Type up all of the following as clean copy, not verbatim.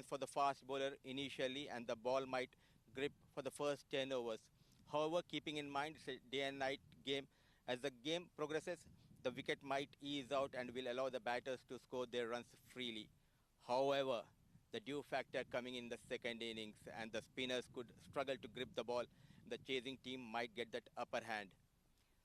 for the fast bowler initially and the ball might grip for the first 10 overs. However, keeping in mind it's a day and night game, as the game progresses, the wicket might ease out and will allow the batters to score their runs freely. However, the dew factor coming in the second innings and the spinners could struggle to grip the ball. The chasing team might get that upper hand.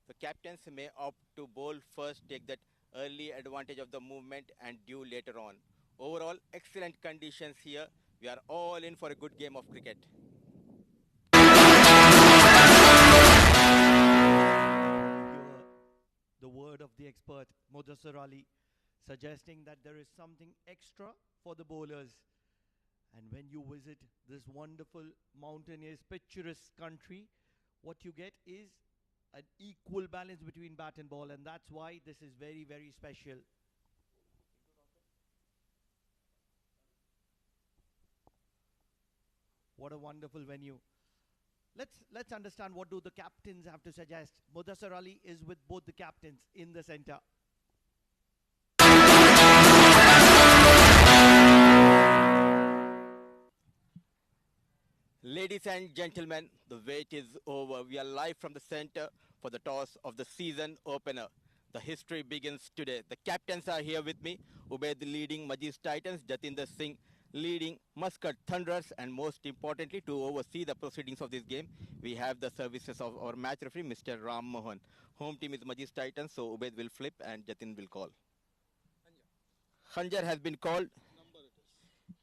The captains may opt to bowl first, take that early advantage of the movement and dew later on. Overall, excellent conditions here. We are all in for a good game of cricket. The word of the expert, Mudassir Ali, suggesting that there is something extra for the bowlers. And when you visit this wonderful, mountainous, picturesque country, what you get is an equal balance between bat and ball, and that's why this is very, very special. What a wonderful venue. Let's understand, what do the captains have to suggest. Mudassir Ali is with both the captains in the center. Ladies and gentlemen, the wait is over. We are live from the center for the toss of the season opener. The history begins today. The captains are here with me. Ubaid leading MAJEES Titans, Jatinder Singh leading MUSCAT Thunderers, and most importantly, to oversee the proceedings of this game, we have the services of our match referee, Mr. Ram Mohan. Home team is MAJEES Titans, so Ubaid will flip and Jatin will call. Khanjar has been called.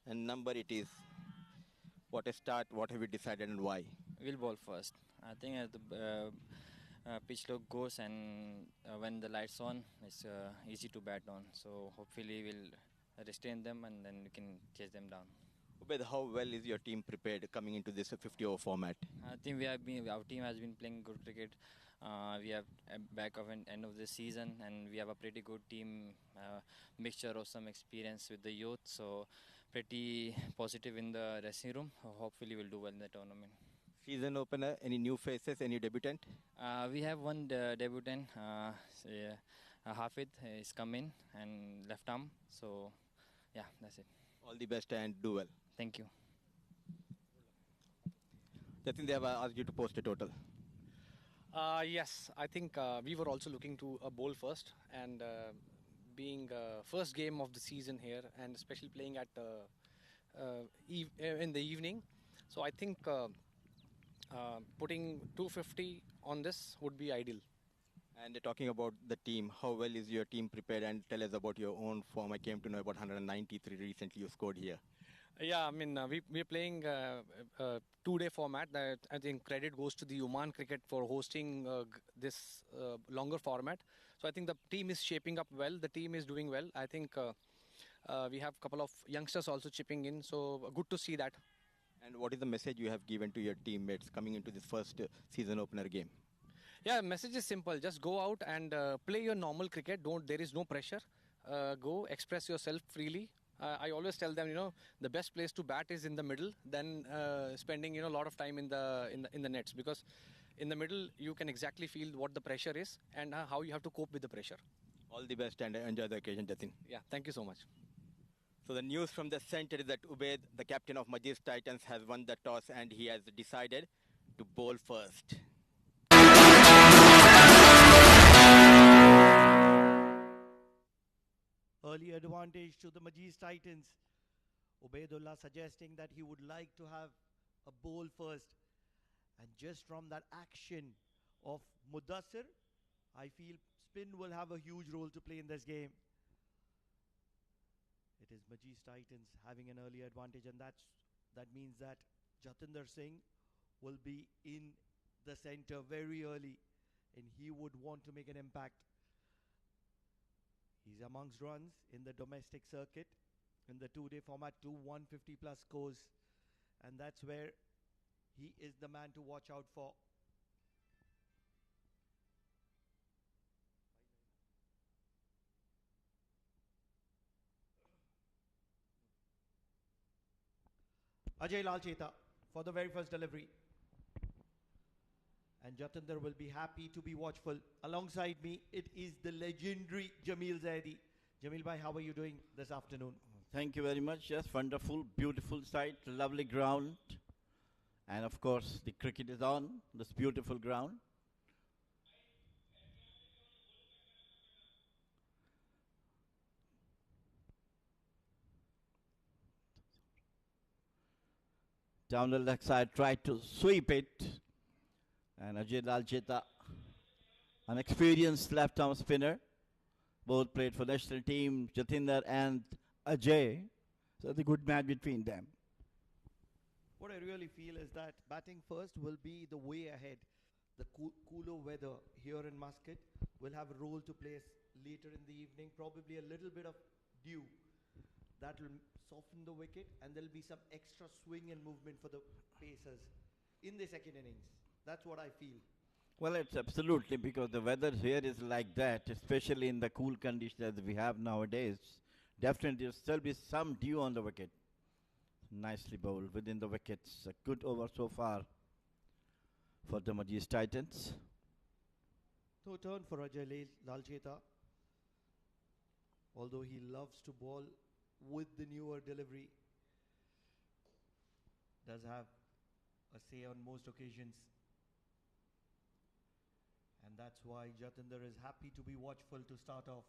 And number it is. What a start, what have you decided and why? We'll bowl first. I think as the pitch look goes and when the lights on, it's easy to bat on. So hopefully we'll restrain them and then we can chase them down. Ubaid, how well is your team prepared coming into this 50-over format? I think our team has been playing good cricket. We have back of an end of the season and we have a pretty good team, mixture of some experience with the youth. So pretty positive in the dressing room. Hopefully we'll do well in the tournament. Season opener, any new faces, any debutant? We have one debutant, Hafid is come in and left arm. So yeah, that's it. All the best and do well. Thank you. Jatin, they have asked you to post a total. Yes, I think we were also looking to bowl first, and being first game of the season here, and especially playing at in the evening, so I think putting 250 on this would be ideal. And talking about the team, how well is your team prepared, and tell us about your own form. I came to know about 193 recently you scored here. Yeah, I mean, we're playing a two-day format. That I think credit goes to the Oman Cricket for hosting this longer format. So I think the team is shaping up well. The team is doing well. I think we have a couple of youngsters also chipping in. So good to see that. And what is the message you have given to your teammates coming into this first season opener game? Yeah, message is simple. Just go out and play your normal cricket. There is no pressure. Go express yourself freely. I always tell them, the best place to bat is in the middle than spending, a lot of time in the nets, because in the middle you can exactly feel what the pressure is and how you have to cope with the pressure. All the best and enjoy the occasion, Jatin. Yeah, thank you so much. So the news from the center is that Ubaid, the captain of MAJEES Titans, has won the toss and he has decided to bowl first. Early advantage to the MAJEES Titans. Ubaidullah suggesting that he would like to have a bowl first. And just from that action of Mudassir, I feel spin will have a huge role to play in this game. It is MAJEES Titans having an early advantage, and that means that Jatinder Singh will be in the center very early, and he would want to make an impact. He's amongst runs in the domestic circuit in the two-day format, 150 plus scores, and that's where he is the man to watch out for. Ajay Lalcheta for the very first delivery. And Jatinder will be happy to be watchful. Alongside me, it is the legendary Jamil Zaidi. Jamil bhai, how are you doing this afternoon? Thank you very much. Yes, wonderful, beautiful site, lovely ground. And of course, the cricket is on this beautiful ground. Down the left side, tried to sweep it. And Ajay Lalcheta, an experienced left-arm spinner. Both played for national team, Jatinder and Ajay. So it's a good match between them. What I really feel is that batting first will be the way ahead. The cooler weather here in Muscat will have a role to play later in the evening, probably a little bit of dew. That will soften the wicket and there'll be some extra swing and movement for the pacers in the second innings. That's what I feel. Well, it's absolutely because the weather here is like that, especially in the cool conditions that we have nowadays. Definitely, there'll still be some dew on the wicket. Nicely bowled within the wickets. A good over so far for the MAJEES Titans. No turn for Ajay Lalcheta. Although he loves to bowl with the newer delivery, does have a say on most occasions. And that's why Jatinder is happy to be watchful to start off.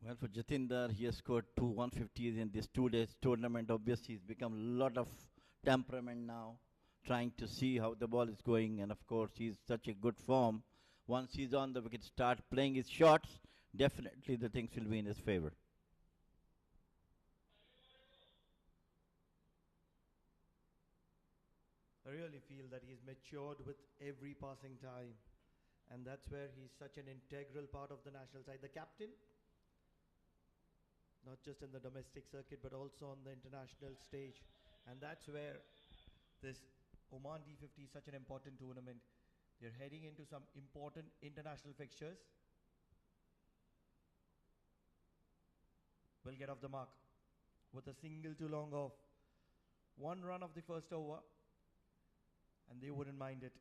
Well, for Jatinder, he has scored 150s in this 2 days tournament. Obviously, he's become a lot of temperament now, trying to see how the ball is going. And of course, he's such a good form. Once he's on the wicket, start playing his shots, definitely the things will be in his favor. I really feel that he's matured with every passing time. And that's where he's such an integral part of the national side. The captain, not just in the domestic circuit, but also on the international stage. And that's where this Oman D50 is such an important tournament. They're heading into some important international fixtures. Will get off the mark with a single too long off. 1 run of the first over, and they wouldn't mind it.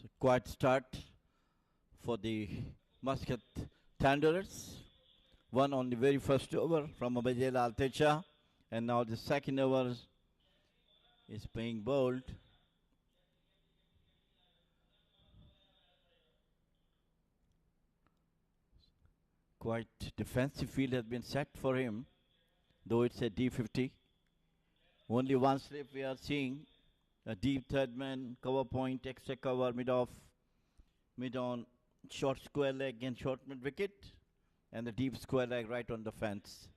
So quiet start for the Muscat Thunderers. One on the very first over from Ajay Lalcheta, and now the second over is being bowled. Quite defensive field has been set for him, though it's a D50. Only one slip we are seeing. A deep third man, cover point, extra cover, mid-off, mid-on, short square leg and short mid-wicket, and the deep square leg right on the fence.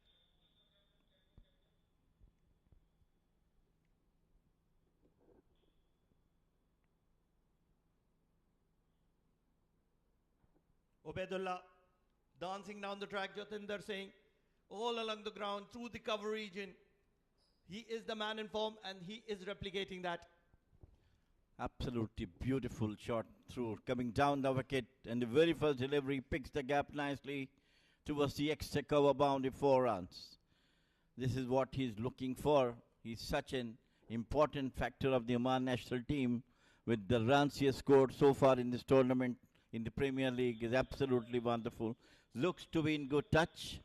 Ubaidullah dancing down the track, Jatinder saying, all along the ground, through the cover region. He is the man in form and he is replicating that. Absolutely beautiful shot through, coming down the wicket, and the very first delivery picks the gap nicely towards the extra cover boundary 4 runs. This is what he's looking for. He's such an important factor of the Oman national team. With the runs he has scored so far in this tournament in the Premier League is absolutely wonderful. Looks to be in good touch.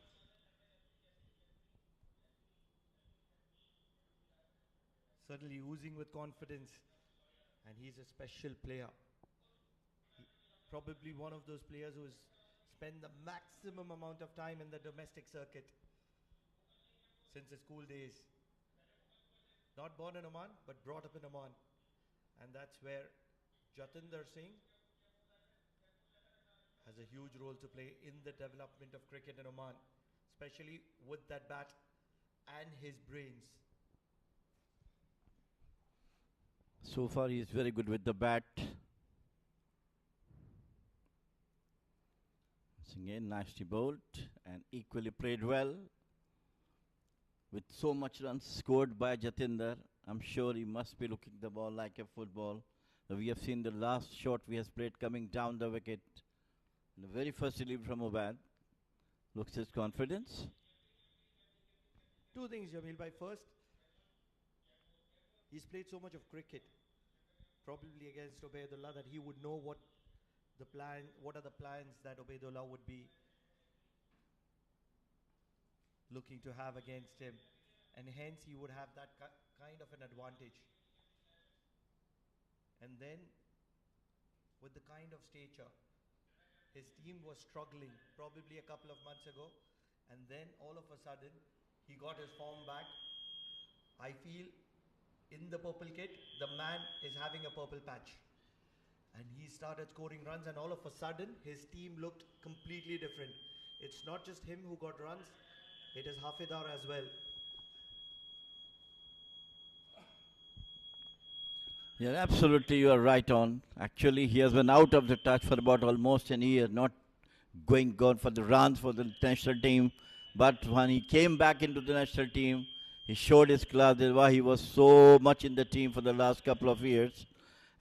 Certainly oozing with confidence. And he's a special player. Probably one of those players who has spent the maximum amount of time in the domestic circuit since his school days. Not born in Oman, but brought up in Oman. And that's where Jatinder Singh has a huge role to play in the development of cricket in Oman, especially with that bat and his brains. So far he is very good with the bat. Again, nicely bowled and equally played well. With so much runs scored by Jatinder, I'm sure he must be looking the ball like a football. We have seen the last shot we have played coming down the wicket. The very first delivery from Obad. Looks his confidence. Two things, Jamil. By first, he's played so much of cricket, probably against Ubaidullah, that he would know what are the plans that Ubaidullah would be looking to have against him, and hence he would have that kind of an advantage. And then, with the kind of stature, his team was struggling probably a couple of months ago, and then all of a sudden he got his form back. I feel in the purple kit, the man is having a purple patch, and he started scoring runs, and all of a sudden his team looked completely different. It's not just him who got runs, it is Hafidar as well. Yeah, absolutely, you are right on. Actually, he has been out of the touch for about almost an year, not gone for the runs for the national team. But when he came back into the national team, he showed his class. That's why he was so much in the team for the last couple of years,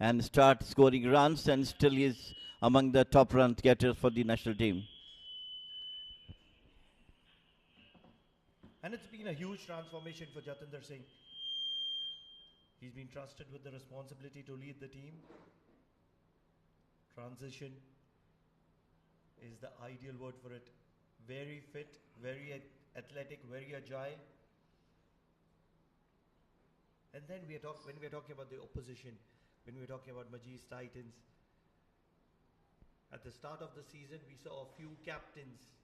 and start scoring runs, and still he is among the top run getters for the national team. And it's been a huge transformation for Jatinder Singh. He's been trusted with the responsibility to lead the team. Transition is the ideal word for it. Very fit, very athletic, very agile. And then when we are talking about the opposition, when we are talking about MAJEES Titans, at the start of the season we saw a few captains,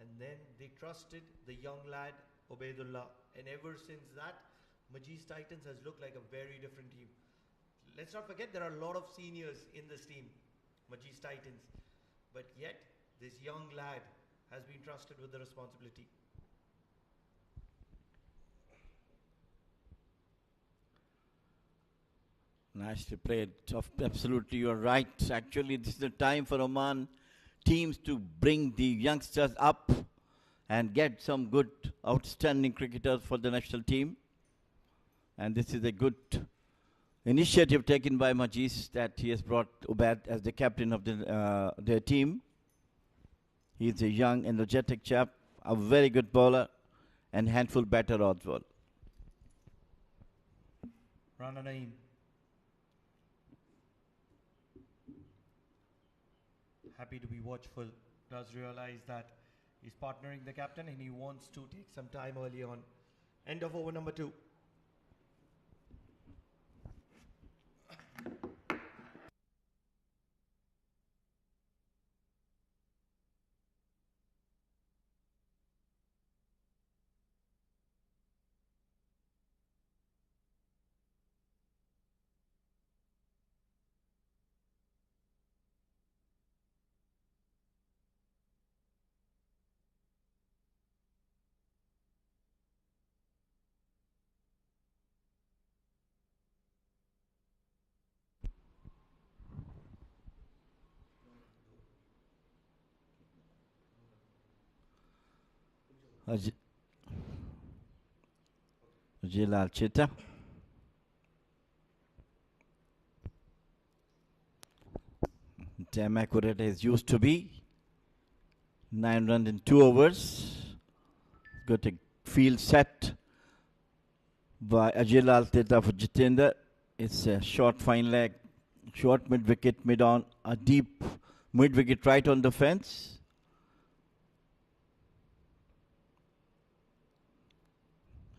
and then they trusted the young lad Ubaidullah, and ever since that MAJEES Titans has looked like a very different team. Let's not forget there are a lot of seniors in this team, MAJEES Titans, but yet this young lad has been trusted with the responsibility. Nicely played. Absolutely, you are right. Actually, this is the time for Oman teams to bring the youngsters up and get some good, outstanding cricketers for the national team. And this is a good initiative taken by MAJEES, that he has brought Ubad as the captain of their team. He's a young, energetic chap, a very good bowler, and handful batter as well. Rana Naeem. Happy to be watchful. Does realize that he's partnering the captain and he wants to take some time early on. End of over number 2. Jilal Chita. Damn accurate as used to be. 9 runs in 2 overs. Got a field set by Ajilal Teta for Jatinder. It's a short fine leg, short mid wicket, mid on, a deep mid wicket right on the fence.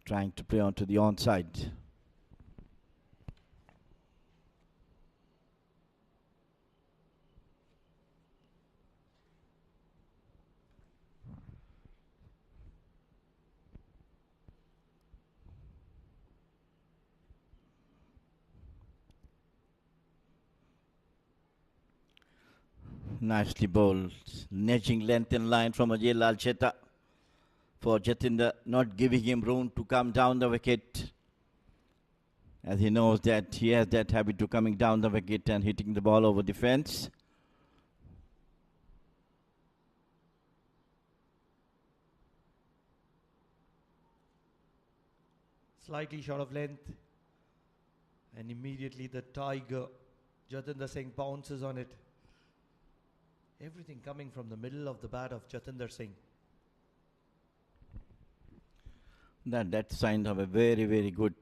Trying to play onto the onside. Nicely bowled, nudging length in line from Ajay Lal Cheta for Jatinder, not giving him room to come down the wicket, as he knows that he has that habit to coming down the wicket and hitting the ball over the fence. Slightly short of length. And immediately the tiger, Jatinder Singh, bounces on it. Everything coming from the middle of the bat of Jatinder Singh. That sign of a very, very good,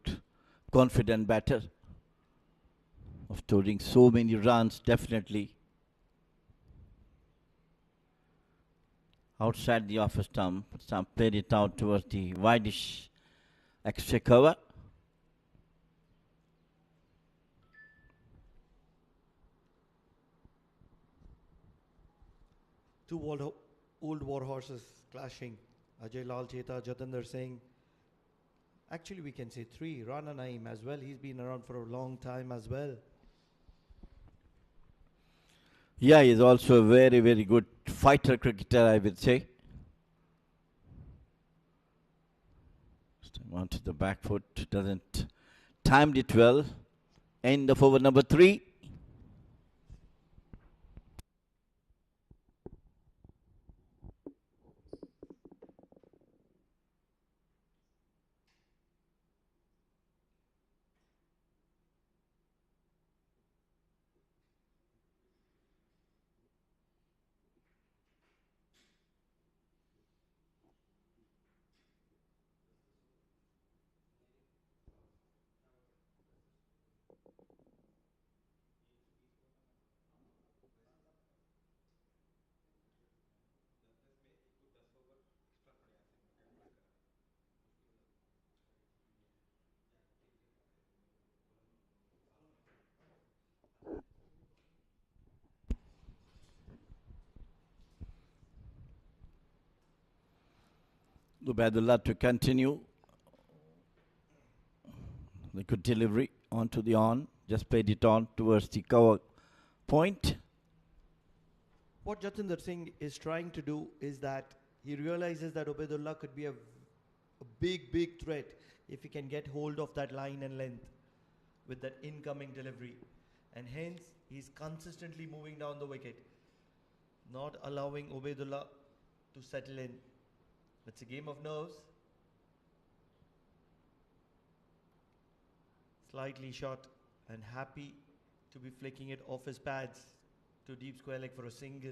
confident batter of scoring so many runs, definitely. Outside the offer stump, played it out towards the wideish extra cover. Two old war horses clashing. Ajay Lal Cheta, Jatinder Singh. Actually, we can say three. Rana Naeem as well. He's been around for a long time as well. Yeah, he's also a very, very good fighter cricketer, I would say. Onto the back foot, doesn't timed it well. End of over number 3. Ubaidullah to continue. The good delivery onto the on. Just played it on towards the cover point. What Jatinder Singh is trying to do is that he realizes that Ubaidullah could be a big threat if he can get hold of that line and length with that incoming delivery. And hence, he's consistently moving down the wicket, not allowing Ubaidullah to settle in. It's a game of nerves. Slightly short and happy to be flicking it off his pads to deep square leg for a single.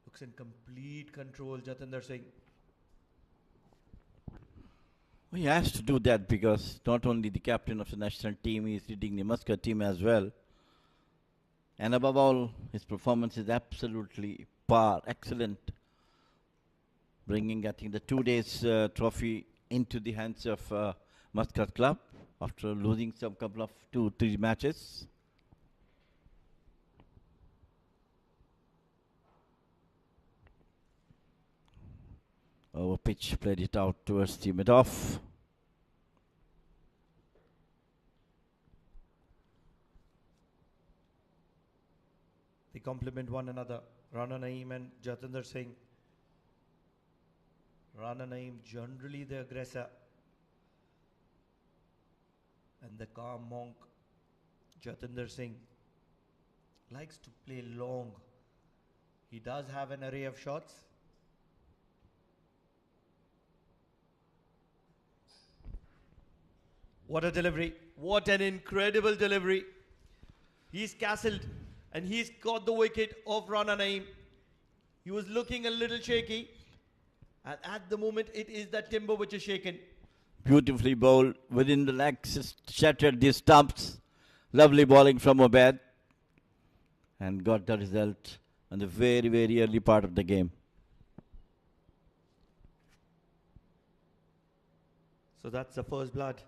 Looks in complete control, Jatinder Singh. He has to do that because not only the captain of the national team, he is leading the MUSCAT team as well. And above all, his performance is absolutely par, excellent. Bringing, I think, the 2 days trophy into the hands of MUSCAT club after losing some couple of 2-3 matches. Over pitch, played it out towards the mid-off. They complement one another, Rana Naeem and Jatinder Singh. Rana Naeem generally the aggressor and the calm monk. Jatinder Singh likes to play long. He does have an array of shots. What a delivery. What an incredible delivery. He's castled and he's got the wicket of Rana Naeem. He was looking a little shaky. And at the moment, it is that timber which is shaken. Beautifully bowled within the legs, shattered the stumps. Lovely bowling from Ubaid. And got the result in the very, very early part of the game. So that's the first blood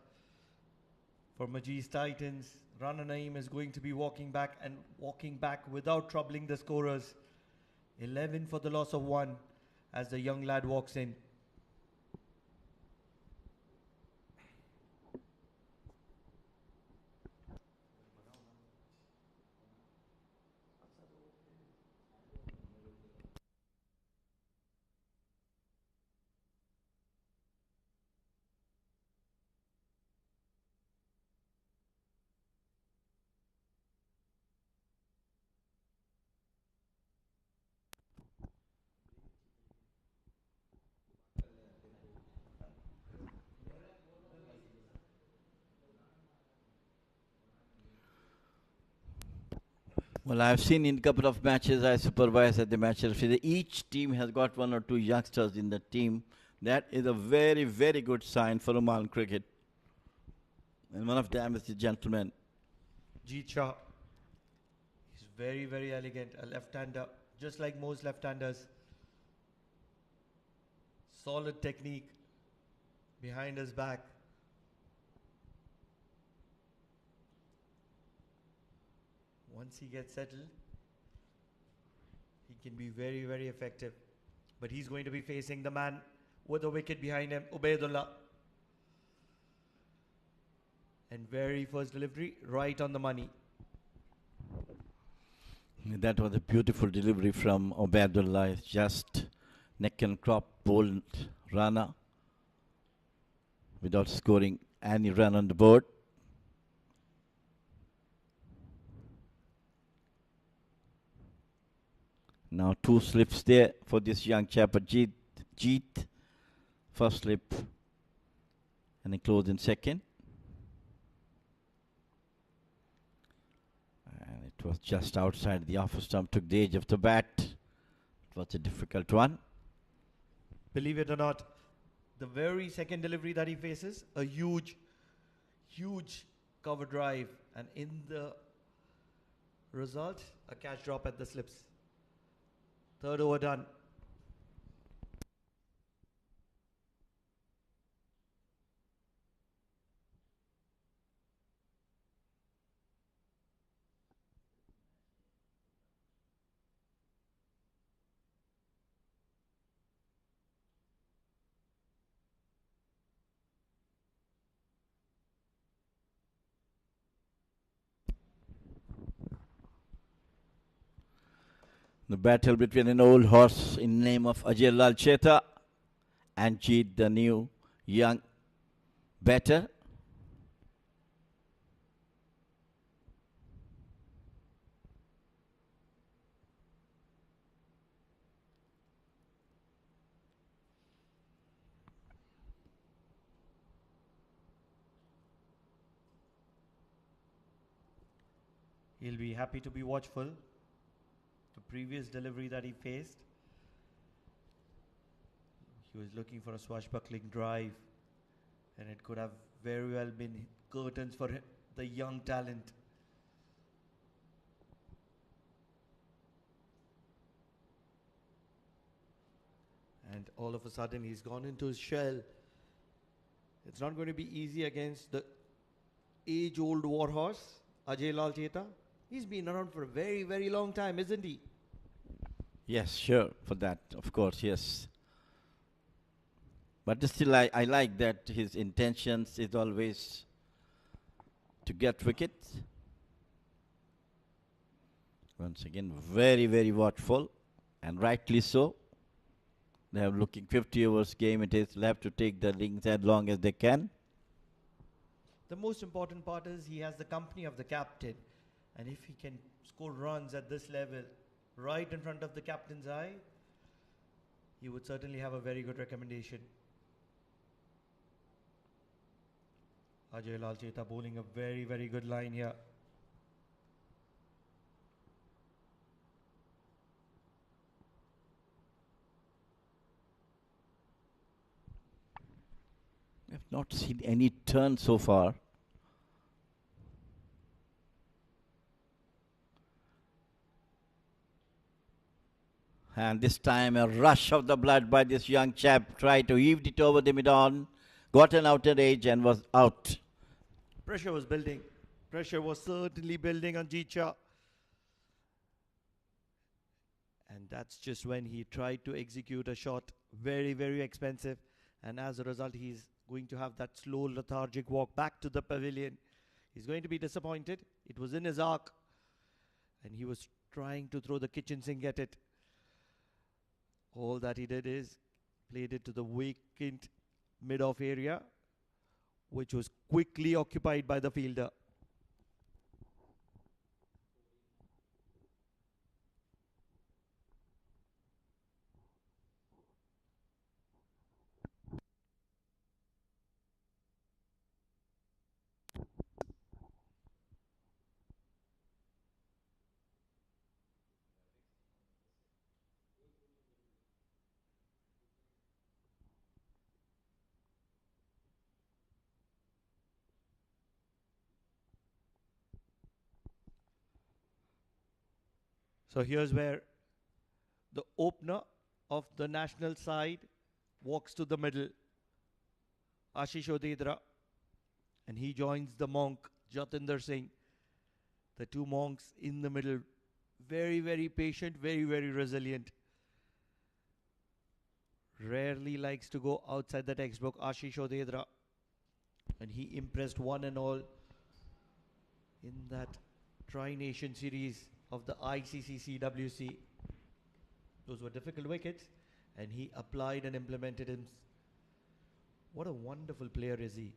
for MAJEES Titans. Rana Naeem is going to be walking back without troubling the scorers. 11 for the loss of 1 as the young lad walks in. Well, I've seen in a couple of matches I supervise at the matches. Each team has got one or two youngsters in the team. That is a very, very good sign for Oman cricket. And one of them is the gentleman. Jeet Shah. He's very, very elegant. A left-hander, just like most left-handers. Solid technique behind his back. Once he gets settled, he can be very, very effective. But he's going to be facing the man with a wicket behind him, Ubaidullah. And very first delivery, right on the money. That was a beautiful delivery from Ubaidullah. It's just neck and crop bowled runner without scoring any run on the board. Now 2 slips there for this young chap, Jeet. First slip and a close in second. And it was just outside the off stump, took the edge of the bat. It was a difficult one. Believe it or not, the very second delivery that he faces, a huge, huge cover drive. And in the result, a catch drop at the slips. Third over done. The battle between an old horse in the name of Ajay Lal Cheta and Jeet, the new young batter. He'll be happy to be watchful. The previous delivery that he faced, he was looking for a swashbuckling drive, and it could have very well been curtains for the young talent. And all of a sudden he's gone into his shell. It's not going to be easy against the age-old warhorse, Ajay Lal Cheta. He's been around for a very, very long time, isn't he? Yes, sure, for that, of course, yes. But still, I like that his intentions is always to get wickets. Once again, very, very watchful, and rightly so. They have looking 50 overs game it is. They'll have to take the innings as long as they can. The most important part is he has the company of the captain. And if he can score runs at this level, right in front of the captain's eye, he would certainly have a very good recommendation. Ajay Lal Cheta bowling a very, very good line here. We have not seen any turn so far. And this time a rush of the blood by this young chap, tried to heave it over the mid-on, got an outer edge and was out. Pressure was building. Pressure was certainly building on Jeet Shah. And that's just when he tried to execute a shot. Very, very expensive. And as a result, he's going to have that slow, lethargic walk back to the pavilion. He's going to be disappointed. It was in his arc. And he was trying to throw the kitchen sink at it. All that he did is played it to the vacant mid-off area, which was quickly occupied by the fielder. So here's where the opener of the national side walks to the middle, Ashish Odedra, and he joins the monk, Jatinder Singh. The two monks in the middle, very, very patient, very, very resilient. Rarely likes to go outside the textbook, Ashish Odedra. And he impressed one and all in that Tri-Nation Series of the ICC CWC. Those were difficult wickets, and he applied and implemented him. What a wonderful player is he.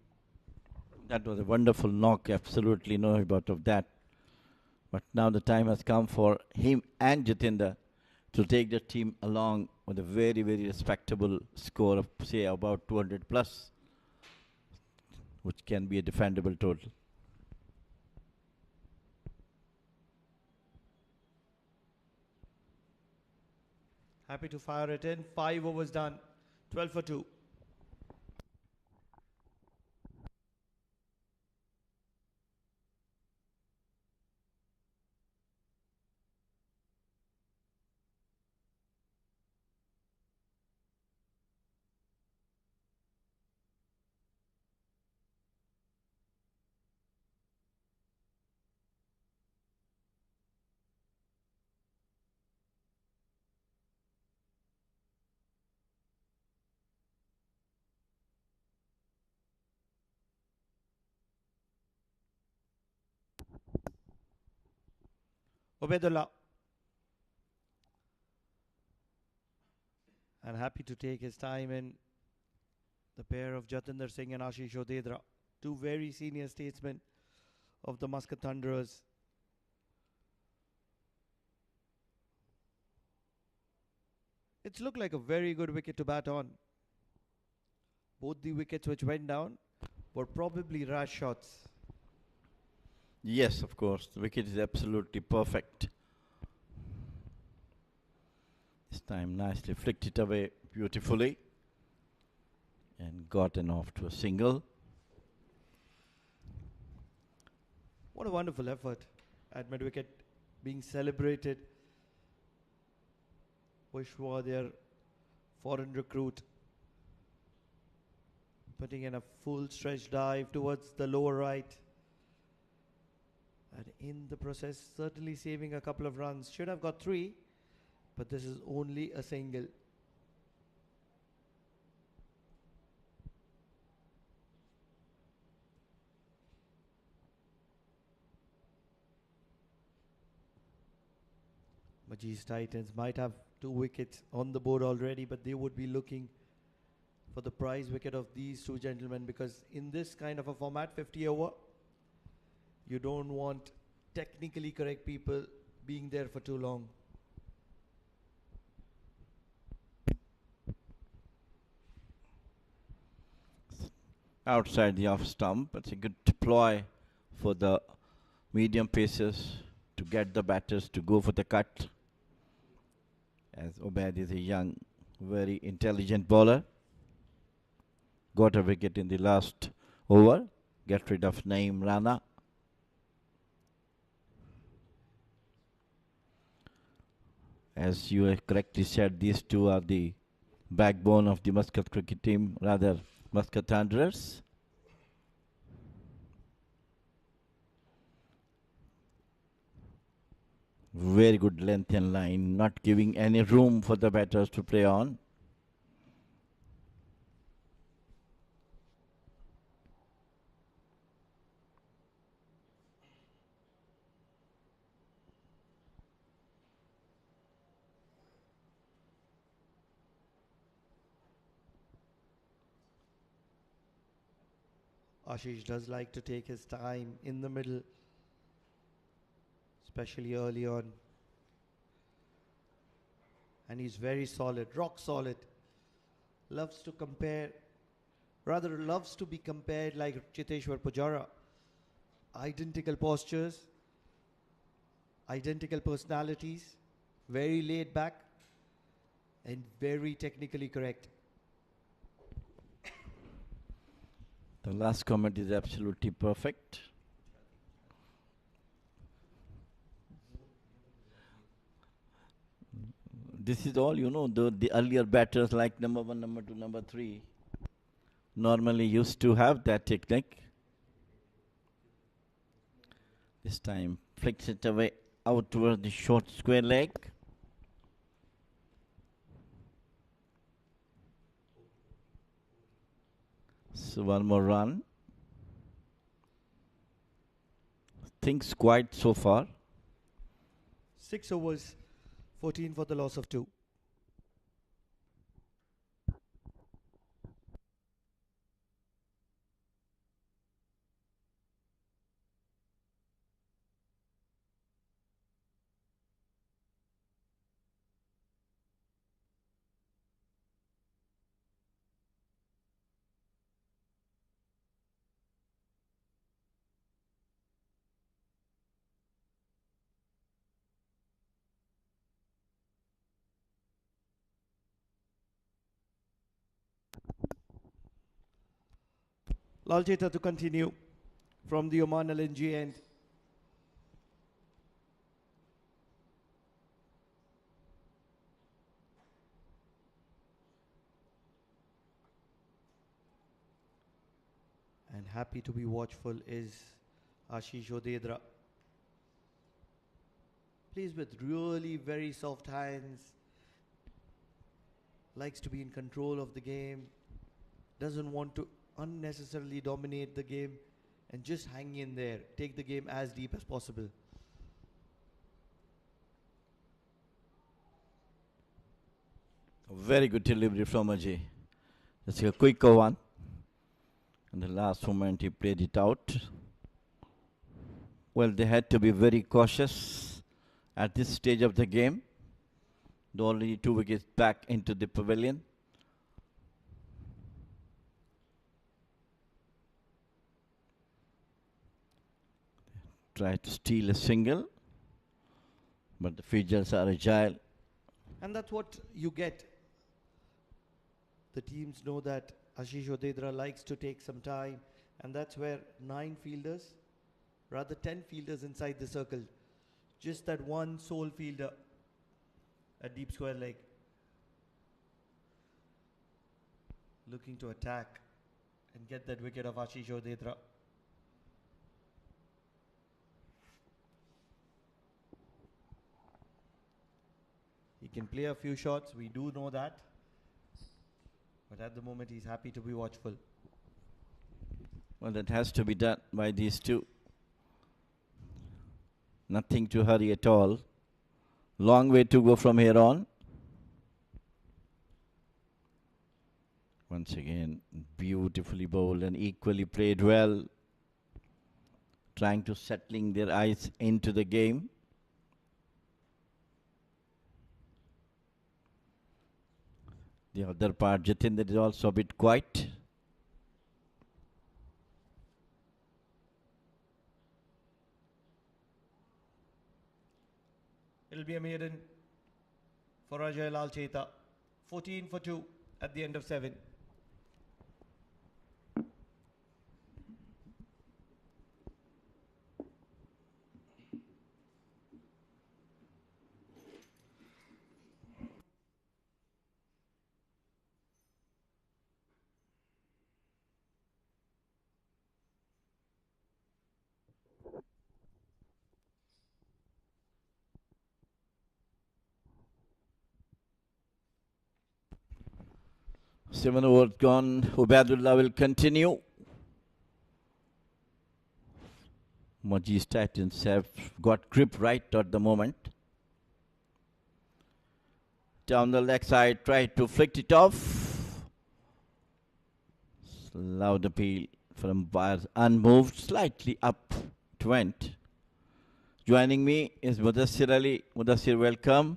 That was a wonderful knock, absolutely no doubt of that. But now the time has come for him and Jatinder to take the team along with a very, very respectable score of, say, about 200 plus, which can be a defendable total. Happy to fire it in. 5 overs done. 12 for 2. Obedullah. And happy to take his time in the pair of Jatinder Singh and Ashish Odedra, two very senior statesmen of the Muscat Thunderers. It's looked like a very good wicket to bat on. Both the wickets which went down were probably rash shots. Yes, of course, the wicket is absolutely perfect. This time nicely flicked it away beautifully and gotten off to a single. What a wonderful effort at mid-wicket being celebrated. Bushwa, their foreign recruit, putting in a full stretch dive towards the lower right. And in the process, certainly saving a couple of runs. Should have got 3, but this is only a single. Majees Titans might have 2 wickets on the board already, but they would be looking for the prize wicket of these two gentlemen, because in this kind of a format, 50 over, you don't want technically correct people being there for too long. Outside the off stump, it's a good ploy for the medium pacers to get the batters to go for the cut, as Obaid is a young, very intelligent bowler. Got a wicket in the last over, get rid of Naeem Rana. As you have correctly said, these two are the backbone of the Muscat cricket team, rather Muscat Thunderers. Very good length and line, not giving any room for the batters to play on. Ashish does like to take his time in the middle, especially early on. And he's very solid, rock solid. Loves to be compared like Chiteshwar Pujara. Identical postures, identical personalities, very laid back, and very technically correct. The last comment is absolutely perfect. This is all, the earlier batters like number 1, number 2, number 3 normally used to have that technique. This time flicks it away out towards the short square leg. So one more run. Things quiet so far. 6 overs, 14 for the loss of 2. Lalcheta to continue from the Oman LNG end. And happy to be watchful is Ashish Odedra. Plays with really very soft hands. Likes to be in control of the game. Doesn't want to unnecessarily dominate the game. And just hang in there. Take the game as deep as possible. Very good delivery from Ajay. That's a quicker one. And the last moment he played it out. Well, they had to be very cautious at this stage of the game. The already 2 wickets back into the pavilion. Try to steal a single, but the Fijers are agile. And that's what you get. The teams know that Ashish Odedra likes to take some time, and that's where 9 fielders, rather 10 fielders inside the circle. Just that one sole fielder at deep square leg. Looking to attack and get that wicket of Ashish Odedra. He can play a few shots, we do know that. But at the moment he's happy to be watchful. Well, that has to be done by these two. Nothing to hurry at all. Long way to go from here on. Once again, beautifully bowled and equally played well. Trying to settling their eyes into the game. The other part, Jatinder, is also a bit quiet. It'll be a maiden for Ajay Lalcheta. 14 for 2 at the end of 7. Seven overs gone. Ubaidullah will continue. MAJEES Titans have got grip right at the moment. Down the leg side, tried to flick it off. Loud appeal from umpires, unmoved, slightly up it went. Joining me is Mudassir Ali. Mudassir, welcome.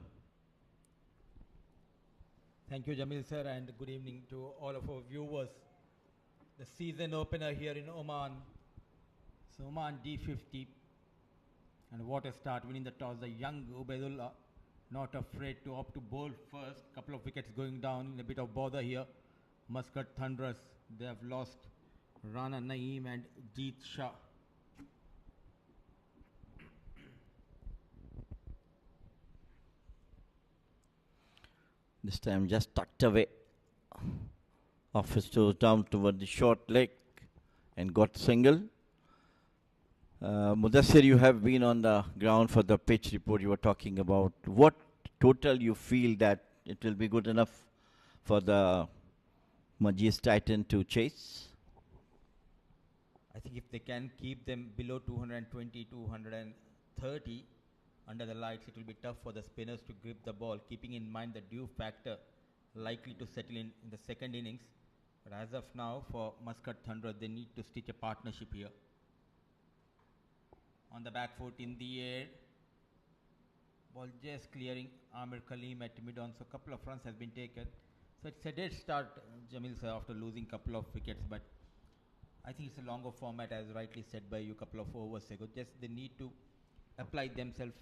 Thank you, Jamil sir, and good evening to all of our viewers. The season opener here in Oman. So Oman D50. And what a start, winning the toss. The young Ubaidullah, not afraid to opt to bowl first. Couple of wickets going down in a bit of bother here. MUSCAT Thunderous, they have lost Rana Naeem and Jeet Shah. This time just tucked away. Off his toes down toward the short leg and got single. Mudassir, you have been on the ground for the pitch report you were talking about. What total you feel that it will be good enough for the MAJEES Titan to chase? I think if they can keep them below 220, 230 under the lights, it will be tough for the spinners to grip the ball, keeping in mind the dew factor likely to settle in the second innings. But as of now, for Muscat Thunder, they need to stitch a partnership here. On the back foot in the air, ball just clearing Amir Kaleem at mid-on, so a couple of runs has been taken. So it's a dead start, Jamil sir, after losing a couple of wickets, but I think it's a longer format, as rightly said by you a couple of overs ago. Just they need to apply themselves,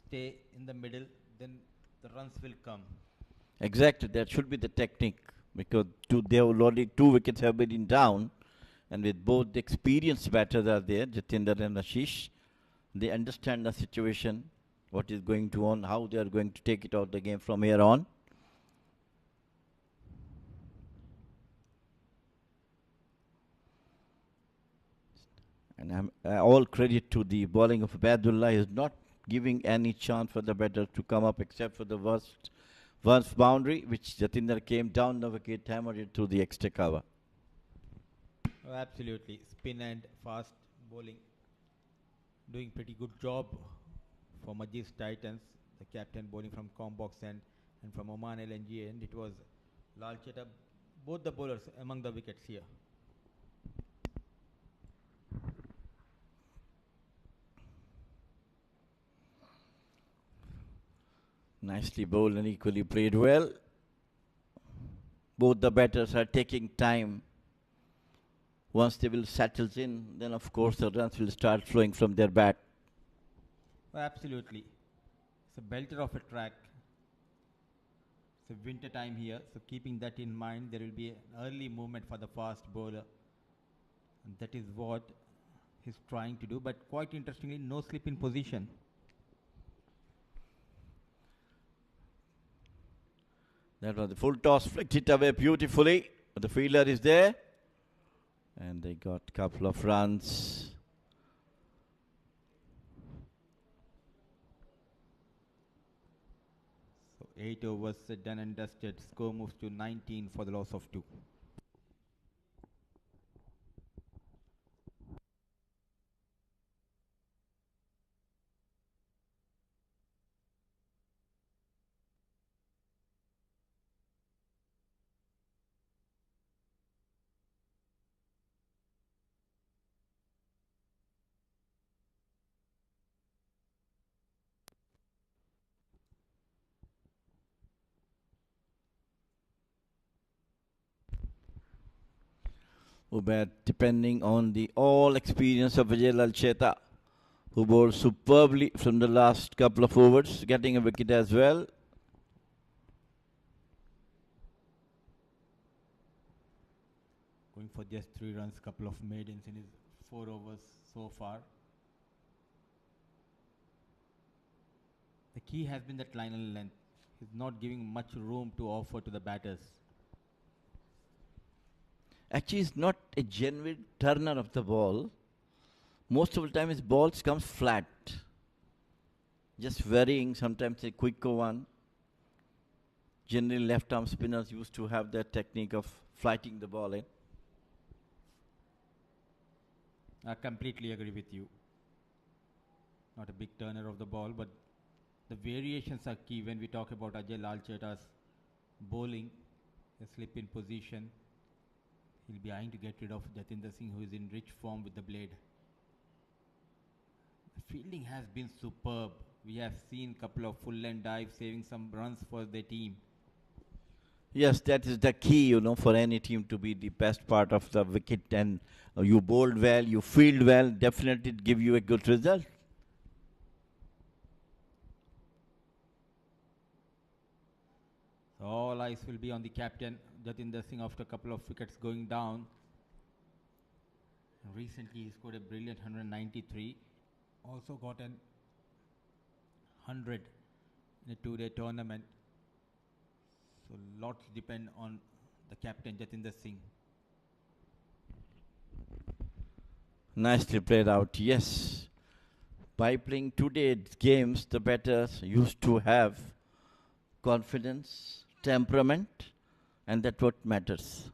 stay in the middle, then the runs will come. Exactly, that should be the technique, because they have already 2 wickets have been down, and with both the experienced batters are there, Jatinder and Ashish, they understand the situation, what is going to on, how they are going to take it out the game from here on. And all credit to the bowling of Abdullah. He is not giving any chance for the batters to come up except for the worst boundary, which Jatinder came down the wicket, hammered it through the extra cover. Oh, absolutely. Spin and fast bowling. Doing pretty good job for MAJEES Titans. The captain bowling from Combox and from Oman LNG, and it was Lal Cheta, both the bowlers among the wickets here. Nicely bowled and equally played well. Both the batters are taking time. Once they will settle in, then of course the runs will start flowing from their bat. Oh, absolutely. It's a belter of a track. It's a winter time here, so keeping that in mind, there will be an early movement for the fast bowler. And that is what he's trying to do, but quite interestingly, no slip in position. That was the full toss, flicked it away beautifully. But the fielder is there. And they got a couple of runs. So 8 overs done and dusted. Score moves to 19 for the loss of 2. Ubaid, depending on the all experience of Vijay Lalcheta, who bowled superbly from the last couple of overs, getting a wicket as well. Going for just 3 runs, couple of maidens in his 4 overs so far. The key has been that line and length. He's not giving much room to offer to the batters. Actually, he's not a genuine turner of the ball. Most of the time his balls comes flat. Just varying, sometimes a quicker one. Generally left arm spinners used to have that technique of flighting the ball in. I completely agree with you. Not a big turner of the ball, but the variations are key when we talk about Ajay Lalcheta's bowling, a slip in position. He'll be eyeing to get rid of Jatinder Singh, who is in rich form with the blade. The fielding has been superb. We have seen a couple of full-length dives, saving some runs for the team. Yes, that is the key, for any team to be the best part of the wicket. And you bowled well, you field well, definitely give you a good result. So all eyes will be on the captain, Jatinder Singh, after a couple of wickets going down. Recently, he scored a brilliant 193. Also got an 100 in a 2-day tournament. So lots depend on the captain Jatinder Singh. Nicely played out, yes. By playing today's games, the batters used to have confidence, temperament, and that's what matters.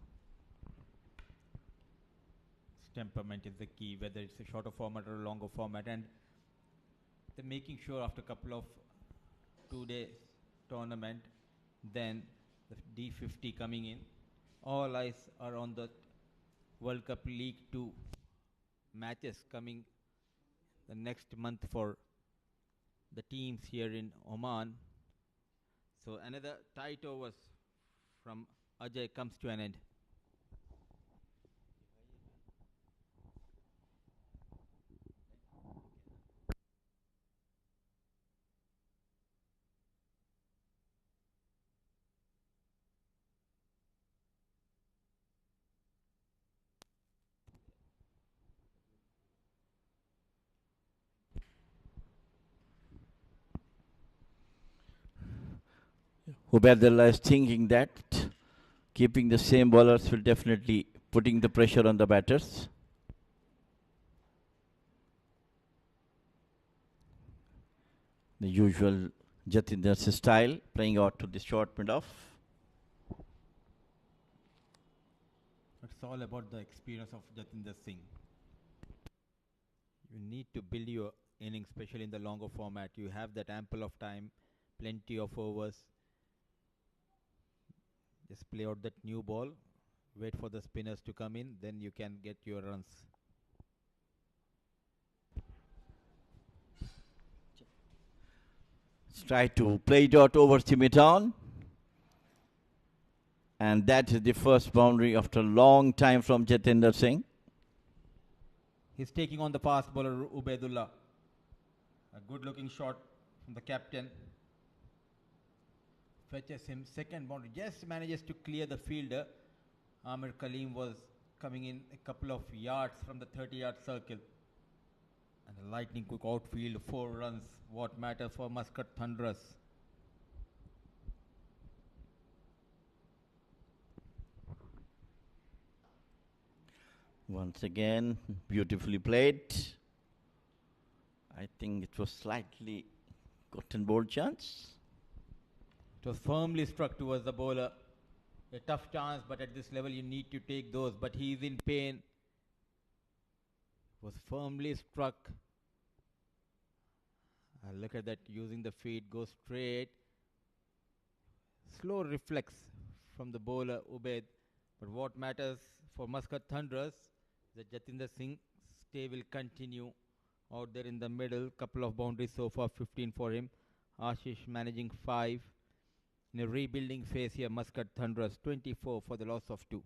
Temperament is the key, whether it's a shorter format or a longer format, and they're making sure after a couple of 2 days tournament, then the D50 coming in, all eyes are on the World Cup League 2 matches coming the next month for the teams here in Oman. So another tight overs from Ajay comes to an end. Ubaidullah is thinking that keeping the same bowlers will definitely putting the pressure on the batters. The usual Jatinder's style, playing out to the short mid-off. It's all about the experience of Jatinder Singh. You need to build your innings, especially in the longer format. You have that ample of time, plenty of overs. Just play out that new ball, wait for the spinners to come in, then you can get your runs. Let's try to play it out over Timitown. And that is the first boundary after a long time from Jatinder Singh. He's taking on the fast bowler Ubaidullah. A good looking shot from the captain. Fetches him second boundary. Just manages to clear the fielder. Amir Kaleem was coming in a couple of yards from the 30-yard circle. And the lightning quick outfield, 4 runs. What matters for Muscat Thunderers? Once again, beautifully played. I think it was slightly cotton ball chance. It was firmly struck towards the bowler. A tough chance, but at this level you need to take those. But he is in pain. Was firmly struck. Look at that, using the feet, goes straight. Slow reflex from the bowler Ubaid. But what matters for Muscat Thunderers, that Jatinder Singh stay will continue out there in the middle. Couple of boundaries so far, 15 for him. Ashish managing 5. In a rebuilding phase here, Muscat Thunderers 24 for the loss of 2.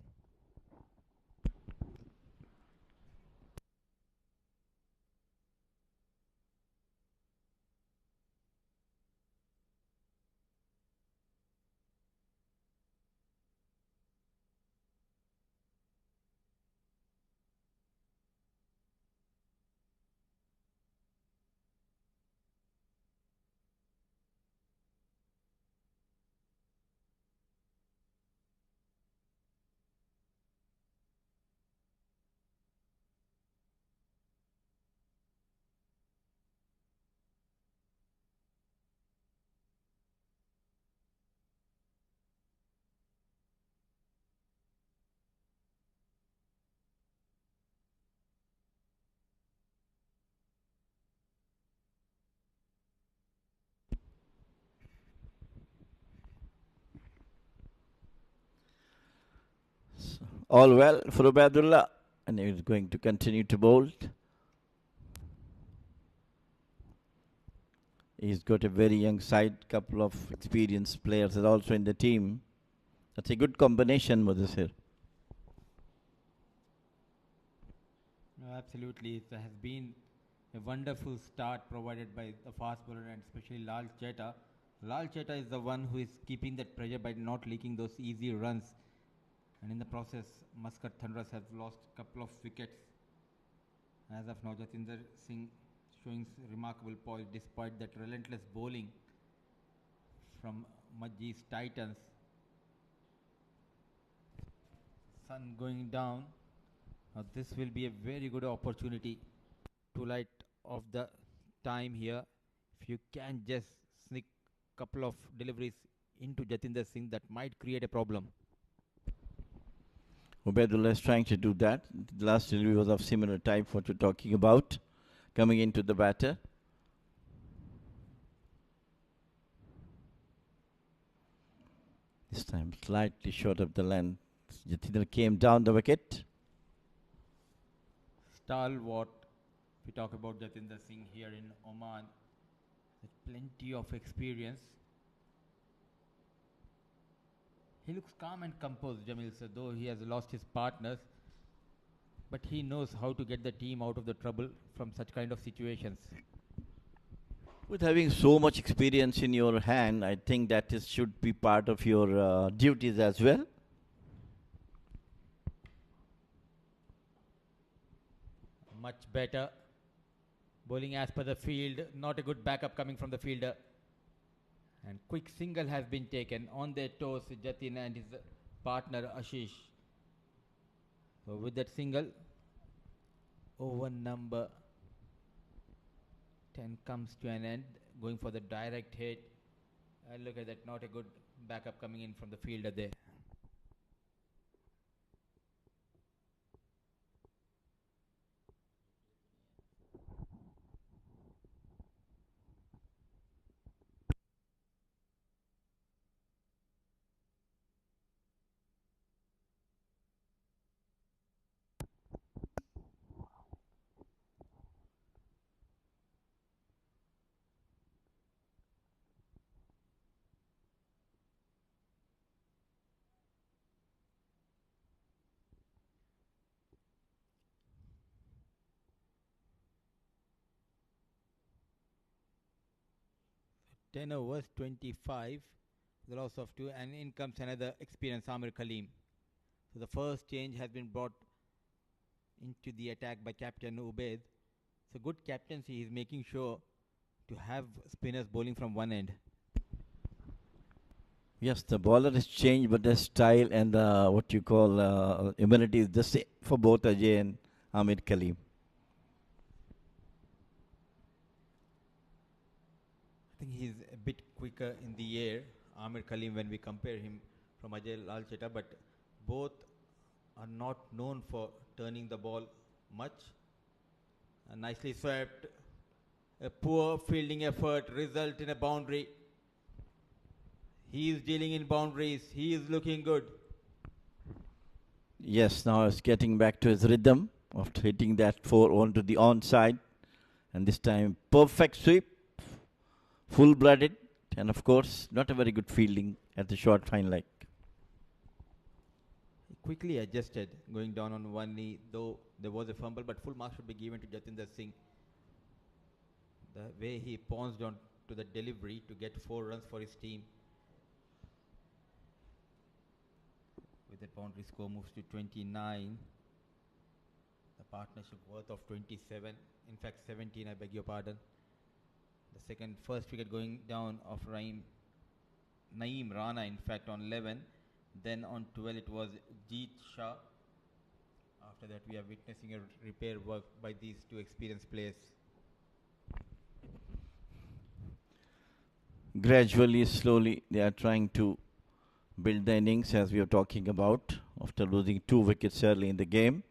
All well for Ubaidullah, and he is going to continue to bowl. He's got a very young side, couple of experienced players are also in the team. That's a good combination, Mudasir. Absolutely, it has been a wonderful start provided by the fast bowler and especially Lal Cheta. Lal Cheta is the one who is keeping that pressure by not leaking those easy runs. And in the process, Muscat Thunderers have lost a couple of wickets. As of now, Jatinder Singh showing remarkable poise despite that relentless bowling from MAJEES Titans. sun going down. Now this will be a very good opportunity to light off the time here. If you can just sneak couple of deliveries into Jatinder Singh, that might create a problem. Ubaidullah is trying to do that. The last delivery was of similar type what you're talking about. Coming into the batter. This time slightly short of the length. Jatinder came down the wicket. Stalwart. If we talk about Jatinder Singh here in Oman, with plenty of experience. He looks calm and composed, Jamil sir, though he has lost his partners. But he knows how to get the team out of the trouble from such kind of situations. With having so much experience in your hand, I think that should be part of your duties as well. Much better. Bowling as per the field. Not a good backup coming from the fielder. And quick single has been taken on their toes, Jatin and his partner Ashish. So with that single, over number 10 comes to an end, going for the direct hit. And look at that, not a good backup coming in from the fielder there. Ten overs, 25, the loss of 2, and in comes another experienced Amir Kaleem. So the first change has been brought into the attack by Captain Ubaid. So good captaincy, he is making sure to have spinners bowling from one end. Yes, the bowler is changed, but the style and the what you call immunity is the same for both Ajay and Amir Kaleem. I think he's a bit quicker in the air, Amir Kaleem, when we compare him from Ajay Lalcheta, but both are not known for turning the ball much. Nicely swept, a poor fielding effort, result in a boundary. He is dealing in boundaries, he is looking good. Yes, now it's getting back to his rhythm after hitting that 4 onto the onside. And this time, perfect sweep. Full-blooded, and of course, not a very good fielding at the short fine leg. He quickly adjusted, going down on one knee, though there was a fumble, but full marks should be given to Jatinder Singh. The way he pounced on to the delivery to get 4 runs for his team. With that boundary score moves to 29. The partnership worth of 27, in fact 17, I beg your pardon. The first wicket going down of Naeem Rana, in fact, on 11. Then on 12 it was Jeet Shah. After that we are witnessing a repair work by these two experienced players. Gradually, slowly, they are trying to build the innings as we are talking about after losing 2 wickets early in the game.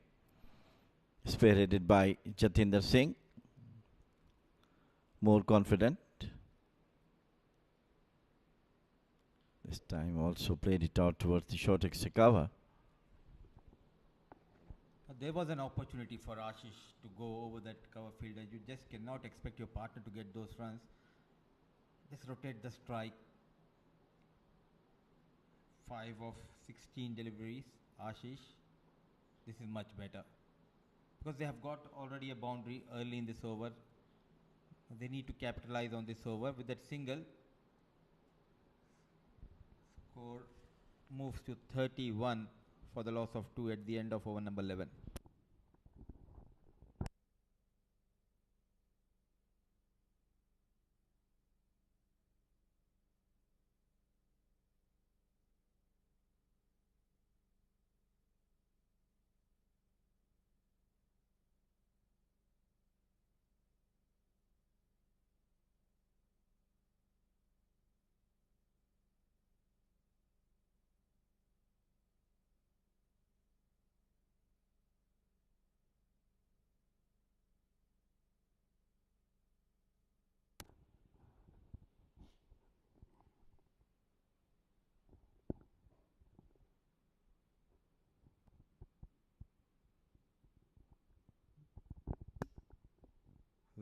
Spearheaded by Jatinder Singh. More confident. This time also played it out towards the short extra cover. There was an opportunity for Ashish to go over that cover fielder. You just cannot expect your partner to get those runs. Just rotate the strike. 5 of 16 deliveries, Ashish. This is much better. Because they have got already a boundary early in this over. They need to capitalize on this over. With that single, score moves to 31 for the loss of 2 at the end of over number 11.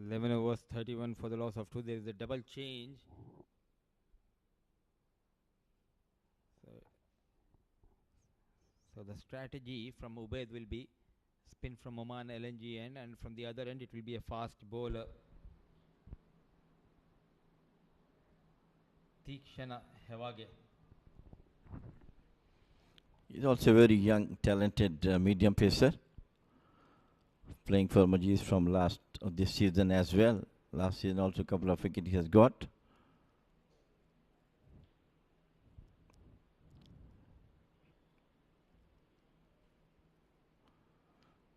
11 overs, 31 for the loss of 2. There is a double change. So the strategy from Ubaid will be spin from Oman LNG end, and from the other end it will be a fast bowler. Tikshana Hewage. He's also a very young, talented medium pacer, playing for MAJEES from this season as well. Last season also a couple of wickets he has got.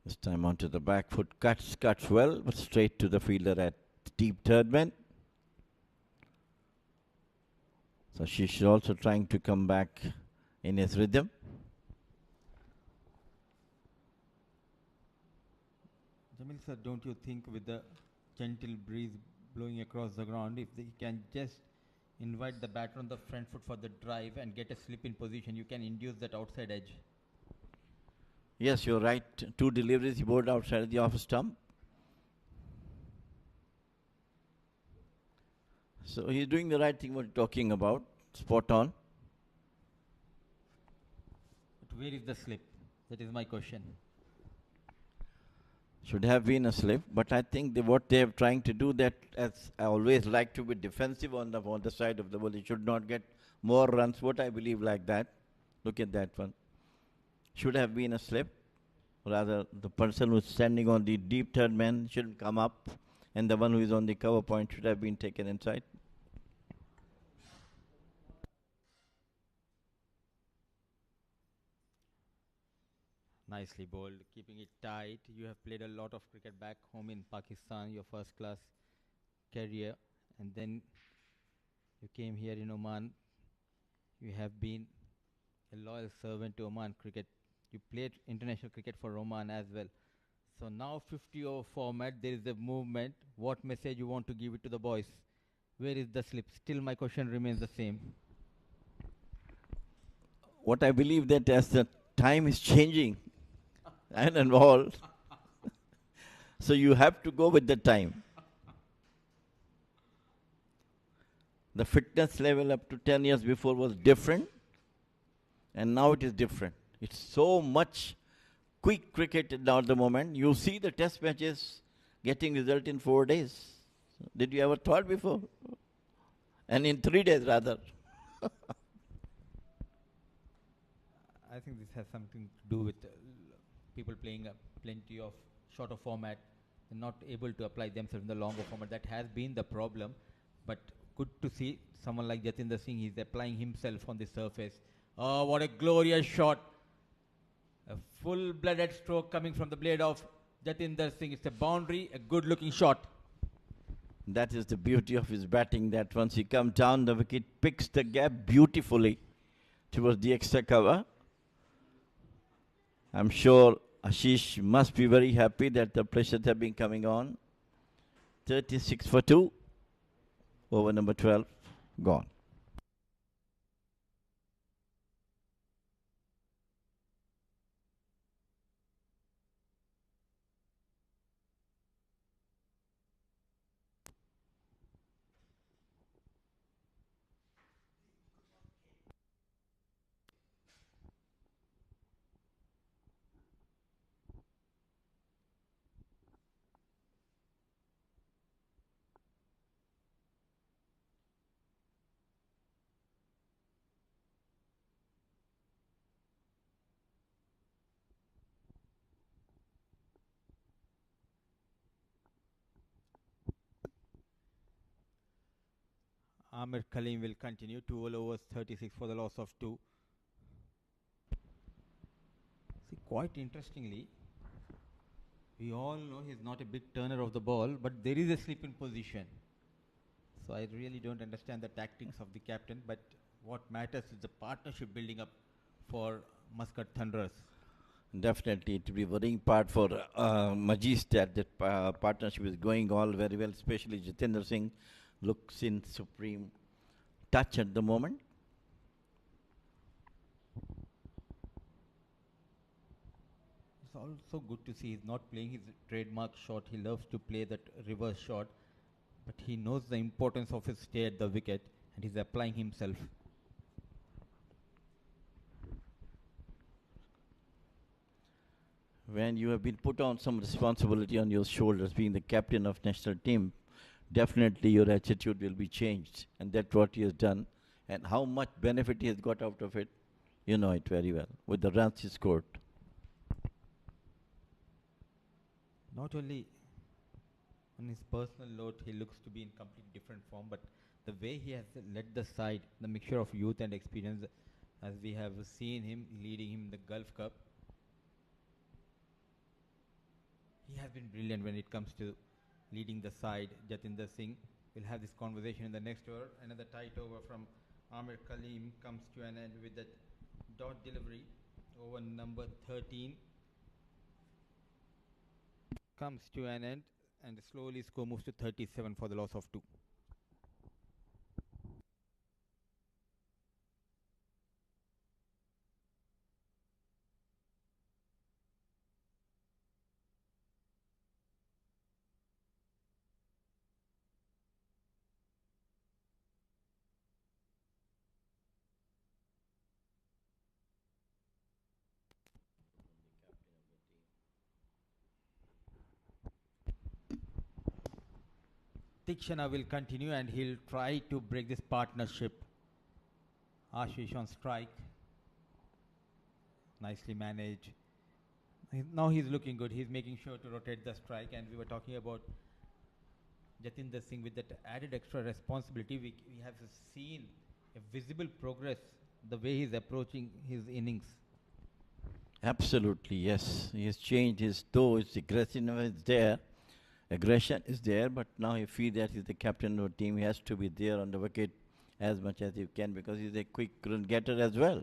This time onto the back foot, cuts well, but straight to the fielder at deep third man. So she's also trying to come back in his rhythm. Jamil sir, don't you think with the gentle breeze blowing across the ground, if he can just invite the batter on the front foot for the drive and get a slip in position, you can induce that outside edge? Yes, you're right. 2 deliveries he bowled outside the off stump. So he's doing the right thing what you're talking about. Spot on. But where is the slip? That is my question. Should have been a slip, but I think what they are trying to do, that as I always like to be defensive on the side of the ball, he should not get more runs. What I believe like that. Look at that one. Should have been a slip. Rather, the person who's standing on the deep third man should come up, and the one who is on the cover point should have been taken inside. Nicely bowled, keeping it tight. You have played a lot of cricket back home in Pakistan, your first class career, and then you came here in Oman. You have been a loyal servant to Oman cricket. You played international cricket for Oman as well. So now 50 over format, there is a movement. What message you want to give it to the boys? Where is the slip? Still my question remains the same. What I believe that as the time is changing and all, so you have to go with the time. The fitness level up to 10 years before was different, and now it is different. It's so much quick cricket now at the moment. You see the test matches getting result in 4 days. Did you ever thought before? And in 3 days rather. I think this has something to do with people playing plenty of shorter format and not able to apply themselves in the longer format. That has been the problem. But good to see someone like Jatinder Singh. He's applying himself on the surface. Oh, what a glorious shot. A full-blooded stroke coming from the blade of Jatinder Singh. It's a boundary, a good-looking shot. That is the beauty of his batting, that once he comes down, the wicket picks the gap beautifully towards the extra cover. I'm sure Ashish must be very happy that the pressures have been coming on. 36 for 2. Over number 12, gone. Amir Kaleem will continue. 2 all overs, 36 for the loss of 2. See, quite interestingly, we all know he's not a big turner of the ball, but there is a slip in position. So I really don't understand the tactics of the captain, but what matters is the partnership building up for Muscat Thunderers. Definitely, it will be worrying part for MAJEES that partnership is going all very well, especially Jatinder Singh looks in supreme touch at the moment. It's also good to see he's not playing his trademark shot. He loves to play that reverse shot, but he knows the importance of his stay at the wicket and he's applying himself. When you have been put on some responsibility on your shoulders, being the captain of national team, definitely your attitude will be changed. And that's what he has done. And how much benefit he has got out of it, you know it very well, with the runs he scored. Not only on his personal note, he looks to be in complete different form, but the way he has led the side, the mixture of youth and experience, as we have seen him leading him in the Gulf Cup, he has been brilliant when it comes to leading the side. Jatinder Singh will have this conversation in the next over. Another tight over from Amir Kaleem comes to an end with that dot delivery. Over number 13 comes to an end, and slowly score moves to 37 for the loss of 2. Tikshana will continue and he'll try to break this partnership. Ashish on strike. Nicely managed. Now he's looking good. He's making sure to rotate the strike. And we were talking about Jatinder Singh with that added extra responsibility. We have seen a visible progress the way he's approaching his innings. Absolutely, yes. He has changed his toe. His aggressiveness is there. Aggression is there, but now he feels that he's the captain of the team. He has to be there on the wicket as much as he can because he's a quick run getter as well.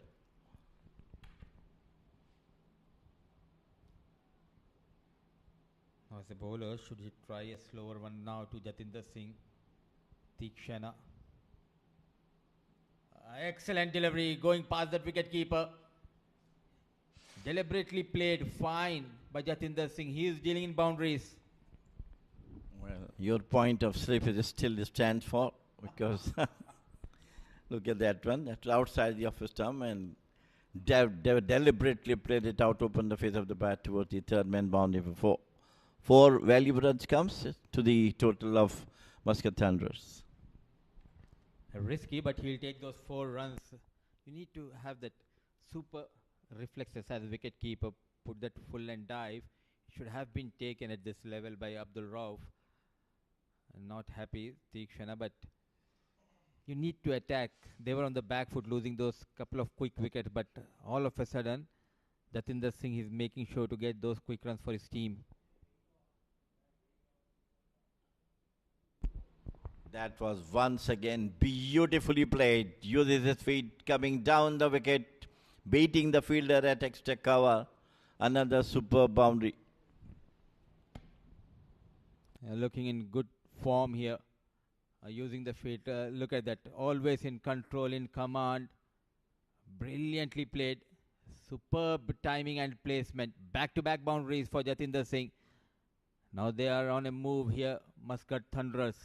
Now as a bowler, should he try a slower one now to Jatinder Singh? Tikshana. Excellent delivery going past that wicket keeper. Deliberately played fine by Jatinder Singh. He is dealing in boundaries. Well, your point of slip is still stands for because look at that one. That's outside the office stump and deliberately played it out, open the face of the bat towards the third man boundary for 4. 4 valuable runs comes to the total of Muscat Thunderers. Risky, but he'll take those 4 runs. You need to have that super reflexes as a wicket keeper. Put that full and dive. Should have been taken at this level by Abdul Rauf. Not happy, Tikshana, but you need to attack. They were on the back foot losing those couple of quick wickets, but all of a sudden, Jatinder Singh is making sure to get those quick runs for his team. That was once again beautifully played. Uses his feet coming down the wicket, beating the fielder at extra cover. Another superb boundary. Looking in good form here. Using the feet. Look at that. Always in control, in command. Brilliantly played. Superb timing and placement. Back-to-back boundaries for Jatinder Singh. Now they are on a move here. Muscat Thunderers.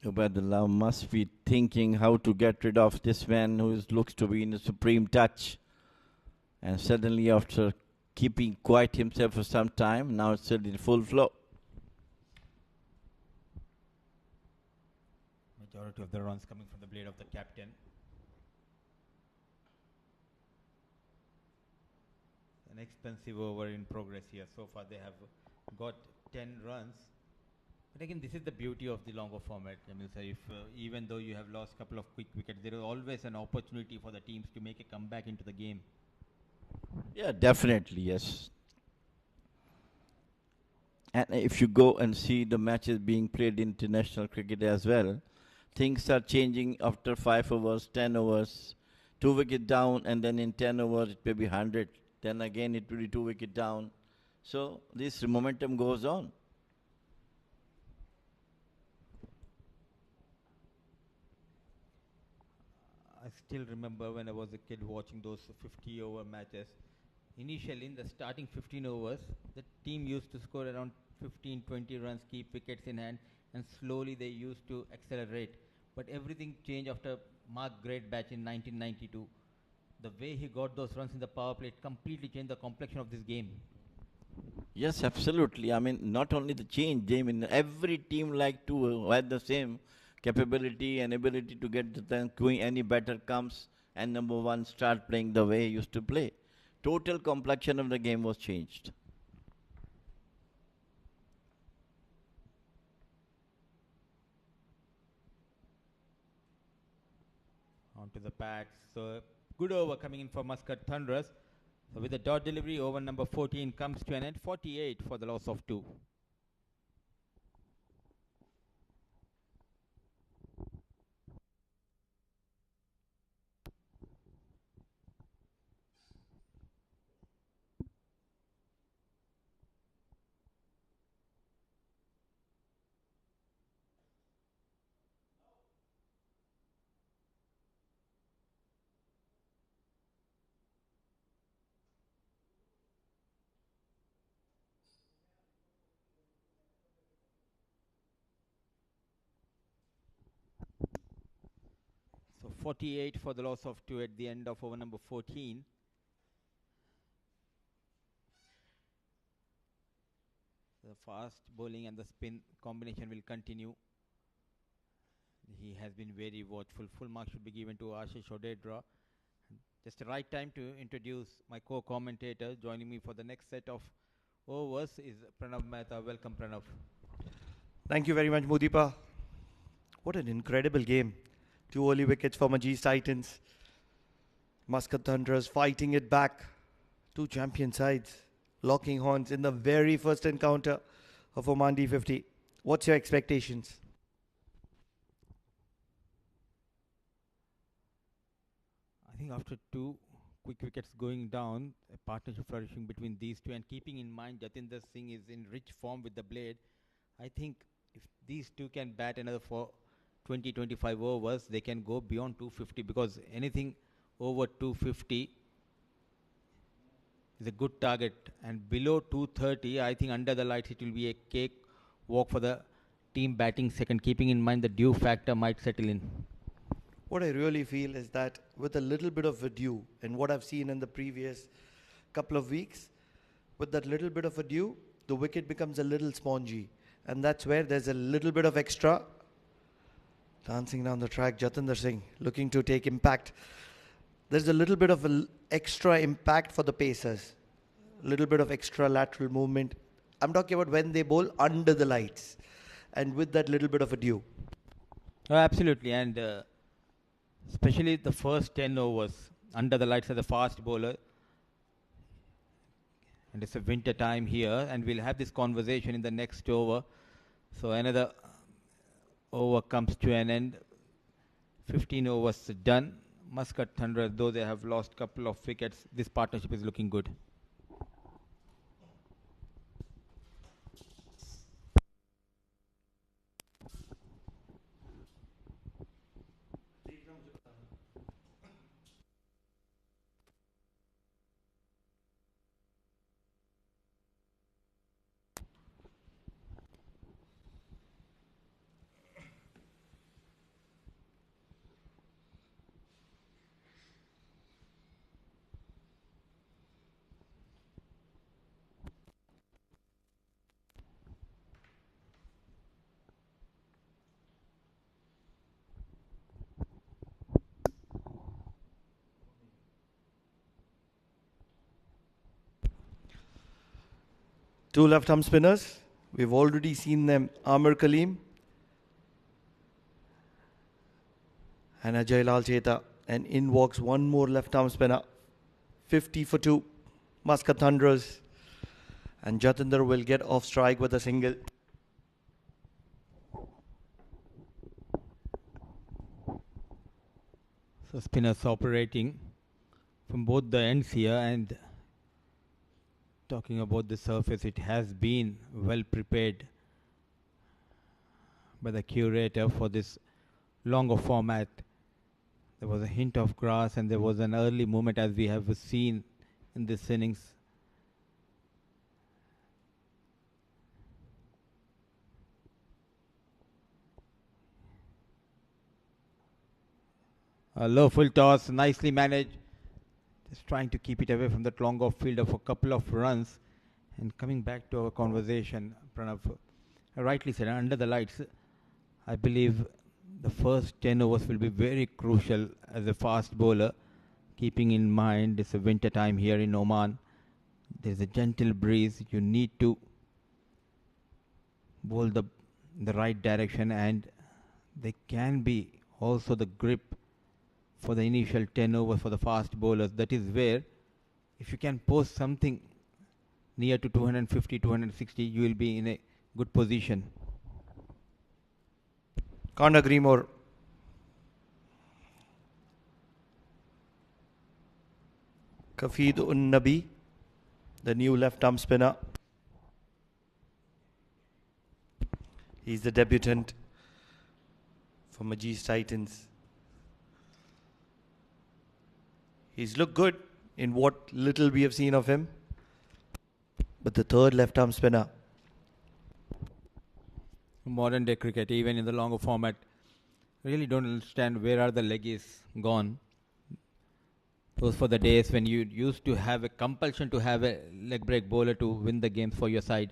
Ubaidullah must be thinking how to get rid of this man who looks to be in a supreme touch. And suddenly after keeping quiet himself for some time, now it's still in full flow. Majority of the runs coming from the blade of the captain. An expensive over in progress here. So far they have got 10 runs. But again, this is the beauty of the longer format. Jamil sir, if even though you have lost a couple of quick wickets, there is always an opportunity for the teams to make a comeback into the game. Yeah, definitely, yes. And if you go and see the matches being played in international cricket as well, things are changing after 5 overs, 10 overs, 2 wicket down, and then in 10 overs it may be 100. Then again it will be 2 wicket down. So this momentum goes on. I still remember when I was a kid watching those 50 over matches. Initially, in the starting 15 overs, the team used to score around 15 20 runs, keep wickets in hand, and slowly they used to accelerate. But everything changed after Mark Greatbatch in 1992. The way he got those runs in the power play completely changed the complexion of this game. Yes, absolutely. I mean, not only the change, I mean, every team like to have the same capability and ability to get the thing going. Any batter comes and number one start playing the way he used to play. Total complexion of the game was changed. Onto the pads. So good over coming in for Muscat Thunderers. So with the dot delivery, over number 14 comes to an end. 48 for the loss of 2. So 48 for the loss of 2 at the end of over number 14. The fast bowling and the spin combination will continue. He has been very watchful. Full mark should be given to Ashish Odedra. Just the right time to introduce my co-commentator. Joining me for the next set of overs is Pranav Mehta. Welcome, Pranav. Thank you very much, Mudipa. What an incredible game. 2 early wickets for MAJEES Titans. Muscat Thunderers fighting it back. 2 champion sides locking horns in the very first encounter of Oman D50. What's your expectations? I think after 2 quick wickets going down, a partnership flourishing between these two, and keeping in mind Jatinder Singh is in rich form with the blade, I think if these two can bat another 20-25 overs, they can go beyond 250, because anything over 250 is a good target, and below 230, I think under the lights it will be a cake walk for the team batting second, keeping in mind the dew factor might settle in. What I really feel is that with a little bit of a dew, and what I've seen in the previous couple of weeks, with that little bit of a dew, the wicket becomes a little spongy, and that's where there's a little bit of extra. Dancing down the track, Jatinder Singh looking to take impact. There's a little bit of extra impact for the pacers. A little bit of extra lateral movement. I'm talking about when they bowl under the lights and with that little bit of a dew. Oh, absolutely, and especially the first 10 overs under the lights as a fast bowler. And it's a winter time here, and we'll have this conversation in the next over. So another over comes to an end. 15 overs done. Muscat Thunder, though they have lost couple of wickets, this partnership is looking good. Two left-arm spinners. We've already seen them, Amir Kaleem and Ajay Lal Cheta. And in walks one more left-arm spinner. 50 for 2. Muscat Thunderers. And Jatinder will get off strike with a single. So spinners operating from both the ends here, and talking about the surface, it has been well prepared by the curator for this longer format. There was a hint of grass and there was an early movement as we have seen in this innings. A low full toss, nicely managed. Just trying to keep it away from that long off fielder for a couple of runs. And coming back to our conversation, Pranav, rightly said, under the lights, I believe the first 10 overs will be very crucial as a fast bowler, keeping in mind it's a winter time here in Oman. There's a gentle breeze. You need to bowl the right direction, and there can be also the grip for the initial 10 overs for the fast bowlers. That is where, if you can post something near to 250, 260, you will be in a good position. Can't agree more. Kafid Nabi, the new left-arm spinner. He's the debutant for MAJEES Titans. He's looked good in what little we have seen of him. But the third left-arm spinner. Modern day cricket, even in the longer format, really don't understand where are the leggies gone. Those for the days when you used to have a compulsion to have a leg break bowler to win the games for your side.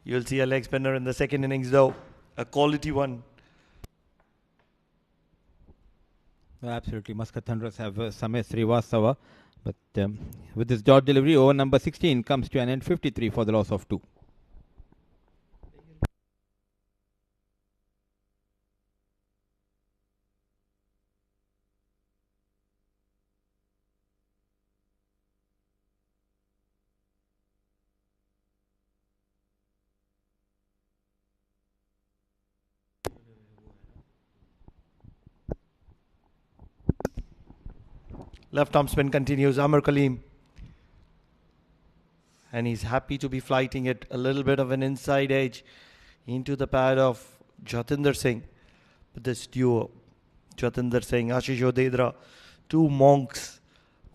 You'll see a leg spinner in the second innings though. A quality one. Absolutely, MUSCAT Thunderers have Samir Srivastava, but with this dot delivery, over number 16 comes to an end, 53 for the loss of 2. Left arm spin continues. Amir Kaleem. And he's happy to be flighting it a little bit of an inside edge into the pad of Jatinder Singh. But this duo, Jatinder Singh, Ashish Odedra, two monks,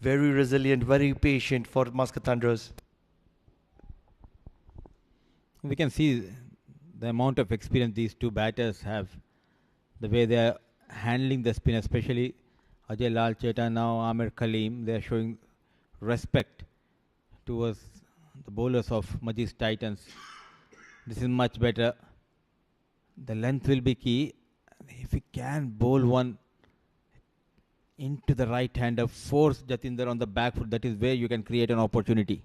very resilient, very patient for MUSCAT Thunderers. We can see the amount of experience these two batters have, the way they are handling the spin, especially Ajay Lal Cheta, now Amir Kaleem. They are showing respect towards the bowlers of MAJEES Titans. This is much better. The length will be key. If we can bowl one into the right hander, force Jatinder on the back foot, that is where you can create an opportunity.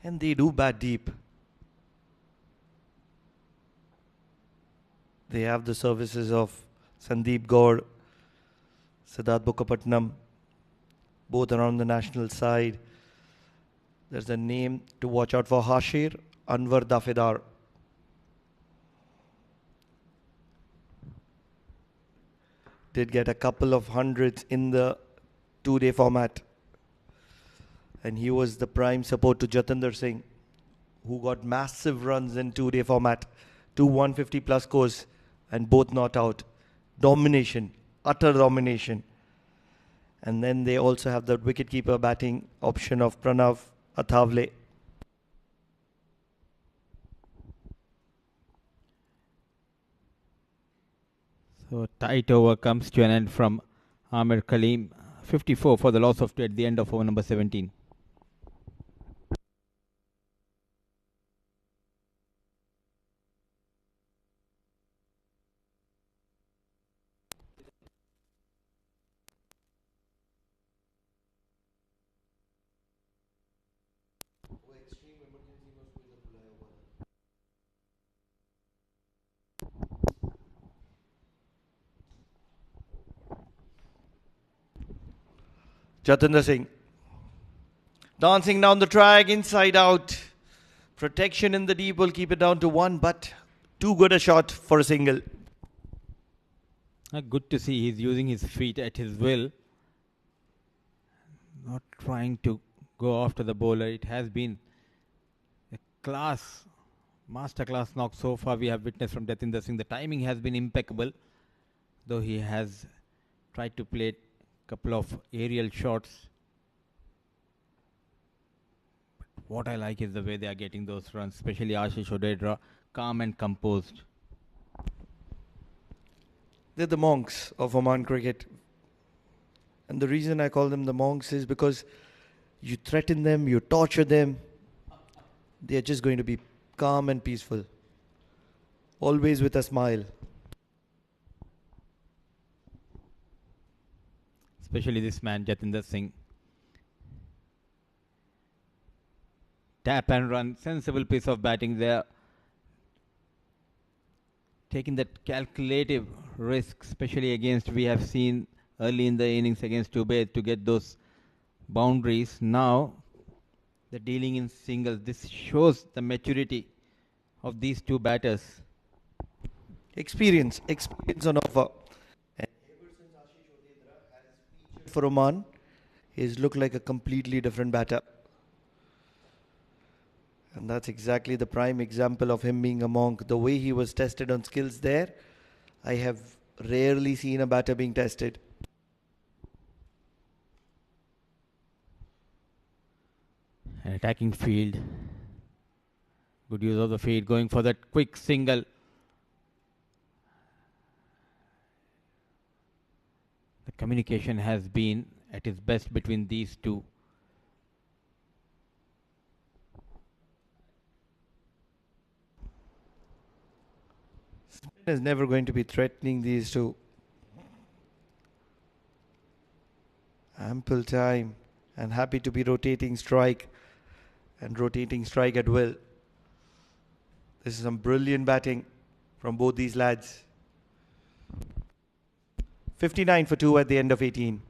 And they do bat deep. They have the services of Sandeep Gaur, Siddharth Bukkapatnam, both around the national side. There's a name to watch out for, Hashir Anwar Dafedar. Did get a couple of hundreds in the two-day format. And he was the prime support to Jatinder Singh, who got massive runs in two-day format. 2 150 plus scores and both not out. Domination, utter domination. And then they also have the wicketkeeper batting option of Pranav Athavale. So tight over comes to an end from Amir Kaleem. 54 for the loss of 2 at the end of over number 17. Jatinder Singh dancing down the track, inside out. Protection in the deep will keep it down to 1, but too good a shot for a single. Good to see he's using his feet at his will. Not trying to go after the bowler. It has been a class Masterclass knock so far we have witnessed from Jatinder Singh. The timing has been impeccable, though he has tried to play a couple of aerial shots. But what I like is the way they are getting those runs, especially Ashish Odedra, calm and composed. They're the monks of Oman cricket. And the reason I call them the monks is because you threaten them, you torture them. They're just going to be calm and peaceful. Always with a smile. Especially this man, Jatinder Singh. Tap and run, sensible piece of batting there. Taking that calculative risk, especially against, we have seen early in the innings against Tubet to get those boundaries. Now, the dealing in singles, this shows the maturity of these two batters. Experience on offer. And ever since Ashish Odedra has featured for Oman, he's looked like a completely different batter. And that's exactly the prime example of him being a monk. The way he was tested on skills there, I have rarely seen a batter being tested. An attacking field. Good use of the field, going for that quick single. The communication has been at its best between these two. Spin is never going to be threatening these two. Ample time and happy to be rotating strike and rotating strike at will. This is some brilliant batting from both these lads. 59 for 2 at the end of 18.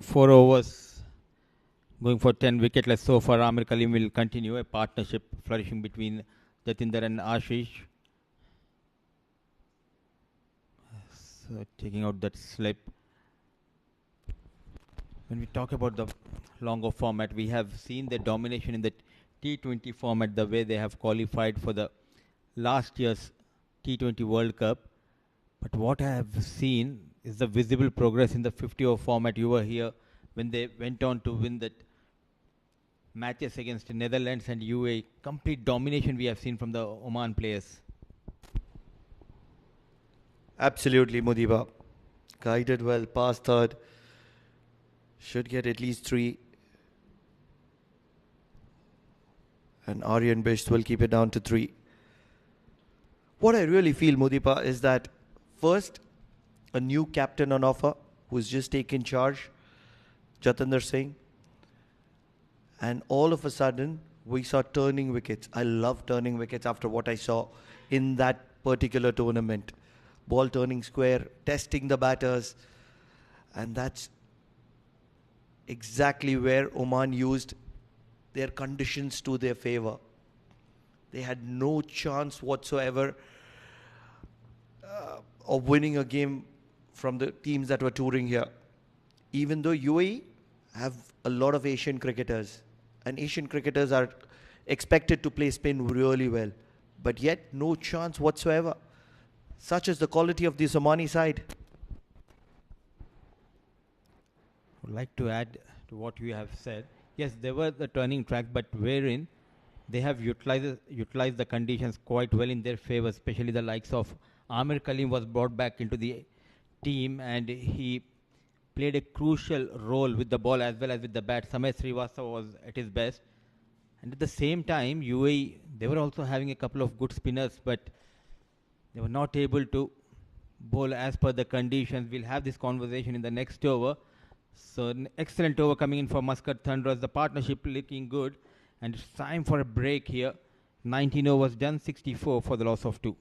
Four overs, going for 10 wicketless so far. Amir Kaleem will continue a partnership flourishing between Jatinder and Ashish. So taking out that slip. When we talk about the longer format, we have seen the domination in the T20 format, the way they have qualified for the last year's T20 World Cup. But what I have seen is the visible progress in the 50-over format. You were here when they went on to win that matches against Netherlands and UAE. Complete domination we have seen from the Oman players. Absolutely, Mudiba. Guided well, past third. Should get at least 3. And Aryan Bisht will keep it down to 3. What I really feel, Mudiba, is that first, a new captain on offer who's just taken charge, Jatinder Singh. And all of a sudden, we saw turning wickets. I love turning wickets after what I saw in that particular tournament. Ball turning square, testing the batters. And that's exactly where Oman used their conditions to their favor. They had no chance whatsoever of winning a game from the teams that were touring here. Even though UAE have a lot of Asian cricketers, and Asian cricketers are expected to play spin really well, but yet no chance whatsoever. Such is the quality of this Omani side. I would like to add to what you have said. Yes, there were the turning tracks, but wherein they have utilized the conditions quite well in their favor, especially the likes of Amir Kaleem was brought back into the team and he played a crucial role with the ball as well as with the bat. Samay Srivastava was at his best. And at the same time, UAE, they were also having a couple of good spinners, but they were not able to bowl as per the conditions. We'll have this conversation in the next over. So an excellent over coming in for Muscat Thunderers. The partnership looking good. And it's time for a break here. 19 overs done, 64 for the loss of 2.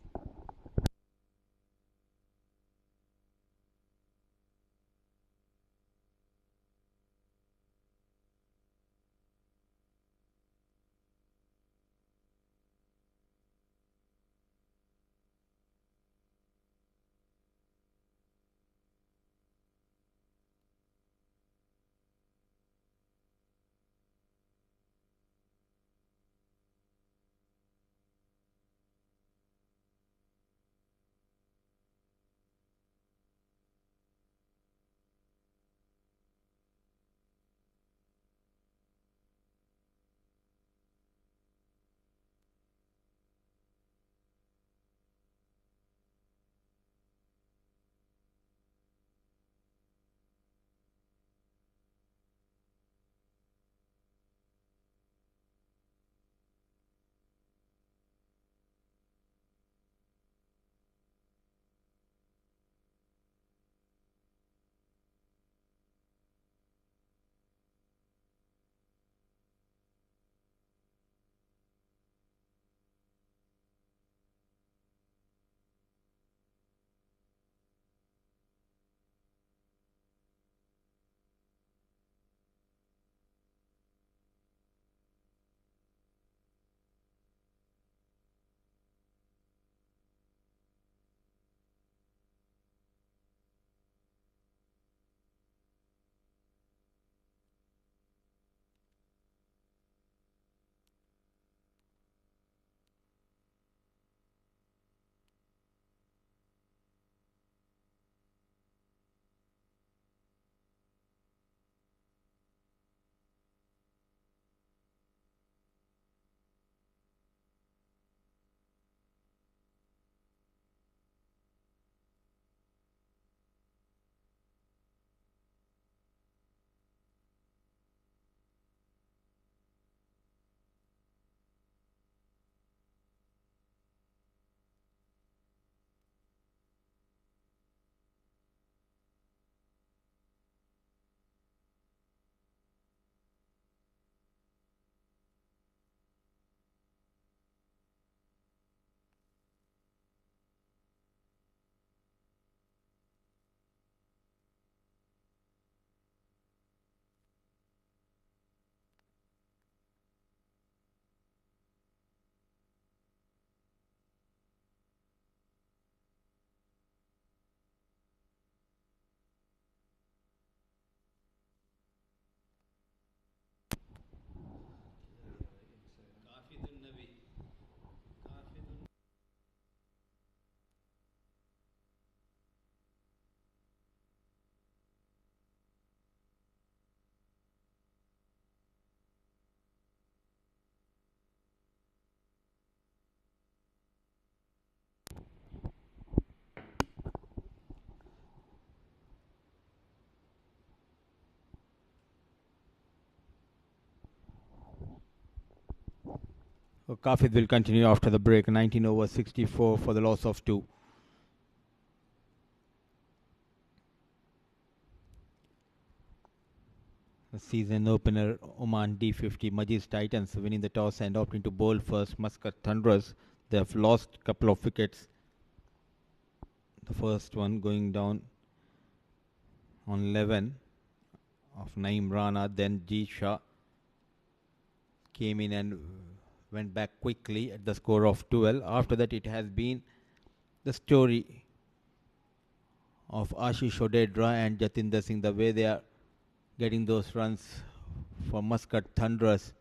Kafid will continue after the break. 19 over 64 for the loss of 2. The season opener, Oman D50, MAJEES Titans winning the toss and opting to bowl first. MUSCAT Thunderers, they have lost a couple of wickets. The first one going down on 11 of Naeem Rana, then G. Shah came in and went back quickly at the score of 12. After that, it has been the story of Ashish Odedra and Jatinder Singh, the way they are getting those runs for Muscat Thunderers.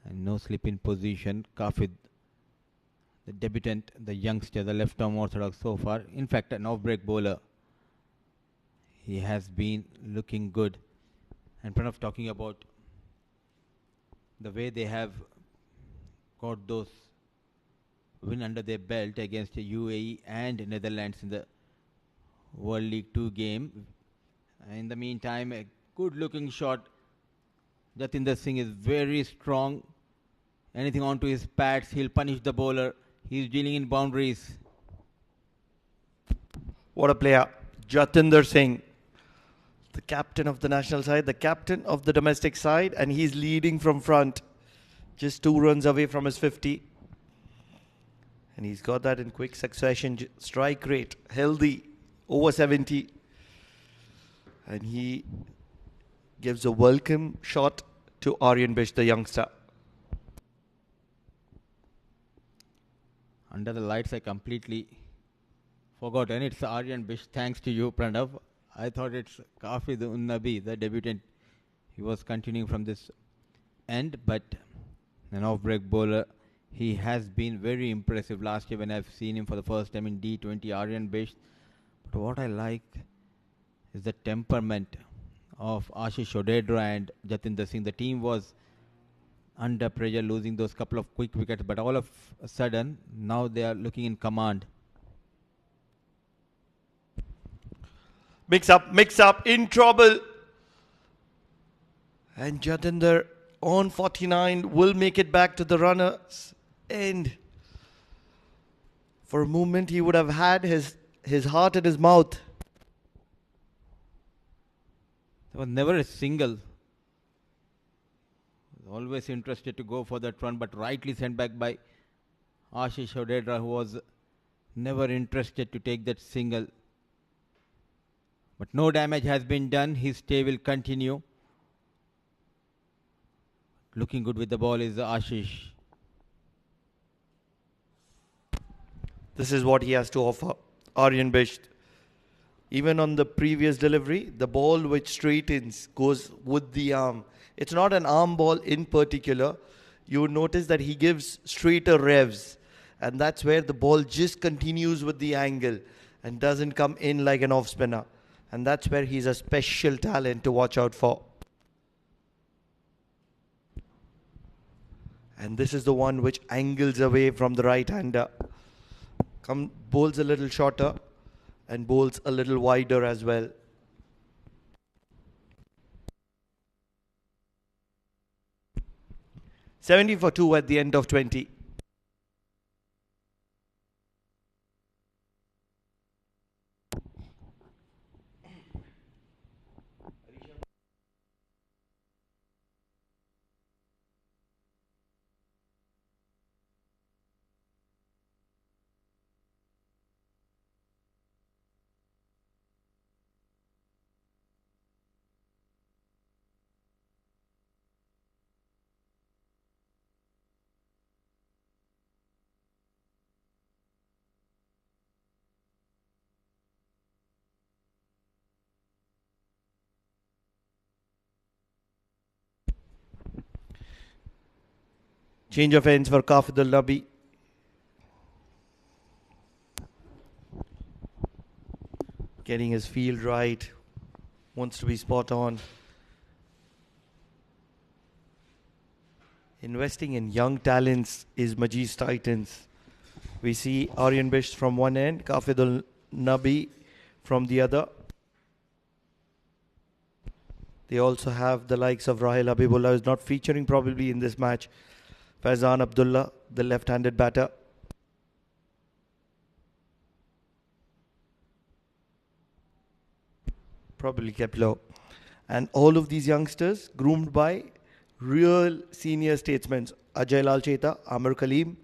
And no slip in position. Kafid, the debutant, the youngster, the left-arm orthodox so far. In fact, an off-break bowler. He has been looking good. And Pranav talking about the way they have got those win under their belt against UAE and Netherlands in the World League 2 game. In the meantime, a good-looking shot. Jatinder Singh is very strong. Anything onto his pads, he'll punish the bowler. He's dealing in boundaries. What a player. Jatinder Singh, the captain of the national side, the captain of the domestic side, and he's leading from front. Just 2 runs away from his 50. And he's got that in quick succession. Strike rate, healthy, over 70. And he gives a welcome shot to Aryan Bish, the youngster. Under the lights, I completely forgot. And it's Aryan Bish. Thanks to you, Pranav. I thought it's Kafid Unnabi, the debutant. He was continuing from this end, but an off-break bowler. He has been very impressive last year when I've seen him for the first time in D20, Aryan Bish. But what I like is the temperament of Ashish Odedra and Jatinder Singh. The team was under pressure, losing those couple of quick wickets, but all of a sudden, now they are looking in command. Mix up, in trouble. And Jatinder on 49 will make it back to the runner's end. For a moment, he would have had his heart in his mouth. There was never a single. Always interested to go for that run, but rightly sent back by Ashish Odedra, who was never interested to take that single. But no damage has been done. His stay will continue. Looking good with the ball is Ashish. This is what he has to offer, Aryan Bish. Even on the previous delivery, the ball which straightens goes with the arm. It's not an arm ball in particular. You would notice that he gives straighter revs. And that's where the ball just continues with the angle and doesn't come in like an off spinner. And that's where he's a special talent to watch out for. And this is the one which angles away from the right-hander. Bowls a little shorter and bowls a little wider as well. $70 for 2 at the end of 20. Change of ends for Kafid al-Nabi. Getting his field right. Wants to be spot on. Investing in young talents is MAJEES Titans. We see Aryan Bish from one end, Kafid al-Nabi from the other. They also have the likes of Rahil Habibullah, who's not featuring probably in this match. Faizan Abdullah, the left-handed batter. Probably kept low. And all of these youngsters groomed by real senior statesmen. Ajay Lal Cheta, Amir Kaleem.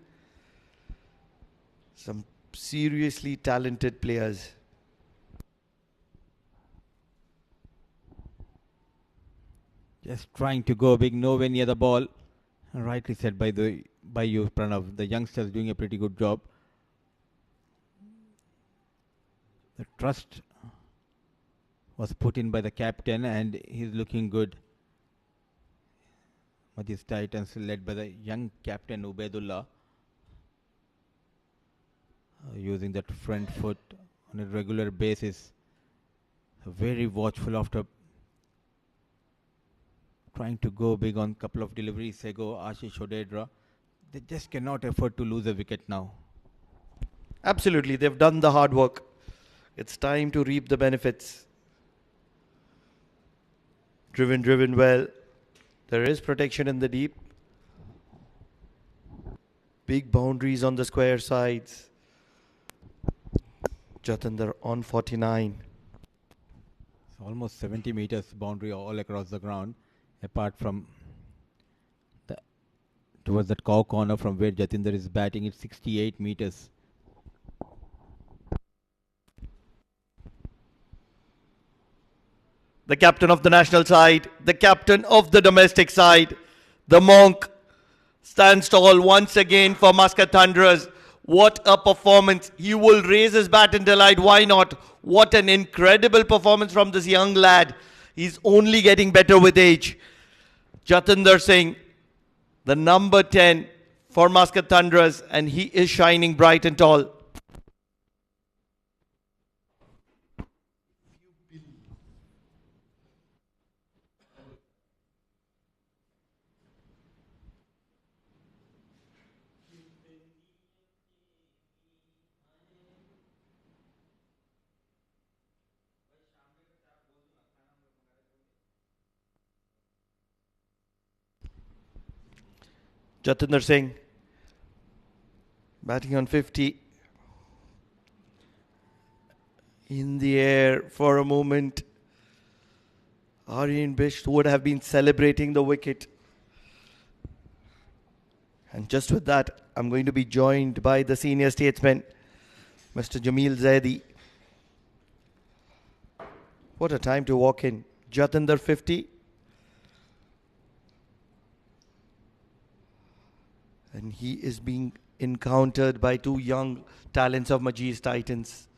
Some seriously talented players. Just trying to go big, nowhere near the ball. Rightly said by you, Pranav. The youngsters doing a pretty good job. The trust was put in by the captain, and he's looking good. MAJEES Titans led by the young captain Ubaidullah, using that front foot on a regular basis. Very watchful after trying to go big on a couple of deliveries ago. Ashish Odedra, they just cannot afford to lose a wicket now. Absolutely, they've done the hard work. It's time to reap the benefits. Driven well. There is protection in the deep. Big boundaries on the square sides. Jatinder on 49. So almost 70 meters boundary all across the ground, apart from towards that cow corner from where Jatinder is batting. It's 68 meters. The captain of the national side, the captain of the domestic side, the Monk, stands tall once again for Muscat Thunderers. What a performance. He will raise his bat in delight. Why not? What an incredible performance from this young lad. He's only getting better with age. Jatinder Singh, the number 10 for Muscat Thunderers, and he is shining bright and tall. Jatinder Singh batting on 50. In the air for a moment. Aryan Bisht would have been celebrating the wicket. And just with that, I'm going to be joined by the senior statesman, Mr. Jameel Zaidi. What a time to walk in. Jatinder 50. And he is being encountered by two young talents of MAJEES Titans.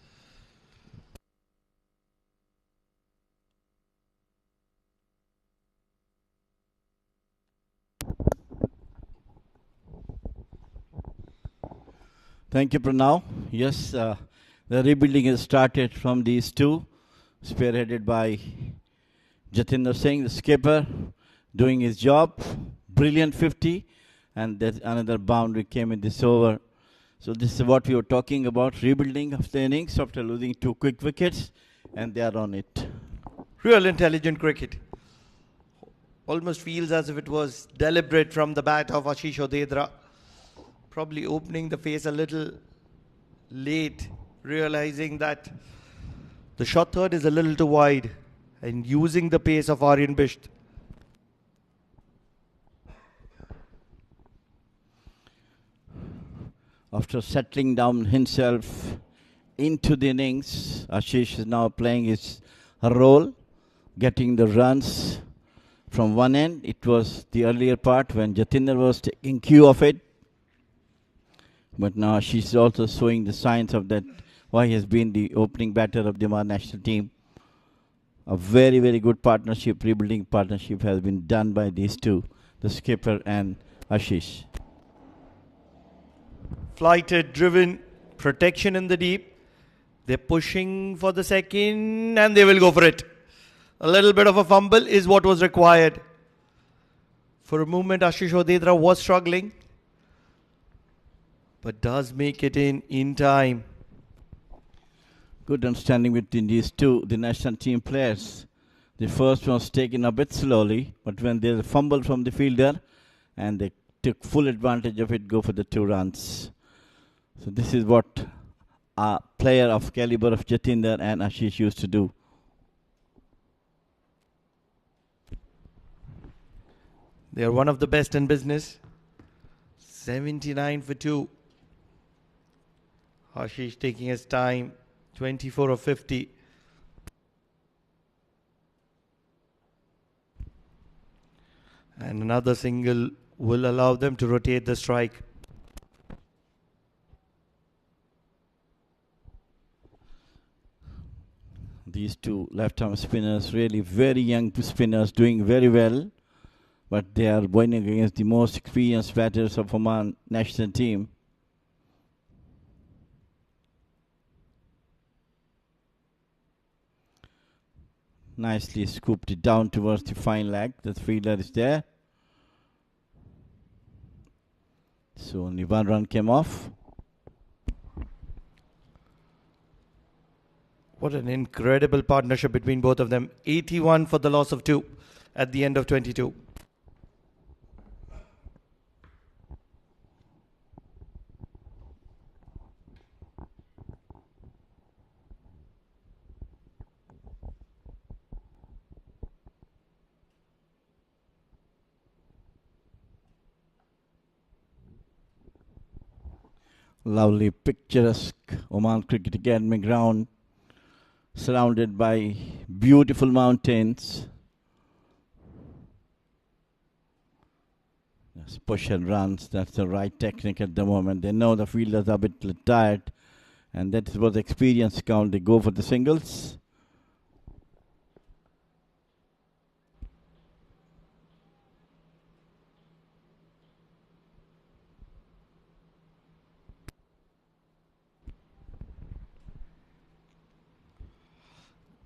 Thank you, Pranav. Yes, the rebuilding has started from these two, spearheaded by Jatinder Singh, the skipper, doing his job. Brilliant 50. And there's another boundary came in this over. So this is what we were talking about, rebuilding of the innings after losing two quick wickets, and they are on it. Real intelligent cricket. Almost feels as if it was deliberate from the bat of Ashish Odedra. Probably opening the face a little late, realizing that the shot third is a little too wide, and using the pace of Aryan Bisht. After settling down himself into the innings, Ashish is now playing his role, getting the runs from one end. It was the earlier part when Jatinder was taking cue of it. But now Ashish is also showing the signs of that, why he has been the opening batter of the Oman national team. A very, very good partnership, rebuilding partnership has been done by these two, the skipper and Ashish. Flighted, driven, protection in the deep. They're pushing for the second and they will go for it. A little bit of a fumble is what was required. For a moment, Ashish Odedra was struggling, but does make it in time. Good understanding between these two, the national team players. The first one was taken a bit slowly, but when there's a fumble from the fielder and they took full advantage of it, go for the 2 runs. So this is what a player of caliber of Jatinder and Ashish used to do. They are one of the best in business. 79 for 2. Ashish taking his time. 24 of 50. And another single will allow them to rotate the strike. These two left-arm spinners, really very young spinners, doing very well. But they are going against the most experienced batters of Oman national team. Nicely scooped it down towards the fine leg. The fielder is there. So only 1 run came off. What an incredible partnership between both of them. 81 for the loss of 2 at the end of 22. Lovely, picturesque Oman Cricket Academy ground, surrounded by beautiful mountains. Just push and runs, that's the right technique at the moment. They know the fielders are a bit tired, and that is what the experience count. They go for the singles.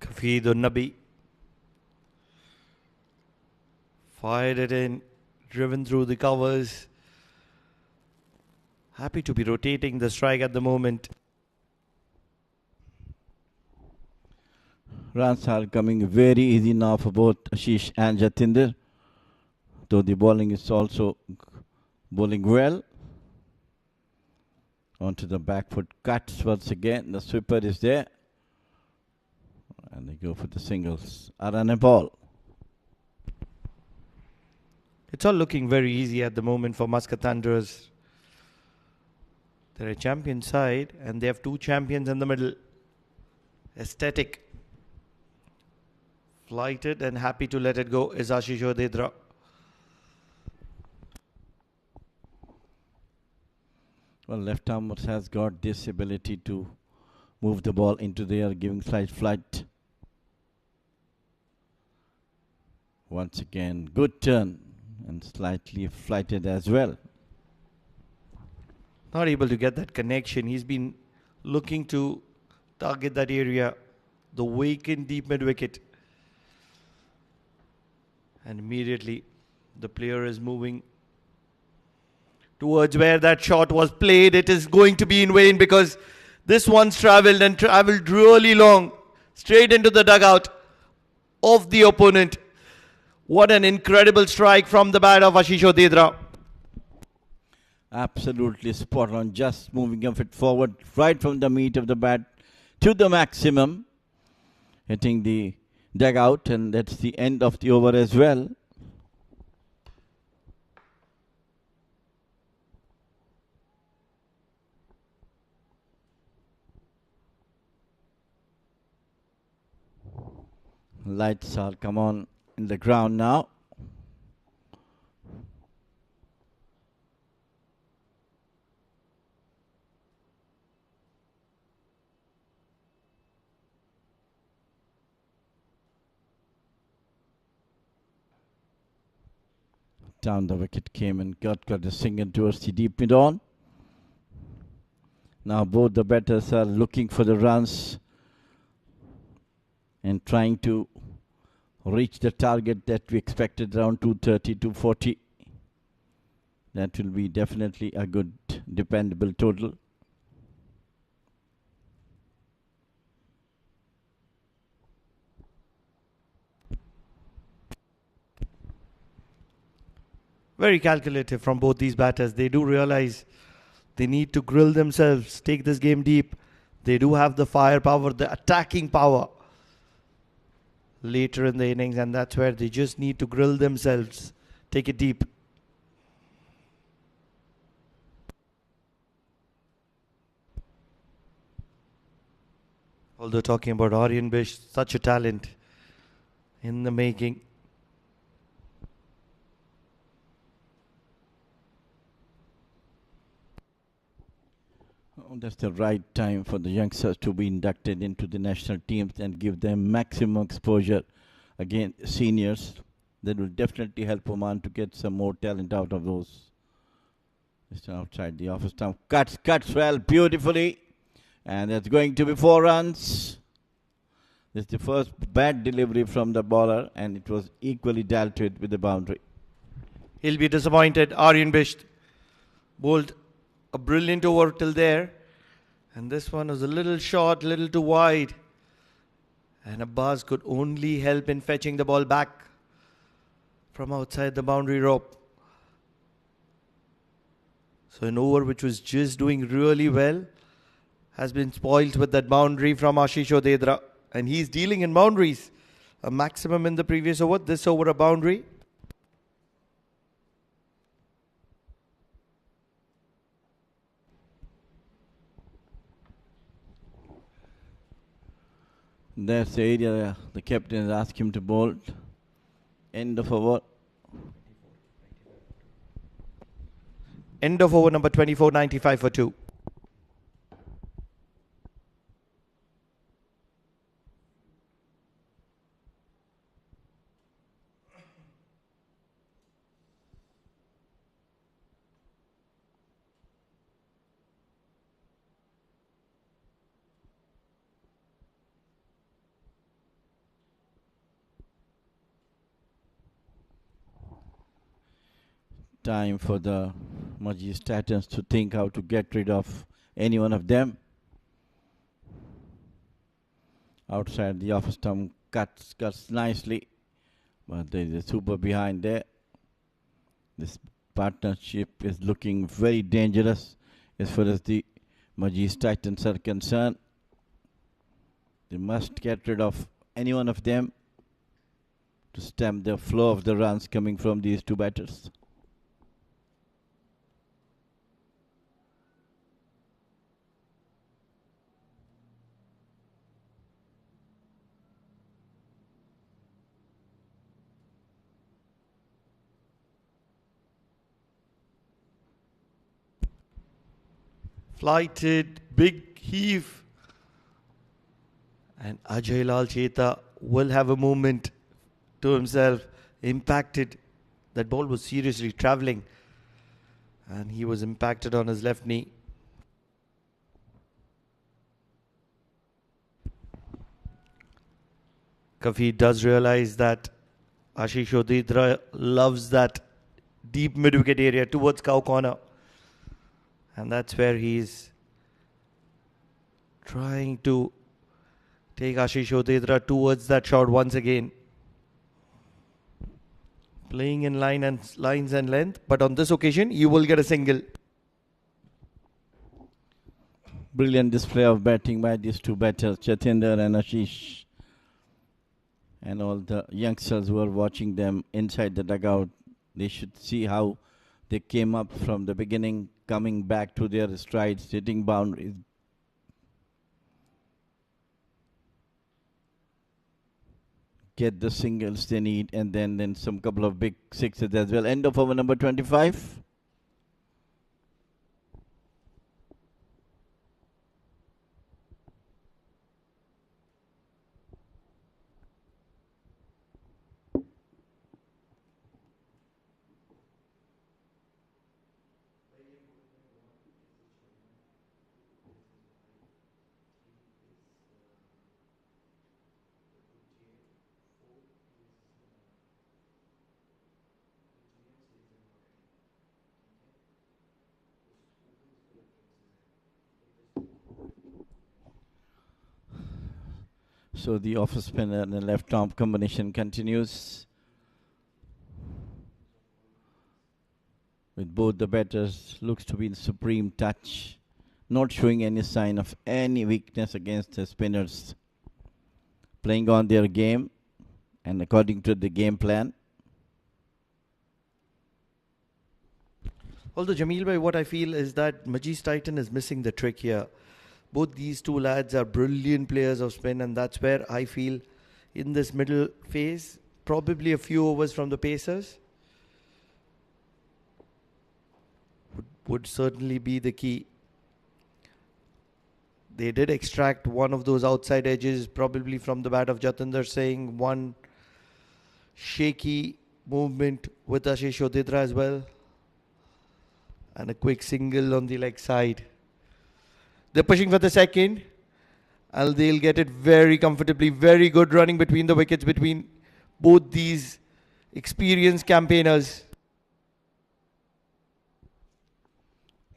Kafid Nabi fired it in, driven through the covers. Happy to be rotating the strike at the moment. Runs are coming very easy now for both Ashish and Jatinder, though the bowling is also bowling well. Onto the back foot cuts once again. The sweeper is there. And they go for the singles. A run a ball. It's all looking very easy at the moment for MUSCAT Thunderers. They're a champion side and they have 2 champions in the middle. Aesthetic. Flighted and happy to let it go is Ashish Odedra. Well, left arm has got this ability to move the ball into the air, giving slight flight. Once again, good turn and slightly flighted as well. Not able to get that connection. He's been looking to target that area, the vacant deep mid wicket. And immediately the player is moving towards where that shot was played. It is going to be in vain because this one's travelled and travelled really long, straight into the dugout of the opponent. What an incredible strike from the bat of Ashish Odedra. Absolutely spot on, just moving it forward right from the meat of the bat to the maximum, hitting the dugout, and that's the end of the over as well. Lights are come on in the ground now. Down the wicket came and got the single towards the deep mid on. Now both the batters are looking for the runs and trying to reach the target that we expected, around 230, 240. That will be definitely a good, dependable total. Very calculative from both these batters. They do realize they need to grill themselves, take this game deep. They do have the firepower, the attacking power later in the innings, and that's where they just need to grill themselves, take it deep. Although talking about Aryan Bish, such a talent in the making. That's the right time for the youngsters to be inducted into the national teams and give them maximum exposure against seniors. That will definitely help Oman to get some more talent out of those. Just outside the office stump. Cuts well, beautifully. And that's going to be 4 runs. This is the first bad delivery from the bowler, and it was equally dealt with the boundary. He'll be disappointed. Aryan Bish bowled a brilliant over till there. And this one was a little short, a little too wide. And Abbas could only help in fetching the ball back from outside the boundary rope. So an over which was just doing really well has been spoilt with that boundary from Ashish Odedra. And he's dealing in boundaries. A maximum in the previous over, this over a boundary. That's the area the captain has asked him to bowl. End of over. End of over number 24, 95 for 2. Time for the MAJEES TITANS to think how to get rid of any one of them. Outside the off stump, cuts nicely, but there is a super behind there. This partnership is looking very dangerous as far as the MAJEES TITANS are concerned. They must get rid of any one of them to stem the flow of the runs coming from these two batters. Flighted, big heave. And Ajay Lal Cheta will have a moment to himself. Impacted. That ball was seriously travelling. And he was impacted on his left knee. Kafi does realize that Ashish Odedra loves that deep mid-wicket area towards cow corner. And that's where he's trying to take Ashish Odedra towards that shot once again. Playing in lines and length, but on this occasion, you will get a single. Brilliant display of batting by these two batters, Jatinder and Ashish. And all the youngsters who are watching them inside the dugout, they should see how they came up from the beginning, coming back to their strides, hitting boundaries. Get the singles they need, and then some couple of big sixes as well. End of over number 25. So the off spinner and the left arm combination continues. with both the batters. Looks to be in supreme touch, not showing any sign of any weakness against the spinners. Playing on their game and according to the game plan. Although, Jameel bhai, what I feel is that MAJEES Titan is missing the trick here. Both these two lads are brilliant players of spin, and that's where I feel in this middle phase, probably a few overs from the Pacers would certainly be the key. They did extract one of those outside edges, probably from the bat of Jatinder Singh. One shaky movement with Ashish Odidra as well. And a quick single on the leg side. They're pushing for the second. And they'll get it very comfortably. Very good running between the wickets between both these experienced campaigners.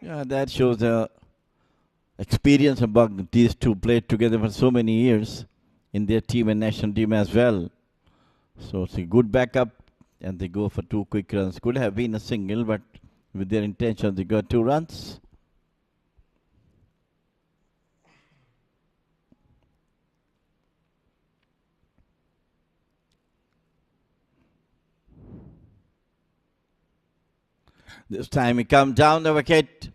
Yeah, that shows the experience among these two. Played together for so many years in their team and national team as well. So it's a good backup, and they go for 2 quick runs. Could have been a single, but with their intention, they got 2 runs. This time he comes down the wicket.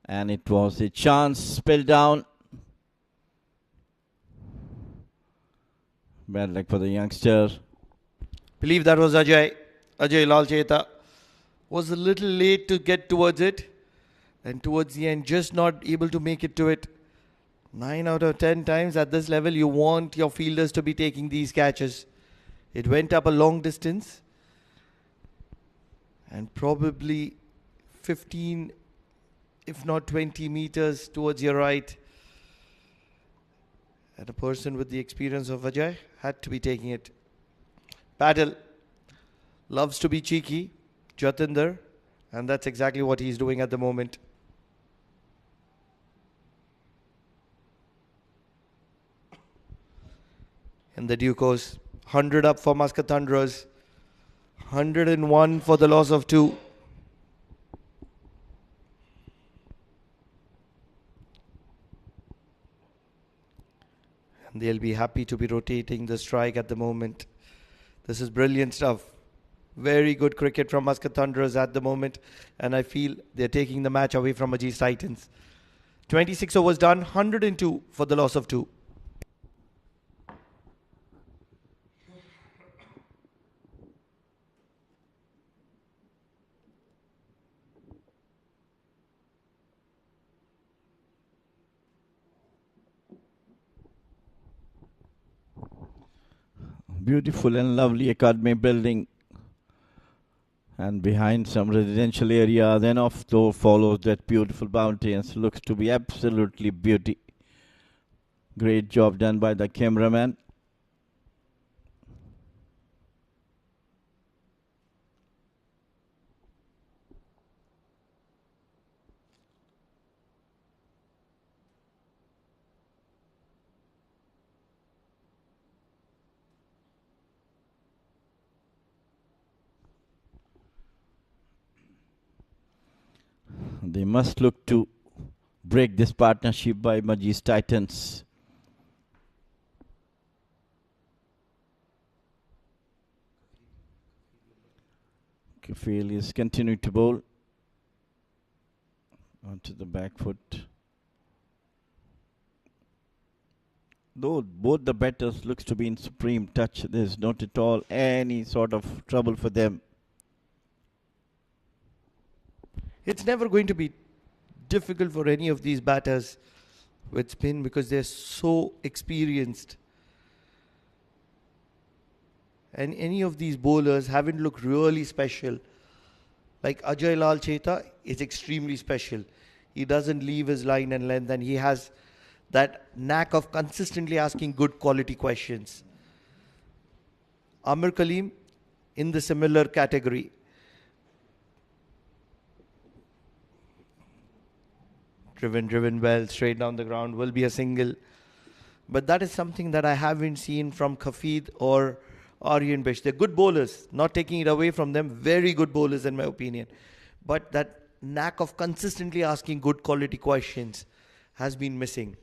And it was a chance spilled down. Bad luck for the youngster. Believe that was Ajay Lal Cheta. Was a little late to get towards it. And towards the end, just not able to make it to it. 9 out of 10 times at this level, you want your fielders to be taking these catches. It went up a long distance. And probably 15, if not 20 meters towards your right. And a person with the experience of Ajay had to be taking it. Patel loves to be cheeky, Jatinder, and that's exactly what he's doing at the moment. And the Ducos, 100 up for Muscat Thunderers, 101 for the loss of 2. And they'll be happy to be rotating the strike at the moment. This is brilliant stuff. Very good cricket from Muscat Thunderers at the moment. And I feel they're taking the match away from MAJEES Titans. 26 overs done, 102 for the loss of 2. Beautiful and lovely academy building, and behind some residential area. Then off though follows that beautiful bounty, and looks to be absolutely beauty. Great job done by the cameraman. They must look to break this partnership by MAJEES Titans. Kafil is continuing to bowl onto the back foot. Though both the batters looks to be in supreme touch, there's not at all any sort of trouble for them. It's never going to be difficult for any of these batters with spin because they're so experienced. And any of these bowlers haven't looked really special. Like Ajay Lal Cheta is extremely special. He doesn't leave his line and length, and he has that knack of consistently asking good quality questions. Amir Kaleem in the similar category. Driven well, straight down the ground, will be a single. But that is something that I haven't seen from Kafid or Aryan Bish. They're good bowlers, not taking it away from them. Very good bowlers in my opinion. But that knack of consistently asking good quality questions has been missing.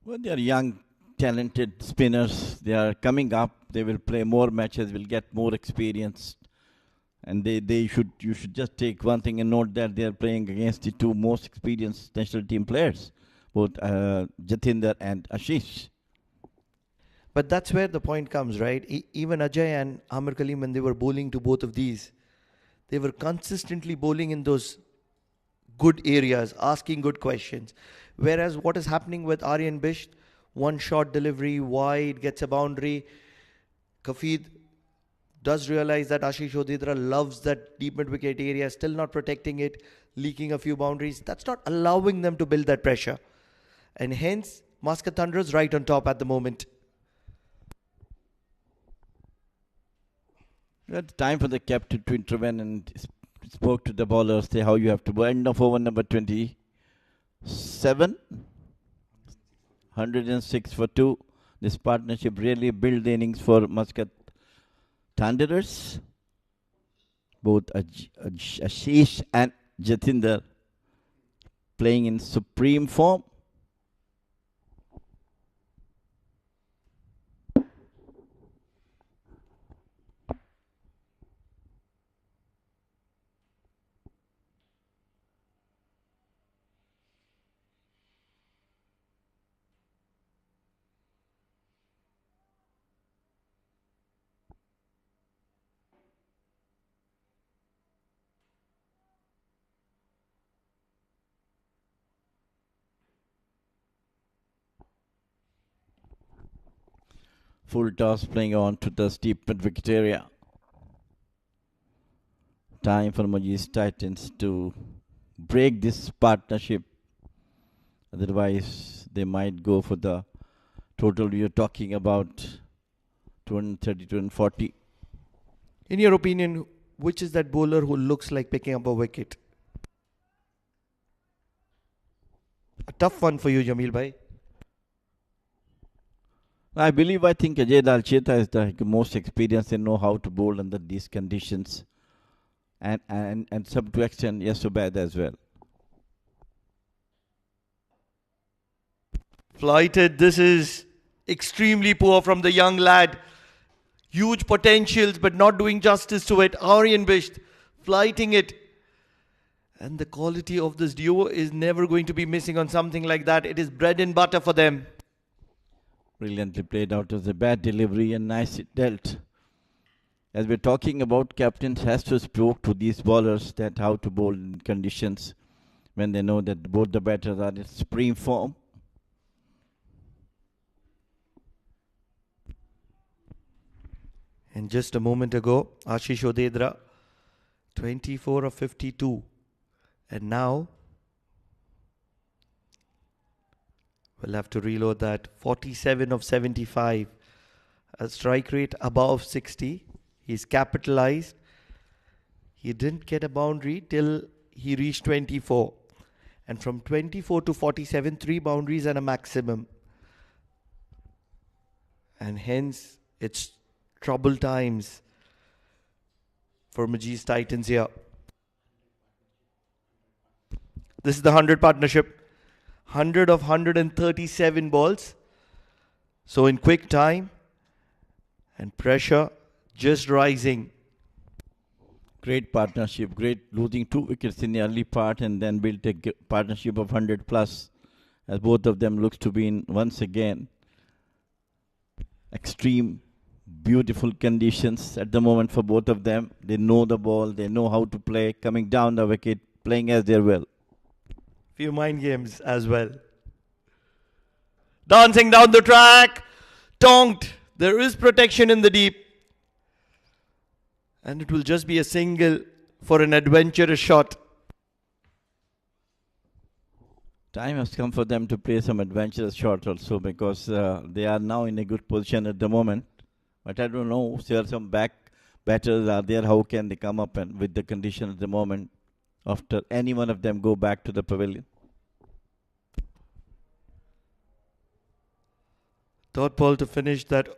Well, they are young, talented spinners. They are coming up. They will play more matches, will get more experience. And you should just take one thing and note that they are playing against the two most experienced national team players, both Jatinder and Ashish. But that's where the point comes, right? Even Ajay and Amir Kaleem, when they were bowling to both of these, they were consistently bowling in those good areas, asking good questions. Whereas what is happening with Aryan Bish, one shot delivery, wide, gets a boundary. Kafid does realize that Ashish Odedra loves that deep mid-wicket area, still not protecting it, leaking a few boundaries. That's not allowing them to build that pressure. And hence, Muscat Thunderers right on top at the moment. It's time for the captain to intervene and spoke to the bowlers, say how you have to bowl. End of over number 27. 106 for 2. This partnership really built the innings for Muscat Thunderers. Both Ashish and Jatinder playing in supreme form. Full toss playing on to the steep mid-wicket area. Time for MAJEES Titans to break this partnership. Otherwise, they might go for the total we are talking about, 230, 240. In your opinion, which is that bowler who looks like picking up a wicket? A tough one for you, Jamil bhai. I think Ajay Dalcheta is the most experienced and know how to bowl under these conditions. And some to extent, yes, so bad as well. Flighted, this is extremely poor from the young lad. Huge potentials, but not doing justice to it. Aryan Bish flighting it. And the quality of this duo is never going to be missing on something like that. It is bread and butter for them. Brilliantly played out as a bad delivery and nice dealt. As we're talking about, captains has to spoke to these bowlers that how to bowl in conditions when they know that both the batters are in supreme form. And just a moment ago, Ashish Odedra, 24 of 52. And now, we'll have to reload that. 47 of 75. A strike rate above 60. He's capitalized. He didn't get a boundary till he reached 24. And from 24 to 47, 3 boundaries and a maximum. And hence, it's trouble times for MAJEES Titans here. This is the 100 partnership. 100 of 137 balls. So in quick time and pressure just rising. Great partnership, great losing 2 wickets in the early part and then built a partnership of 100 plus, as both of them looks to be in once again extreme beautiful conditions at the moment for both of them. They know the ball, they know how to play, coming down the wicket, playing as their will. Few mind games as well. Dancing down the track. Tonked. There is protection in the deep. And it will just be a single for an adventurous shot. Time has come for them to play some adventurous shot also, because they are now in a good position at the moment. But I don't know, there are some batters are there. How can they come up and with the condition at the moment after any one of them go back to the pavilion? Third ball to finish that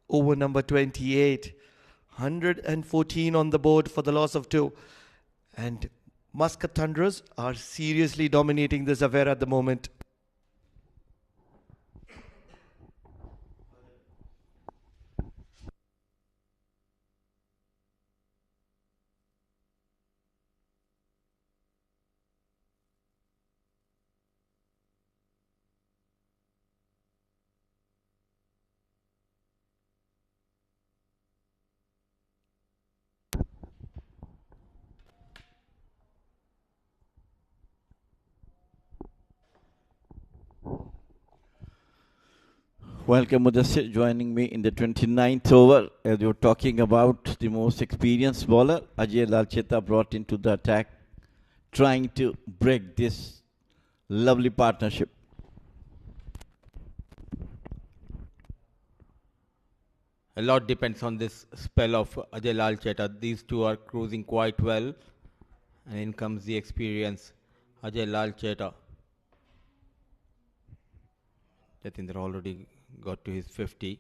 over number 28. 114 on the board for the loss of 2. And Muscat Thunderers are seriously dominating this affair at the moment. Welcome, Mudassir, joining me in the 29th over. As you're talking about the most experienced bowler, Ajay Lalcheta brought into the attack, trying to break this lovely partnership. A lot depends on this spell of Ajay Lalcheta. These two are cruising quite well. And in comes the experience, Ajay Lalcheta. Jatinder already got to his 50,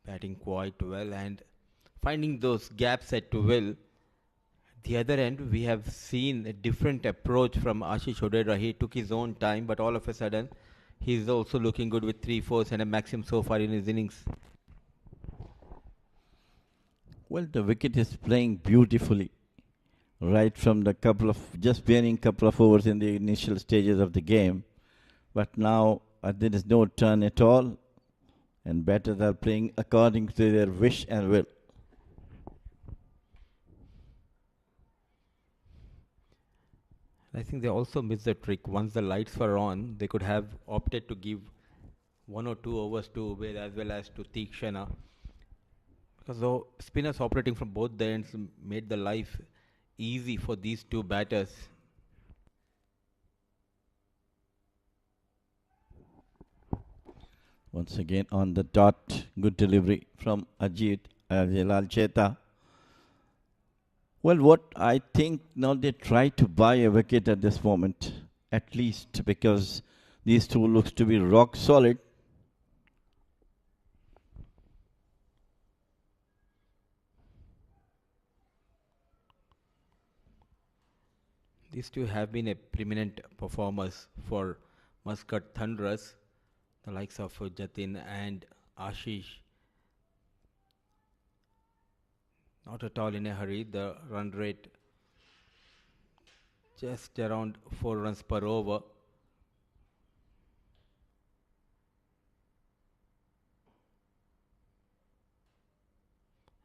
batting quite well and finding those gaps at will. At the other end, we have seen a different approach from Ashish Odedra. He took his own time, but all of a sudden, he's also looking good with 3-4s and a maximum so far in his innings. Well, the wicket is playing beautifully, right from the just barely couple of overs in the initial stages of the game. But now there is no turn at all, and batters are playing according to their wish and will. I think they also missed the trick. Once the lights were on, they could have opted to give 1 or 2 overs to Ubaid as well as to Tikshana. Because though spinners operating from both the ends made the life easy for these two batters. Once again on the dot, good delivery from Ajay Lalcheta. Well, what I think now they try to buy a wicket at this moment, at least, because these two looks to be rock solid. These two have been a preeminent performers for Muscat Thunderers, the likes of Jatin and Ashish. Not at all in a hurry. The run rate just around 4 runs per over.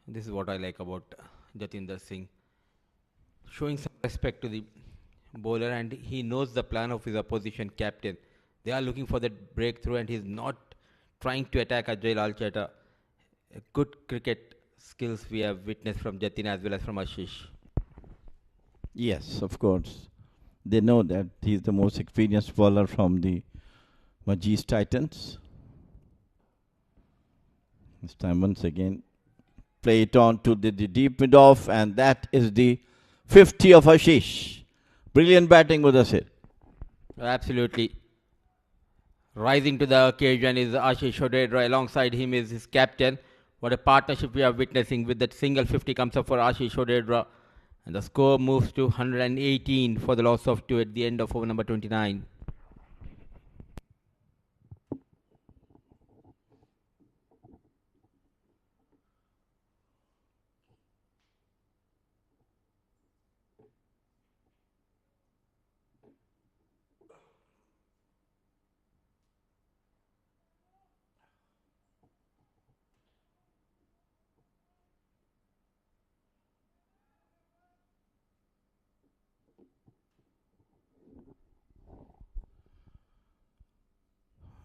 This is what I like about Jatinder Singh. Showing some respect to the bowler, and he knows the plan of his opposition captain. They are looking for that breakthrough, and he's not trying to attack Ajay Lalcheta. Good cricket skills we have witnessed from Jatin as well as from Ashish. Yes, of course. They know that he's the most experienced bowler from the MAJEES Titans. This time once again, play it on to the deep mid-off, and that is the 50 of Ashish. Brilliant batting with us here. Absolutely. Rising to the occasion is Ashish Odedra. Alongside him is his captain. What a partnership we are witnessing. With that single 50 comes up for Ashish Odedra. And the score moves to 118 for the loss of 2 at the end of over number 29.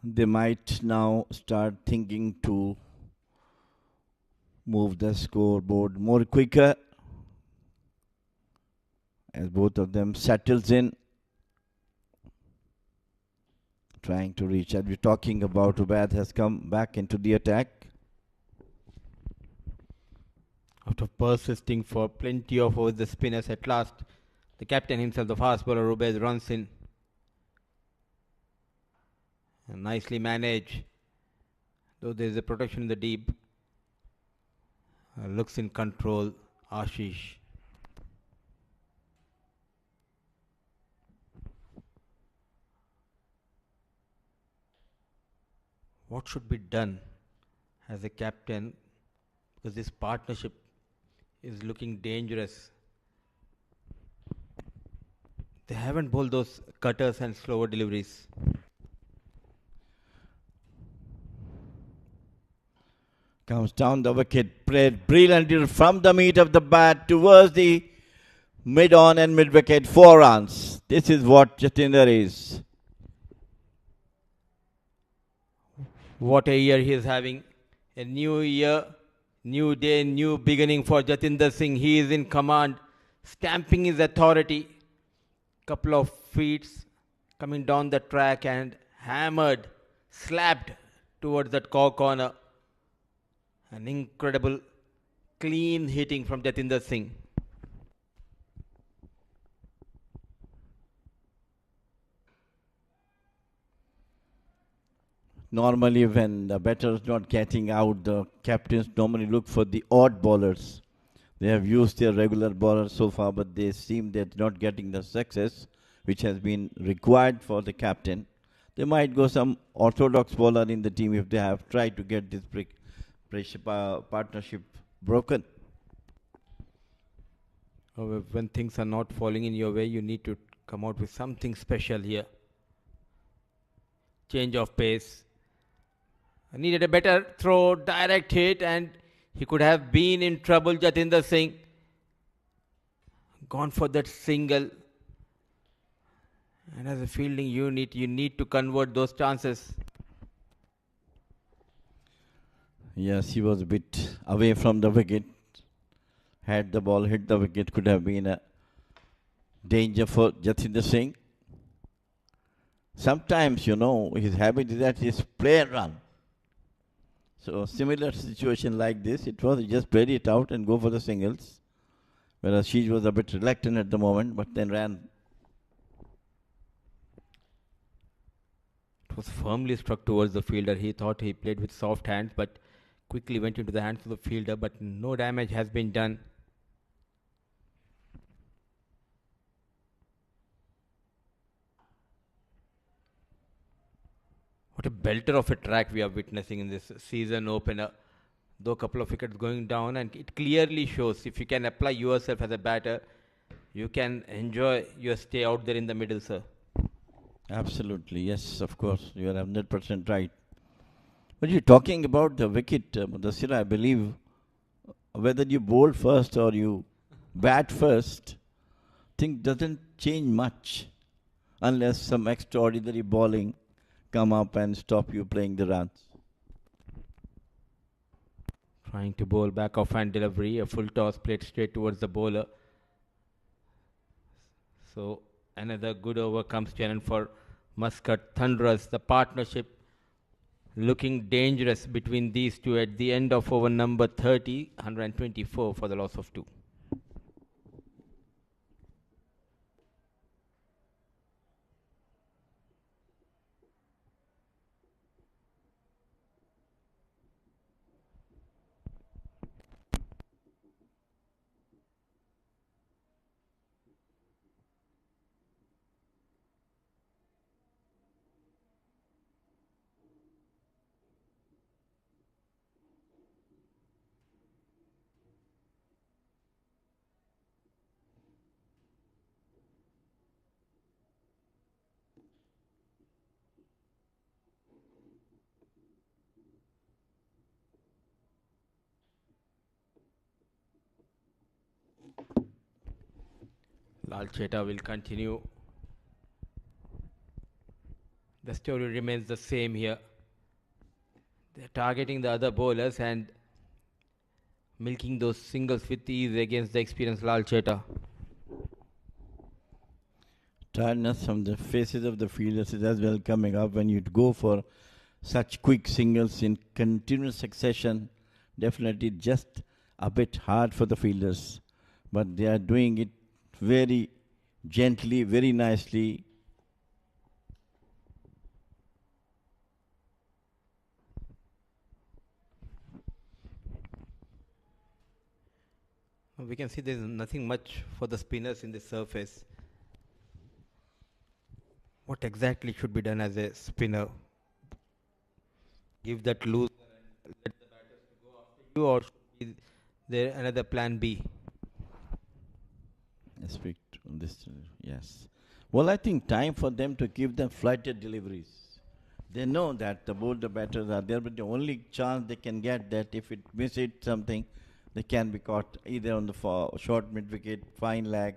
They might now start thinking to move the scoreboard more quicker as both of them settles in, trying to reach. As we're talking about, Ubaid has come back into the attack. After persisting for plenty of overs, the spinners at last, the captain himself, the fast bowler Ubaid, runs in. And nicely managed. Though there is a protection in the deep. Looks in control, Ashish. What should be done as a captain? Because this partnership is looking dangerous. They haven't bowled those cutters and slower deliveries. Comes down the wicket, played brilliantly from the meat of the bat towards the mid-on and mid-wicket, 4 runs. This is what Jatinder is. What a year he is having. A new year, new day, new beginning for Jatinder Singh. He is in command, stamping his authority. Couple of feet coming down the track and hammered, slapped towards that corner. An incredible clean hitting from Jatinder Singh. Normally when the batter is not getting out, the captains normally look for the odd bowlers. They have used their regular bowlers so far, but they seem they're not getting the success which has been required for the captain. They might go some orthodox bowler in the team if they have tried to get this partnership broken. When things are not falling in your way, you need to come out with something special here. Change of pace. I needed a better throw, direct hit, and he could have been in trouble, Jatinder Singh. Gone for that single. And as a fielding unit, you need to convert those chances. Yes, he was a bit away from the wicket. Had the ball hit the wicket, could have been a danger for Jatinder Singh. Sometimes, his habit is that he's play and run. So similar situation like this, it was just play it out and go for the singles. Whereas she was a bit reluctant at the moment, but then ran. It was firmly struck towards the fielder. He thought he played with soft hands, but quickly went into the hands of the fielder, but no damage has been done. What a belter of a track we are witnessing in this season opener. Though a couple of wickets going down, and it clearly shows if you can apply yourself as a batter, you can enjoy your stay out there in the middle, sir. Absolutely, yes, of course. You are 100% right. But you're talking about the wicket, Mudassir, I believe, whether you bowl first or you bat first, thing doesn't change much unless some extraordinary bowling come up and stop you playing the runs. Trying to bowl back off hand delivery, a full toss played straight towards the bowler. So another good over comes challenge for Muscat Thunderers. The partnership looking dangerous between these two at the end of over number 30, 124 for the loss of 2. Lal Cheta will continue. The story remains the same here. They're targeting the other bowlers and milking those singles with ease against the experienced Lal Cheta. Tiredness from the faces of the fielders is as well coming up when you go for such quick singles in continuous succession. Definitely just a bit hard for the fielders. But they are doing it very gently, very nicely. We can see there's nothing much for the spinners in the surface. What exactly should be done as a spinner? Give that loose and let the batters to go after you, or should be there another plan B? Speak on this. Yes. Well, I think time for them to give them flighted deliveries. They know that the batters are there, but the only chance they can get that if it miss it something, they can be caught either on the short mid wicket, fine leg,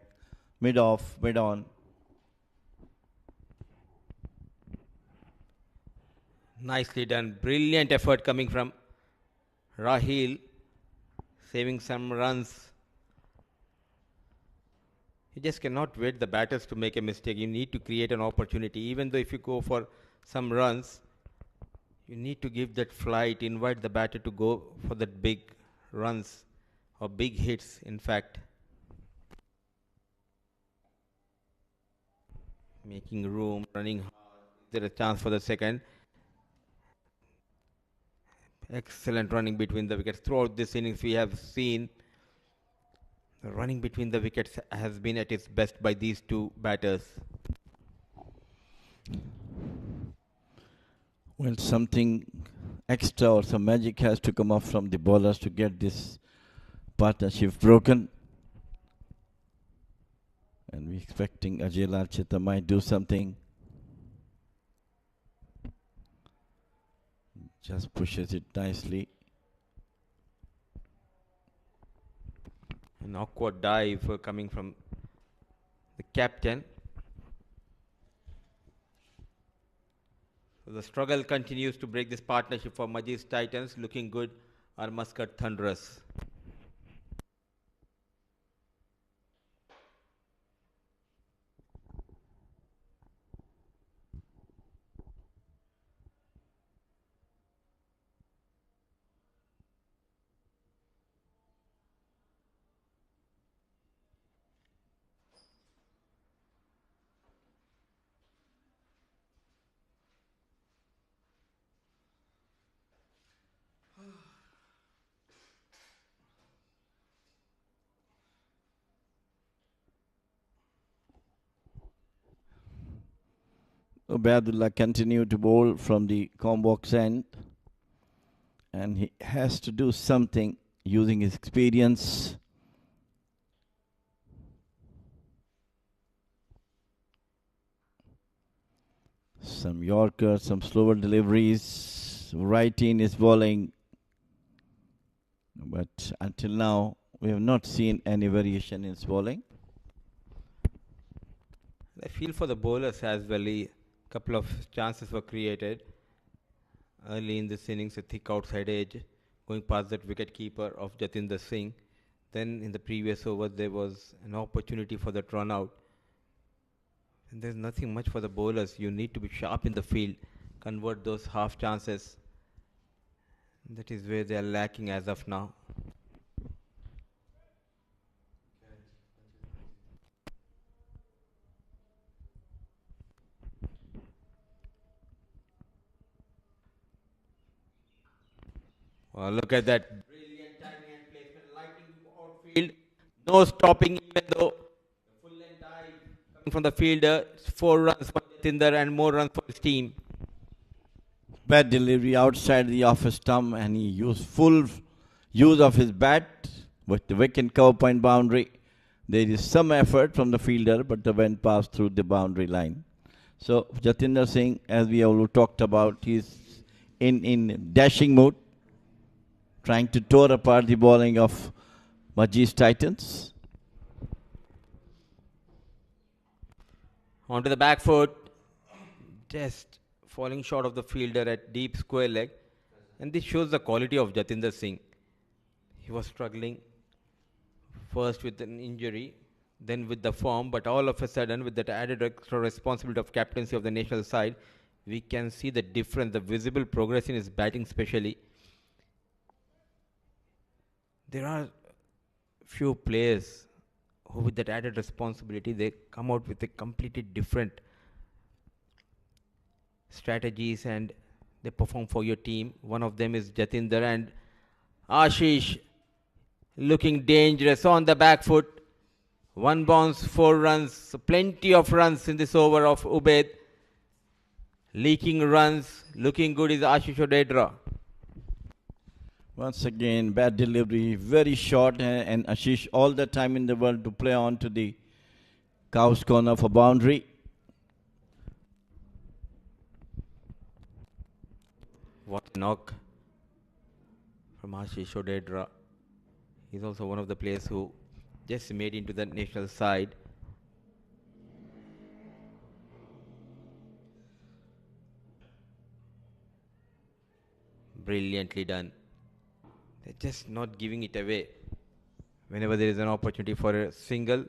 mid off, mid on. Nicely done. Brilliant effort coming from Rahil, saving some runs. You just cannot wait the batters to make a mistake. You need to create an opportunity. Even though if you go for some runs, you need to give that flight, invite the batter to go for that big runs or big hits, in fact. Making room, running hard. Is there a chance for the second? Excellent running between the wickets. Throughout this innings, we have seen the running between the wickets has been at its best by these two batters. Well, something extra or some magic has to come up from the bowlers to get this partnership broken. And we're expecting Ajay Lal Chitra might do something. Just pushes it nicely. An awkward dive coming from the captain. So the struggle continues to break this partnership for MAJEES Titans. Looking good are MUSCAT Thunderers. Ubaidullah continued to bowl from the combox end, and he has to do something using his experience. Some Yorker, some slower deliveries. Right in his bowling, but until now we have not seen any variation in his bowling. I feel for the bowlers as well. A couple of chances were created early in this innings. A thick outside edge going past that wicket keeper of Jatinder Singh. Then in the previous over there was an opportunity for that run out. And there's nothing much for the bowlers. You need to be sharp in the field, convert those half chances. That is where they are lacking as of now. Well, look at that. Brilliant timing and placement, lighting outfield. No stopping, even though the full length dive coming from the fielder. 4 runs for Jatinder and more runs for his team. Bad delivery outside the off stump, and he used full use of his bat with the wicket cover point boundary. There is some effort from the fielder, but the wind passed through the boundary line. So Jatinder Singh, as we all talked about, he's in dashing mood, trying to tear apart the bowling of MAJEES Titans. Onto the back foot. Just falling short of the fielder at deep square leg. And this shows the quality of Jatinder Singh. He was struggling first with an injury, then with the form, but all of a sudden with that added extra responsibility of captaincy of the national side, we can see the difference, the visible progress in his batting especially. There are few players who with that added responsibility, they come out with a completely different strategies and they perform for your team. One of them is Jatinder, and Ashish looking dangerous on the back foot. One bounce, 4 runs, plenty of runs in this over of Ubaid. Leaking runs, looking good is Ashish Odedra. Once again, bad delivery, very short, and Ashish all the time in the world to play on to the cow's corner for boundary. What a knock from Ashish Odedra. He's also one of the players who just made into the national side. Brilliantly done. They're just not giving it away. Whenever there is an opportunity for a single,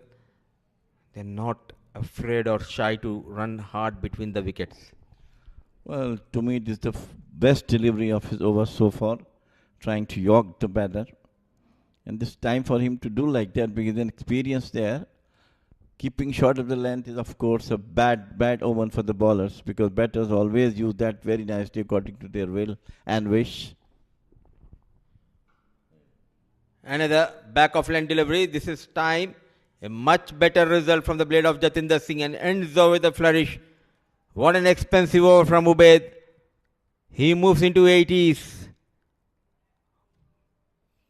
they're not afraid or shy to run hard between the wickets. Well, to me, it is the best delivery of his over so far, trying to york the batter. And it's time for him to do like that because an experience there. Keeping short of the length is, of course, a bad omen for the bowlers because batters always use that very nicely according to their will and wish. Another back of length delivery. This is time. A much better result from the blade of Jatinder Singh and ends over with a flourish. What an expensive over from Ubaid. He moves into 80s.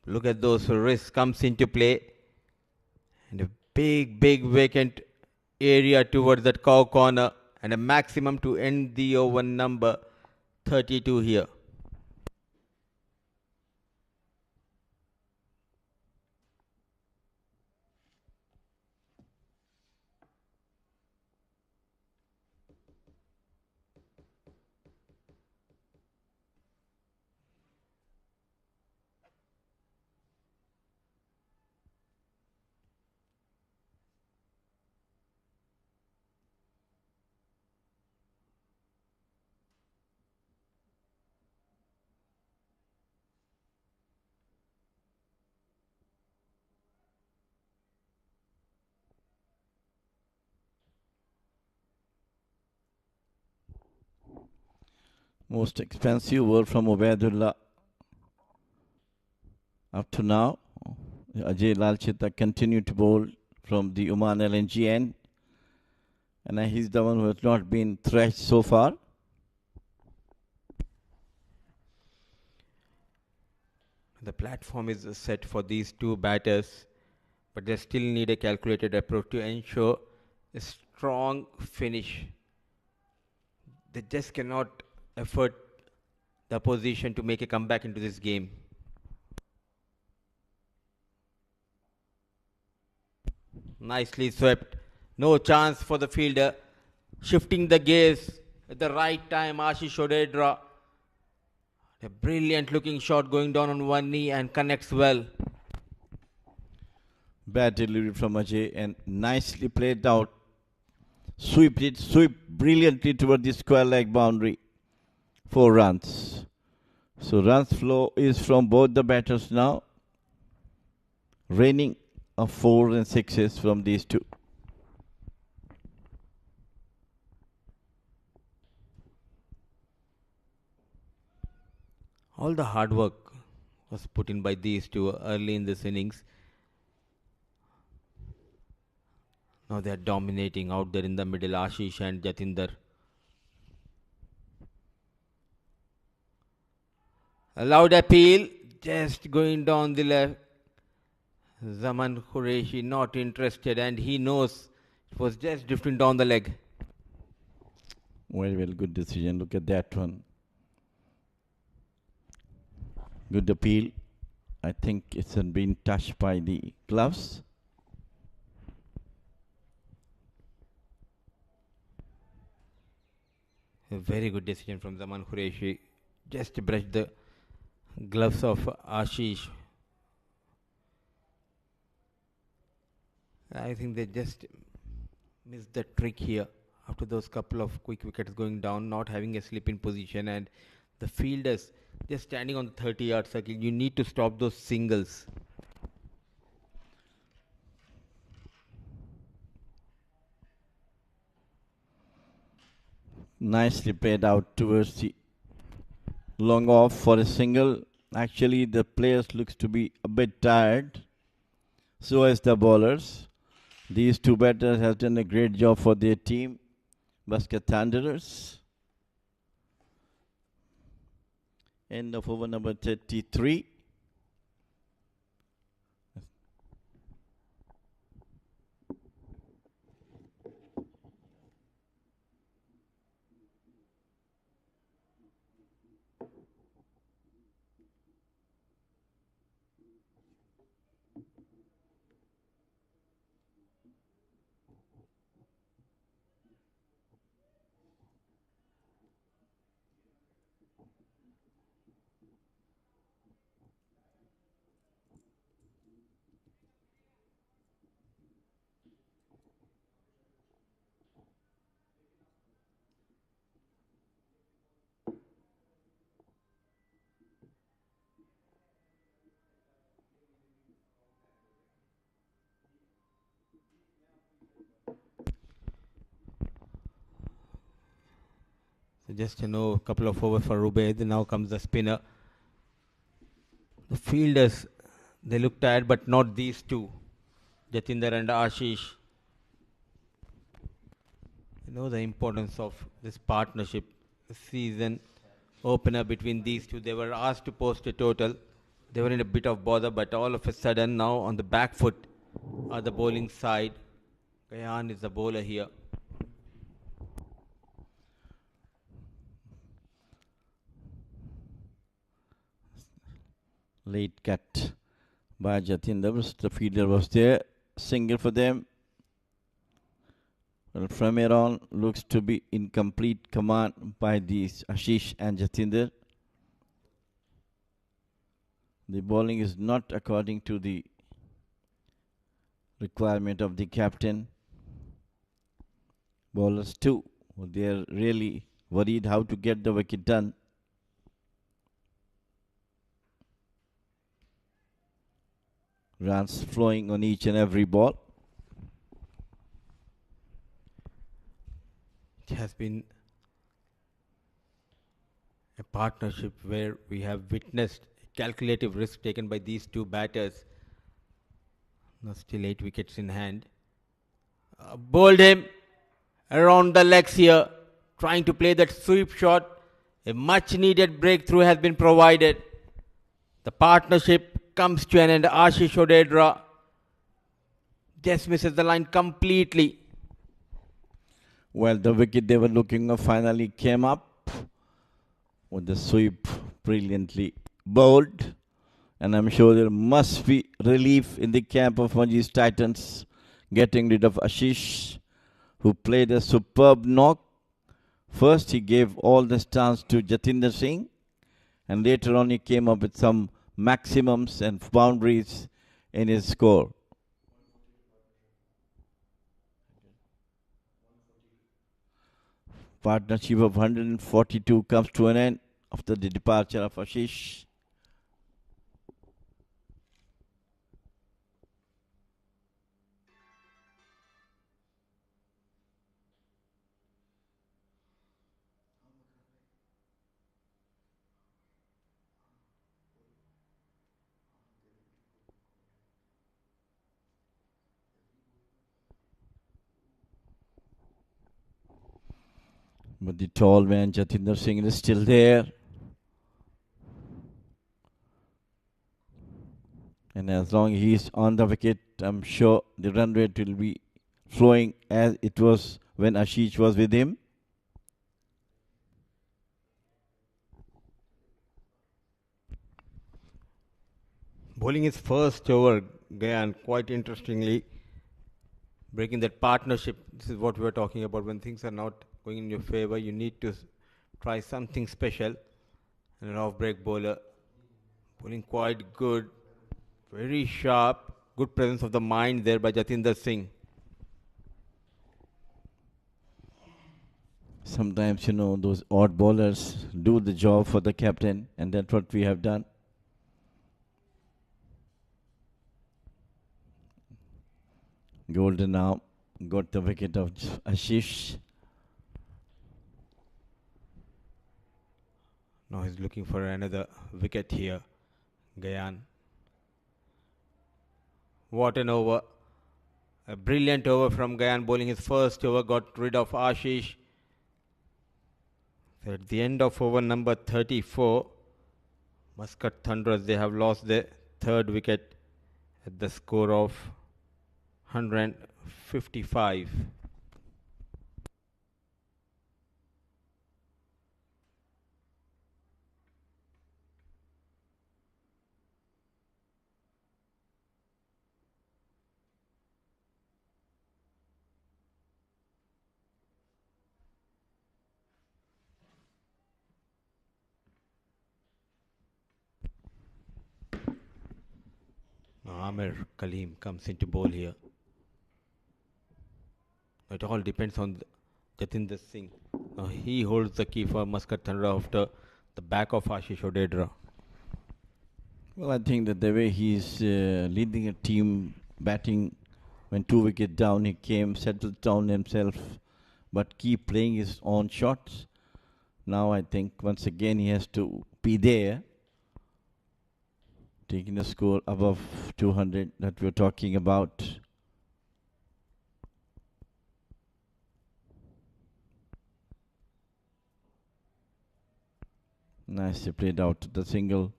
Look at those risks comes into play. And a big vacant area towards that cow corner. And a maximum to end the over number 32 here. Most expensive over from Ubaidullah. Up to now, Ajay Lalchita continued to bowl from the Oman LNG end. And he's the one who has not been thrashed so far. The platform is set for these two batters, but they still need a calculated approach to ensure a strong finish. They just cannot afford the opposition to make a comeback into this game. Nicely swept. No chance for the fielder. Shifting the gaze at the right time, Ashish Odedra. A brilliant looking shot going down on one knee and connects well. Bad delivery from Ajay and nicely played out. Sweep brilliantly toward the square leg boundary. 4 runs. So runs flow is from both the batters now. Raining of 4 and 6s from these two. All the hard work was put in by these two early in this innings. Now they are dominating out there in the middle, Ashish and Jatinder. A loud appeal, just going down the left. Zaman Qureshi not interested and he knows it was just drifting down the leg. Very well, good decision. Look at that one. Good appeal. I think it's been touched by the gloves. A very good decision from Zaman Qureshi. Just brushed the gloves of Ashish. I think they just missed the trick here after those couple of quick wickets going down, not having a slip in position, and the fielders just standing on the 30-yard circle. You need to stop those singles. Nicely played out towards the long off for a single. Actually, the players looks to be a bit tired. So as the bowlers. These two batters have done a great job for their team, MUSCAT Thunderers. End of over number 33. So just a couple of overs for Rubaid. Now comes the spinner. The fielders, they look tired, but not these two, Jatinder and Ashish. You know the importance of this partnership. Season opener between these two. They were asked to post a total. They were in a bit of bother, but all of a sudden now on the back foot are the bowling side. Gayan is the bowler here. Late cut by Jatinder. The fielder was there. Single for them. Well, from here on, looks to be in complete command by these Ashish and Jatinder. The bowling is not according to the requirement of the captain. Bowlers too. They are really worried how to get the wicket done. Runs flowing on each and every ball. It has been a partnership where we have witnessed calculative risk taken by these two batters. Now still 8 wickets in hand. Bowled him around the legs here, trying to play that sweep shot. A much needed breakthrough has been provided. The partnership comes to an end. Ashish Odedra just misses the line completely. Well, the wicket they were looking at finally came up with the sweep brilliantly bowled. And I'm sure there must be relief in the camp of MAJEES Titans getting rid of Ashish, who played a superb knock. First, he gave all the stance to Jatinder Singh, and later on he came up with some maximums and boundaries in his score. Partnership of 142 comes to an end after the departure of Ashish. But the tall man Jatinder Singh is still there. And as long as he is on the wicket, I'm sure the run rate will be flowing as it was when Ashish was with him. Bowling his first over, Gayan, quite interestingly, breaking that partnership. This is what we were talking about. When things are not going in your favor, you need to try something special. And an off-break bowler, bowling quite good, very sharp, good presence of the mind there by Jatinder Singh. Sometimes, those odd bowlers do the job for the captain, and that's what we have done. Golden now got the wicket of Ashish. Now he's looking for another wicket here. Gayan. What an over. A brilliant over from Gayan, bowling his first over, got rid of Ashish. So at the end of over number 34, Muscat Thunderers, they have lost their third wicket at the score of 155. Amir Kaleem comes into bowl here. It all depends on Jatinder Singh. He holds the key for Muscat Thunder after the back of Ashish Odedra. Well, I think that the way he's leading a team, batting when 2 wickets down, he came, settled down himself, but keep playing his own shots. Now I think once again he has to be there, taking a score above 200 that we're talking about. Nicely played out the single.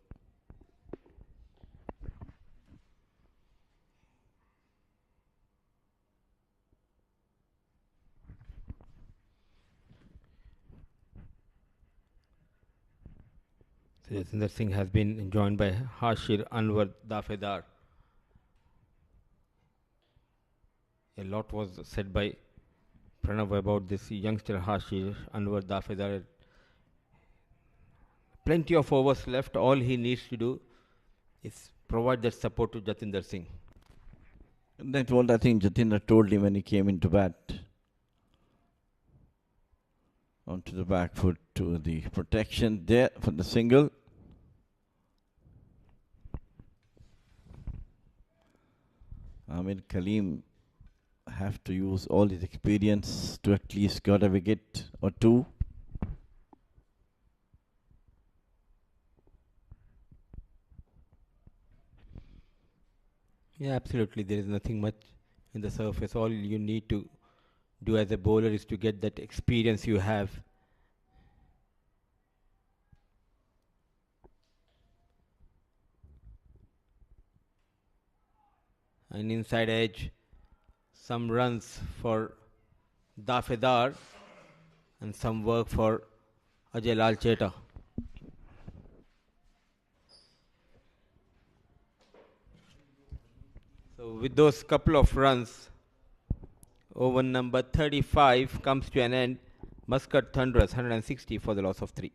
Jatinder Singh has been joined by Hashir Anwar Dafedar. A lot was said by Pranav about this youngster Hashir Anwar Dafedar. Plenty of overs left. All he needs to do is provide that support to Jatinder Singh. And that's what I think Jatinder told him when he came into bat. Onto the back foot to the protection there for the single. Amir Kaleem have to use all his experience to at least get a wicket or two. Yeah, absolutely. There is nothing much in the surface. All you need to do as a bowler is to get that experience you have. An inside edge, some runs for Dafedar and some work for Ajay Lal Cheta. So with those couple of runs, over number 35 comes to an end. Muscat Thunderers 160 for the loss of 3.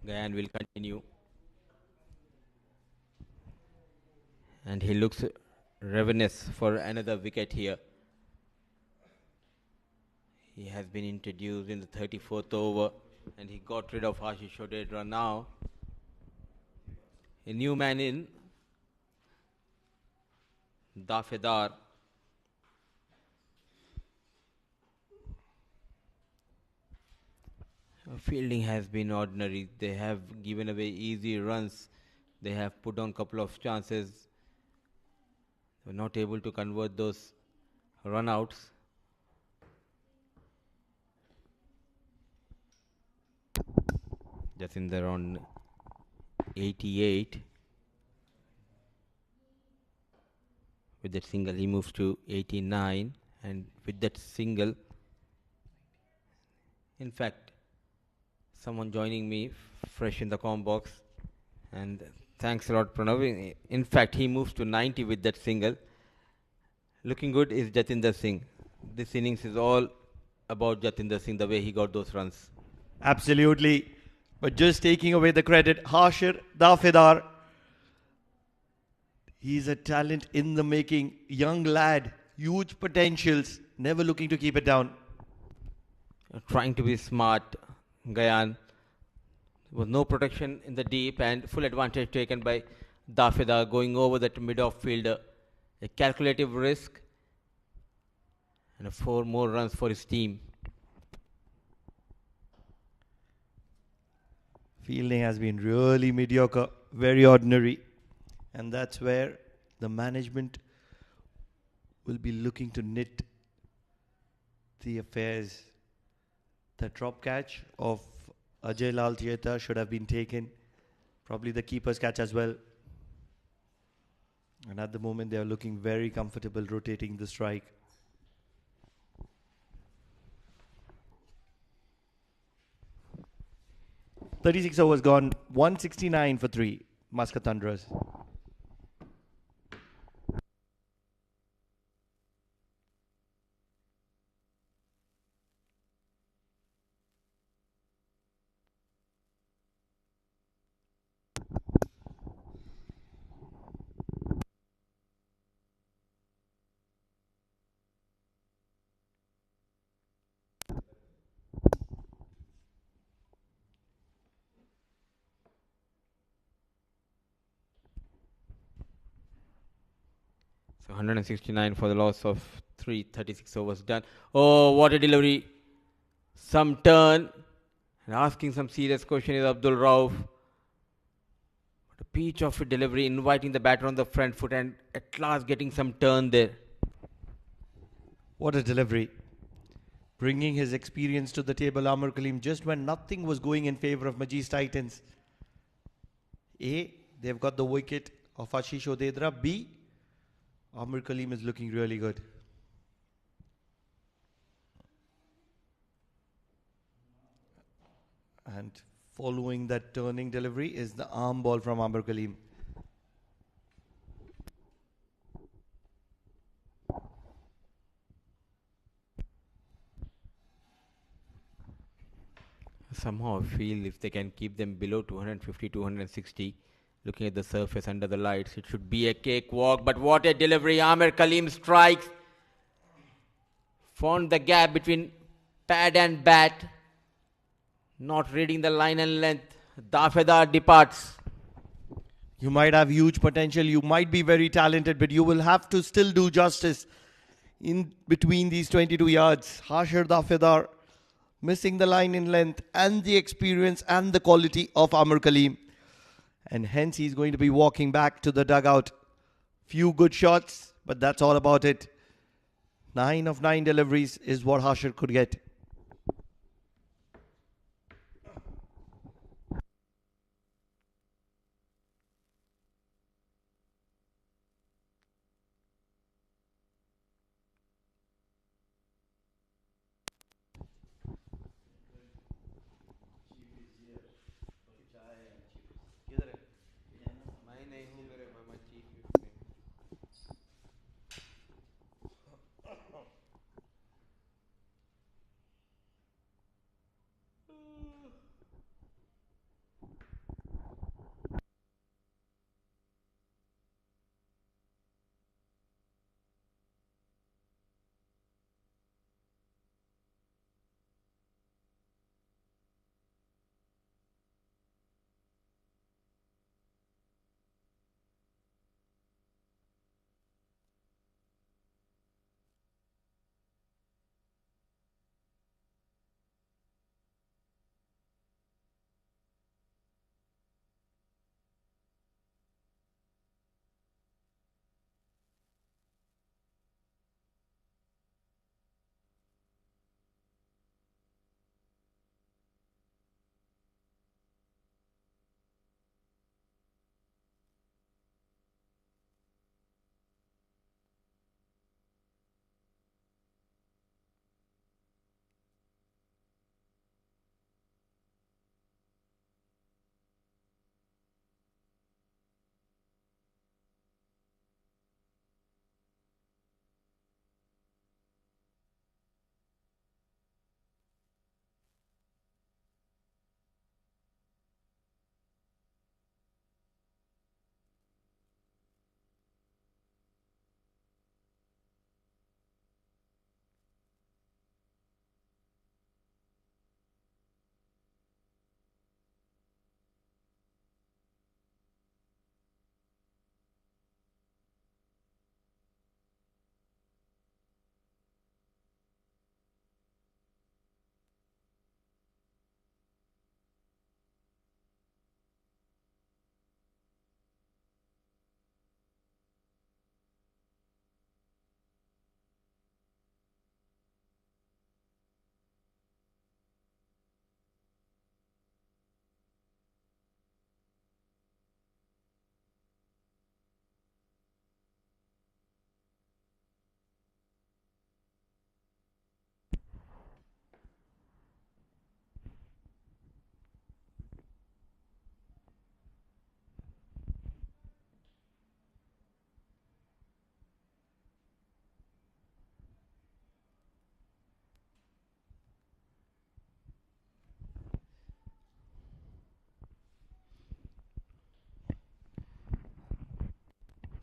Gayan will continue. And he looks ravenous for another wicket here. He has been introduced in the 34th over and he got rid of Ashish Odedra now. A new man in, Dafedar. Fielding has been ordinary. They have given away easy runs. They have put on a couple of chances. They were not able to convert those run-outs. Jatinder on 88. With that single, he moves to 89. And with that single, In fact, someone joining me fresh in the com box, and thanks a lot, Pranav. In fact, he moves to 90 with that single. Looking good is Jatinder Singh. This innings is all about Jatinder Singh, the way he got those runs. Absolutely. But just taking away the credit, Hashir Dafidar. He's a talent in the making. Young lad, huge potentials, never looking to keep it down. Trying to be smart, Gayan. There was no protection in the deep and full advantage taken by Dafidar going over that mid-off fielder. A calculative risk and 4 more runs for his team. Fielding has been really mediocre, very ordinary. And that's where the management will be looking to knit the affairs. The drop catch of Ajay Lal Theatre should have been taken. Probably the keeper's catch as well. And at the moment they are looking very comfortable rotating the strike. .36 overs gone, 169 for 3, Muscat Thunderers. So 169 for the loss of 3, 36 overs done. Oh, what a delivery. Some turn. And asking some serious question is Abdul Rauf. What a peach of a delivery, inviting the batter on the front foot and at last getting some turn there. What a delivery. Bringing his experience to the table, Amir Kaleem, just when nothing was going in favor of MAJEES Titans. A, they've got the wicket of Ashish Odedra. B, Amir Kaleem is looking really good. And following that turning delivery is the arm ball from Amir Kaleem. Somehow I feel if they can keep them below 250, 260, looking at the surface under the lights, it should be a cakewalk. But what a delivery. Amir Kaleem strikes. Found the gap between pad and bat. Not reading the line and length. Dafidar departs. You might have huge potential, you might be very talented, but you will have to still do justice in between these 22 yards. Hashir Dafidar missing the line in length and the experience and the quality of Amir Kaleem. And hence he's going to be walking back to the dugout. Few good shots, but that's all about it. 9 of 9 deliveries is what Hashir could get.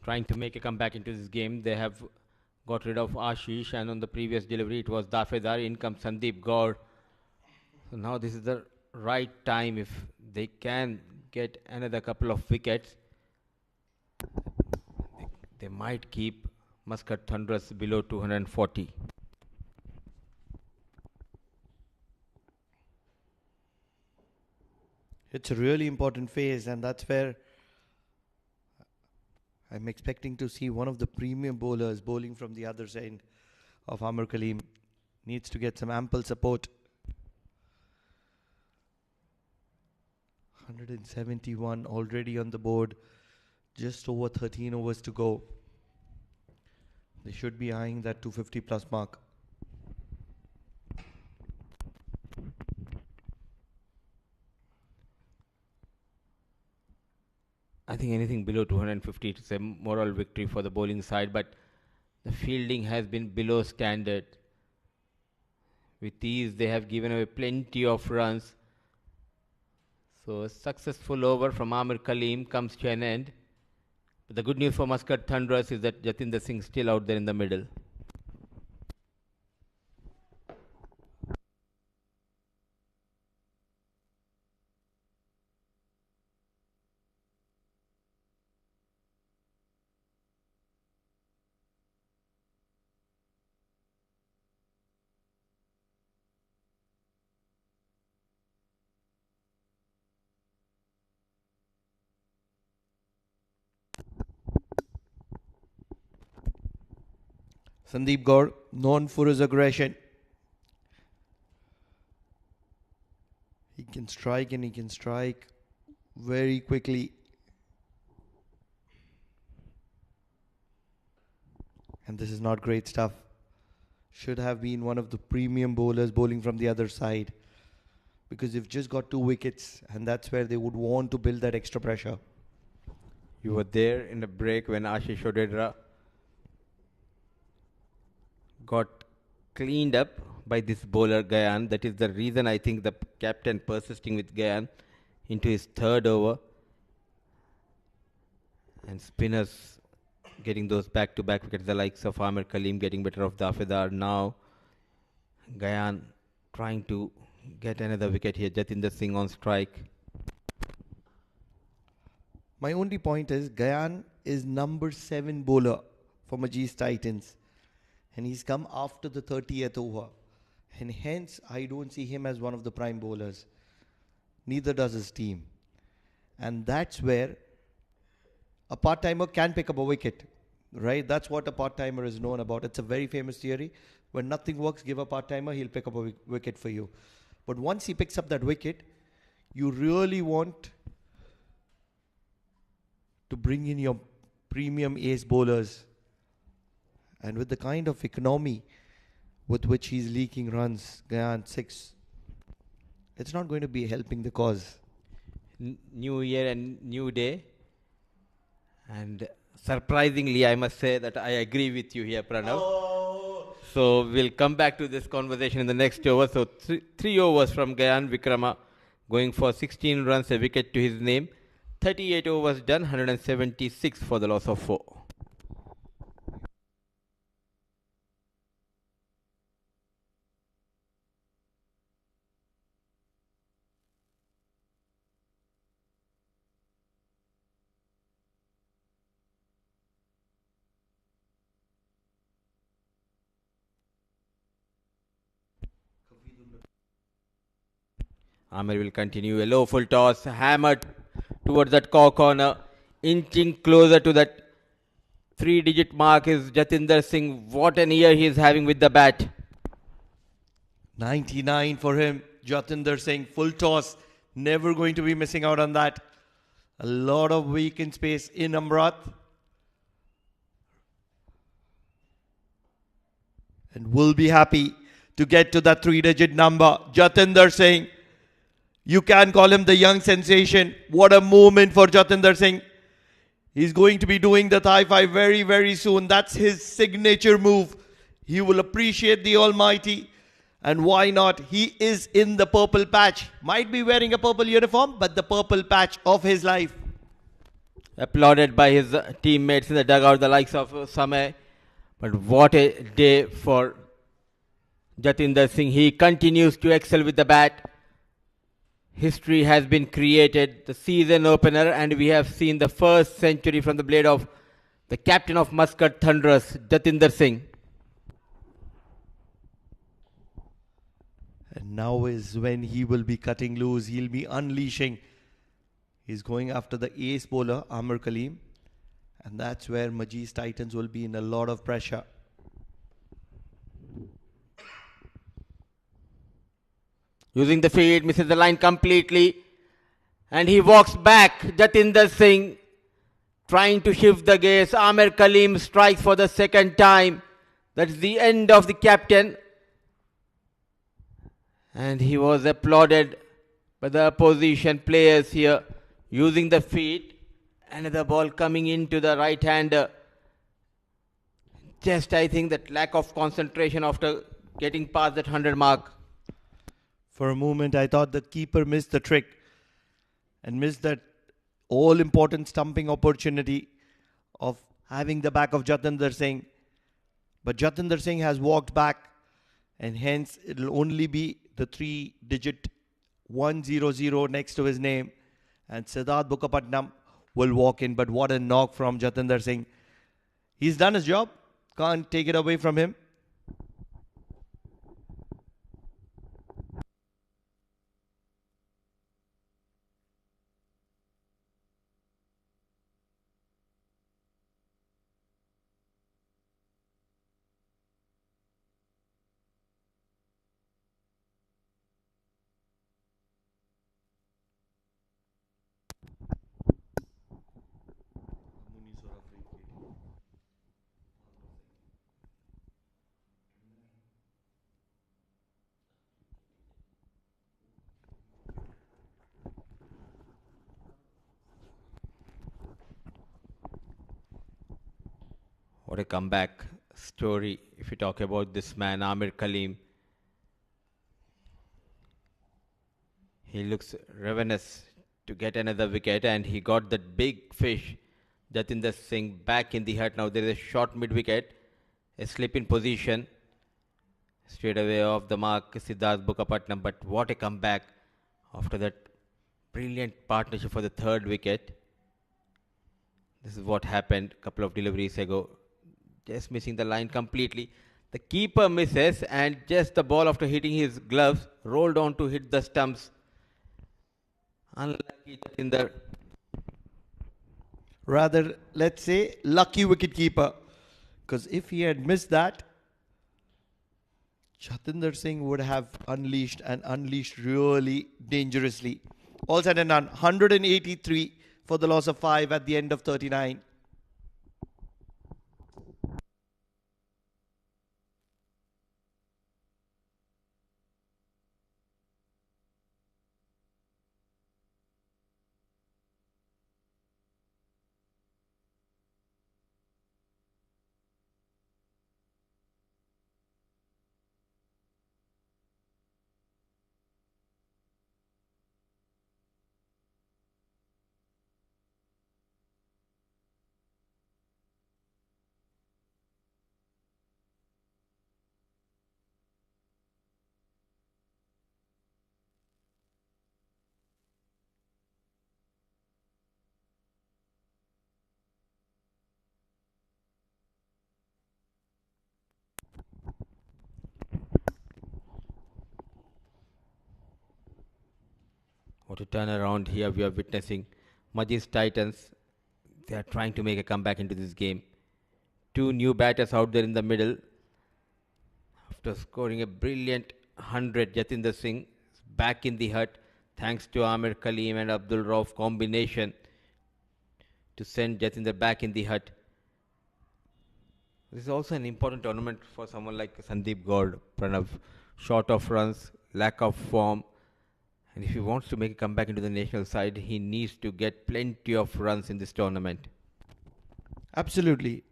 trying to make a comeback into this game. They have got rid of Ashish, and on the previous delivery it was Dafedar. In comes Sandeep Gaur. So now this is the right time. If they can get another couple of wickets, they might keep Muscat Thunderers below 240. It's a really important phase, and that's where I'm expecting to see one of the premium bowlers bowling from the other side of Amir Kaleem. Needs to get some ample support. 171 already on the board. Just over 13 overs to go. They should be eyeing that 250 plus mark. I think anything below 250 is a moral victory for the bowling side, but the fielding has been below standard. With these, they have given away plenty of runs. So a successful over from Amir Kaleem comes to an end. But the good news for Muscat Thunderers is that Jatinder Singh still out there in the middle. Sandeep Gaur, known for his aggression. He can strike, and he can strike very quickly. And this is not great stuff. Should have been one of the premium bowlers bowling from the other side, because they've just got 2 wickets, and that's where they would want to build that extra pressure. You were there in the break when Ashish Odedra got cleaned up by this bowler Gayan. That is the reason I think the captain persisting with Gayan into his 3rd over. And spinners getting those back-to-back wickets, the likes of Amir Kaleem getting better of Dafedar. Now Gayan trying to get another wicket here. Jatinder Singh on strike. My only point is Gayan is number 7 bowler for MAJEES Titans. And he's come after the 30th over. And hence, I don't see him as one of the prime bowlers. Neither does his team. And that's where a part-timer can pick up a wicket. Right? That's what a part-timer is known about. It's a very famous theory. When nothing works, give a part-timer, he'll pick up a wicket for you. But once he picks up that wicket, you really want to bring in your premium ace bowlers. And with the kind of economy with which he's leaking runs, Gayan 6, it's not going to be helping the cause. New year and new day. And surprisingly, I must say that I agree with you here, Pranav. Oh. So we'll come back to this conversation in the next over. So 3 overs from Gayan Vikrama, going for 16 runs, a wicket to his name. 38 overs done, 176 for the loss of 4. Amir will continue. A low full toss, hammered towards that corner, inching closer to that 3-digit mark is Jatinder Singh. What an year he is having with the bat. 99 for him. Jatinder Singh, full toss. Never going to be missing out on that. A lot of vacant space in Amrat. And will be happy to get to that 3-digit number. Jatinder Singh. You can call him the young sensation. What a moment for Jatinder Singh. He's going to be doing the thigh five very, very soon. That's his signature move. He will appreciate the Almighty. And why not? He is in the purple patch. Might be wearing a purple uniform, but the purple patch of his life. applauded by his teammates in the dugout, the likes of Samay. But what a day for Jatinder Singh. He continues to excel with the bat. History has been created, the season opener, and we have seen the first century from the blade of the captain of Muscat Thunderers, Jatinder Singh. And now is when he will be cutting loose. He'll be unleashing. He's going after the ace bowler, Amir Kaleem. And that's where MAJEES Titans will be in a lot of pressure. Using the field, misses the line completely. And he walks back. Jatinder Singh trying to shift the gaze. Amir Kaleem strikes for the second time. That's the end of the captain. And he was applauded by the opposition players here. Using the feet. Another ball coming into the right-hander. Just, I think, that lack of concentration after getting past that 100 mark. For a moment, I thought the keeper missed the trick and missed that all-important stumping opportunity of having the back of Jatinder Singh. But Jatinder Singh has walked back, and hence it'll only be the 3-digit 100 next to his name. And Siddharth Bukkapatnam will walk in. But what a knock from Jatinder Singh. He's done his job. Can't take it away from him. What a comeback story if you talk about this man, Amir Kaleem. He looks ravenous to get another wicket, and he got that big fish, Jatinder Singh, back in the hut. Now there is a short mid-wicket, a slip in position. Straight away off the mark, Siddharth Bukkapatnam. But what a comeback after that brilliant partnership for the third wicket. This is what happened a couple of deliveries ago. Just missing the line completely. The keeper misses, and just the ball after hitting his gloves rolled on to hit the stumps. Unlucky Jatinder. Rather, let's say, lucky wicketkeeper. Because if he had missed that, Jatinder Singh would have unleashed and unleashed really dangerously. All said and done, 183 for the loss of 5 at the end of 39. What a turnaround here we are witnessing. MAJEES Titans, they are trying to make a comeback into this game. Two new batters out there in the middle. After scoring a brilliant 100, Jatinder Singh is back in the hut thanks to Amir Kaleem and Abdul Rauf combination to send Jatinder back in the hut. This is also an important tournament for someone like Sandeep Gaur, Pranav. Short of runs, lack of form. And if he wants to make a comeback into the national side, he needs to get plenty of runs in this tournament. Absolutely.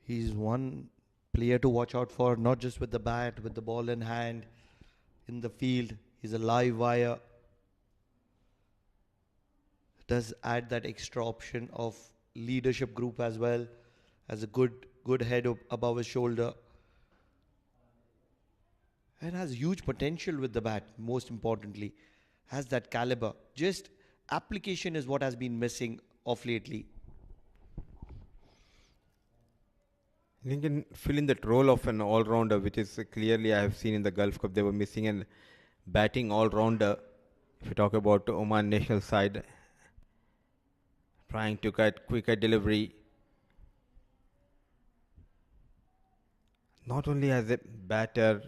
He's one player to watch out for, not just with the bat, with the ball in hand, in the field. He's a live wire. does add that extra option of leadership group as well, as a good head above his shoulder, and has huge potential with the bat. Most importantly, has that caliber. Just application is what has been missing of lately. He can fill in that role of an all-rounder, which is clearly I have seen in the Gulf Cup they were missing an batting all-rounder. If you talk about Oman national side, trying to get quicker delivery, not only as a batter,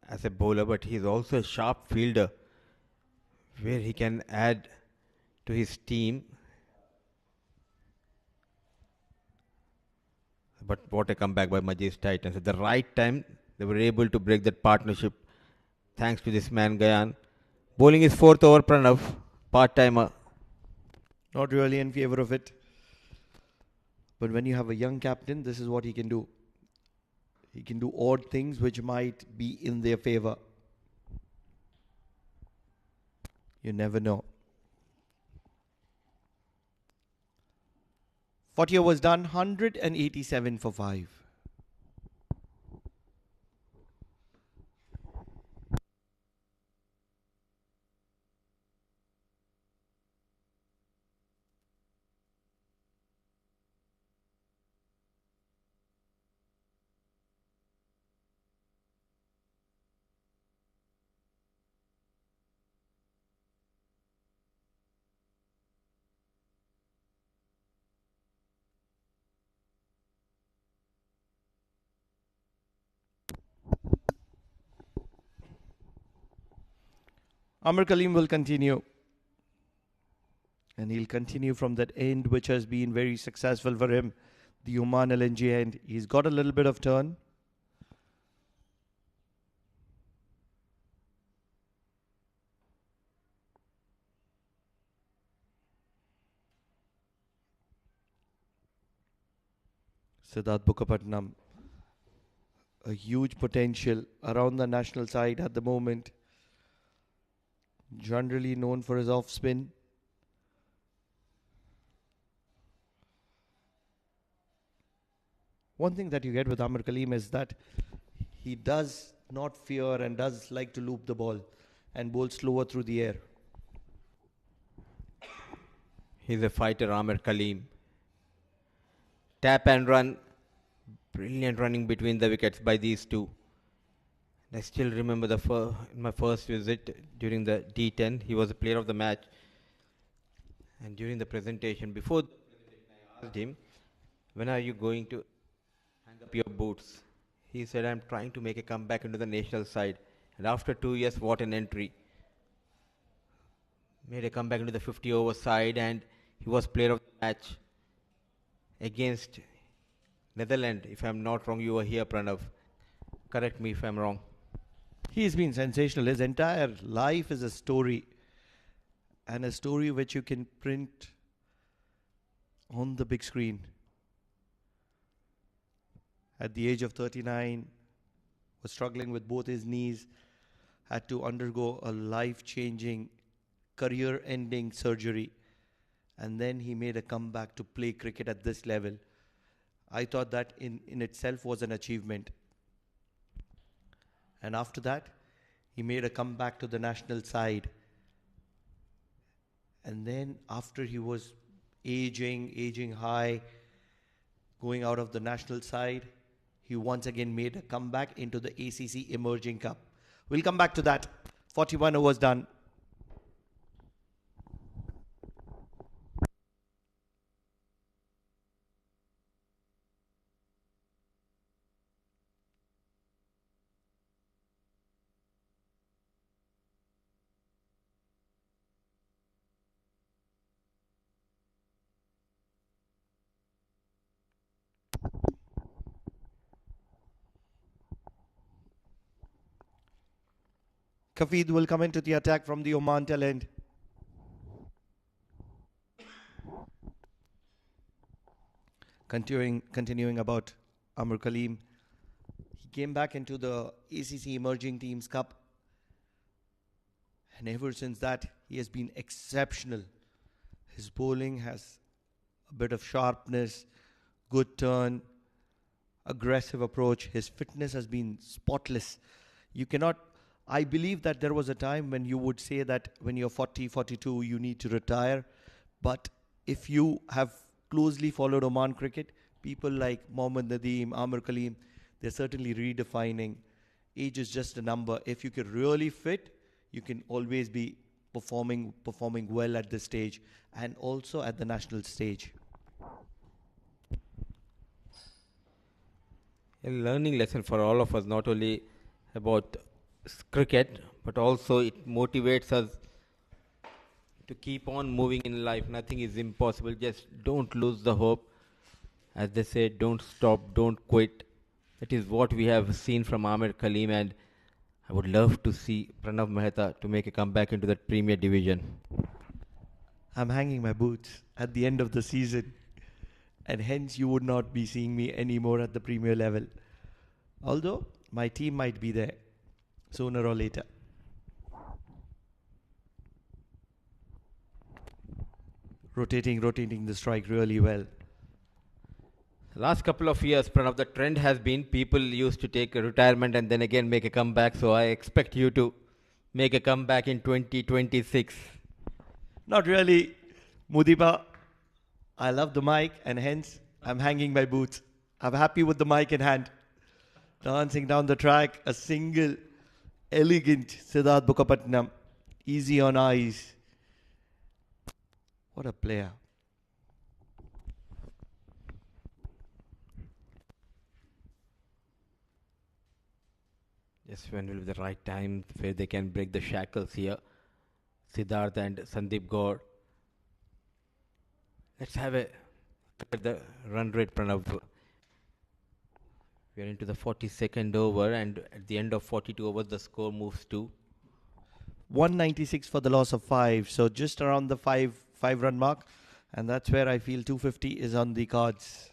as a bowler, but he is also a sharp fielder, where he can add to his team. But what a comeback by MAJEES Titans. At the right time, they were able to break that partnership thanks to this man, Gayan. Bowling his 4th over, Pranav, part-timer. Not really in favor of it. But when you have a young captain, this is what he can do. He can do odd things which might be in their favor. You never know. 40 overs done, 187 for 5. Amir Kaleem will continue. And he'll continue from that end which has been very successful for him. The Oman LNG end. He's got a little bit of turn. Siddharth Bukapatnam. A huge potential around the national side at the moment. Generally known for his off spin. One thing that you get with Amir Kaleem is that he does not fear and does like to loop the ball and bowl slower through the air. He's a fighter, Amir Kaleem. Tap and run. Brilliant running between the wickets by these two. I still remember my first visit during the D10. He was a player of the match. And during the presentation, before the presentation, I asked him, when are you going to hang up your boots? He said, I'm trying to make a comeback into the national side. And after 2 years, what an entry. Made a comeback into the 50 over side, and he was player of the match against Netherlands. If I'm not wrong, you were here, Pranav. Correct me if I'm wrong. He's been sensational. His entire life is a story. And a story which you can print on the big screen. At the age of 39, was struggling with both his knees. Had to undergo a life-changing, career-ending surgery. And then he made a comeback to play cricket at this level. I thought that in itself was an achievement. And after that, he made a comeback to the national side. And then after he was aging high, going out of the national side, he once again made a comeback into the ACC Emerging Cup. We'll come back to that. 41 overs done. Kafid will come into the attack from the Oman tail end. Continuing about Amir Kaleem. He came back into the ACC Emerging Teams Cup. And ever since that, he has been exceptional. His bowling has a bit of sharpness, good turn, aggressive approach. His fitness has been spotless. You cannot. I believe that there was a time when you would say that when you're 40, 42, you need to retire. But if you have closely followed Oman cricket, people like Mohammad Nadeem, Amir Kaleem, they're certainly redefining. Age is just a number. If you can really fit, you can always be performing well at this stage and also at the national stage. A learning lesson for all of us, not only about cricket, but also it motivates us to keep on moving in life. Nothing is impossible. Just don't lose the hope. As they say, don't stop, don't quit. That is what we have seen from Amir Kaleem, and I would love to see Pranav Mehta to make a comeback into that Premier Division. I'm hanging my boots at the end of the season, and hence you would not be seeing me anymore at the Premier level. Although my team might be there sooner or later. Rotating the strike really well. Last couple of years, Pranav, the trend has been people used to take a retirement and then again make a comeback. So I expect you to make a comeback in 2026. Not really, Mudiba. I love the mic and hence I'm hanging my boots. I'm happy with the mic in hand. Dancing down the track, a single, elegant Siddharth Bukapatnam. Easy on eyes. What a player. Just when will be the right time where they can break the shackles here. Siddharth and Sandeep Gaur. Let's have a look at the run rate, Pranav. We are into the 42nd over, and at the end of 42 overs, the score moves to 196 for the loss of 5. So just around the 5 run mark. And that's where I feel 250 is on the cards.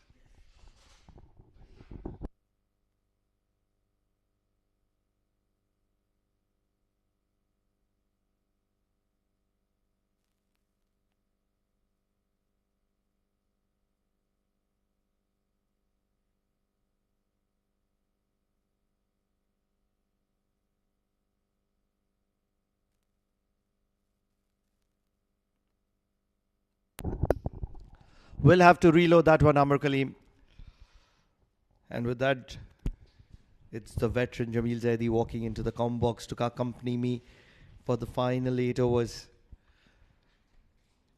We'll have to reload that one, Amir Kaleem. And with that, it's the veteran Jamil Zaidi walking into the comm box to accompany me for the final 8 overs.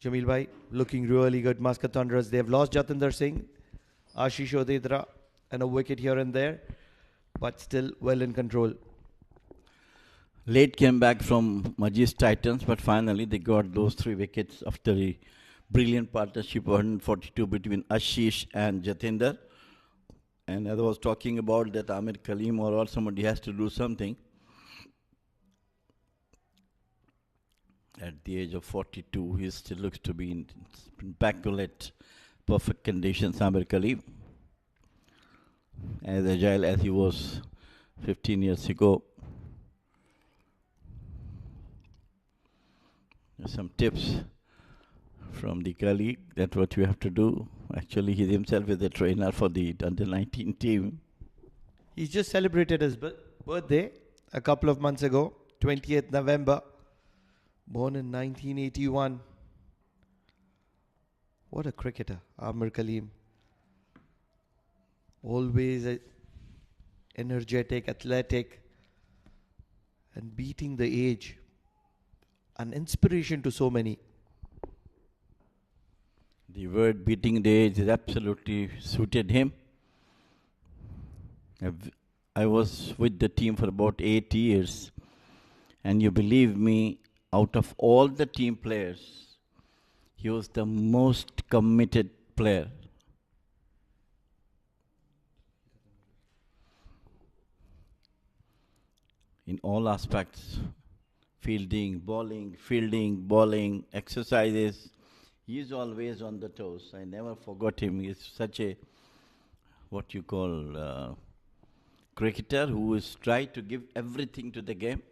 Jamil bhai, looking really good. Muscat Thunderers, they have lost Jatinder Singh, Ashish Odedra, and a wicket here and there, but still well in control. Late came back from MAJEES Titans, but finally they got those 3 wickets after a brilliant partnership of 142 between Ashish and Jatinder. And as I was talking about that, Amir Kaleem or somebody has to do something. At the age of 42, he still looks to be in immaculate, perfect conditions, Amir Kaleem. As agile as he was 15 years ago. Some tips from the colleague, that's what you have to do. Actually, he himself is the trainer for the under 19 team. He just celebrated his birthday a couple of months ago, 20th November, born in 1981. What a cricketer, Amir Kaleem. Always energetic, athletic, and beating the age. An inspiration to so many. The word beating the age is absolutely suited him. I was with the team for about 8 years, and you believe me, out of all the team players, he was the most committed player. In all aspects, fielding, bowling, exercises. He is always on the toes. I never forgot him. He is such a, what you call, cricketer who is trying to give everything to the game.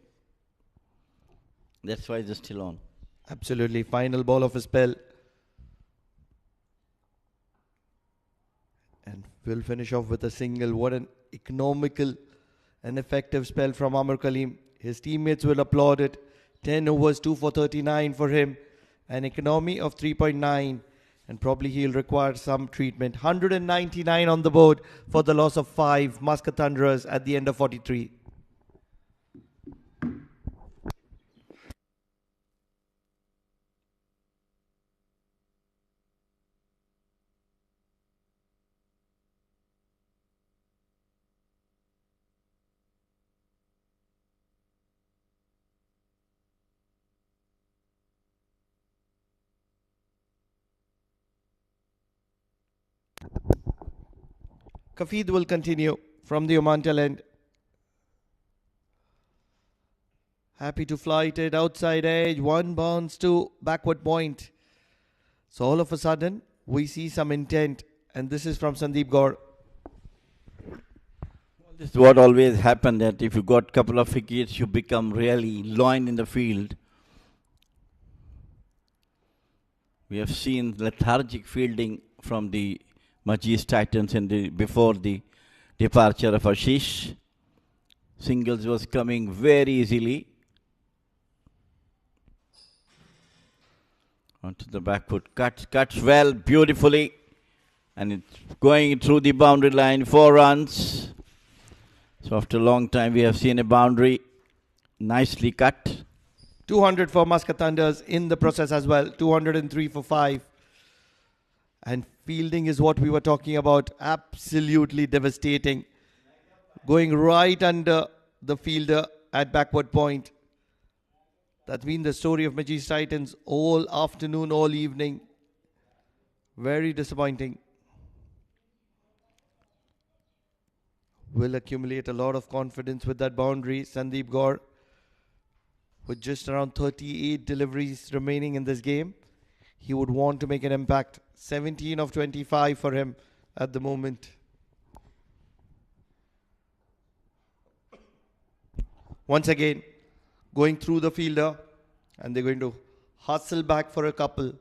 That's why he's still on. Absolutely. Final ball of a spell. will finish off with a single. What an economical and effective spell from Amir Kaleem. His teammates will applaud it. 10 overs, 2 for 39 for him. An economy of 3.9. And probably he'll require some treatment. 199 on the board for the loss of 5 Muscat Thunderers at the end of 43. Kafid will continue from the Oman tail end. Happy to flight it outside edge. One bounce to backward point. So all of a sudden, we see some intent. And this is from Sandeep Gaur. This is what always happened, that if you got a couple of wickets, you become really loin in the field. We have seen lethargic fielding from the MAJEES Titans before the departure of Ashish. Singles was coming very easily. Onto the back foot, cuts well, beautifully. And it's going through the boundary line, 4 runs. So after a long time, we have seen a boundary. Nicely cut. 200 for Muscat Thunders in the process as well. 203 for 5. And fielding is what we were talking about. Absolutely devastating. Going right under the fielder at backward point. That's been the story of MAJEES Titans all afternoon, all evening. Very disappointing. Will accumulate a lot of confidence with that boundary. Sandeep Gaur, with just around 38 deliveries remaining in this game, he would want to make an impact. 17 of 25 for him at the moment. Once again, going through the fielder, and they're going to hustle back for a couple.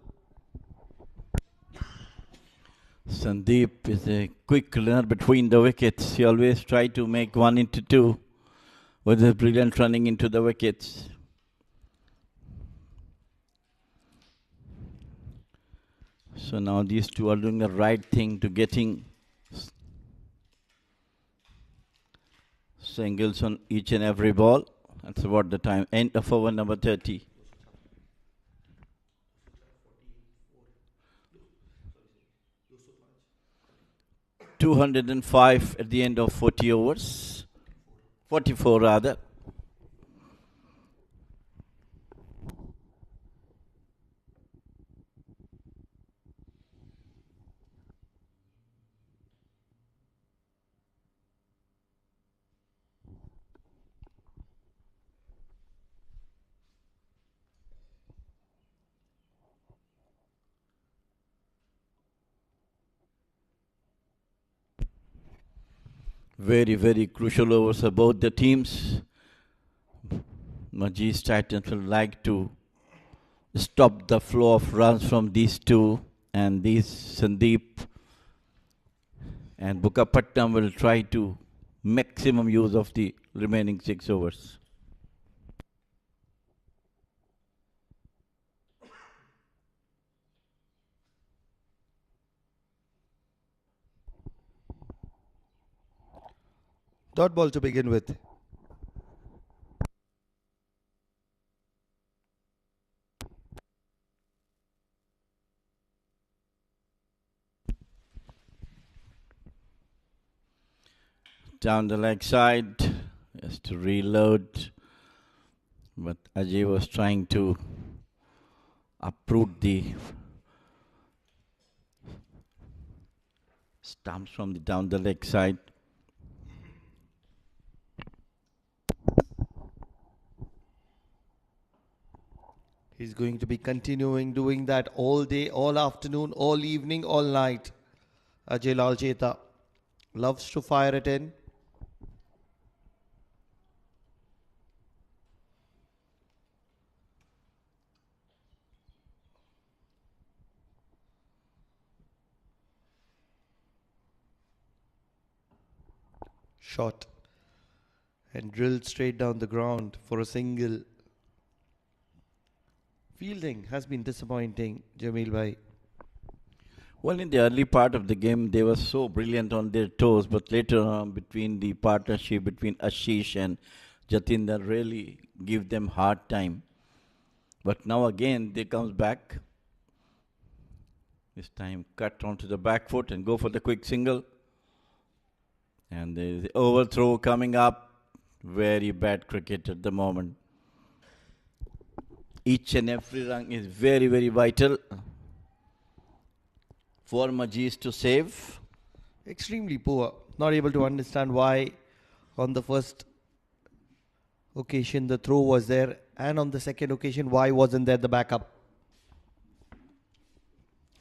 Sandeep is a quick runner between the wickets. He always try to make 1 into 2 with his brilliant running into the wickets. So now these two are doing the right thing to getting singles on each and every ball. That's about the time. End of over number 30. $205 at the end of 40 overs. 44 rather. Very, very crucial overs for both the teams. MAJEES Titans will like to stop the flow of runs from these two, and these Sandeep and Bukapatnam will try to maximum use of the remaining 6 overs. Dot ball to begin with. Down the leg side, has to reload, but Ajay was trying to uproot the stumps from the down the leg side. He's going to be continuing doing that all day, all afternoon, all evening, all night. Ajay Lal Cheta loves to fire it in. shot and drilled straight down the ground for a single. Fielding has been disappointing, Jamil bhai. Well, in the early part of the game, they were so brilliant on their toes, but later on, between the partnership between Ashish and Jatinder, really give them hard time. But now again, they comes back. This time, cut onto the back foot and go for the quick single. And there is the overthrow coming up. Very bad cricket at the moment. Each and every run is very, very vital for MAJEES to save. Extremely poor. Not able to understand why on the first occasion the throw was there, and on the second occasion why wasn't there the backup.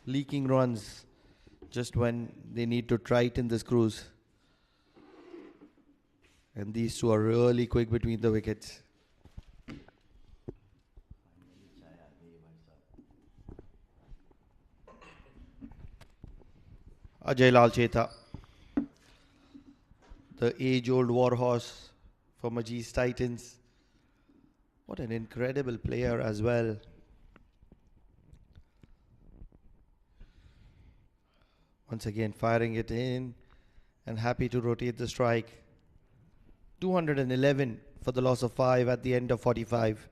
Leaking runs just when they need to tighten the screws. And these two are really quick between the wickets. Ajay Lal Chetha, the age-old warhorse for MAJEES Titans. What an incredible player as well. Once again firing it in and happy to rotate the strike. 211 for the loss of 5 at the end of 45.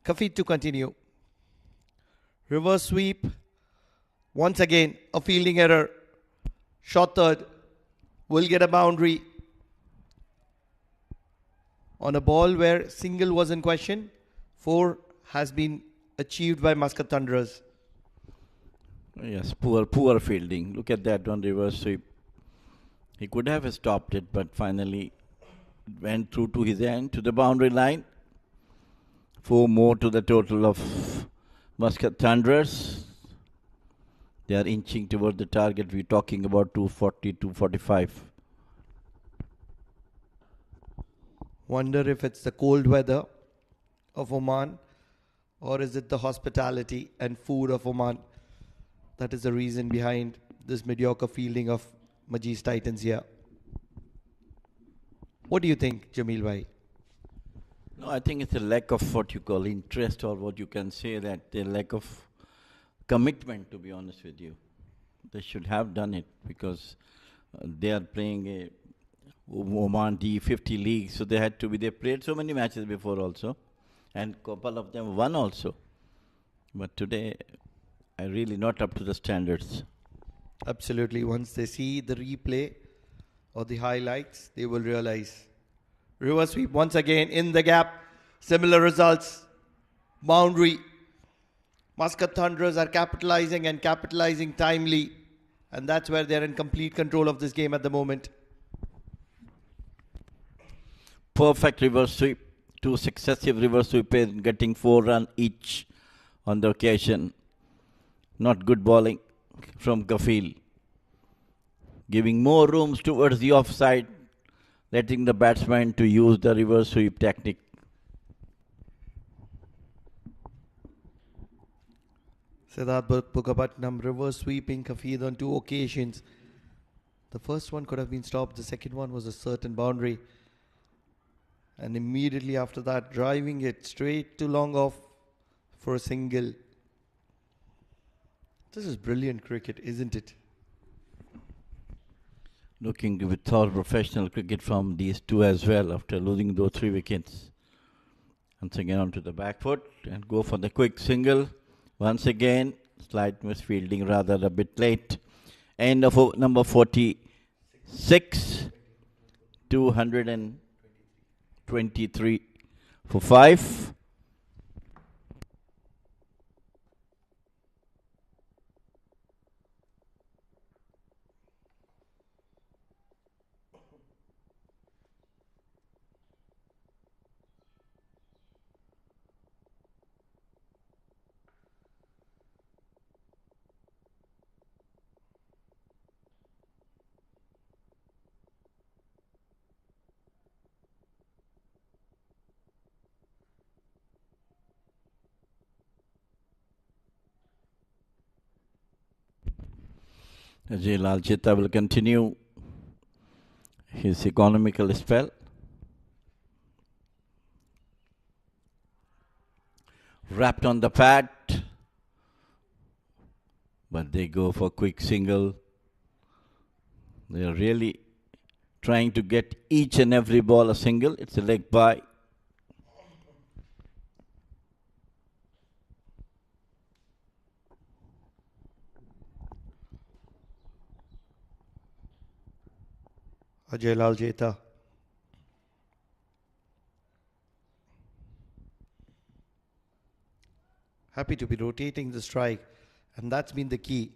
Kafid to continue. Reverse sweep. Once again, a fielding error. Shot third. Will get a boundary. On a ball where single was in question, 4 has been achieved by MUSCAT Thunderers. Yes, poor fielding. Look at that one reverse sweep. He could have stopped it, but finally went through to his end, to the boundary line. 4 more to the total of MUSCAT Thunderers. They are inching toward the target. We're talking about 240, 245. Wonder if it's the cold weather of Oman, or is it the hospitality and food of Oman that is the reason behind this mediocre fielding of MAJEES Titans here. What do you think, Jamil bhai? No, I think it's a lack of what you call interest, or what you can say that the lack of commitment, to be honest with you. They should have done it because they are playing a Oman D50 league, so they had to be, they played so many matches before also, and couple of them won also. But today, are really not up to the standards. Absolutely. Once they see the replay or the highlights, they will realize. Reverse sweep once again in the gap. Similar results. Boundary. MUSCAT Thunderers are capitalizing and capitalizing timely. And that's where they're in complete control of this game at the moment. Perfect reverse sweep. 2 successive reverse sweeps, getting 4 runs each on the occasion. Not good bowling from Kafil. Giving more rooms towards the offside, letting the batsman to use the reverse sweep technique. Siddharth Bukapatnam reverse sweeping Kafid on 2 occasions. The first one could have been stopped. The second one was a certain boundary. And immediately after that, driving it straight to long off for a single. This is brilliant cricket, isn't it? Looking with our professional cricket from these two as well after losing those 3 wickets. Once again onto the back foot and go for the quick single. Once again, slight misfielding, rather a bit late. End of number 46. 223 for 5. Ajay Lal Chita will continue his economical spell. Wrapped on the pad, but they go for quick single. They are really trying to get each and every ball a single. It's a leg by. Ajay Lal Jeta. Happy to be rotating the strike, and that's been the key.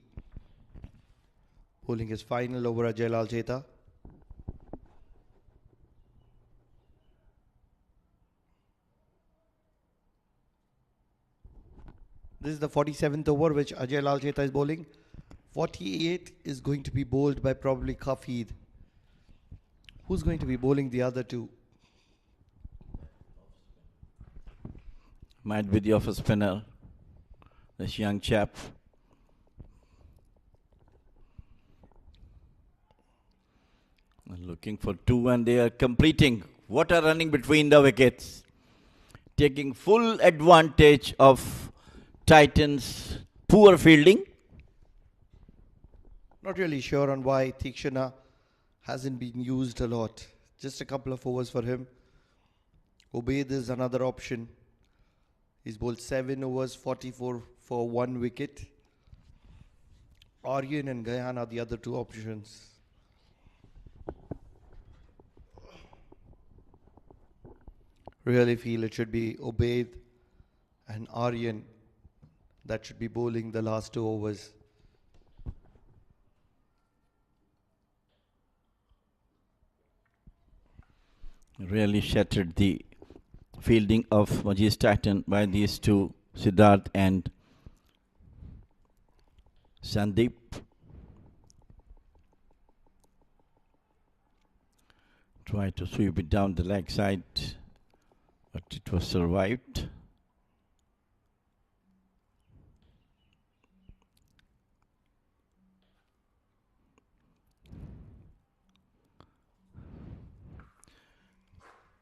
Bowling his final over Ajay Lal Jeta. This is the 47th over which Ajay Lal Jeta is bowling. 48 is going to be bowled by probably Kafid. Who's going to be bowling the other two? Might be the off spinner, this young chap. Looking for two, and they are completing. What a running between the wickets. Taking full advantage of Titans' poor fielding. Not really sure on why Tikshana hasn't been used a lot. Just a couple of overs for him. Ubaid is another option. He's bowled 7 overs, 44 for 1 wicket. Aryan and Gayan are the other two options. Really feel it should be Ubaid and Aryan that should be bowling the last 2 overs. Really shattered the fielding of MAJEES Titan by these two, Siddharth and Sandeep. Tried to sweep it down the leg side, but it was survived.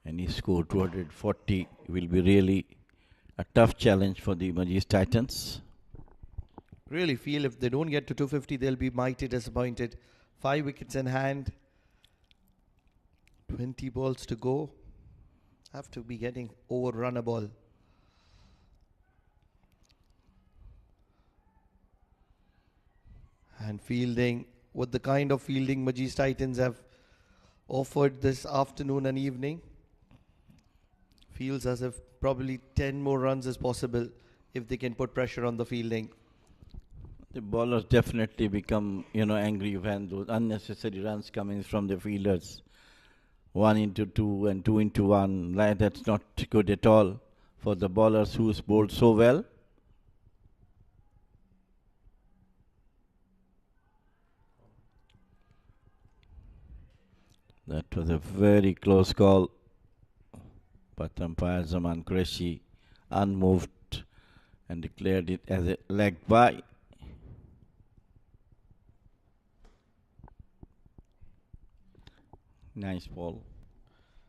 And he scored 240. Will be really a tough challenge for the MAJEES Titans. Really feel if they don't get to 250, they'll be mighty disappointed. 5 wickets in hand. 20 balls to go. Have to be getting overrun a ball. And fielding, with the kind of fielding MAJEES Titans have offered this afternoon and evening, feels as if probably 10 more runs is possible if they can put pressure on the fielding. The bowlers definitely become, angry when those unnecessary runs coming from the fielders. 1 into 2 and 2 into 1. That's not good at all for the bowlers who's bowled so well. That was a very close call. But umpire Zaman Qureshi unmoved and declared it as a leg by. Nice ball.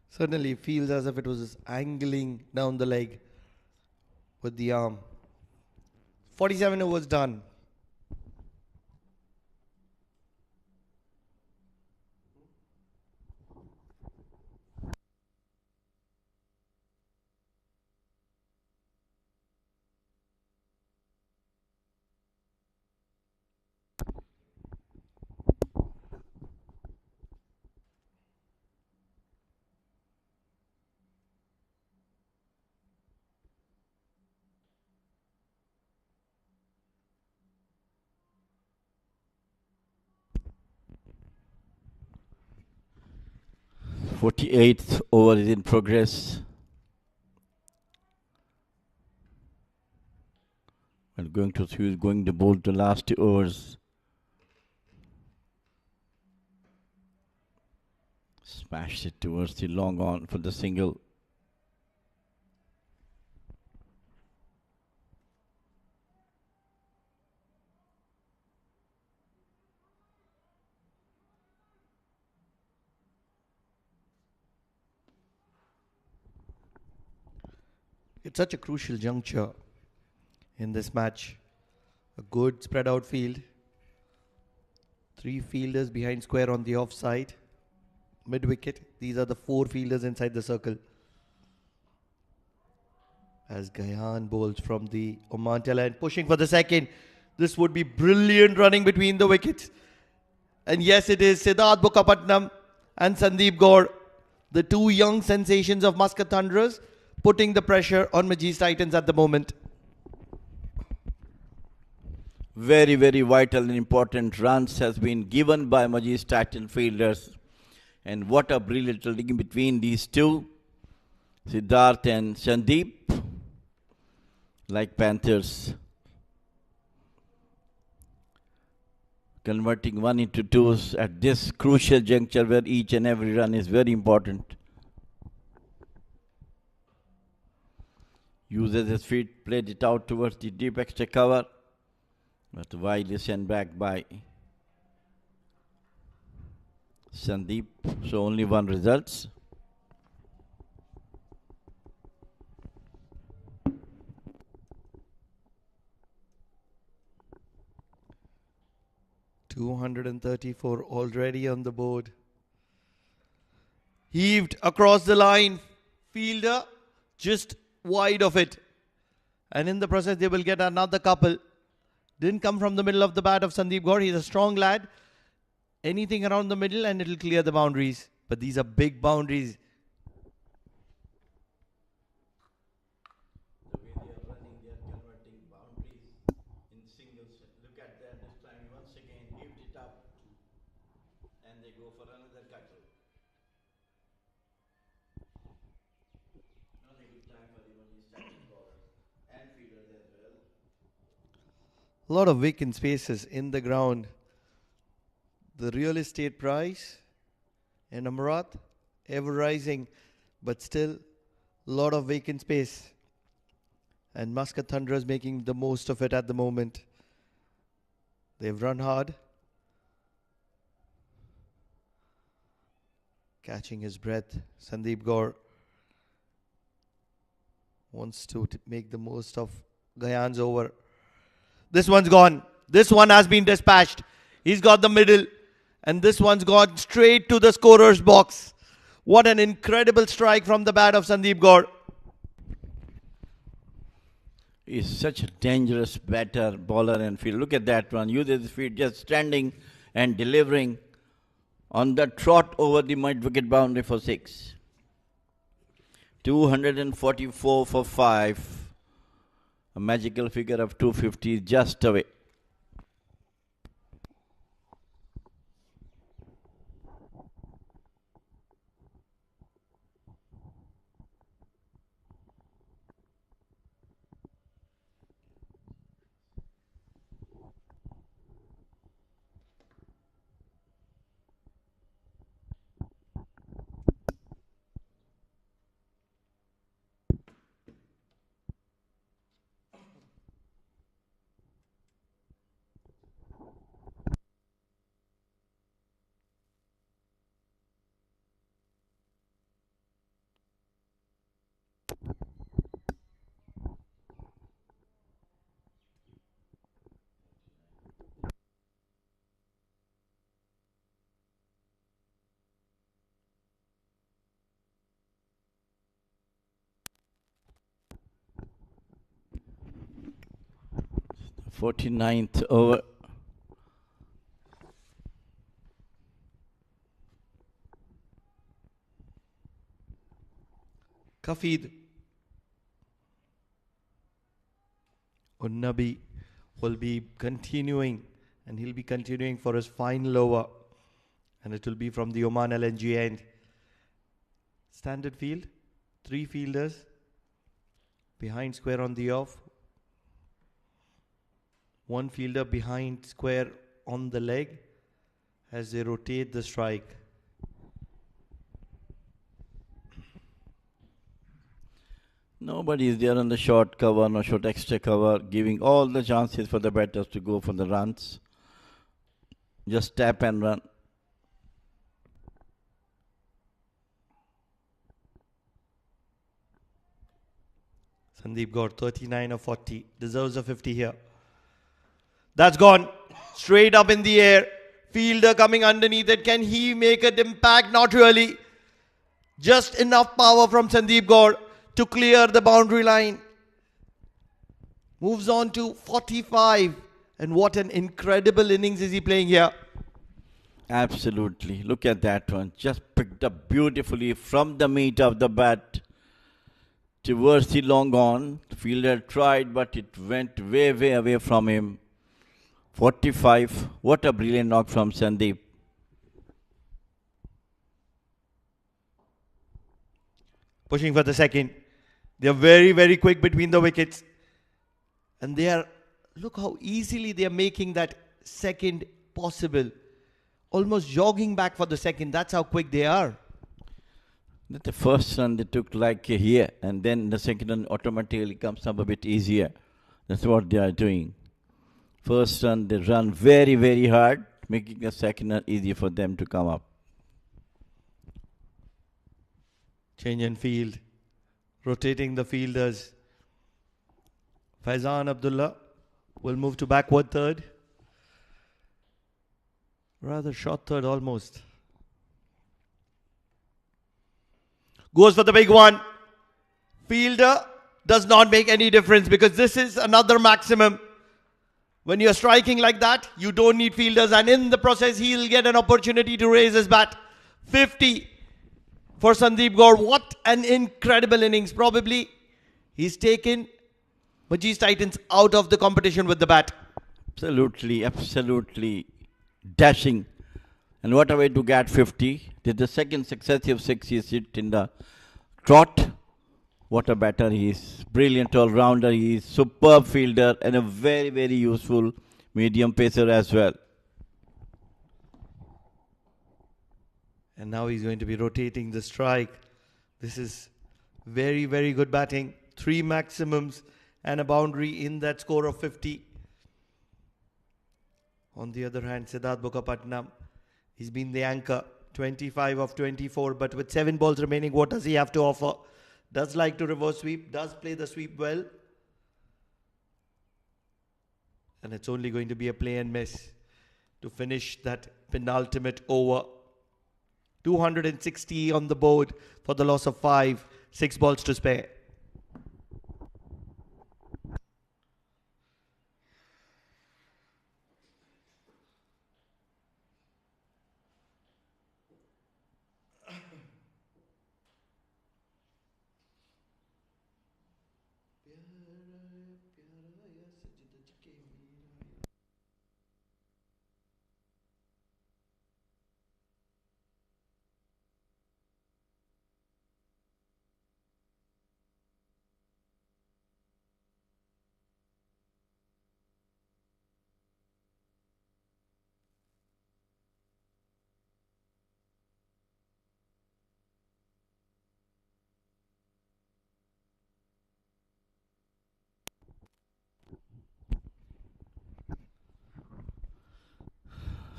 Certainly feels as if it was angling down the leg with the arm. 47 overs done. The 48th over is in progress. And going to see who's going to bowl the last 2 overs. Smashed it towards the long on for the single. It's such a crucial juncture in this match. A good spread out field. 3 fielders behind square on the offside. Mid wicket. These are the 4 fielders inside the circle. As Gayan bowls from the Oman tail end, pushing for the second. This would be brilliant running between the wickets. And yes, it is Siddharth Bukkapatnam and Sandeep Gaur, the 2 young sensations of Muscat Thunderers, putting the pressure on MAJEES Titans at the moment. Very, very vital and important runs has been given by MAJEES Titan fielders. And what a brilliant linking between these two, Siddharth and Sandeep, like Panthers. Converting 1 into 2s at this crucial juncture where each and every run is very important. Uses his feet, played it out towards the deep extra cover, but widely sent back by Sandeep. So only 1 results. .234 already on the board. Heaved across the line. Fielder just wide of it. And in the process, they will get another couple. Didn't come from the middle of the bat of Sandeep Gaur. He's a strong lad. Anything around the middle and it'll clear the boundaries. But these are big boundaries. The way they are running, they are converting boundaries in singles. Look at that. This time once again lift it up and they go for another cutter. Not a good time for even these starting bowlers and fielders as well. A lot of vacant spaces in the ground. The real estate price in Amarat ever rising, but still a lot of vacant space. And Muscat Thunderers making the most of it at the moment. They've run hard. Catching his breath, Sandeep Gaur wants to make the most of Gayan's over. This one's gone. This one has been dispatched. He's got the middle. And this one's gone straight to the scorer's box. What an incredible strike from the bat of Sandeep Gaur. He's such a dangerous batter, bowler and fielder. Look at that one. Uses his feet just standing and delivering on the trot over the mid wicket boundary for 6. 244 for 5. A magical figure of 250 just away. The 49th over. Kafid Unnabi will be continuing, and he'll be continuing for his final over, and it will be from the Oman LNG end. Standard field, 3 fielders behind square on the off, 1 fielder behind square on the leg as they rotate the strike. Nobody is there on the short cover, no short extra cover, giving all the chances for the batters to go for the runs. Just tap and run. Sandeep Gaur, 39 of 40. Deserves a 50 here. That's gone. Straight up in the air. Fielder coming underneath it. Can he make an impact? Not really. Just enough power from Sandeep Gaur to clear the boundary line. Moves on to 45. And what an incredible innings is he playing here. Absolutely. Look at that one. Just picked up beautifully from the meat of the bat towards the long on. The fielder tried, but it went way, way away from him. 45. What a brilliant knock from Sandeep. Pushing for the second. They are very, very quick between the wickets. And they are, look how easily they are making that second possible. Almost jogging back for the second. That's how quick they are. The first run they took like here, and then the second one automatically comes up a bit easier. That's what they are doing. First run they run very, very hard, making the second run easier for them to come up. Change in field. Rotating the fielders. Faizan Abdullah will move to backward third. Rather short third almost. Goes for the big one. Fielder does not make any difference because this is another maximum. When you're striking like that, you don't need fielders, and in the process, he'll get an opportunity to raise his bat. 50 for Sandeep Gaur. What an incredible innings. Probably he's taken MAJEES Titans out of the competition with the bat. Absolutely, absolutely dashing. And what a way to get 50. This is the second successive six he's hit in the trot. What a batter he is. Brilliant all-rounder. He is superb fielder and a very, very useful medium pacer as well. And now he's going to be rotating the strike. This is very, very good batting. 3 maximums and a boundary in that score of 50. On the other hand, Siddharth Mukherjee, he's been the anchor. 25 of 24, but with 7 balls remaining, what does he have to offer? Does like to reverse sweep, does play the sweep well. And it's only going to be a play and miss to finish that penultimate over. 260 on the board for the loss of 5, 6 balls to spare.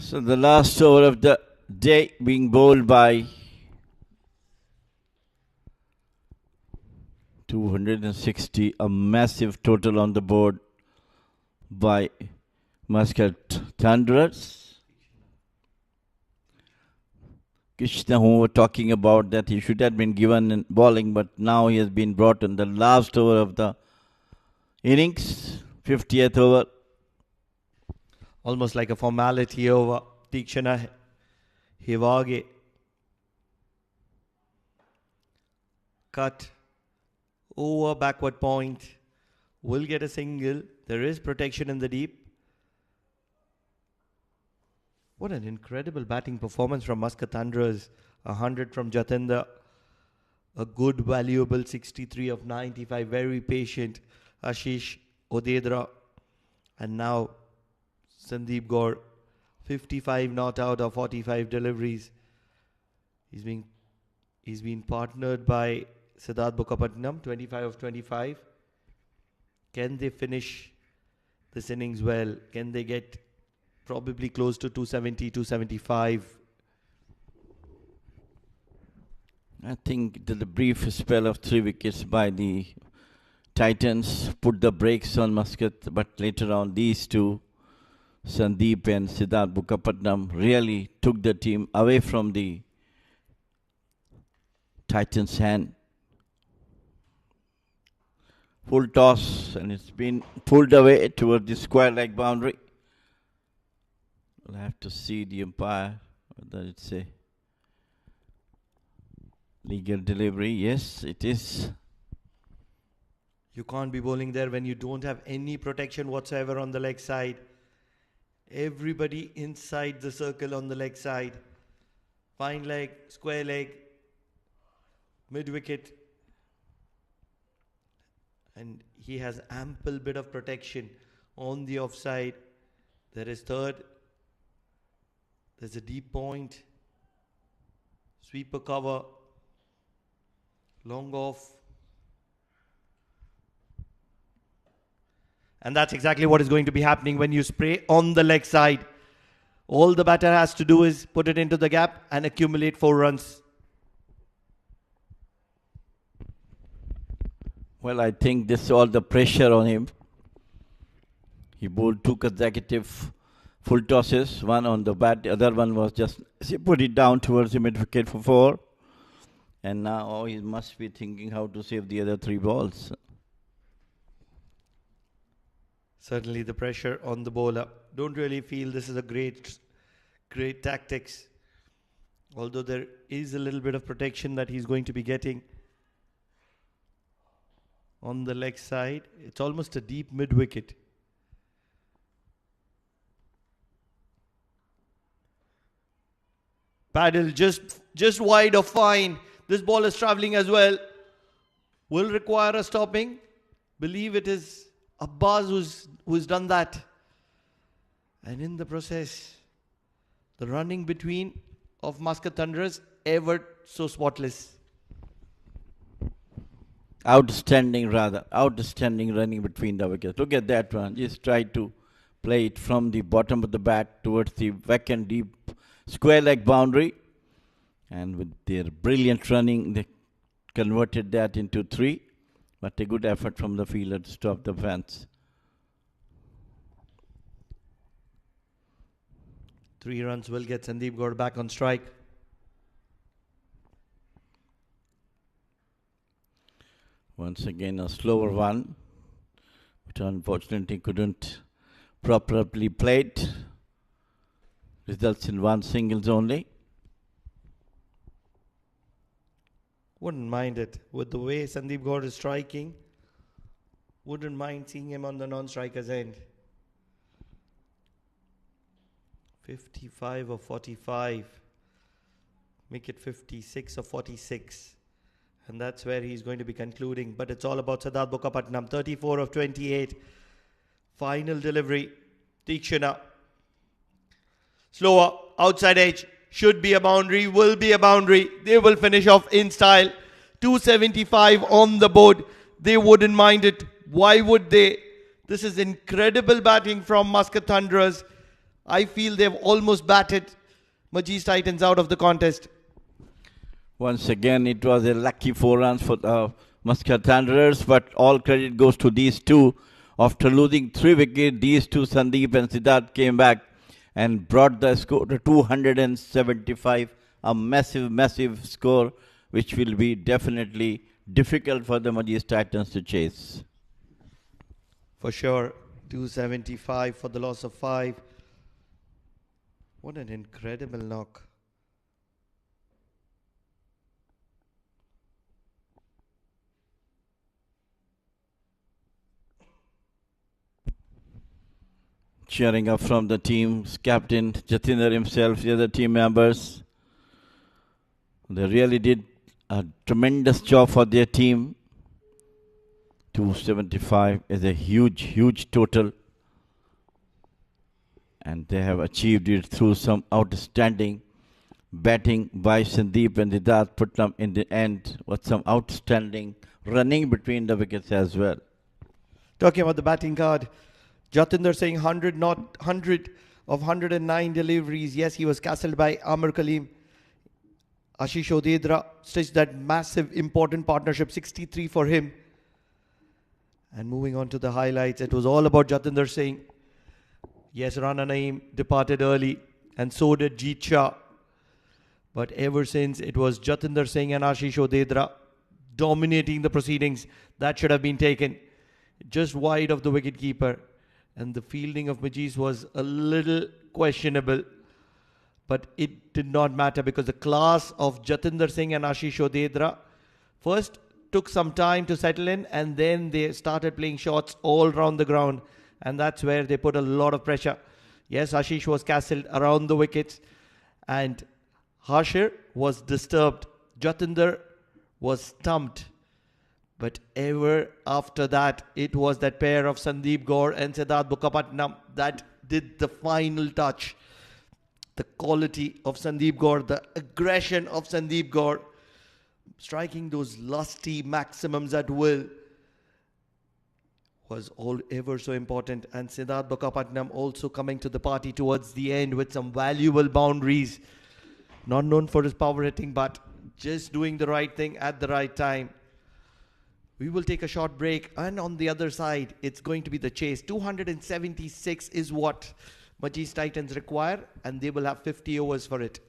So the last over of the day being bowled by 260, a massive total on the board by MUSCAT Thunderers. Krishna, who were talking about that he should have been given in bowling, but now he has been brought in the last over of the innings, 50th over. Almost like a formality over. Tikshana Hivage. Cut. Over backward point. Will get a single. There is protection in the deep. What an incredible batting performance from MUSCAT Thunderers. 100 from Jatinder. A good, valuable 63 of 95. Very patient. Ashish Odedra. And now Sandeep Gaur, 55 not out of 45 deliveries. He's been partnered by Siddharth Mukherjee, 25 of 25. Can they finish this innings well? Can they get probably close to 270, 275? I think the brief spell of 3 wickets by the Titans put the brakes on Muscat, but later on these two, Sandeep and Siddharth Bukkapatnam, really took the team away from the Titans' hand. Full toss, and it's been pulled away toward the square leg boundary. We'll have to see the umpire whether it's a legal delivery. Yes, it is. You can't be bowling there when you don't have any protection whatsoever on the leg side. Everybody inside the circle on the leg side. Fine leg, square leg, mid wicket. And he has ample bit of protection on the offside. There is third. There's a deep point. Sweeper cover. Long off. And that's exactly what is going to be happening when you spray on the leg side. All the batter has to do is put it into the gap and accumulate 4 runs. Well, I think this is all the pressure on him. He bowled 2 consecutive full tosses, one on the bat, the other one was just, he put it down towards the mid wicket for 4. And now he must be thinking how to save the other 3 balls. Certainly the pressure on the bowler. Don't really feel this is a great tactics. Although there is a little bit of protection that he's going to be getting on the leg side. It's almost a deep mid wicket. Paddle just wide of fine. This ball is travelling as well. Will require a stopping. Believe it is Abbas who's done that. And in the process, the running between of Muscat Thunderers ever so spotless. Outstanding running between the wickets. Look at that one. Just try to play it from the bottom of the bat towards the vacant deep square leg boundary. And with their brilliant running, they converted that into 3. But a good effort from the fielder to stop the fans. 3 runs will get Sandeep Gaur back on strike. Once again a slower one, which unfortunately couldn't properly played. Results in 1 singles only. Wouldn't mind it. With the way Sandeep Gaur is striking, wouldn't mind seeing him on the non-striker's end. 55 or 45. Make it 56 or 46. And that's where he's going to be concluding. But it's all about Siddharth Bukkapatnam. 34 of 28. Final delivery. Tikshana. Slower. Outside edge. Should be a boundary. Will be a boundary. They will finish off in style. 275 on the board. They wouldn't mind it. Why would they? This is incredible batting from Muscat Thunderers. I feel they've almost batted MAJEES Titans out of the contest. Once again, it was a lucky 4 runs for the Muscat Thunderers, but all credit goes to these two. After losing 3 wickets, these two, Sandeep and Siddharth, came back and brought the score to 275, a massive score, which will be definitely difficult for the MAJEES Titans to chase. For sure, 275 for the loss of 5. What an incredible knock. Cheering up from the team's captain, Jatinder himself, the other team members. They really did a tremendous job for their team. 275 is a huge total. And they have achieved it through some outstanding batting by Sandeep and Siddharth Putnam in the end, with some outstanding running between the wickets as well. Talking about the batting card, Jatinder saying 100, not 100 of 109 deliveries. Yes, he was castled by Amir Kaleem. Ashish Odedra stitched that massive important partnership, 63 for him. And moving on to the highlights, it was all about Jatinder Singh. Yes, Rana Naeem departed early, and so did Jeet Shah. But ever since, it was Jatinder Singh and Ashish Odedra dominating the proceedings. That should have been taken just wide of the wicketkeeper. And the fielding of MAJEES was a little questionable. But it did not matter because the class of Jatinder Singh and Ashish Odedra first took some time to settle in, and then they started playing shots all around the ground, and that's where they put a lot of pressure. Yes, Ashish was castled around the wickets, and Hashir was disturbed. Jatinder was stumped. But ever after that, it was that pair of Sandeep Gaur and Siddharth Bukkapatnam that did the final touch. The quality of Sandeep Gaur, the aggression of Sandeep Gaur, striking those lusty maximums at will was all ever so important. And Siddharth Bukkapatnam also coming to the party towards the end with some valuable boundaries. Not known for his power hitting, but just doing the right thing at the right time. We will take a short break, and on the other side, it's going to be the chase. 276 is what MAJEES Titans require, and they will have 50 overs for it.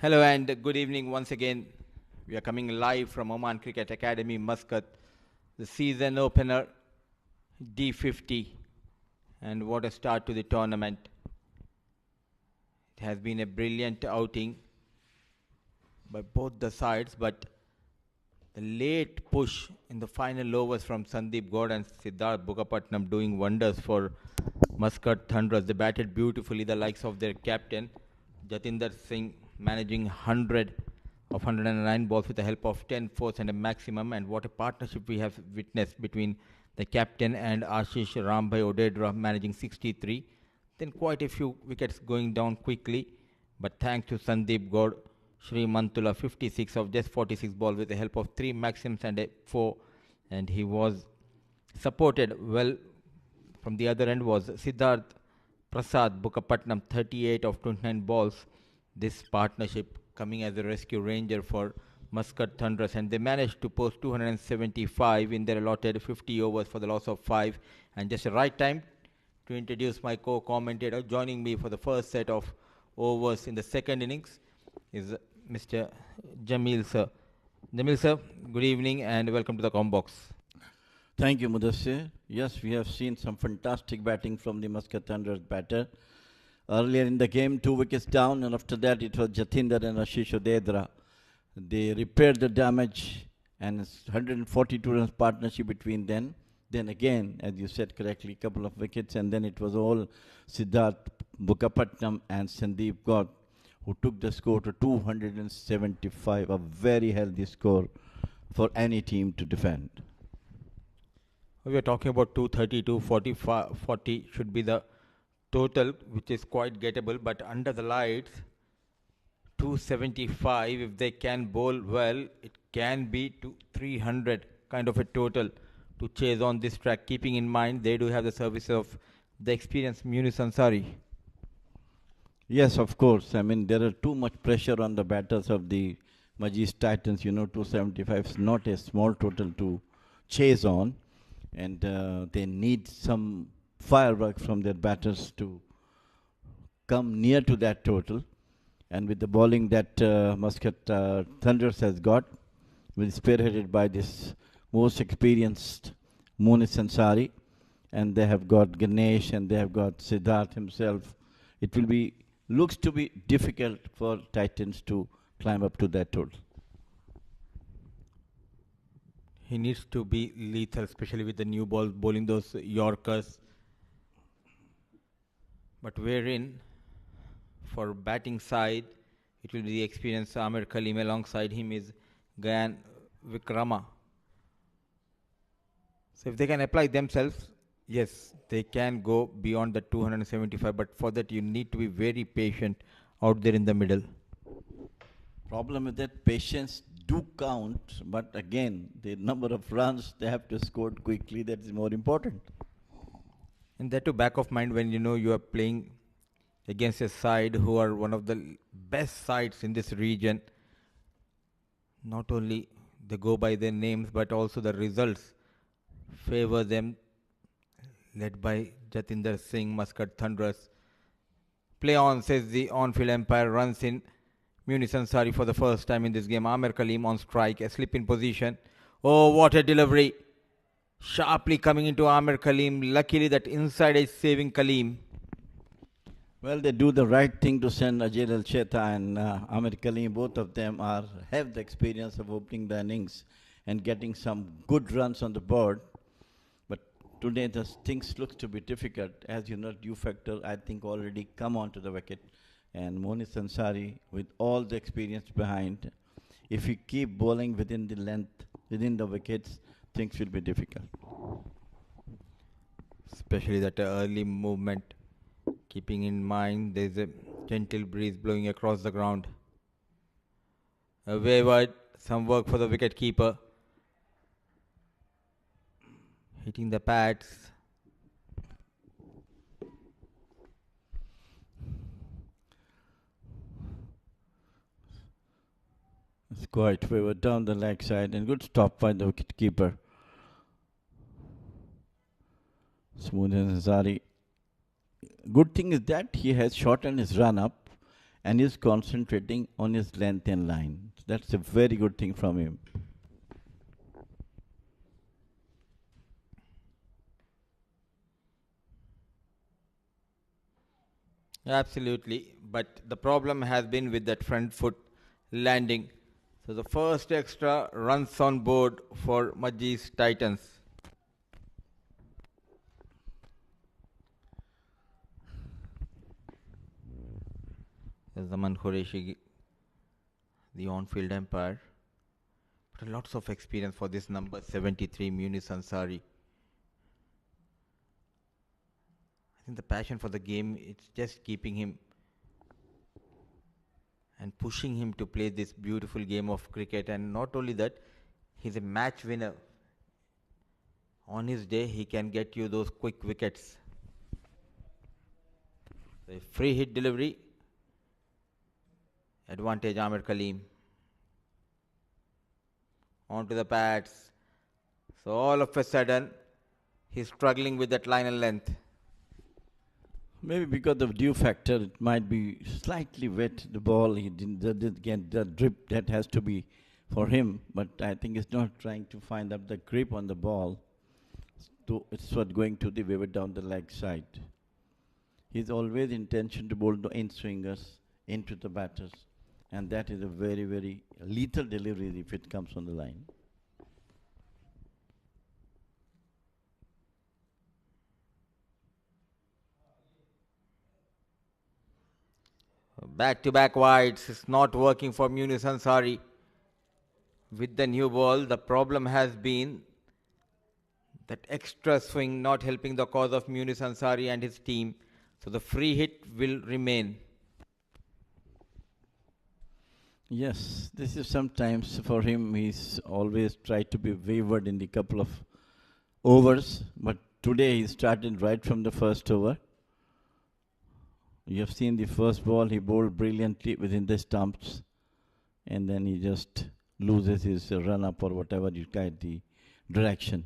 Hello and good evening once again. We are coming live from Oman Cricket Academy, Muscat, the season opener D50. And what a start to the tournament. It has been a brilliant outing by both the sides, but the late push in the final overs from Sandeep Gaur and Siddharth Bukapatnam doing wonders for Muscat Thunderers. They batted beautifully, the likes of their captain, Jatinder Singh, managing 100 of 109 balls with the help of 10 fours and a maximum. And what a partnership we have witnessed between the captain and Ashish Rambhai Odedra, managing 63. Then quite a few wickets going down quickly, but thanks to Sandeep Gaur, Sri Mantula 56 of just 46 balls with the help of 3 maxims and a 4, and he was supported well. From the other end was Siddharth Prasad Bukapatnam, 38 of 29 balls. This partnership coming as a rescue ranger for Muscat Thunderers, and they managed to post 275 in their allotted 50 overs for the loss of 5. And just the right time to introduce my co-commentator. Joining me for the first set of overs in the second innings is Mr. Jamil sir. Jamil sir, good evening and welcome to the Combox. Thank you, Mudassir. Yes, we have seen some fantastic batting from the Muscat Thunderers batter. Earlier in the game, 2 wickets down, and after that it was Jatinder and Ashish Odedra. They repaired the damage, and it's 142 runs partnership between them. Then again, as you said correctly, a couple of wickets, and then it was all Siddharth Bukapatnam and Sandeep Gaur who took the score to 275, a very healthy score for any team to defend. We are talking about 230, 40 should be the total, which is quite gettable, but under the lights, 275, if they can bowl well, it can be to 300 kind of a total to chase on this track, keeping in mind they do have the service of the experienced Munis Ansari. Yes, of course. I mean, there are too much pressure on the batters of the MAJEES Titans. 275 is not a small total to chase on, and they need some firework from their batters to come near to that total. And with the bowling that Muscat Thunderers has got, spearheaded by this most experienced Munis Ansari, and they have got Ganesh and they have got Siddharth himself, it will looks to be difficult for Titans to climb up to that total. He needs to be lethal, especially with the new ball, bowling those Yorkers. But wherein, for batting side, it will be the experienced Amir Kaleem. Alongside him is Gayan Vikrama. So if they can apply themselves, yes, they can go beyond the 275. But for that, you need to be very patient out there in the middle. Problem with that, patience do count, but again, the number of runs they have to score quickly, that is more important. And that to back of mind when you are playing against a side who are one of the best sides in this region. Not only they go by their names, but also the results favor them, led by Jatinder Singh, Muscat Thunderers. Play on, says the on-field umpire, runs in Munis Ansari for the first time in this game. Amir Kaleem on strike, a slip in position. Oh, what a delivery. Sharply coming into Amir Kaleem. Luckily that inside is saving Kaleem. Well, they do the right thing to send Ajay Cheta and Amir Kaleem. Both of them have the experience of opening the innings and getting some good runs on the board. But today the things look to be difficult. As you know, due factor, I think, already come onto the wicket. And Munis Ansari, with all the experience behind, if he keep bowling within the length, within the wickets, things will be difficult. Especially that early movement, keeping in mind there's a gentle breeze blowing across the ground. A wayward, some work for the wicket keeper. Hitting the pads. It's quite wayward down the leg side, and good stop by the wicket keeper. Smooth and Hazari. Good thing is that he has shortened his run up, and is concentrating on his length and line. That's a very good thing from him. Absolutely, but the problem has been with that front foot landing. So the first extra runs on board for MAJEES Titans. Zaman Qureshi, the on-field umpire, but lots of experience for this number 73, Munis Ansari. I think the passion for the game, it's just keeping him and pushing him to play this beautiful game of cricket. And not only that, he's a match winner. On his day, he can get you those quick wickets. A free hit delivery. Advantage Amir Kaleem. Onto the pads. So all of a sudden, he's struggling with that line and length. Maybe because of dew factor, it might be slightly wet, the ball. He didn't get the drip that has to be for him. But I think he's not trying to find up the grip on the ball. So it's what going to the wave down the leg side. He's always intention to bowl the in-swingers into the batters. And that is a very, very lethal delivery if it comes on the line. Back-to-back wides. It's not working for Munis Ansari. With the new ball, the problem has been that extra swing not helping the cause of Munis Ansari and his team. So the free hit will remain. Yes, this is sometimes for him, he's always tried to be wavered in the couple of overs. But today he started right from the first over. You have seen the first ball, he bowled brilliantly within the stumps. And then he just loses his run up or whatever you guide the direction.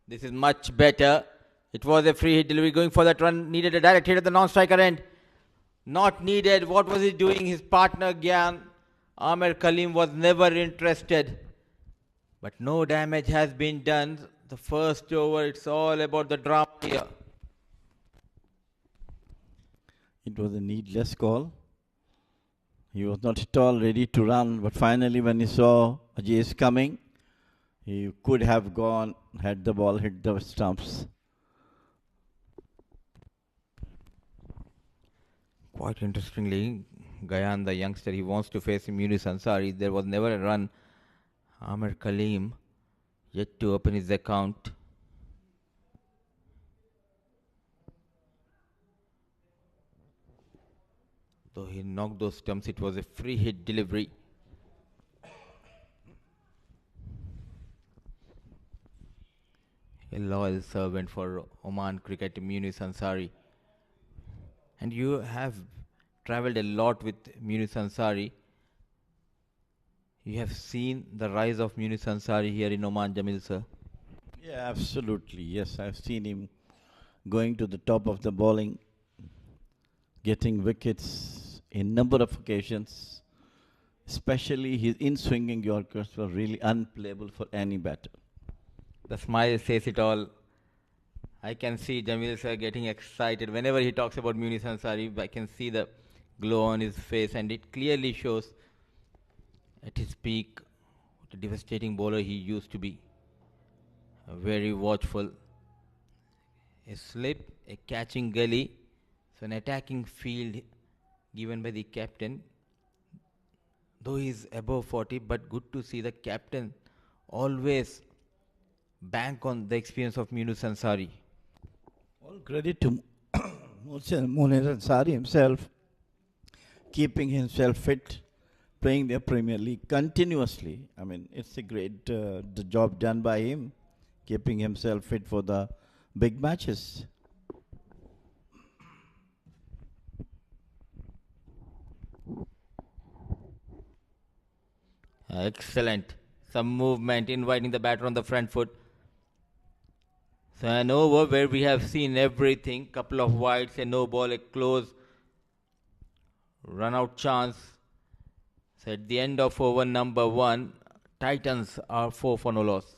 This is much better. It was a free hit delivery going for that run. Needed a direct hit at the non-striker end. Not needed. What was he doing? His partner Gyan, Amir Kaleem, was never interested. But no damage has been done. The first over, it's all about the drama here. It was a needless call. He was not at all ready to run, but finally when he saw MAJEES coming, he could have gone, had the ball hit the stumps. Quite interestingly, Gayan, the youngster, he wants to face Munis Ansari. There was never a run. Amir Kaleem yet to open his account. Though he knocked those stumps, it was a free hit delivery. A loyal servant for Oman cricket, Munis Ansari. And you have travelled a lot with Munis Ansari. You have seen the rise of Munis Ansari here in Oman, Jamil sir. Yeah, absolutely. Yes, I've seen him going to the top of the bowling, getting wickets in number of occasions. Especially his in-swinging Yorkers were really unplayable for any batter. The smile says it all. I can see Jamil sir getting excited. Whenever he talks about Munis Ansari, I can see the glow on his face, and it clearly shows at his peak what a devastating bowler he used to be. Very watchful. A slip, a catching gully. So an attacking field given by the captain. Though he's above 40, but good to see the captain always bank on the experience of Munis Ansari. All credit to Munis Ansari himself, keeping himself fit, playing the Premier League continuously. I mean, it's a great the job done by him, keeping himself fit for the big matches. Excellent. Some movement, inviting the batter on the front foot. So an over where we have seen everything, couple of wides, a no ball, a close run out chance. So at the end of over number 1, Titans are 4 for no loss.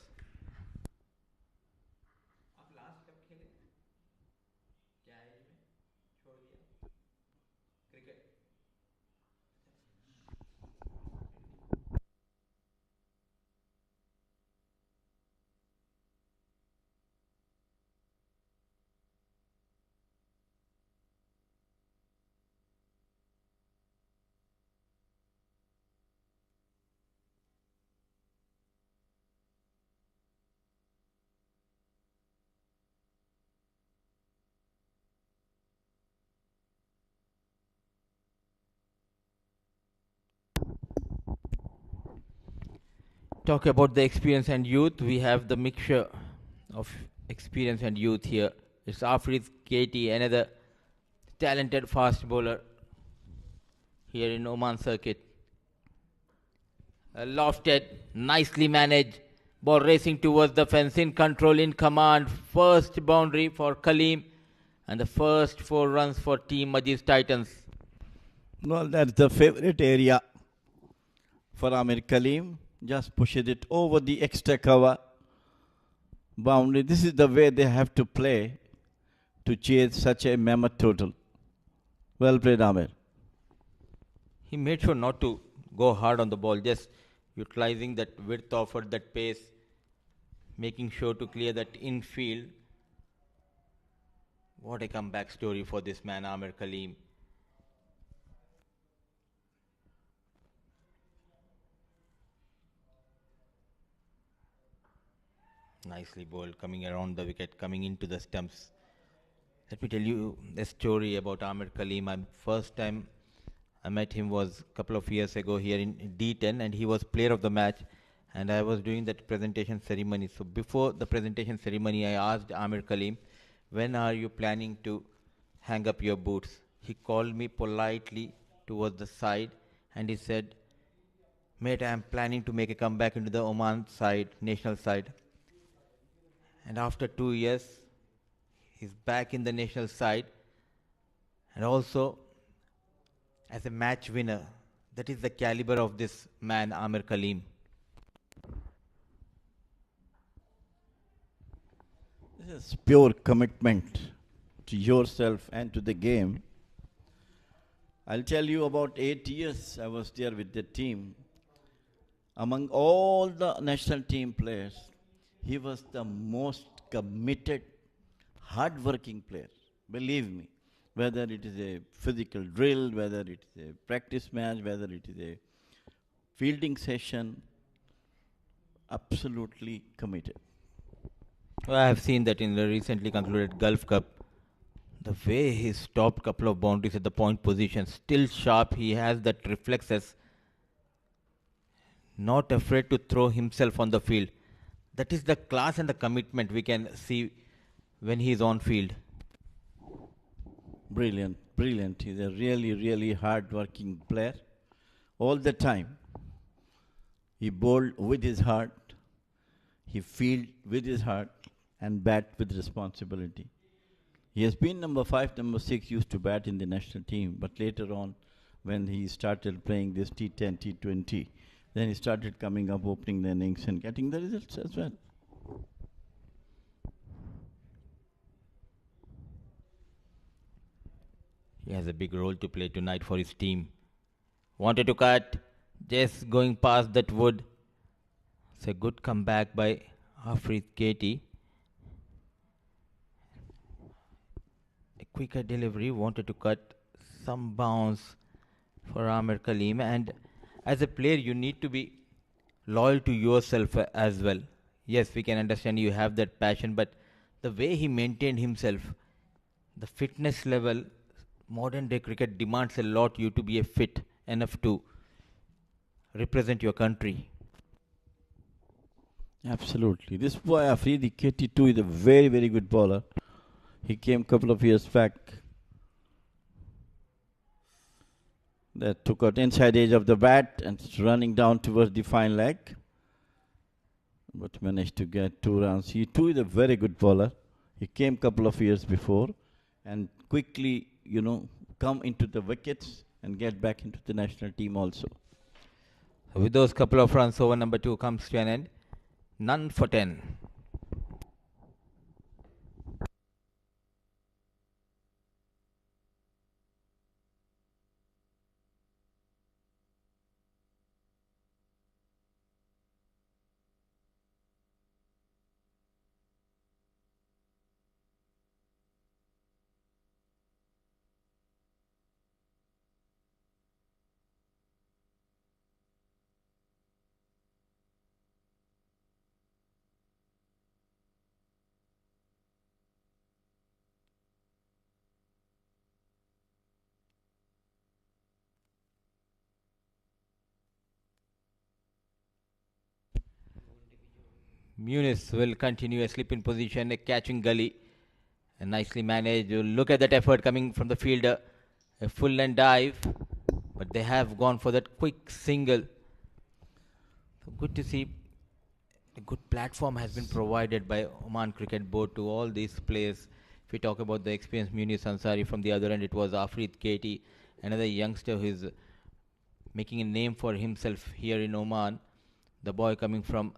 Talk about the experience and youth. We have the mixture of experience and youth here. It's Afriz Katie, another talented fast bowler here in Oman circuit. Lofted, nicely managed. Ball racing towards the fence, in control, in command. First boundary for Kaleem and the first 4 runs for Team MAJEES Titans. Well, that's the favorite area for Amir Kaleem. Just pushes it over the extra cover boundary. This is the way they have to play to chase such a mammoth total. Well played, Amir. He made sure not to go hard on the ball, just utilizing that width offered, that pace, making sure to clear that infield. What a comeback story for this man, Amir Kaleem. Nicely bowled, coming around the wicket, coming into the stumps. Let me tell you a story about Amir Kaleem. First time I met him was a couple of years ago here in D10, and he was player of the match, and I was doing that presentation ceremony. So before the presentation ceremony, I asked Amir Kaleem, when are you planning to hang up your boots? He called me politely towards the side and he said, mate, I am planning to make a comeback into the Oman side, national side. And after 2 years, he's back in the national side, and also as a match winner. That is the caliber of this man, Amir Kaleem. This is pure commitment to yourself and to the game. I'll tell you, about 8 years I was there with the team. Among all the national team players, he was the most committed, hard-working player. Believe me, whether it is a physical drill, whether it is a practice match, whether it is a fielding session, absolutely committed. Well, I have seen that in the recently concluded Gulf Cup. The way he stopped a couple of boundaries at the point position, still sharp, he has that reflexes, not afraid to throw himself on the field. That is the class and the commitment we can see when he is on field. Brilliant, brilliant. He's a really, really hard-working player. All the time, he bowled with his heart, he fielded with his heart, and bat with responsibility. He has been number 5, number 6, used to bat in the national team, but later on, when he started playing this T10, T20, then he started coming up, opening the innings and getting the results as well. He has a big role to play tonight for his team. Wanted to cut, just going past that wood. It's a good comeback by Afriz Katie. A quicker delivery, wanted to cut, some bounce for Amir Kaleem. And as a player, you need to be loyal to yourself as well. Yes, we can understand you have that passion, but the way he maintained himself, the fitness level, modern day cricket demands a lot you to be fit enough to represent your country. Absolutely. This boy, Afridi KT2, is a very, very good bowler. He came a couple of years back. That took out inside edge of the bat and running down towards the fine leg. But managed to get 2 runs. He too is a very good bowler. He came couple of years before and quickly, come into the wickets and get back into the national team also. With those couple of runs, over number 2 comes to an end. None for 10. Muniz will continue a slip in position, a catching gully, and nicely managed. You look at that effort coming from the fielder, a full length dive, but they have gone for that quick single. So good to see a good platform has been provided by Oman Cricket Board to all these players. If we talk about the experienced Muniz Ansari, from the other end it was Afreed Katie, another youngster who is making a name for himself here in Oman. The boy coming from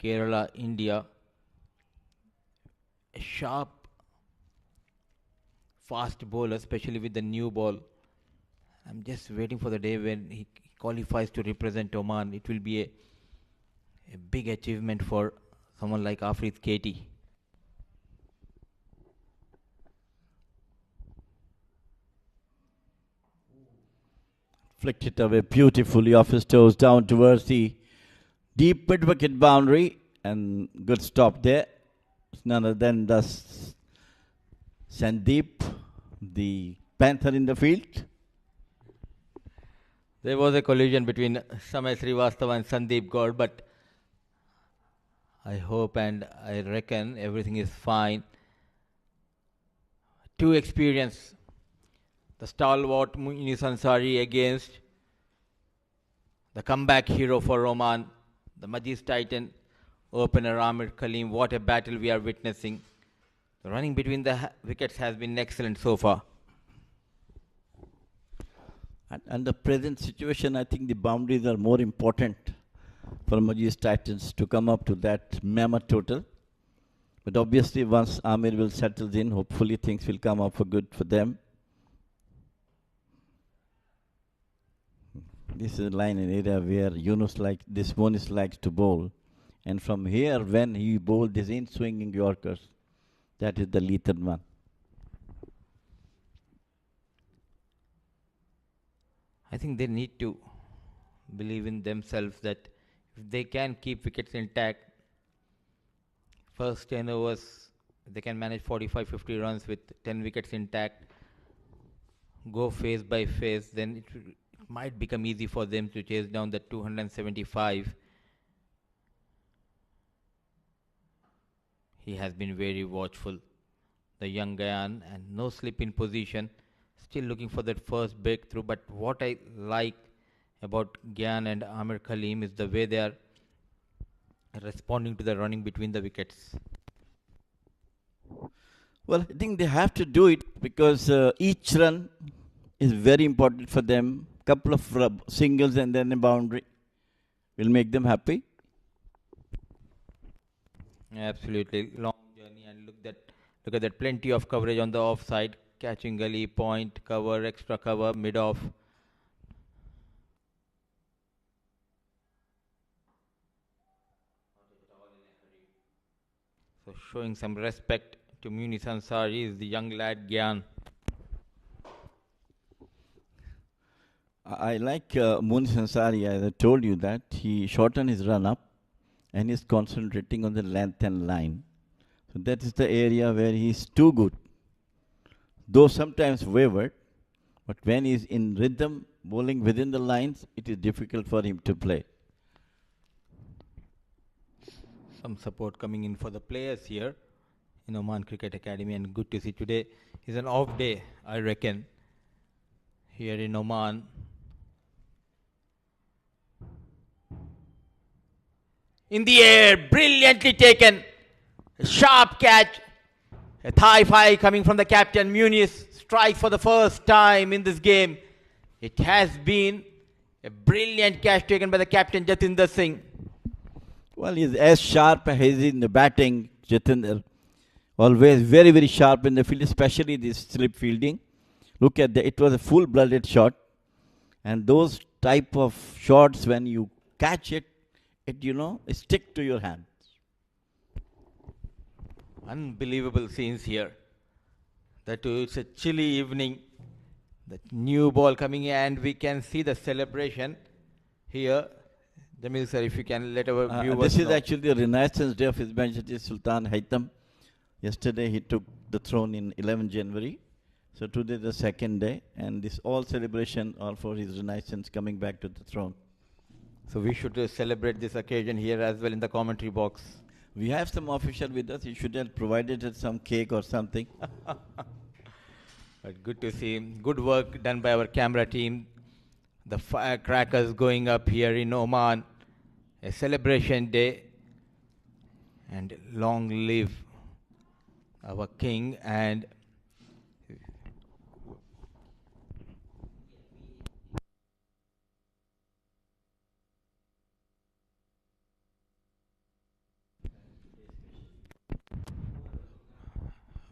Kerala, India. A sharp, fast bowler, especially with the new ball. I'm just waiting for the day when he qualifies to represent Oman. It will be a big achievement for someone like Afreed Katie. Flicked it away beautifully off his toes down towards the deep mid-wicket boundary, and good stop there. It's none other than Sandeep, the panther in the field. There was a collision between Samay Srivastava and Sandeep Gaur, but I hope and I reckon everything is fine. Too experienced. The stalwart Muniz Ansari against the comeback hero for Oman, the MAJEES Titan opener Amir Kaleem. What a battle we are witnessing. The running between the wickets has been excellent so far. And the present situation, I think the boundaries are more important for MAJEES Titans to come up to that mammoth total. But obviously once Amir will settle in, hopefully things will come up for good for them. This is a line in area where Muniz likes to bowl. And from here, when he bowled his in-swinging Yorkers, that is the lethal one. I think they need to believe in themselves that if they can keep wickets intact, first 10 overs, they can manage 45-50 runs with 10 wickets intact, go phase by phase, then it might become easy for them to chase down the 275. He has been very watchful, the young Gyan, and no slip in position. Still looking for that first breakthrough, but what I like about Gyan and Amir Kaleem is the way they are responding to the running between the wickets. Well, I think they have to do it because each run is very important for them. Couple of singles and then a boundary will make them happy. Absolutely, long journey, and look at that, plenty of coverage on the offside, catching gully, point, cover, extra cover, mid-off. So showing some respect to Muniz Ansari is the young lad Gyan. I like Muniz Ansari, as I told you that he shortened his run up and is concentrating on the length and line. So that is the area where he is too good. Though sometimes wavered, but when he is in rhythm, bowling within the lines, it is difficult for him to play. Some support coming in for the players here in Oman Cricket Academy, and good to see today is an off day, I reckon, here in Oman. In the air, brilliantly taken, a sharp catch, A thigh five coming from the captain. Muniz strikes for the first time in this game. It has been a brilliant catch taken by the captain Jatinder Singh. Well, he's as sharp as he's in the batting, Jatinder. Always very, very sharp in the field, especially this slip fielding. Look at that. It was a full-blooded shot. And those type of shots, when you catch it, it stick to your hand. Unbelievable scenes here. That too, it's a chilly evening. The new ball coming in, and we can see the celebration here. Jamil sir, if you can let our viewers This is know. actually the Renaissance Day of His Majesty Sultan Haytham. Yesterday he took the throne in 11 January. So today the second day, and this all celebration all for his Renaissance coming back to the throne. So we should celebrate this occasion here as well in the commentary box. We have some official with us. He should have provided us some cake or something. But good to see. Good work done by our camera team. The firecrackers going up here in Oman. A celebration day. And long live our king. And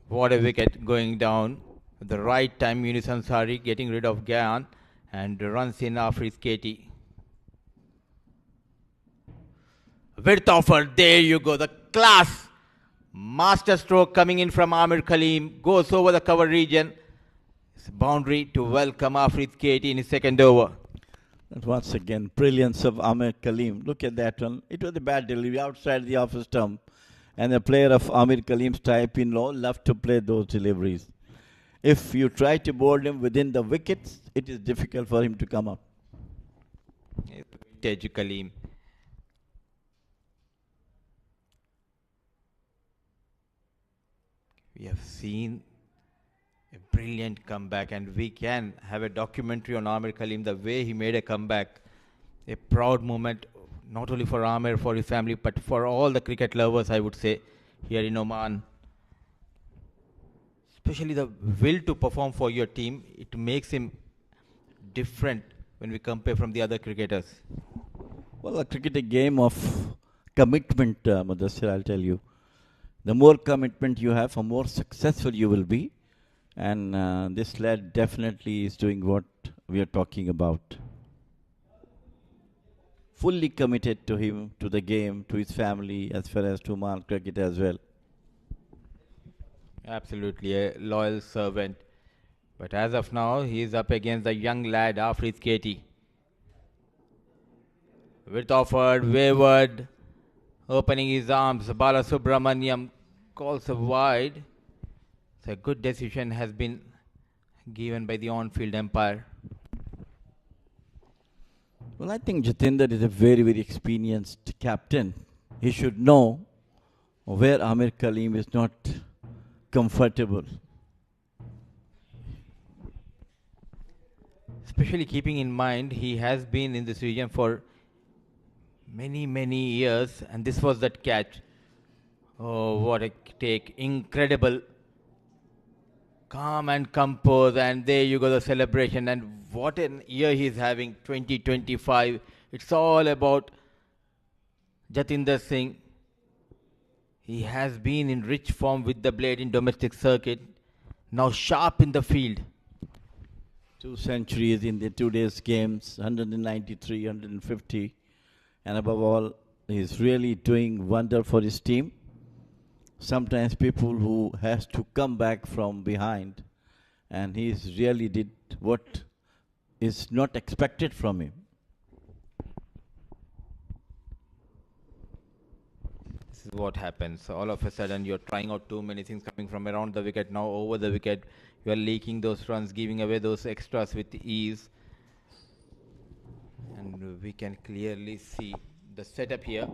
what a wicket going down. At the right time, Yunus Ansari getting rid of Gyan and runs in Afris Katie. Width offer, there you go. The class master stroke coming in from Amir Kaleem goes over the cover region. It's a boundary to welcome Afris Katie in his second over. And once again, brilliance of Amir Kaleem. Look at that one. It was a bad delivery outside the office stump. And a player of Amir Kaleem's type in law love to play those deliveries. If you try to board him within the wickets, it is difficult for him to come up. Vintage Kaleem. We have seen a brilliant comeback, and we can have a documentary on Amir Kaleem, the way he made a comeback. A proud moment, not only for Amir, for his family, but for all the cricket lovers, I would say, here in Oman. Especially the will to perform for your team, it makes him different when we compare from the other cricketers. Well, a cricket a game of commitment, Mudassir, I'll tell you. The more commitment you have, the more successful you will be. And this lad definitely is doing what we are talking about. Fully committed to him, to the game, to his family, as far as to Oman cricket as well. Absolutely a loyal servant. But as of now, he is up against the young lad, Afris Katie. Width offered, wayward, opening his arms. Bala Subramaniam calls a wide. So a good decision has been given by the on-field umpire. Well, I think Jatinder is a very, very experienced captain. He should know where Amir Kaleem is not comfortable. Especially keeping in mind, he has been in this region for many, many years, and this was that catch. Oh, what a take. Incredible. Calm and composed, and there you go, the celebration. And what an year he's having, 2025. It's all about Jatinder Singh. He has been in rich form with the blade in domestic circuit. Now sharp in the field. 2 centuries in the 2 days games, 193, 150. And above all, he's really doing wonder for his team. Sometimes people who has to come back from behind, and he's really did what is not expected from him. This is what happens. All of a sudden, you're trying out too many things coming from around the wicket. Now over the wicket, you are leaking those runs, giving away those extras with ease. And we can clearly see the setup here.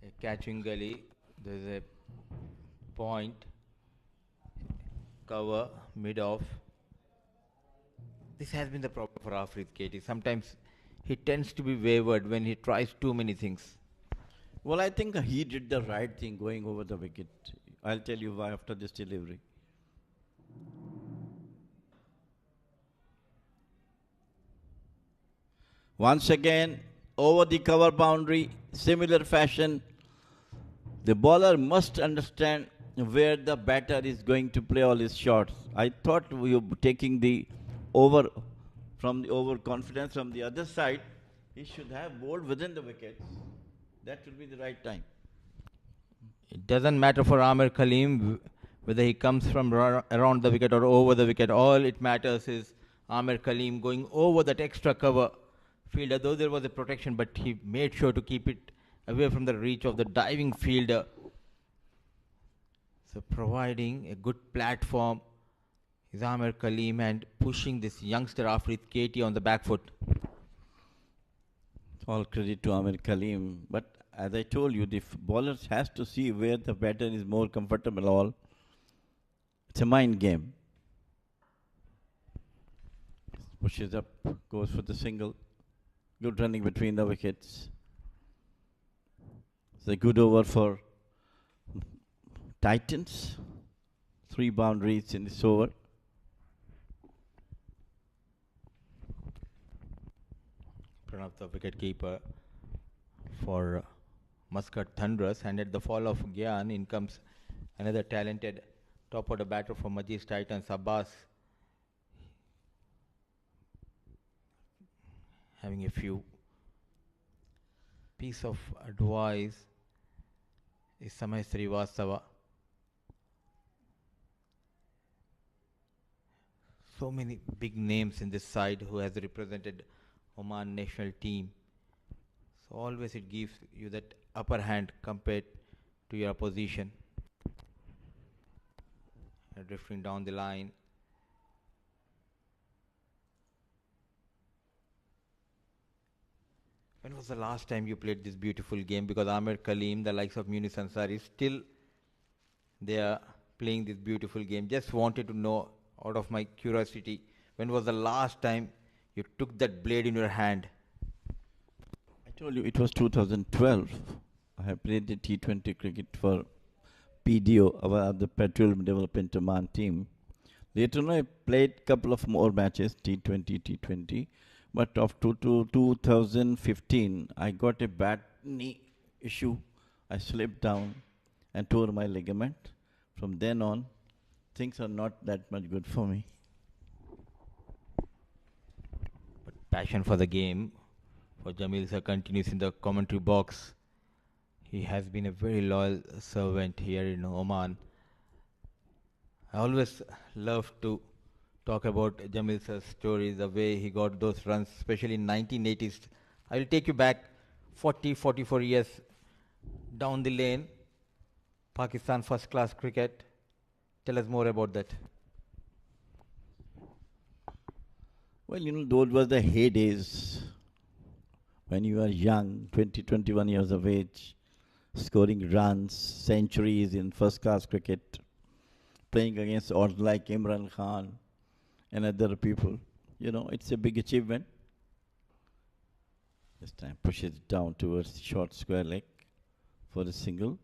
A catching gully. There's a point, cover, mid-off. This has been the problem for Afris Katie. Sometimes he tends to be wayward when he tries too many things. Well, I think he did the right thing going over the wicket. I'll tell you why after this delivery. Once again, over the cover boundary, similar fashion. The bowler must understand where the batter is going to play all his shots. I thought we were taking the over from the overconfidence from the other side. He should have bowled within the wickets. That would be the right time. It doesn't matter for Amir Kaleem whether he comes from around the wicket or over the wicket. All it matters is Amir Kaleem going over that extra cover fielder, though there was a protection, but he made sure to keep it away from the reach of the diving fielder. So providing a good platform is Amir Kaleem and pushing this youngster Afrit Katie on the back foot. All credit to Amir Kaleem. But as I told you, the bowlers has to see where the batter is more comfortable all. It's a mind game. Pushes up, goes for the single. Good running between the wickets. It's a good over for Titans. 3 boundaries in this over. Pranav, the wicket keeper for Muscat Thunderers, and at the fall of Gyan, in comes another talented top order batter for MAJEES Titans, Abbas. Having a few piece of advice is Samay Srivastava. So many big names in this side who has represented Oman national team. So always it gives you that upper hand compared to your opposition. Drifting down the line. When was the last time you played this beautiful game? Because Amir Kaleem, the likes of Munis Ansari, still they are playing this beautiful game. Just wanted to know, out of my curiosity, when was the last time you took that blade in your hand? I told you it was 2012. I have played the T20 cricket for PDO, the Petroleum Development Oman team. Later on, I played a couple of more matches, T20. But after 2015, I got a bad knee issue. I slipped down and tore my ligament. From then on, things are not that much good for me. But passion for the game for Jamil sir continues in the commentary box. He has been a very loyal servant here in Oman. I always love to talk about Jamil sir's stories, the way he got those runs, especially in 1980s. I will take you back 44 years down the lane. Pakistan first class cricket. Tell us more about that. Well, those were the heydays when you were young, 20, 21 years of age, scoring runs, centuries in first class cricket, playing against odds like Imran Khan and other people. It's a big achievement. This time pushes down towards the short square leg for the single.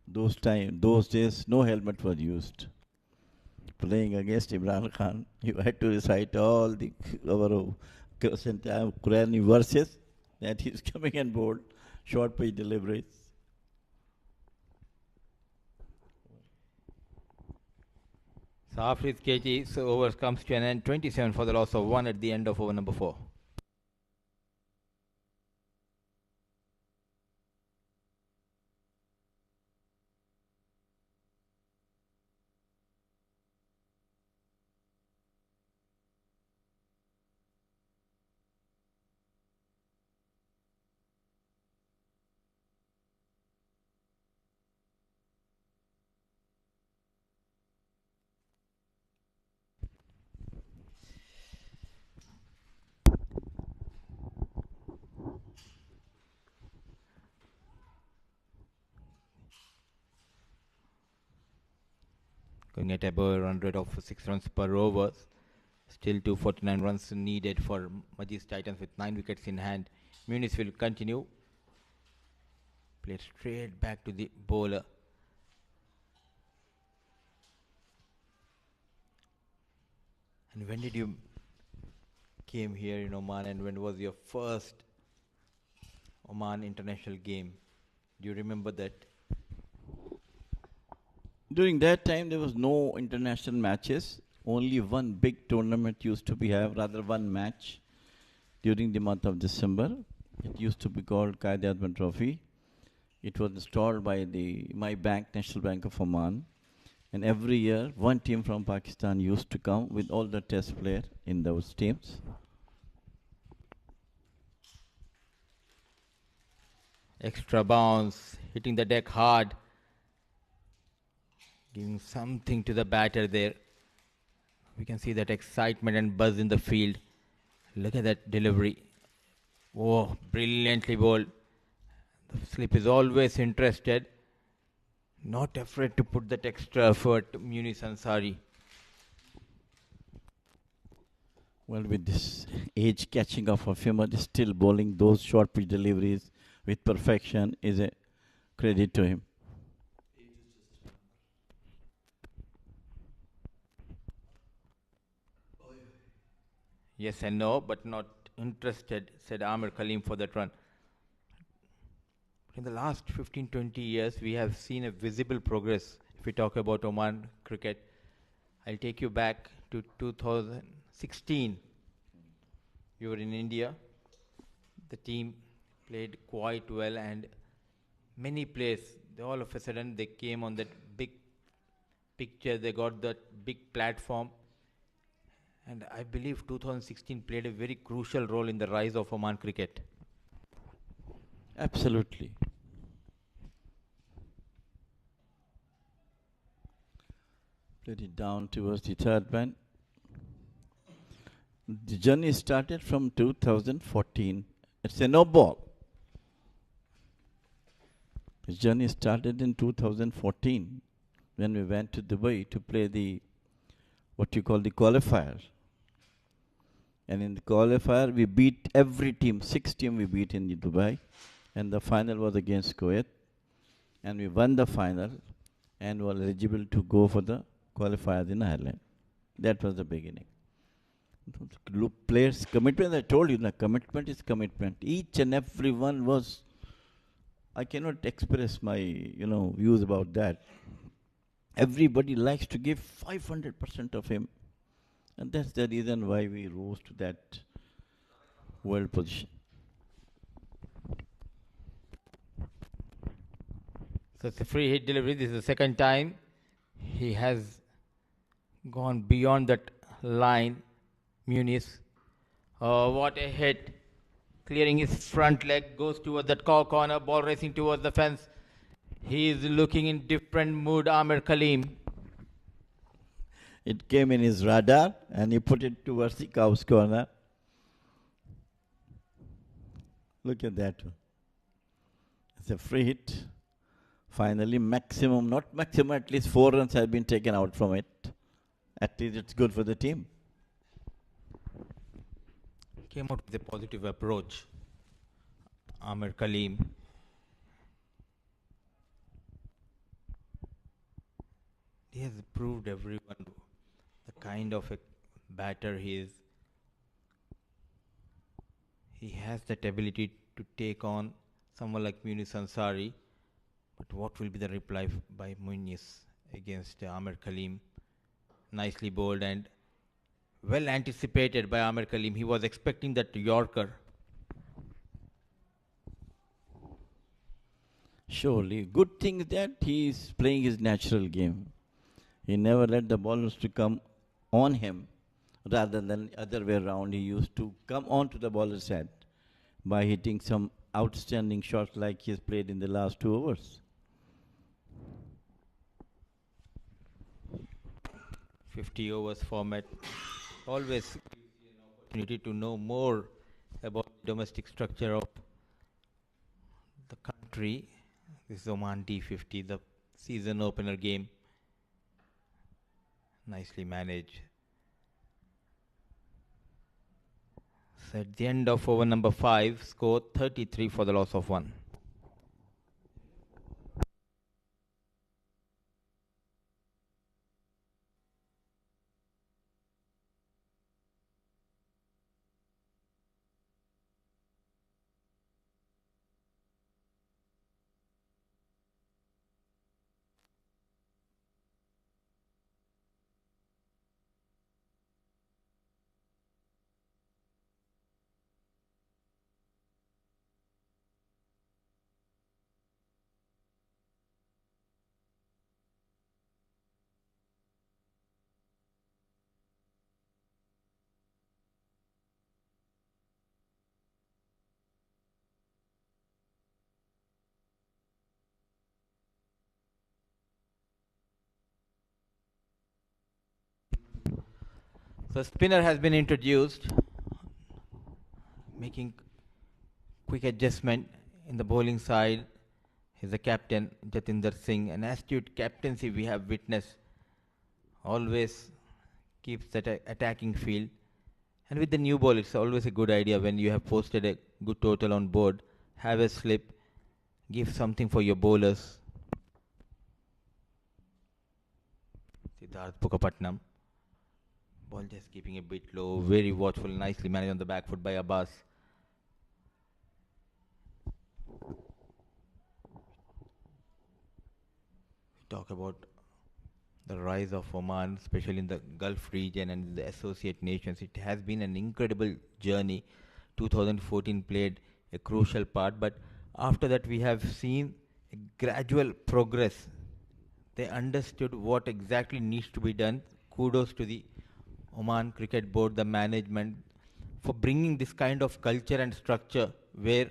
Those days, no helmet was used. Playing against Imran Khan, you had to recite all the Quranic verses that he's coming and bold, short pitch deliveries. So after his KG, overs comes to an end, 27 for the loss of 1 at the end of over number 4. Going at above a run rate of 6 runs per over. Still 249 runs needed for MAJEES Titans with 9 wickets in hand. Munis will continue. Played straight back to the bowler. And when did you came here in Oman, and when was your first Oman international game? Do you remember that? During that time, there was no international matches. Only one big tournament used to be have, rather one match during the month of December. It used to be called Qaid-e-Azam Trophy. It was installed by my bank, National Bank of Oman. And every year, one team from Pakistan used to come with all the test players in those teams. Extra bounce, hitting the deck hard, giving something to the batter there. We can see that excitement and buzz in the field. Look at that delivery. Oh, brilliantly bowled. The slip is always interested. Not afraid to put that extra effort, Munis Ansari. Well, with this age catching up of him, but still bowling those short pitch deliveries with perfection is a credit to him. Yes and no, but not interested, said Amir Kaleem for that run. In the last 15-20 years, we have seen a visible progress. If we talk about Oman cricket, I'll take you back to 2016. You were in India. The team played quite well, and many players, all of a sudden, they came on that big picture. They got that big platform. And I believe 2016 played a very crucial role in the rise of Oman cricket. Absolutely. Played it down towards the third man. The journey started from 2014. It's a no ball. The journey started in 2014 when we went to Dubai to play the what you call the qualifier. And in the qualifier, we beat every team, 6 teams we beat in Dubai. And the final was against Kuwait. And we won the final and were eligible to go for the qualifiers in Ireland. That was the beginning. Look, players' commitment, I told you, the commitment is commitment. Each and every one was, I cannot express my, views about that. Everybody likes to give 500% of him. And that's the reason why we rose to that world position. So it's a free hit delivery. This is the second time he has gone beyond that line. Muniz. Oh, what a hit. Clearing his front leg, goes towards that corner, ball racing towards the fence. He is looking in different mood, Amir Kaleem. It came in his radar and he put it towards the cow's corner. Look at that one. It's a free hit. Finally, not maximum, at least 4 runs have been taken out from it. At least it's good for the team. Came out with a positive approach, Amir Kaleem. He has proved everyone the kind of a batter he is. He has that ability to take on someone like Munis Ansari. But what will be the reply by Munis against Amir Kaleem? Nicely bowled and well anticipated by Amir Kaleem. He was expecting that Yorker. Surely. Good thing is that he is playing his natural game. He never let the ballers to come on him rather than other way around. He used to come on to the bowler's head by hitting some outstanding shots like he has played in the last 2 overs. 50 overs format always gives you an opportunity to know more about the domestic structure of the country. This is Oman D50, the season opener game. Nicely managed. So at the end of over number 5, score 33 for the loss of 1. So spinner has been introduced, making quick adjustment in the bowling side. He's the captain, Jatinder Singh. An astute captaincy we have witnessed. Always keeps that attacking field. And with the new ball, it's always a good idea when you have posted a good total on board. Have a slip, give something for your bowlers. Siddharth Pukapatnam. Ball just keeping a bit low, very watchful, nicely managed on the back foot by Abbas. Talk about the rise of Oman, especially in the Gulf region and the associate nations. It has been an incredible journey. 2014 played a crucial part, but after that we have seen a gradual progress. They understood what exactly needs to be done. Kudos to the Oman Cricket Board, the management, for bringing this kind of culture and structure where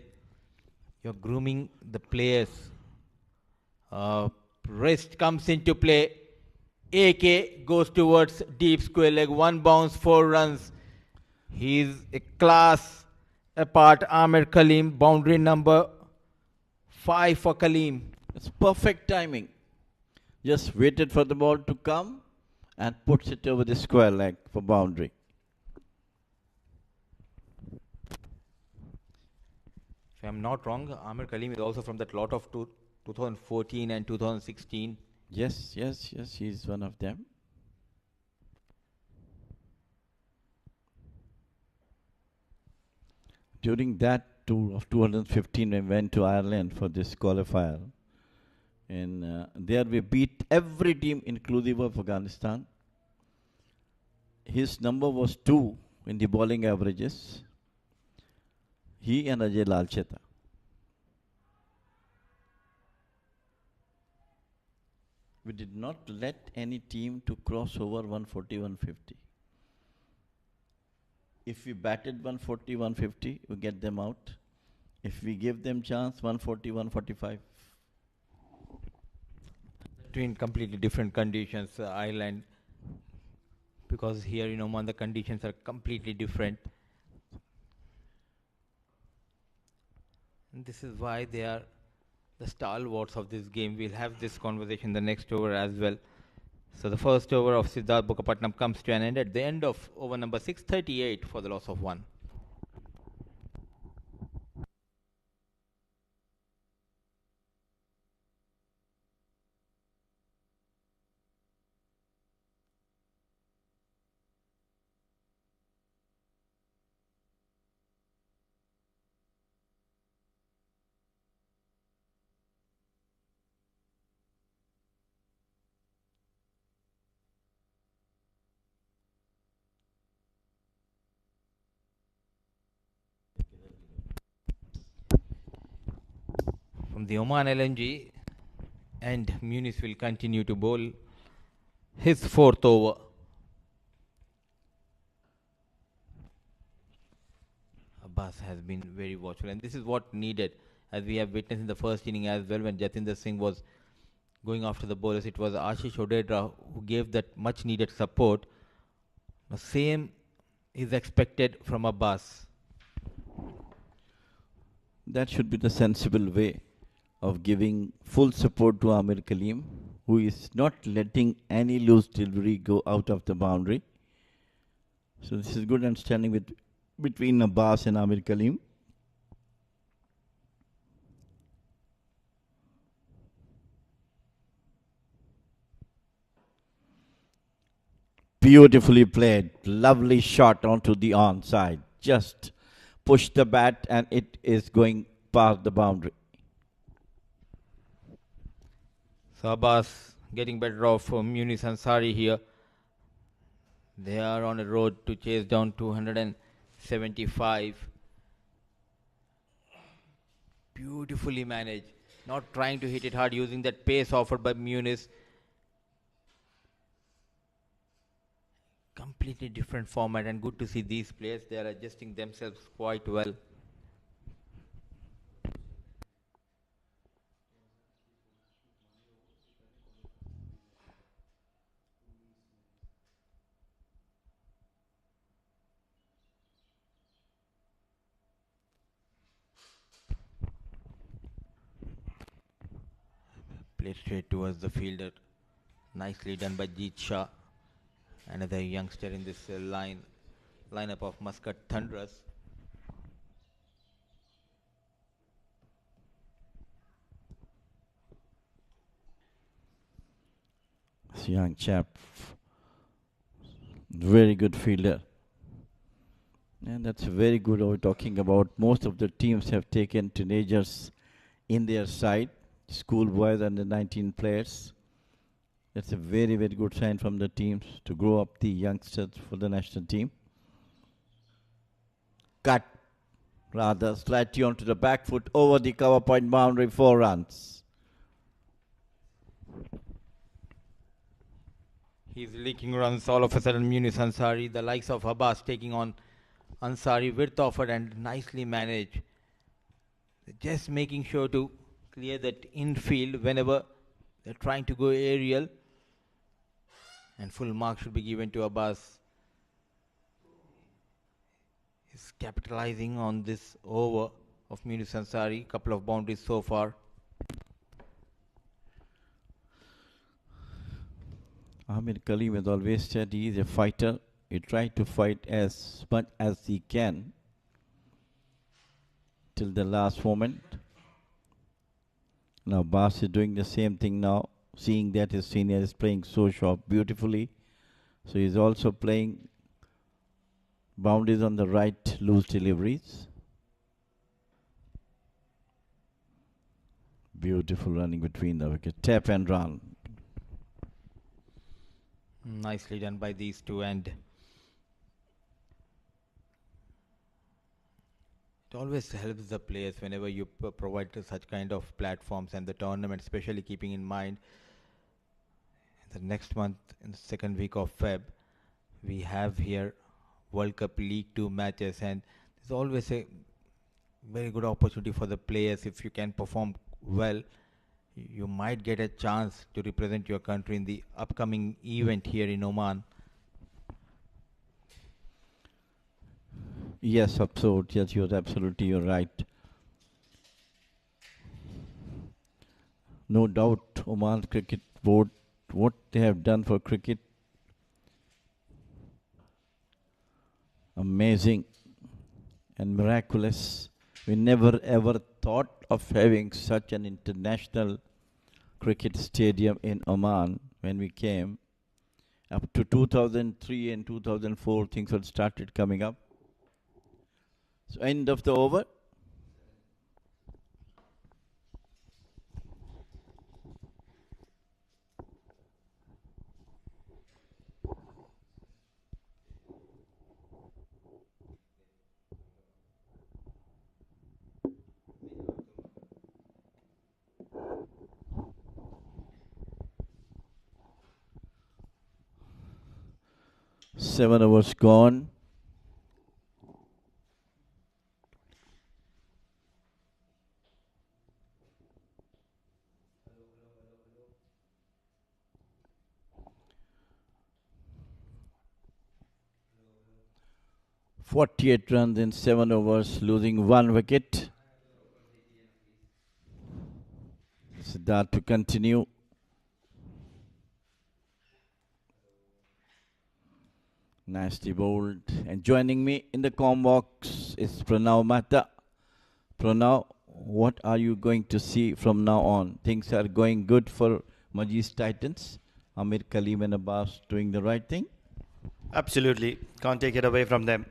you're grooming the players. Rest comes into play. AK goes towards deep square leg. One bounce, 4 runs. He's a class apart. Amir Kaleem, boundary number 5 for Kaleem. It's perfect timing. Just waited for the ball to come and puts it over the square leg for boundary. If I'm not wrong, Amir Kaleem is also from that lot of 2014 and 2016. Yes, he's one of them. During that tour of 2015, we went to Ireland for this qualifier. And there we beat every team, inclusive of Afghanistan. His number was 2 in the bowling averages. He and Ajay Lalcheta. We did not let any team to cross over 140, 150. If we batted 140, 150, we get them out. If we give them chance, 140, 145. In completely different conditions, Ireland, because here in Oman the conditions are completely different. And this is why they are the stalwarts of this game. We'll have this conversation the next over as well. So the first over of Siddharth Pukapatnam comes to an end at the end of over number 638 for the loss of 1. From the Oman LNG, and Muniz will continue to bowl his 4th over. Abbas has been very watchful, and this is what needed, as we have witnessed in the first inning as well. When Jatinder Singh was going after the bowlers, it was Ashish Odedra who gave that much needed support. The same is expected from Abbas. That should be the sensible way of giving full support to Amir Kaleem, who is not letting any loose delivery go out of the boundary. So this is good understanding between Abbas and Amir Kaleem. Beautifully played. Lovely shot onto the onside. Just push the bat and it is going past the boundary. So Abbas getting better off for Muniz Ansari here. They are on a road to chase down 275. Beautifully managed. Not trying to hit it hard, using that pace offered by Muniz. Completely different format, and good to see these players. They are adjusting themselves quite well. Played straight towards the fielder. Nicely done by Jeet Shah, another youngster in this lineup of Muscat Thunderers. This young chap, very good fielder. And that's very good what we're talking about. Most of the teams have taken teenagers in their side, schoolboys and the 19 players. That's a very, very good sign from the teams to grow up the youngsters for the national team. Cut, rather slightly onto the back foot over the cover point boundary, 4 runs. He's leaking runs all of a sudden. Munis Ansari, the likes of Abbas taking on Ansari, width offered and nicely managed. Just making sure to clear that infield whenever they're trying to go aerial. And full mark should be given to Abbas. He's capitalizing on this over of Munis Ansari. Couple of boundaries so far. Amir Kaleem has always said he is a fighter. He tried to fight as much as he can till the last moment. Now Bas is doing the same thing now, seeing that his senior is playing so sharp beautifully. So he's also playing boundaries on the right, loose deliveries. Beautiful running between the wicket. Tap and run. Nicely done by these two, and it always helps the players whenever you provide such kind of platforms and the tournament, especially keeping in mind the next month in the second week of Feb we have here World Cup League 2 matches, and there's always a very good opportunity for the players. If you can perform well, you might get a chance to represent your country in the upcoming event here in Oman. Yes, absolutely. Yes, you're right. No doubt, Oman Cricket Board, what they have done for cricket, amazing and miraculous. We never ever thought of having such an international cricket stadium in Oman when we came. Up to 2003 and 2004, things had started coming up. So end of the over. Seven overs gone. .48 runs in 7 overs, losing 1 wicket. Siddharth to continue. Nicely bowled. And joining me in the comm box is Pranav Mehta. Pranav, what are you going to see from now on? Things are going good for MAJEES Titans. Amir Kaleem and Abbas doing the right thing? Absolutely. Can't take it away from them.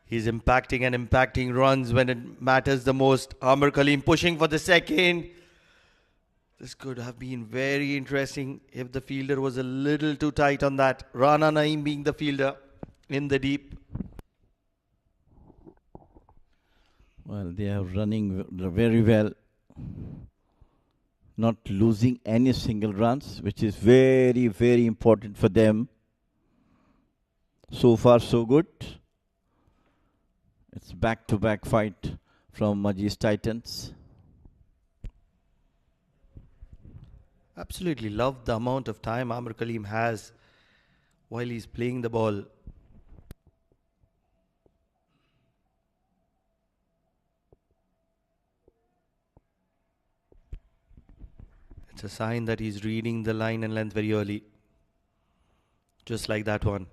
He's impacting runs when it matters the most. Amir Kaleem pushing for the second. This could have been very interesting if the fielder was a little too tight on that. Rana Naeem being the fielder in the deep. Well, they are running very well. Not losing any single runs, which is very, very important for them. So far, so good. It's back-to-back fight from MAJEES Titans. Absolutely love the amount of time Amir Kaleem has while he's playing the ball. It's a sign that he's reading the line and length very early. Just like that one.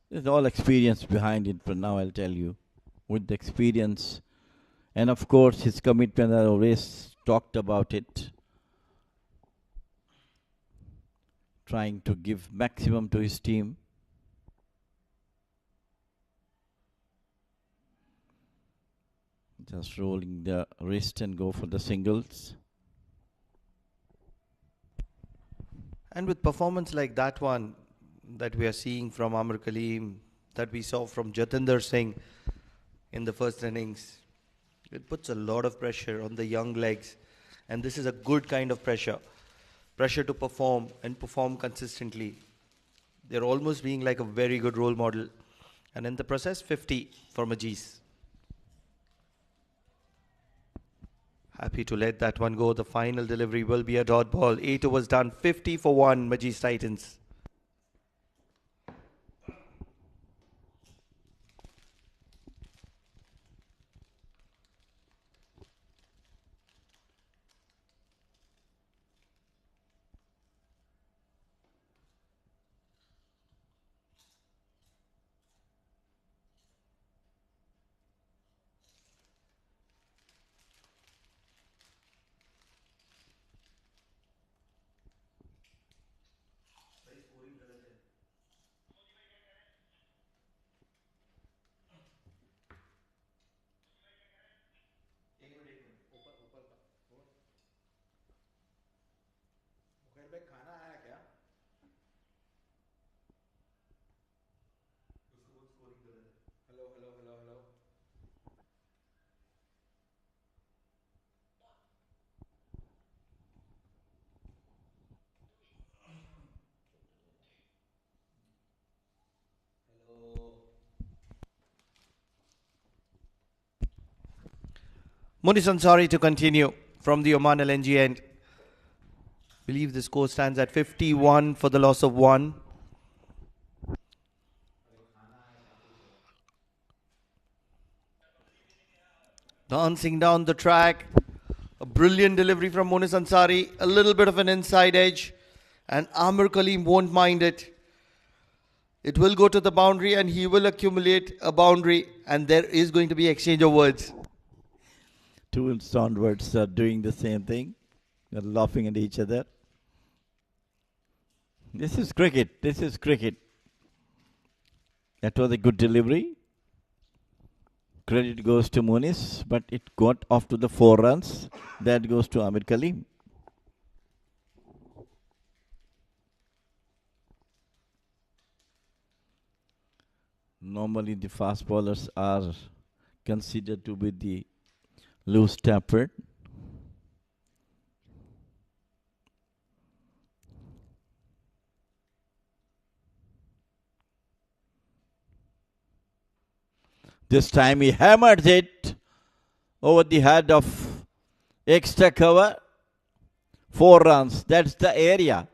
There's all experience behind it, but now I'll tell you. With the experience, and of course his commitment, I always talked about it. Trying to give maximum to his team. Just rolling the wrist and go for the singles. And with performance like that one that we are seeing from Amir Kaleem, that we saw from Jatinder Singh in the first innings, it puts a lot of pressure on the young legs. And this is a good kind of pressure. Pressure to perform and perform consistently. They're almost being like a very good role model. And in the process, 50 for MAJEES. Happy to let that one go. The final delivery will be a dot ball. 8 overs done. 50 for 1. MAJEES Titans. Munis Ansari to continue from the Oman LNG end. Believe the score stands at 51 for the loss of 1. Dancing down the track. A brilliant delivery from Munis Ansari. A little bit of an inside edge. And Amir Kaleem won't mind it. It will go to the boundary and he will accumulate a boundary. And there is going to be exchange of words. Two stalwarts are doing the same thing. They're laughing at each other. This is cricket. This is cricket. That was a good delivery. Credit goes to Munis, but it got off to the 4 runs. That goes to Amir Kaleem. Normally the fast bowlers are considered to be the loose tempered. This time he hammered it over the head of extra cover. 4 runs. That's the area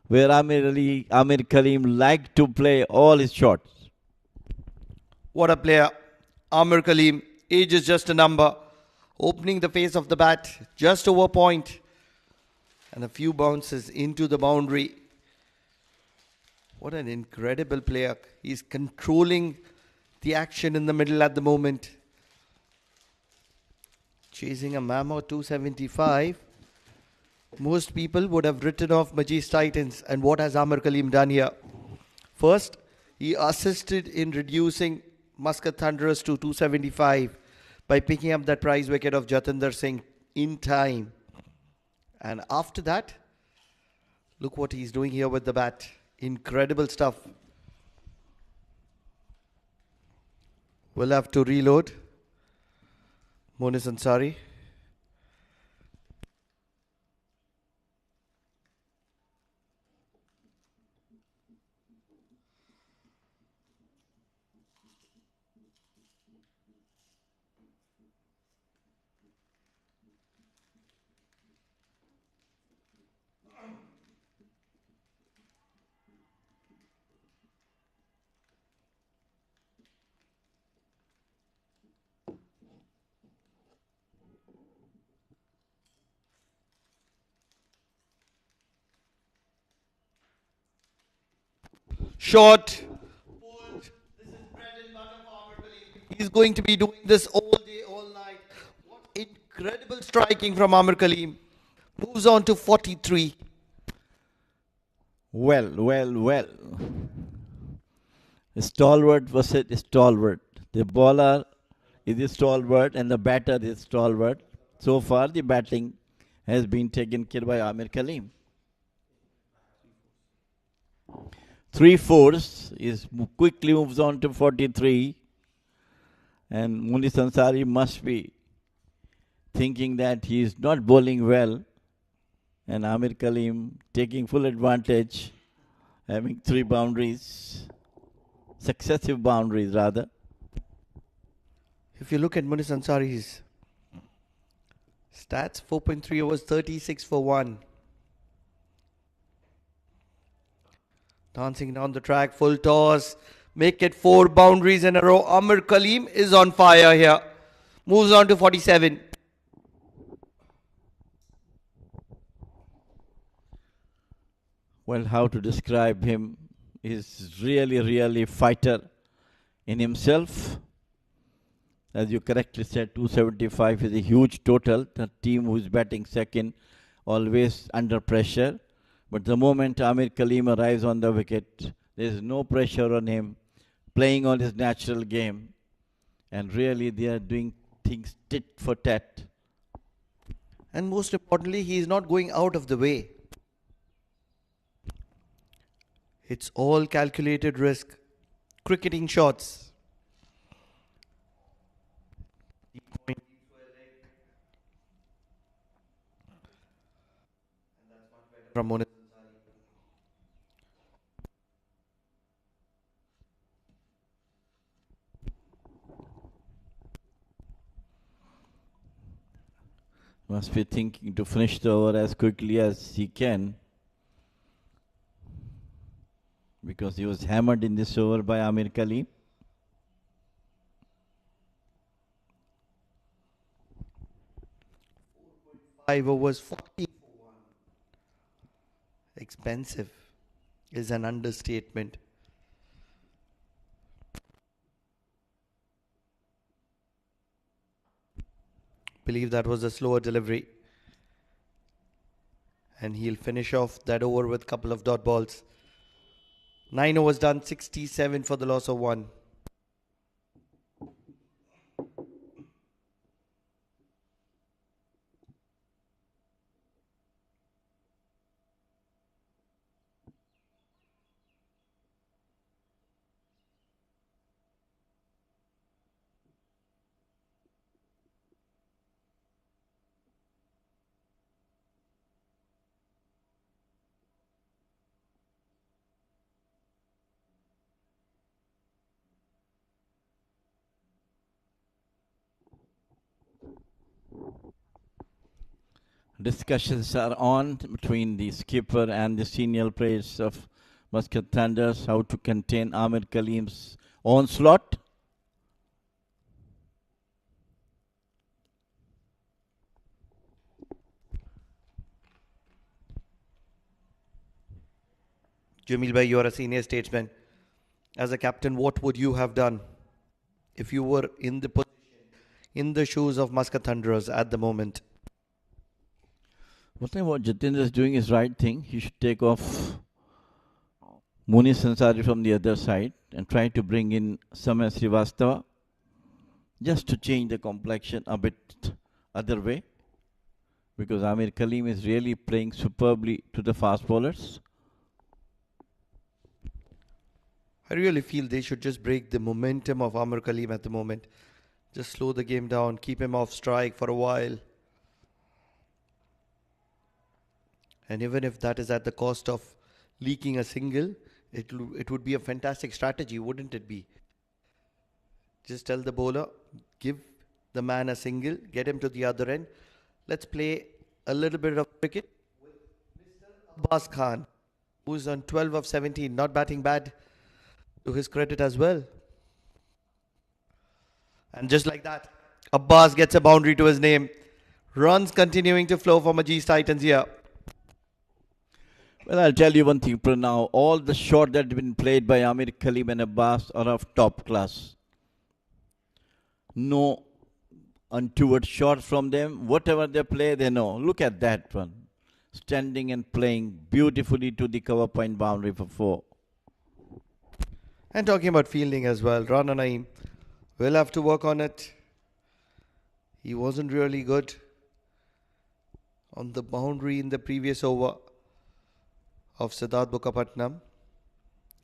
where Amir Kaleem liked to play all his shots. What a player. Amir Kaleem. Age is just a number. Opening the face of the bat just over point. And a few bounces into the boundary. What an incredible player. He's controlling the action in the middle at the moment. Chasing a mammoth 275. Most people would have written off MAJEES Titans. And what has Amir Kaleem done here? First, he assisted in reducing MUSCAT Thunderers to 275 by picking up that prize wicket of Jatinder Singh in time. And after that, look what he's doing here with the bat. Incredible stuff. We'll have to reload. Munis Ansari. Short. Pulled. This is bread and butter for Amir Kaleem. He's going to be doing this all day, all night. What incredible striking from Amir Kaleem. Moves on to 43. Well. Stalwart versus stalwart. The bowler is a stalwart and the batter is stalwart. So far, the batting has been taken care by Amir Kaleem. 3/4 is quickly moves on to 43, and Munis Ansari must be thinking that he is not bowling well, and Amir Kaleem taking full advantage, having 3 boundaries, successive boundaries rather. If you look at Munis Ansari's stats, 4.3 overs, 36 for 1. Dancing down the track, full toss. Make it 4 boundaries in a row. Amir Kaleem is on fire here. Moves on to 47. Well, how to describe him? He's really fighter in himself. As you correctly said, 275 is a huge total. The team who is batting second always under pressure. But the moment Amir Kaleem arrives on the wicket, there is no pressure on him, playing on his natural game. And really they are doing things tit for tat. And most importantly, he is not going out of the way. It's all calculated risk. Cricketing shots. From Munis. Must be thinking to finish the over as quickly as he can, because he was hammered in this over by Amir Kaleem. Five overs, 40 for 1. Expensive is an understatement. Believe that was a slower delivery. And he'll finish off that over with a couple of dot balls. 9 overs done, 67 for the loss of 1. Discussions are on between the skipper and the senior players of Muscat Thunders how to contain Amir Kaleem's onslaught. Jamil bhai, you are a senior statesman. As a captain, what would you have done if you were in the position, in the shoes of Muscat Thunderers at the moment? What Jatinder is doing is right thing. He should take off Munis Ansari from the other side and try to bring in Samay Srivastava just to change the complexion a bit other way, because Amir Kaleem is really playing superbly to the fast bowlers. I really feel they should just break the momentum of Amir Kaleem at the moment. Just slow the game down, keep him off strike for a while. And even if that is at the cost of leaking a single, it would be a fantastic strategy, wouldn't it be? Just tell the bowler, give the man a single, get him to the other end. Let's play a little bit of cricket with Mr. Abbas Khan, who's on 12 of 17, not batting bad, to his credit as well. And just like that, Abbas gets a boundary to his name. Runs continuing to flow for MAJEES Titans here. Well, I'll tell you one thing, Pranav. All the shots that have been played by Amir Kaleem and Abbas are of top class. No untoward shots from them. Whatever they play, they know. Look at that one. Standing and playing beautifully to the cover point boundary for 4. And talking about fielding as well, Rana Naeem will have to work on it. He wasn't really good on the boundary in the previous over of Siddharth Bukapatnam.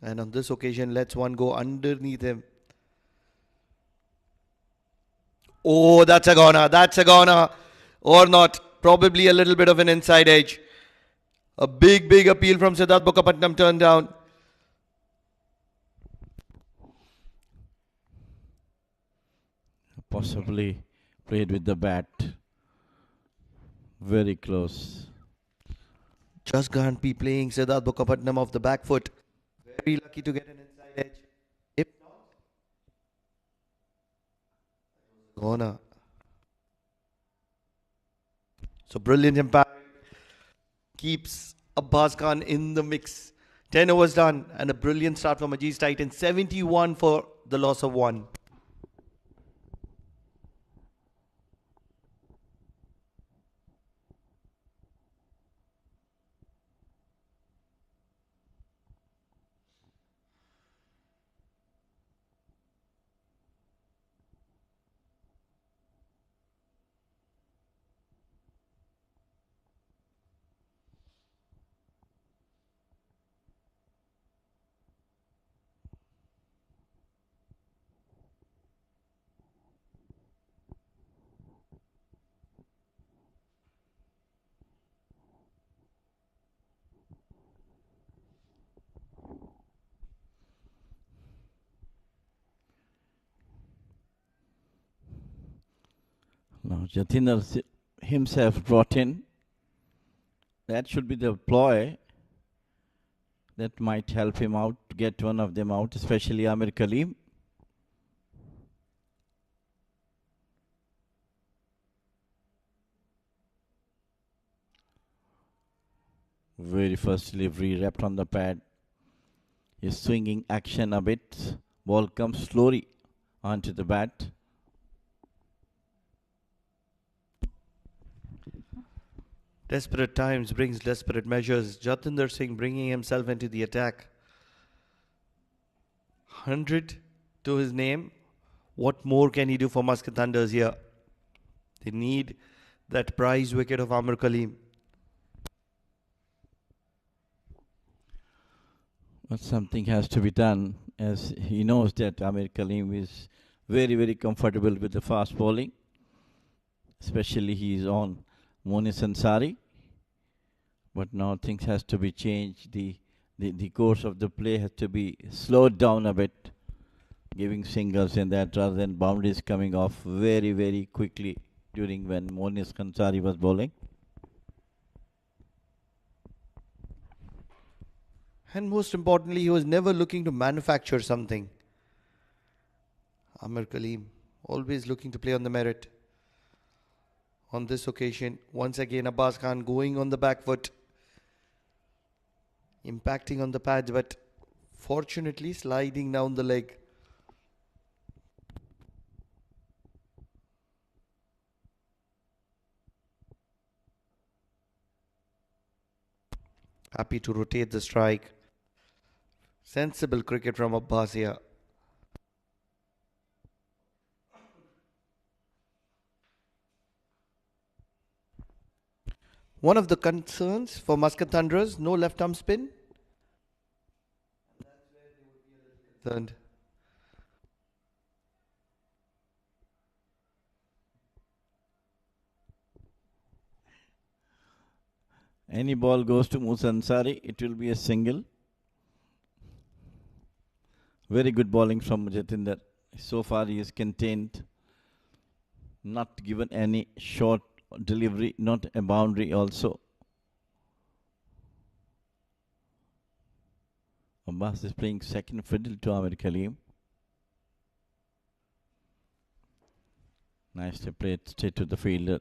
And on this occasion, lets one go underneath him. Oh, that's a goner. That's a goner. Or not. Probably a little bit of an inside edge. A big appeal from Siddharth Bukapatnam turned down. Possibly played with the bat. Very close. Just can't be playing Siddharth Bukapatnam off the back foot. Very lucky to get an inside edge. If not, goner. So brilliant impact. Keeps Abbas Khan in the mix. 10 overs done and a brilliant start for MAJEES Titans. 71 for the loss of 1. Now Jatinder himself brought in. That should be the ploy that might help him out to get one of them out, especially Amir Kaleem. Very first delivery, wrapped on the pad. He's swinging action a bit. Ball comes slowly onto the bat. Desperate times brings desperate measures. Jatinder Singh bringing himself into the attack. 100 to his name. What more can he do for Muscat Thunders here? They need that prize wicket of Amir Kaleem. But something has to be done, as he knows that Amir Kaleem is very comfortable with the fast bowling. Especially he is on Monis Ansari. But now things has to be changed. The course of the play has to be slowed down a bit, giving singles and that rather than boundaries coming off very quickly during when Monis Ansari was bowling. And most importantly, he was never looking to manufacture something. Amir Kaleem, always looking to play on the merit. On this occasion, once again, Abbas Khan going on the back foot. Impacting on the pads, but fortunately sliding down the leg. Happy to rotate the strike. Sensible cricket from Abbas here. One of the concerns for Muscat Thunderers, no left arm spin. That's where they would be a little concerned. Any ball goes to Musa Ansari, it will be a single. Very good bowling from Jatinder. So far he is contained. Not given any short delivery, not a boundary also. Abbas is playing second fiddle to Amir Kaleem. Nicely played straight to the fielder.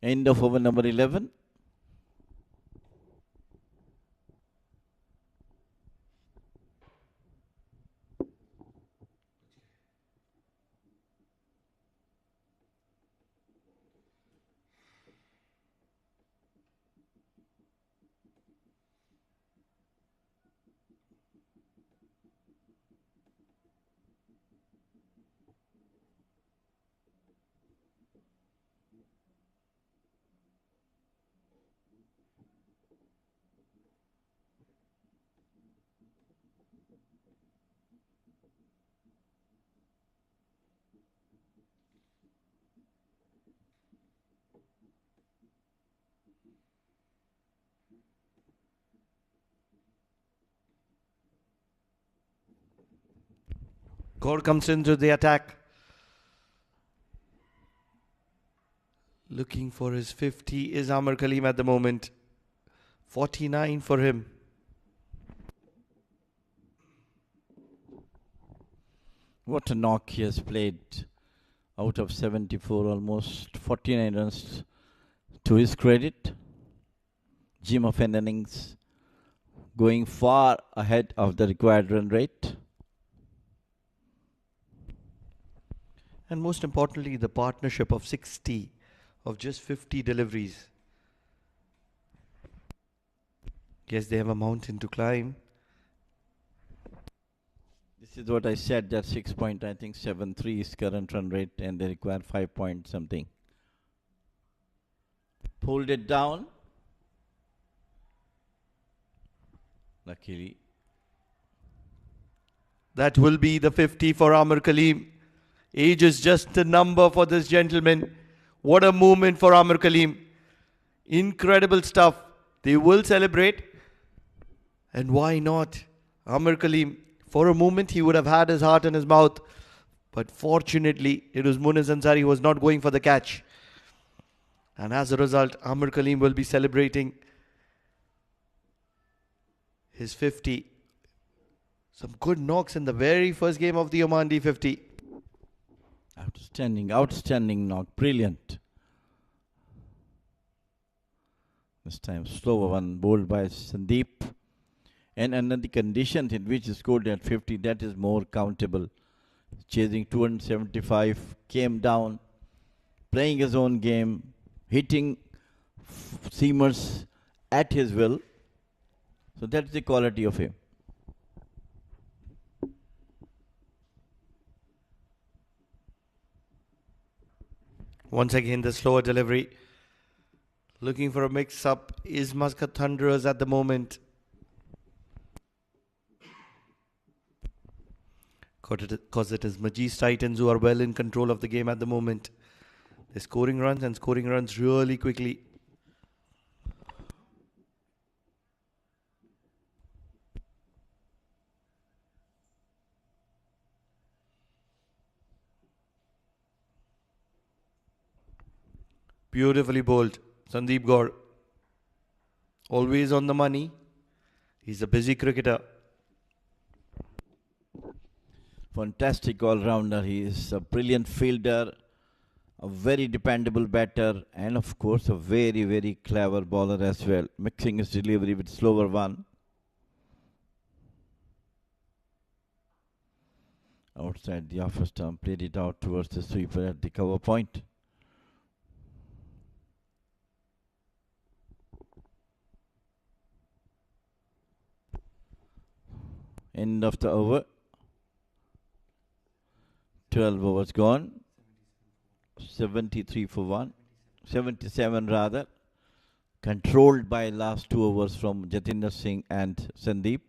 End of over number 11. Gaur comes into the attack. Looking for his 50 is Amir Kaleem at the moment. 49 for him. What a knock he has played. Out of 74, almost 49 runs to his credit. Gem of an innings, going far ahead of the required run rate. And most importantly, the partnership of 60 of just 50 deliveries. Yes, they have a mountain to climb. This is what I said, that 6.73 is current run rate and they require 5 point something. Pulled it down. Luckily. That will be the 50 for Amir Kaleem. Age is just a number for this gentleman. What a moment for Amir Kaleem. Incredible stuff. They will celebrate. And why not? Amir Kaleem, for a moment he would have had his heart in his mouth. But fortunately, it was Muniz Ansari who was not going for the catch. And as a result, Amir Kaleem will be celebrating his 50. Some good knocks in the very first game of the Oman D50. Outstanding knock. Brilliant. This time slower one, bowled by Sandeep. And under the conditions in which he scored at 50, that is more countable. Chasing 275, came down, playing his own game, hitting seamers at his will. So that's the quality of him. Once again, the slower delivery. Looking for a mix-up is Muscat Thunderers at the moment. Because it is MAJEES Titans who are well in control of the game at the moment. They're scoring runs and scoring runs really quickly. Beautifully bowled. Sandeep Gaur. Always on the money. He's a busy cricketer. Fantastic all-rounder. He is a brilliant fielder, a very dependable batter, and of course a very, very clever bowler as well, mixing his delivery with slower one. Outside the off stump, played it out towards the sweeper at the cover point. End of the over. 12 overs gone. 73 for 1. 77 rather. Controlled by last 2 overs from Jatinder Singh and Sandeep.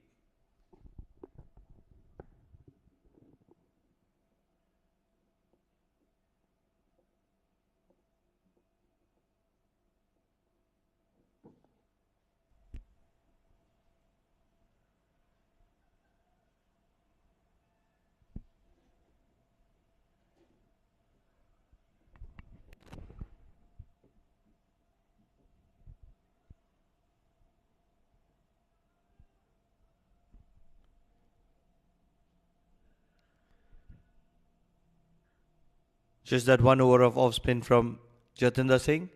Just that 1 over of off spin from Jatinder Singh.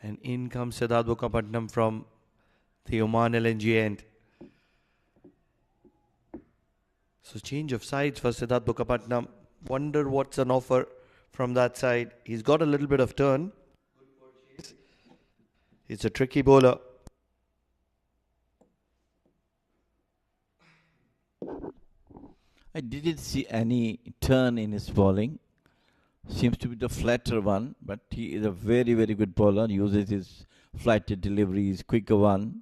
And in comes Siddharth Mukherjee from the Oman LNG end. So change of sides for Siddharth Mukherjee. Wonder what's an offer from that side. He's got a little bit of turn. It's a tricky bowler. I didn't see any turn in his bowling. Seems to be the flatter one, but he is a very, very good bowler. Uses his flighted deliveries, quicker one.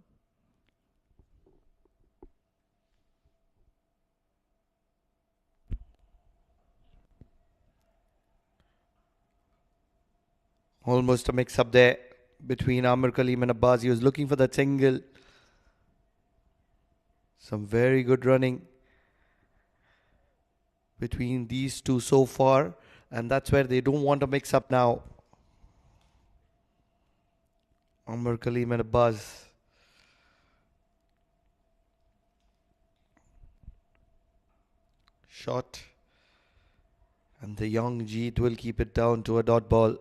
Almost a mix-up there between Amir Kaleem and Abbas. He was looking for that single. Some very good running between these two so far. And that's where they don't want to mix up now. Amir Kaleem and Abbas. Shot. And the young Jeet will keep it down to a dot ball.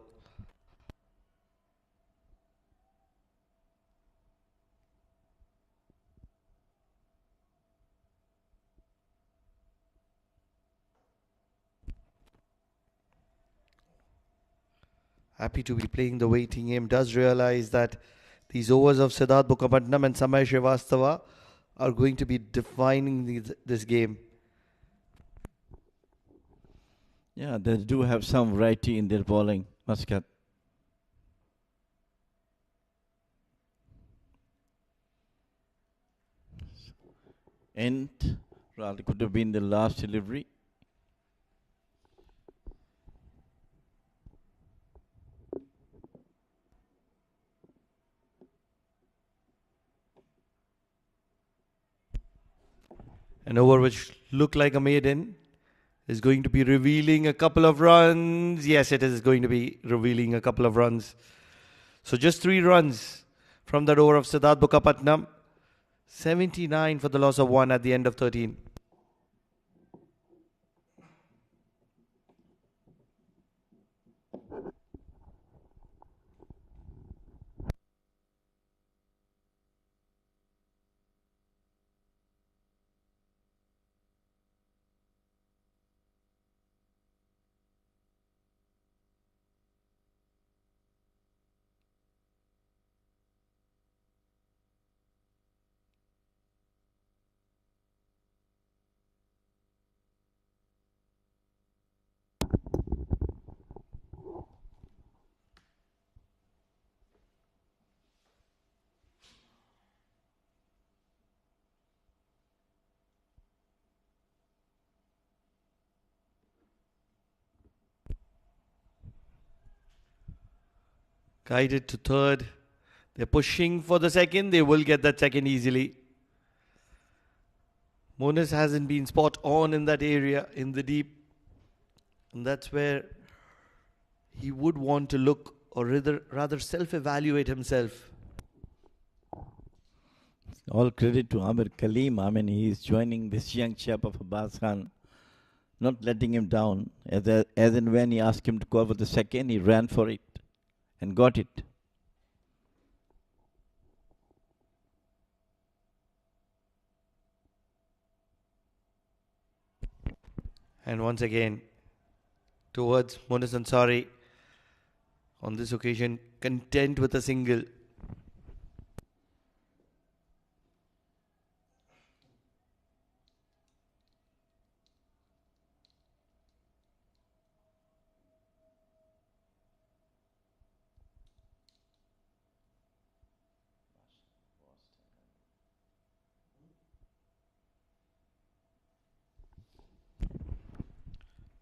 Happy to be playing the waiting game. Does realize that these overs of Siddharth Mukherjee and Samay Srivastava are going to be defining this game. Yeah, they do have some variety in their bowling, Muscat. And rather could have been the last delivery. An over which looked like a maiden is going to be revealing a couple of runs. Yes, it is going to be revealing a couple of runs. So just 3 runs from that over of Siddharth Mukherjee. 79 for the loss of 1 at the end of 13. Guided to third. They're pushing for the second. They will get that second easily. Monas hasn't been spot on in that area, in the deep. And that's where he would want to look, or rather self-evaluate himself. All credit to Amir Kaleem. I mean, he is joining this young chap of Abbas Khan, not letting him down. As and when he asked him to cover the second, he ran for it and got it. And once again, towards Monas Ansari, on this occasion, content with a single.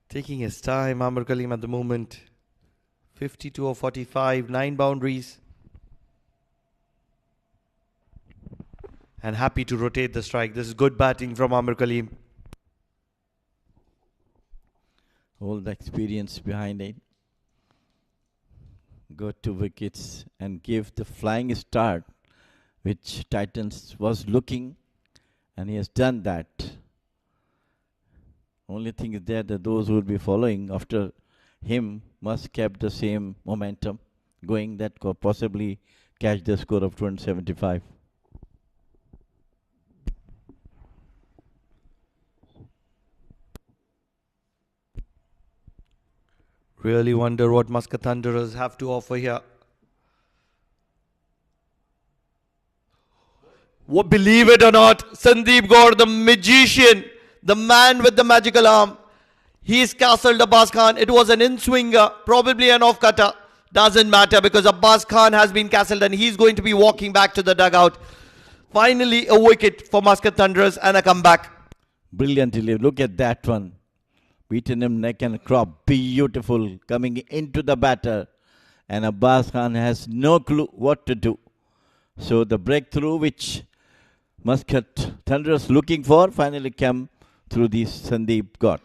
Taking his time, Amir Kaleem at the moment. 52 of 45, 9 boundaries. And happy to rotate the strike. This is good batting from Amir Kaleem. All the experience behind it. Go 2 wickets and give the flying start, which Titans was looking, and he has done that. Only thing is that those who will be following after him must keep the same momentum, going that could possibly catch the score of 275. Really wonder what Muscat Thunderers have to offer here. What, believe it or not, Sandeep Gaur, the magician, the man with the magical arm, he's castled Abbas Khan. It was an in-swinger, probably an off-cutter. Doesn't matter because Abbas Khan has been castled and he's going to be walking back to the dugout. Finally, a wicket for Muscat Thunderers and a comeback. Brilliantly, look at that one. Beaten him neck and crop. Beautiful coming into the batter. And Abbas Khan has no clue what to do. So the breakthrough which Muscat Thunderers looking for finally came through the Sandeep got.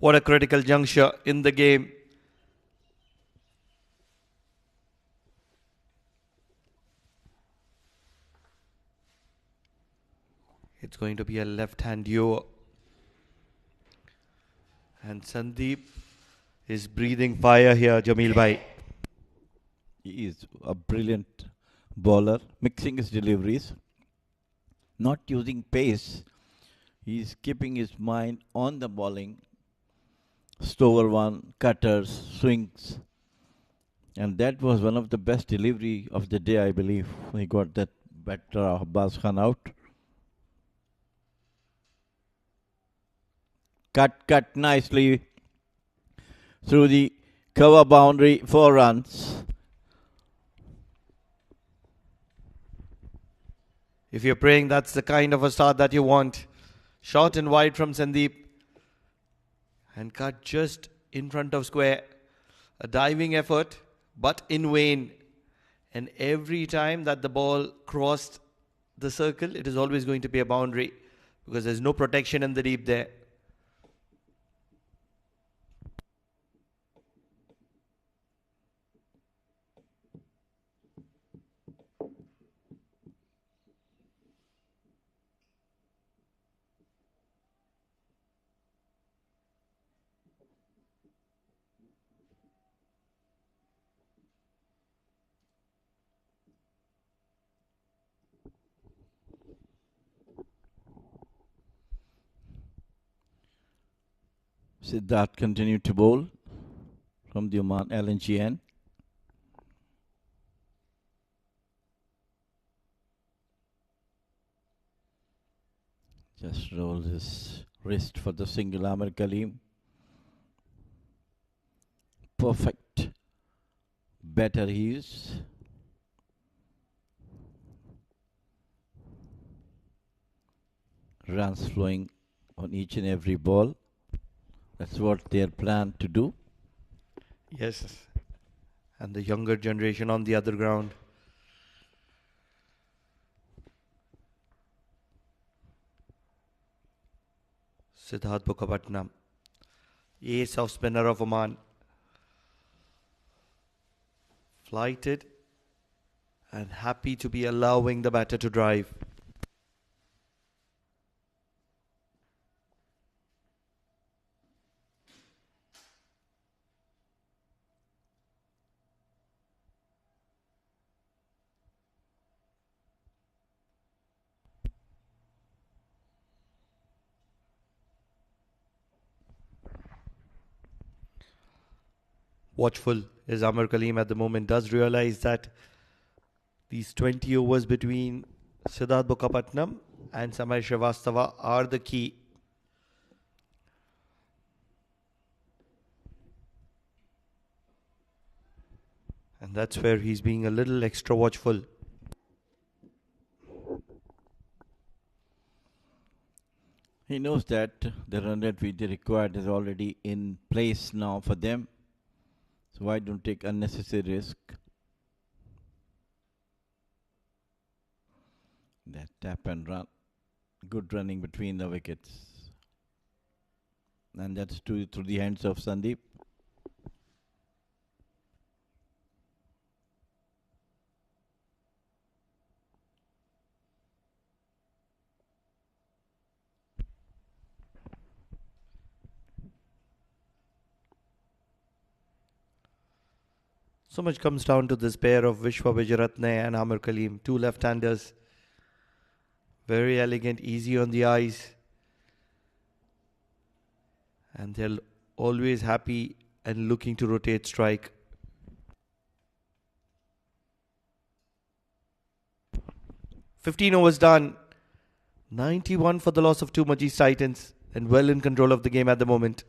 What a critical juncture in the game. It's going to be a left-hand duo. And Sandeep is breathing fire here, Jamil Bhai. He is a brilliant bowler, mixing his deliveries, not using pace. He is keeping his mind on the bowling. Stover one, cutters, swings. And that was one of the best delivery of the day, I believe. He got that batter Abbas Khan out. Cut nicely through the cover boundary, 4 runs. If you're praying, that's the kind of a start that you want. Short and wide from Sandeep. And cut just in front of square. A diving effort, but in vain. And every time that the ball crossed the circle, it is always going to be a boundary because there's no protection in the deep there. Siddharth continued to bowl from the Oman LNGN. Just rolled his wrist for the single. Amir Kaleem. Perfect batter he is. Runs flowing on each and every ball. That's what they are planned to do. Yes. And the younger generation on the other ground. Siddharth Mukherjee, ace of spinner of Oman. Flighted and happy to be allowing the batter to drive. Watchful is Amir Kaleem at the moment, does realize that these 20 overs between Siddharth Mukherjee and Samay Srivastava are the key. And that's where he's being a little extra watchful. He knows that the run rate which they required is already in place now for them. So why don't take unnecessary risk? That tap and run. Good running between the wickets. And that's through the hands of Sandeep. So much comes down to this pair of Vishwa Vijayaratne and Amir Kaleem, two left-handers. Very elegant, easy on the eyes. And they're always happy and looking to rotate strike. "15 overs done. 91 for the loss of two MAJEES Titans and well in control of the game at the moment.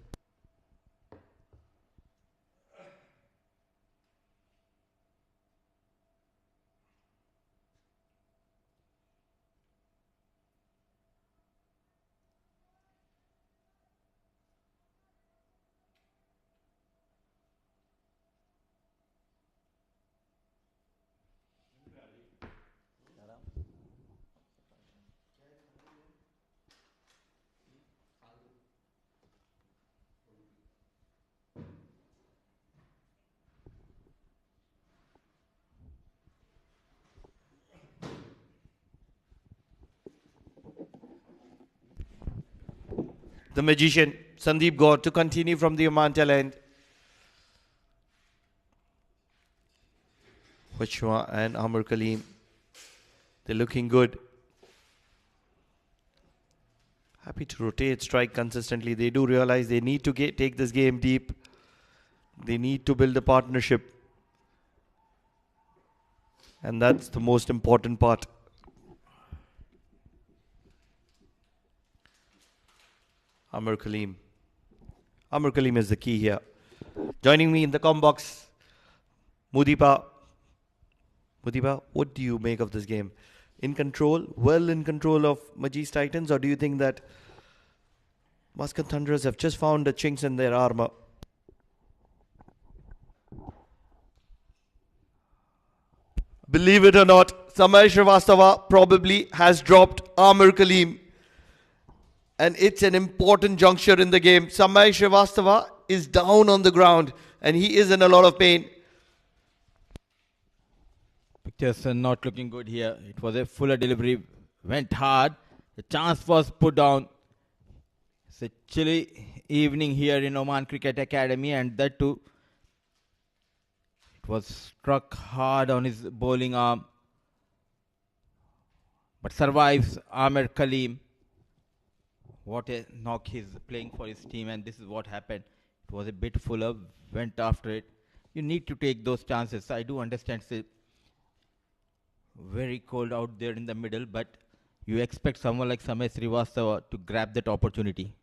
The magician, Sandeep Gaur, to continue from the Oman tail end. Vishwa and Amir Kaleem, they're looking good. Happy to rotate strike consistently. They do realize they need to take this game deep. They need to build a partnership. And that's the most important part. Amir Kaleem. Amir Kaleem is the key here. Joining me in the com box, Mudipa. Mudipa, what do you make of this game? in control, well in control of MAJEES Titans, or do you think that Muscat Thunderers have just found the chinks in their armour? Believe it or not, Samay Srivastava probably has dropped Amir Kaleem. And it's an important juncture in the game. Samay Srivastava is down on the ground and he is in a lot of pain. Pictures are not looking good here. It was a fuller delivery, went hard. The chance was put down. It's a chilly evening here in Oman Cricket Academy, and that too, it was struck hard on his bowling arm. But survives Amir Kaleem. What a knock he's playing for his team, and this is what happened. It was a bit fuller, went after it. You need to take those chances. I do understand it's very cold out there in the middle, but you expect someone like Samay Srivastava to grab that opportunity.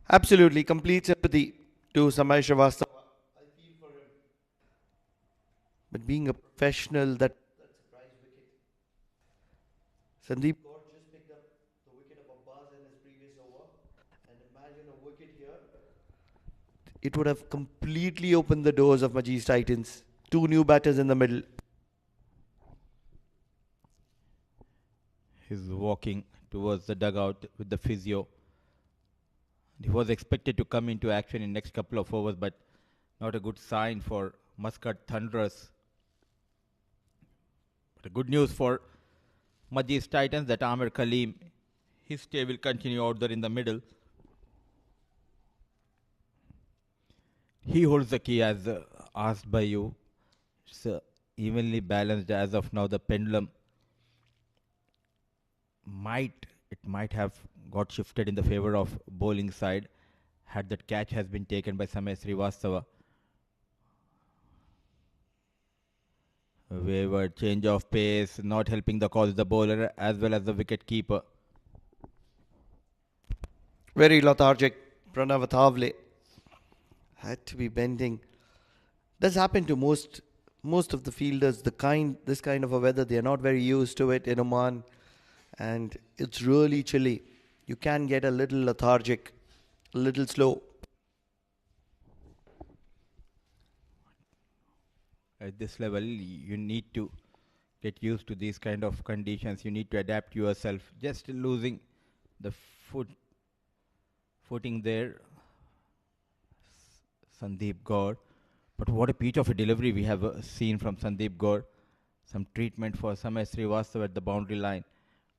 Absolutely, complete sympathy to Samay Srivastava. I feel for him. But being a professional, that surprise wicket. Sandeep Kaur just picked up the wicket of Abbas in his previous over. And imagine a wicket here. It would have completely opened the doors of MAJEES Titans. Two new batters in the middle. He's walking towards the dugout with the physio. He was expected to come into action in next couple of overs, but not a good sign for Muscat Thunderers. But good news for MAJEES Titans that Amir Kaleem, his stay will continue out there in the middle. He holds the key as asked by you. It's evenly balanced as of now. The pendulum might have got shifted in the favor of bowling side had that catch has been taken by Samay Srivastava. Wayward change of pace, not helping the cause the bowler as well as the wicket keeper. Very lethargic. Pranav Athavale had to be bending. Does happen to most of the fielders. This kind of a weather, they are not very used to it in Oman. And it's really chilly. You can get a little lethargic, a little slow. At this level, you need to get used to these kind of conditions. You need to adapt yourself. Just losing the footing there, Sandeep Gaur. But what a piece of a delivery we have seen from Sandeep Gaur. Some treatment for Samay Srivastava at the boundary line.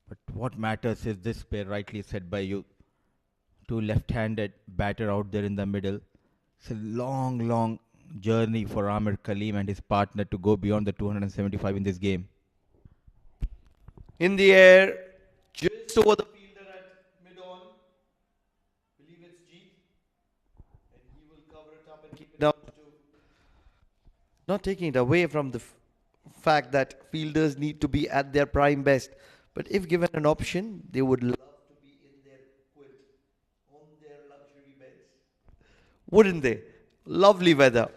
But what matters is this pair, rightly said by you. Two left-handed batter out there in the middle. It's a long journey for Amir Kaleem and his partner to go beyond the 275 in this game. In the air, just over the fielder at mid-on. Believe it's Jeet. And he will cover it up and keep it down to two. Not taking it away from the fact that fielders need to be at their prime best. But if given an option, they would love to be in their quilt, on their luxury beds. Wouldn't they? Lovely weather.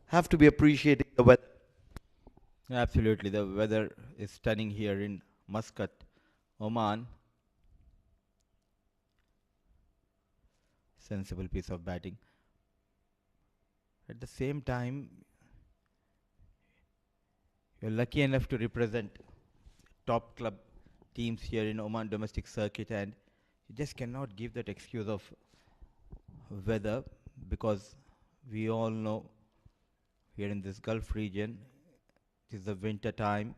Have to be appreciating the weather. Absolutely, the weather is stunning here in Muscat, Oman. Sensible piece of batting. At the same time, you're lucky enough to represent top club teams here in Oman domestic circuit, and you just cannot give that excuse of weather, because we all know here in this Gulf region it is the winter time.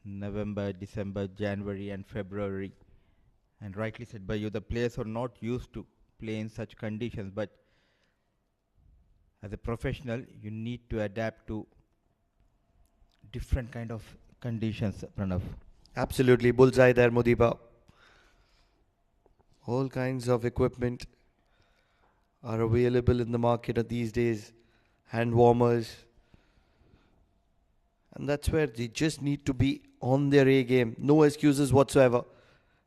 November, December, January and February, and rightly said by you, the players are not used to play in such conditions, but as a professional you need to adapt to different kind of conditions, Pranav. Absolutely, bullseye there, Mudiba. All kinds of equipment are available in the market these days. Hand warmers. And that's where they just need to be on their A game. No excuses whatsoever.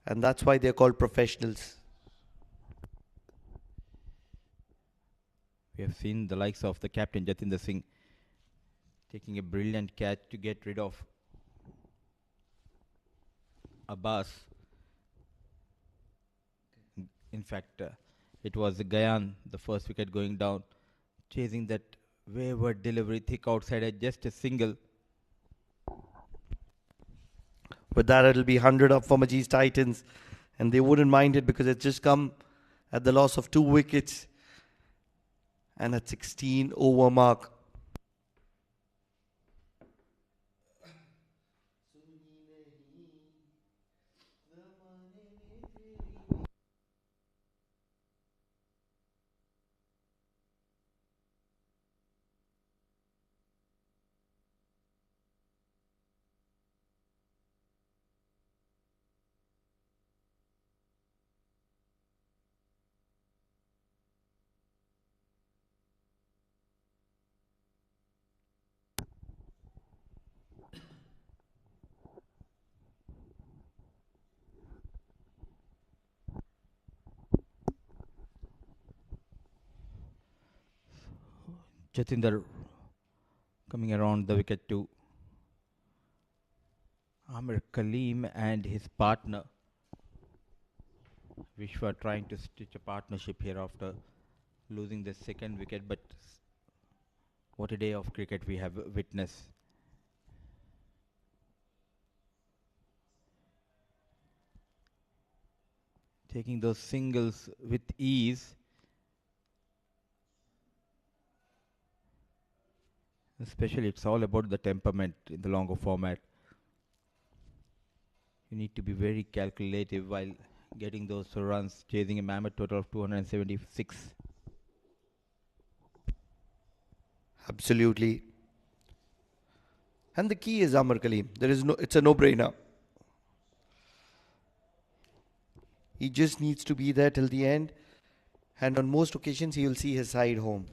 And that's why they're called professionals. We have seen the likes of the captain Jatinder taking a brilliant catch to get rid of Abbas. In fact, it was Gayan, the first wicket going down, chasing that wayward delivery thick outside at just a single. With that, it'll be 100 up for MAJEES Titans, and they wouldn't mind it because it's just come at the loss of 2 wickets and at 16 over mark. Jatinder coming around the wicket to Amir Kaleem and his partner Vishwa trying to stitch a partnership here after losing the second wicket, but what a day of cricket we have witnessed. Taking those singles with ease. Especially it's all about the temperament in the longer format. You need to be very calculative while getting those runs, chasing a mammoth total of 276. Absolutely. And the key is Amir Kaleem. It's a no-brainer. He just needs to be there till the end, and on most occasions he will see his side home.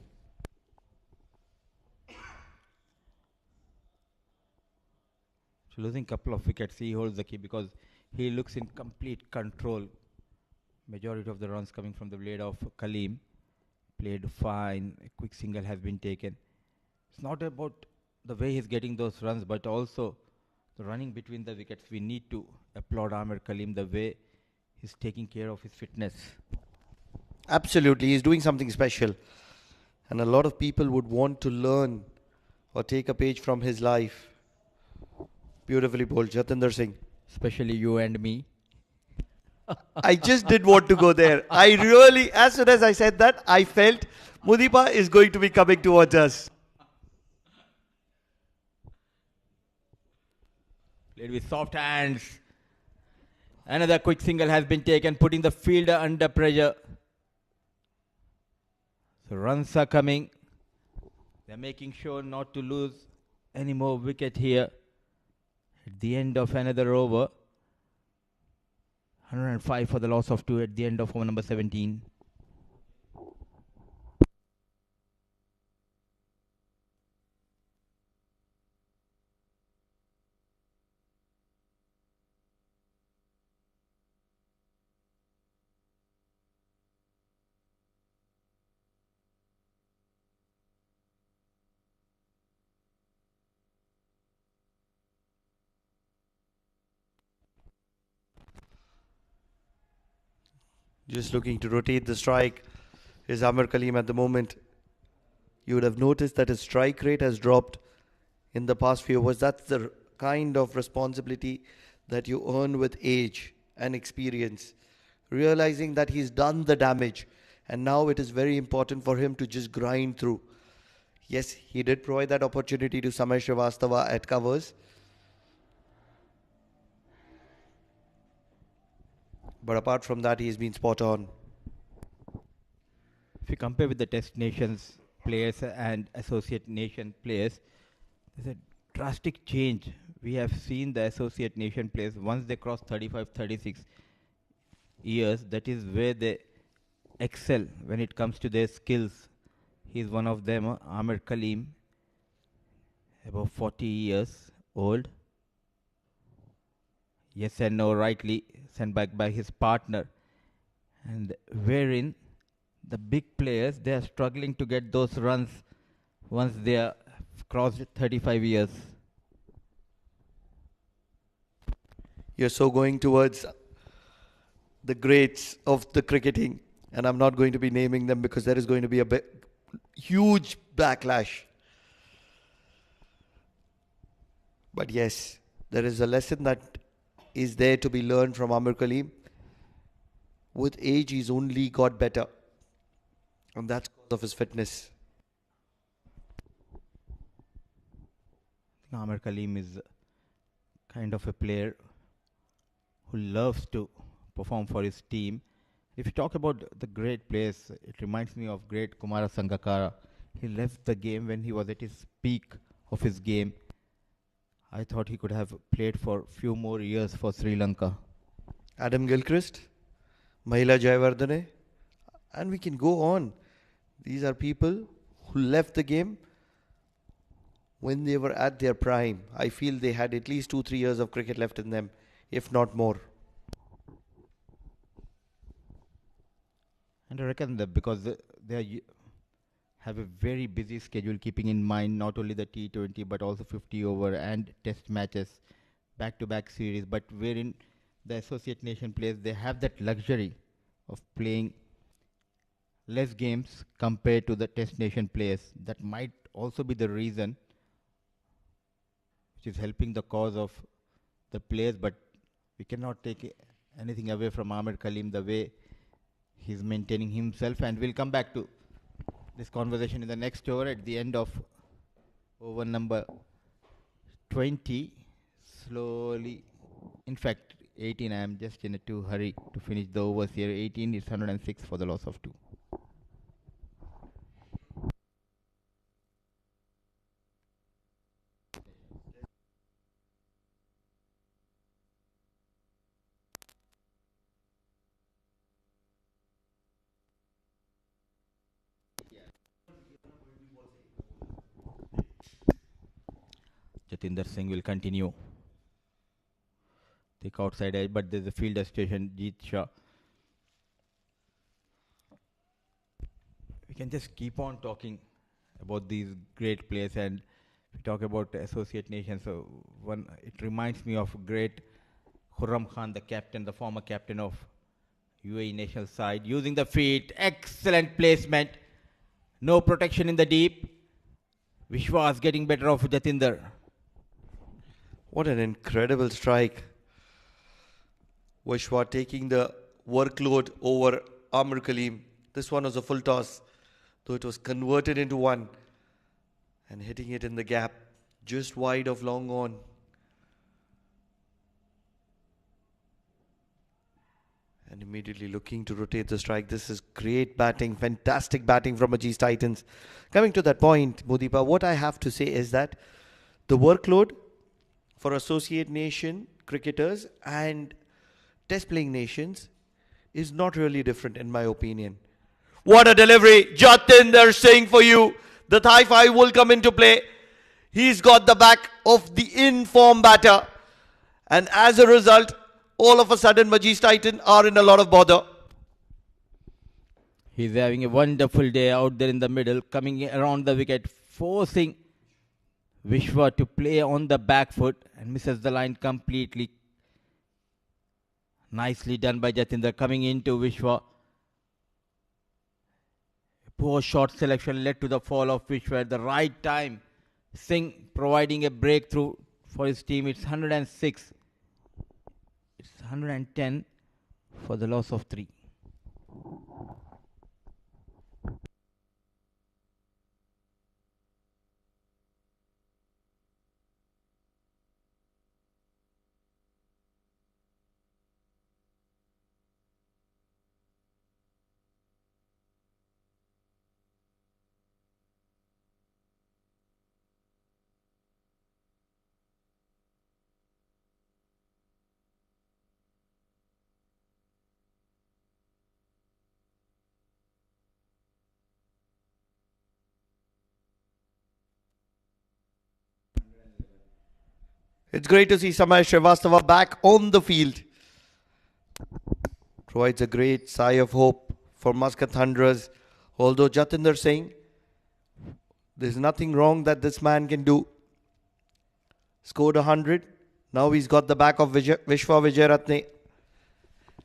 Losing couple of wickets, he holds the key because he looks in complete control. Majority of the runs coming from the blade of Kaleem. Played fine. A quick single has been taken. It's not about the way he's getting those runs, but also the running between the wickets. We need to applaud Amir Kaleem the way he's taking care of his fitness. Absolutely, he's doing something special. And a lot of people would want to learn or take a page from his life. Beautifully bowled, Jatinder Singh. Especially you and me. I just did want to go there. I really, as soon as I said that, I felt Mudipa is going to be coming towards us. Played with soft hands. Another quick single has been taken, putting the fielder under pressure. So runs are coming. They're making sure not to lose any more wicket here. At the end of another over. 105 for the loss of 2 at the end of over number 17. Just looking to rotate the strike is Amir Kaleem at the moment. You would have noticed that his strike rate has dropped in the past few overs. That's the kind of responsibility that you earn with age and experience. Realizing that he's done the damage and now it is very important for him to just grind through. Yes, he did provide that opportunity to Samay Srivastava at covers. But apart from that, he's been spot on. If you compare with the Test Nations players and Associate Nation players, there's a drastic change. We have seen the Associate Nation players, once they cross 35, 36 years, that is where they excel when it comes to their skills. He's one of them, Amir Kaleem, about 40 years old. Yes and no, rightly sent back by his partner. And wherein the big players, they are struggling to get those runs once they are crossed 35 years. You're so going towards the greats of the cricketing, and I'm not going to be naming them because there is going to be a huge backlash. But yes, there is a lesson that is there to be learned from Amir Kaleem. With age, he's only got better, and that's because of his fitness. Amir Kaleem is kind of a player who loves to perform for his team. If you talk about the great players, it reminds me of great Kumara Sangakkara. He left the game when he was at his peak of his game. I thought he could have played for few more years for Sri Lanka. Adam Gilchrist, Mahila Jayawardene, and we can go on. These are people who left the game when they were at their prime. I feel they had at least 2-3 years of cricket left in them, if not more. And I reckon that because they have a very busy schedule, keeping in mind not only the T20 but also 50 over and test matches, back-to-back series, but wherein the associate nation players, they have that luxury of playing less games compared to the test nation players. That might also be the reason which is helping the cause of the players, but we cannot take anything away from Amir Kaleem, the way he's maintaining himself, and we'll come back to this conversation in the next over at the end of over number 20. Slowly, in fact 18, I am just in a too hurry to finish the overs here. 18 is 106 for the loss of 2. Jatinder Singh will continue. Take outside edge, but there's a fielder station, Jeet Shah. We can just keep on talking about these great players, and we talk about associate nations. So it reminds me of great Khurram Khan, the captain, the former captain of UAE national side, using the feet, excellent placement, no protection in the deep. Vishwas getting better off Jatinder. What an incredible strike. Vishwa taking the workload over Amir Kaleem. This one was a full toss, though it was converted into one, and hitting it in the gap, just wide of long on. And immediately looking to rotate the strike. This is great batting, fantastic batting from MAJEES Titans. Coming to that point, Mudipa, what I have to say is that the workload for associate nation cricketers and test playing nations is not really different in my opinion. What a delivery! Jatinder Singh for you. The thigh five will come into play. He's got the back of the in-form batter. And as a result, all of a sudden MAJEES Titan are in a lot of bother. He's having a wonderful day out there in the middle, coming around the wicket, forcing Vishwa to play on the back foot and misses the line completely. Nicely done by Jatinder, coming into Vishwa. Poor shot selection led to the fall of Vishwa at the right time. Singh providing a breakthrough for his team. It's 106. It's 110 for the loss of 3. It's great to see Samay Srivastava back on the field. Provides a great sigh of hope for MUSCAT Thunderers. Although Jatinder Singh, there's nothing wrong that this man can do. Scored 100. Now he's got the back of Vishwa Vijayaratne.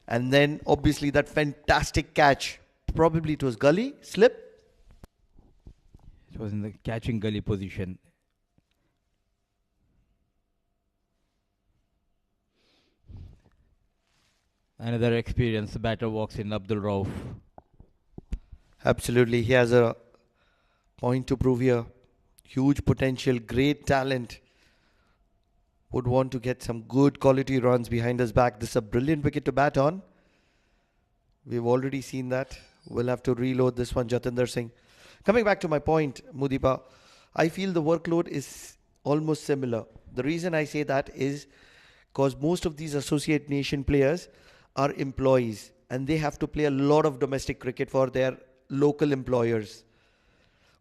And then obviously that fantastic catch. Probably it was gully, slip. It was in the catching gully position. Another experienced batter walks in, Abdul Rauf. Absolutely, he has a point to prove here. Huge potential, great talent. Would want to get some good quality runs behind his back. This is a brilliant wicket to bat on. We've already seen that. We'll have to reload this one, Jatinder Singh. Coming back to my point, Mudipa, I feel the workload is almost similar. The reason I say that is because most of these associate nation players are employees and they have to play a lot of domestic cricket for their local employers,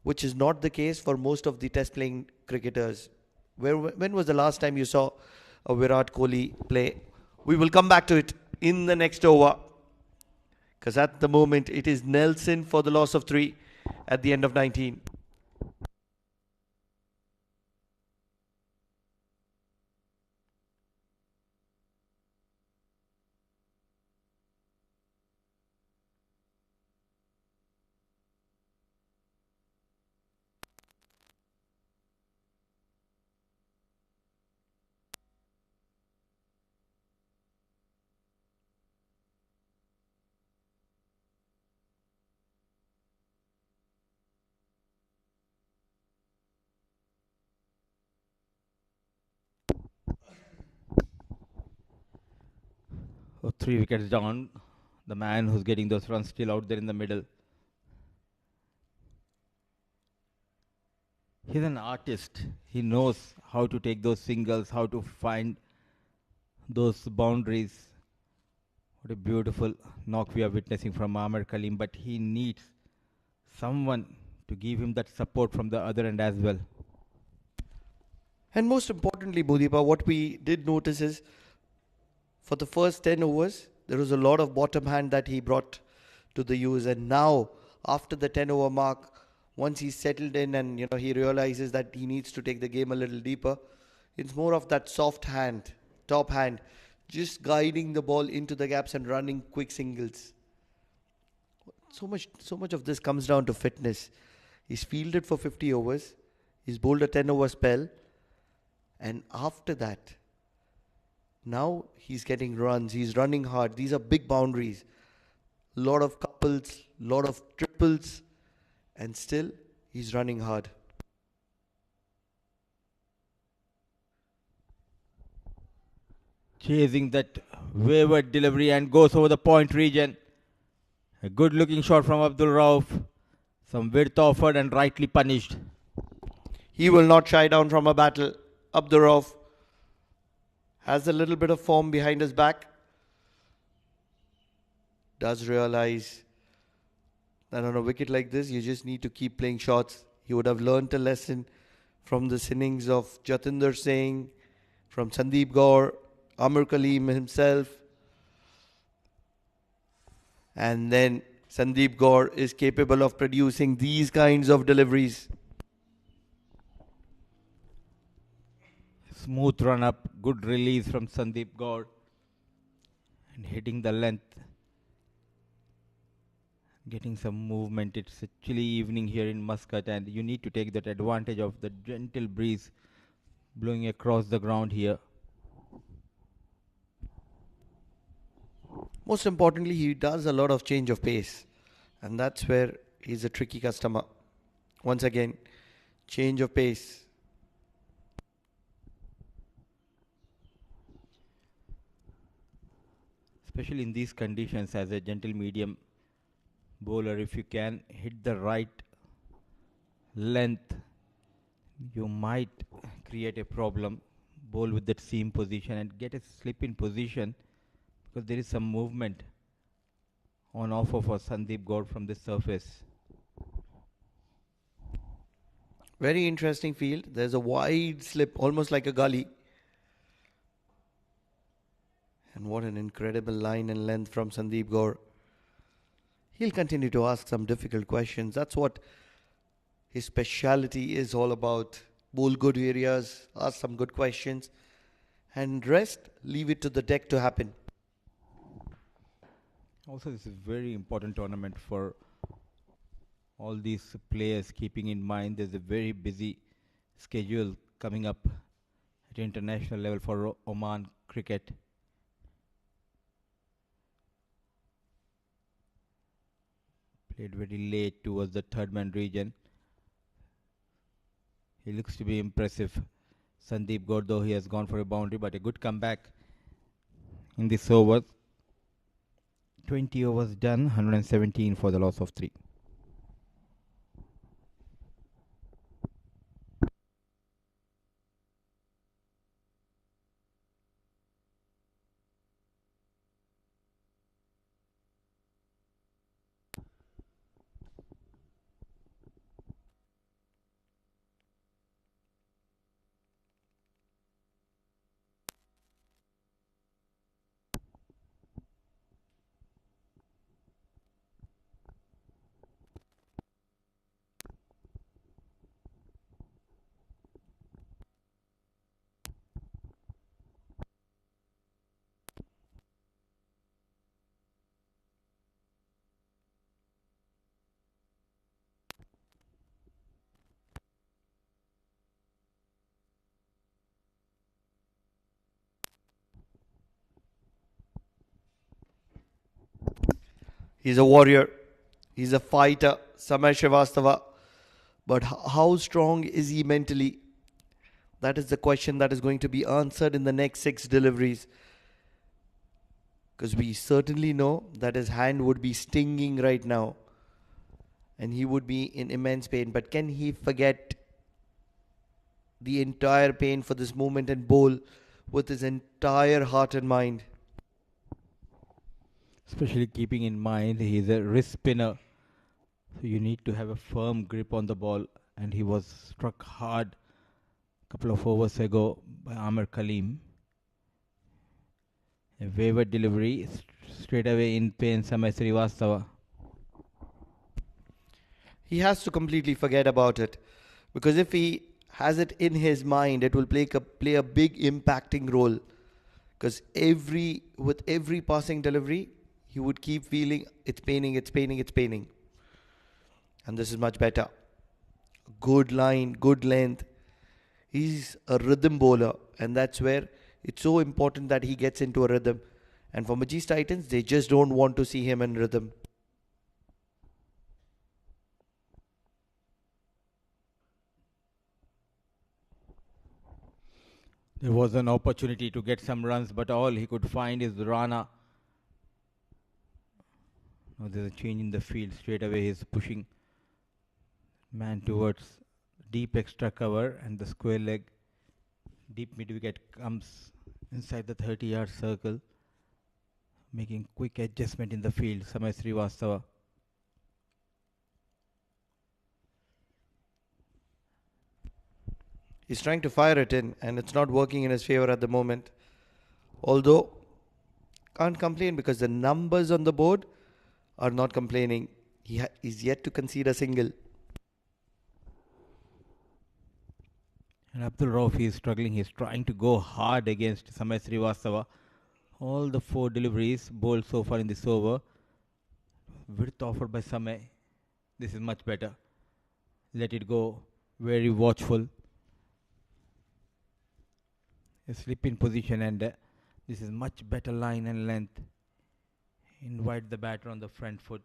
which is not the case for most of the test playing cricketers. When was the last time you saw a Virat Kohli play? We will come back to it in the next over, because at the moment it is Nelson for the loss of 3 at the end of 19. Oh, 3 wickets down. The man who's getting those runs still out there in the middle. He's an artist. He knows how to take those singles, how to find those boundaries. What a beautiful knock we are witnessing from Amir Kaleem, but he needs someone to give him that support from the other end as well. And most importantly, Mudipa, what we did notice is for the first 10 overs, there was a lot of bottom hand that he brought to the use. And now, after the 10 over mark, once he's settled in and he realizes that he needs to take the game a little deeper, it's more of that soft hand, top hand, just guiding the ball into the gaps and running quick singles. So much of this comes down to fitness. He's fielded for 50 overs. He's bowled a 10 over spell. And after that, now he's getting runs. He's running hard. These are big boundaries. Lot of couples, lot of triples. And still, he's running hard. Chasing that wayward delivery and goes over the point region. A good looking shot from Abdul Rauf. Some width offered and rightly punished. He will not shy down from a battle. Abdul Rauf has a little bit of form behind his back. Does realize that on a wicket like this, you just need to keep playing shots. He would have learnt a lesson from the innings of Jatinder Singh, from Sandeep Gaur, Amir Kaleem himself. And then Sandeep Gaur is capable of producing these kinds of deliveries. Smooth run up, good release from Sandeep Gaur. And hitting the length. Getting some movement. It's a chilly evening here in Muscat and you need to take that advantage of the gentle breeze blowing across the ground here. Most importantly, he does a lot of change of pace. And that's where he's a tricky customer. Once again, change of pace. Especially in these conditions as a gentle medium bowler, if you can hit the right length, you might create a problem. Bowl with that seam position and get a slip in position because there is some movement on offer for Sandeep Gaur from this surface. Very interesting field. There's a wide slip, almost like a gully. And what an incredible line and length from Sandeep Gaur. He'll continue to ask some difficult questions. That's what his speciality is all about. Bowl good areas, ask some good questions, and rest, leave it to the deck to happen. Also, this is a very important tournament for all these players, keeping in mind there's a very busy schedule coming up at international level for Oman cricket. Played very late towards the third man region. He looks to be impressive. Sandeep Gaur, though he has gone for a boundary, but a good comeback in this over. 20 overs done, 117 for the loss of 3. He's a warrior. He's a fighter, Samay Srivastava. But how strong is he mentally? That is the question that is going to be answered in the next 6 deliveries. Because we certainly know that his hand would be stinging right now. And he would be in immense pain. But can he forget the entire pain for this moment and bowl with his entire heart and mind? Especially keeping in mind he is a wrist spinner. So you need to have a firm grip on the ball. And he was struck hard a couple of overs ago by Amir Kaleem. A wayward delivery, straight away in pain, Samay Srivastava. He has to completely forget about it. Because if he has it in his mind, it will play a big impacting role. Because with every passing delivery, he would keep feeling it's paining, it's paining, it's paining. And this is much better. Good line, good length. He's a rhythm bowler, and that's where it's so important that he gets into a rhythm. And for MAJEES Titans, they just don't want to see him in rhythm. There was an opportunity to get some runs, but all he could find is Rana. Now there's a change in the field. Straight away he's pushing man towards deep extra cover and the square leg. Deep mid wicket comes inside the 30-yard circle, making quick adjustment in the field. Samay Srivastava. He's trying to fire it in, and it's not working in his favor at the moment. Although, can't complain because the numbers on the board are not complaining. He is yet to concede a single. And Abdul Rauf is struggling. He's trying to go hard against Samay Srivastava. All the 4 deliveries bowled so far in this over. Width offered by Samay. This is much better. Let it go. Very watchful. A slip in position, and this is much better line and length. Invite the batter on the front foot.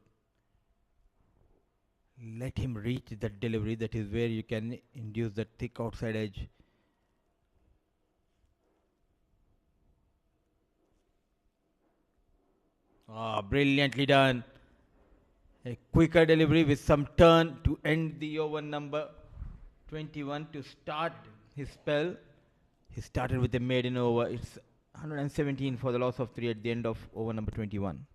Let him reach that delivery. That is where you can induce that thick outside edge. Brilliantly done. A quicker delivery with some turn to end the over number 21 to start his spell. He started with a maiden over. It's 117 for the loss of 3 at the end of over number 21.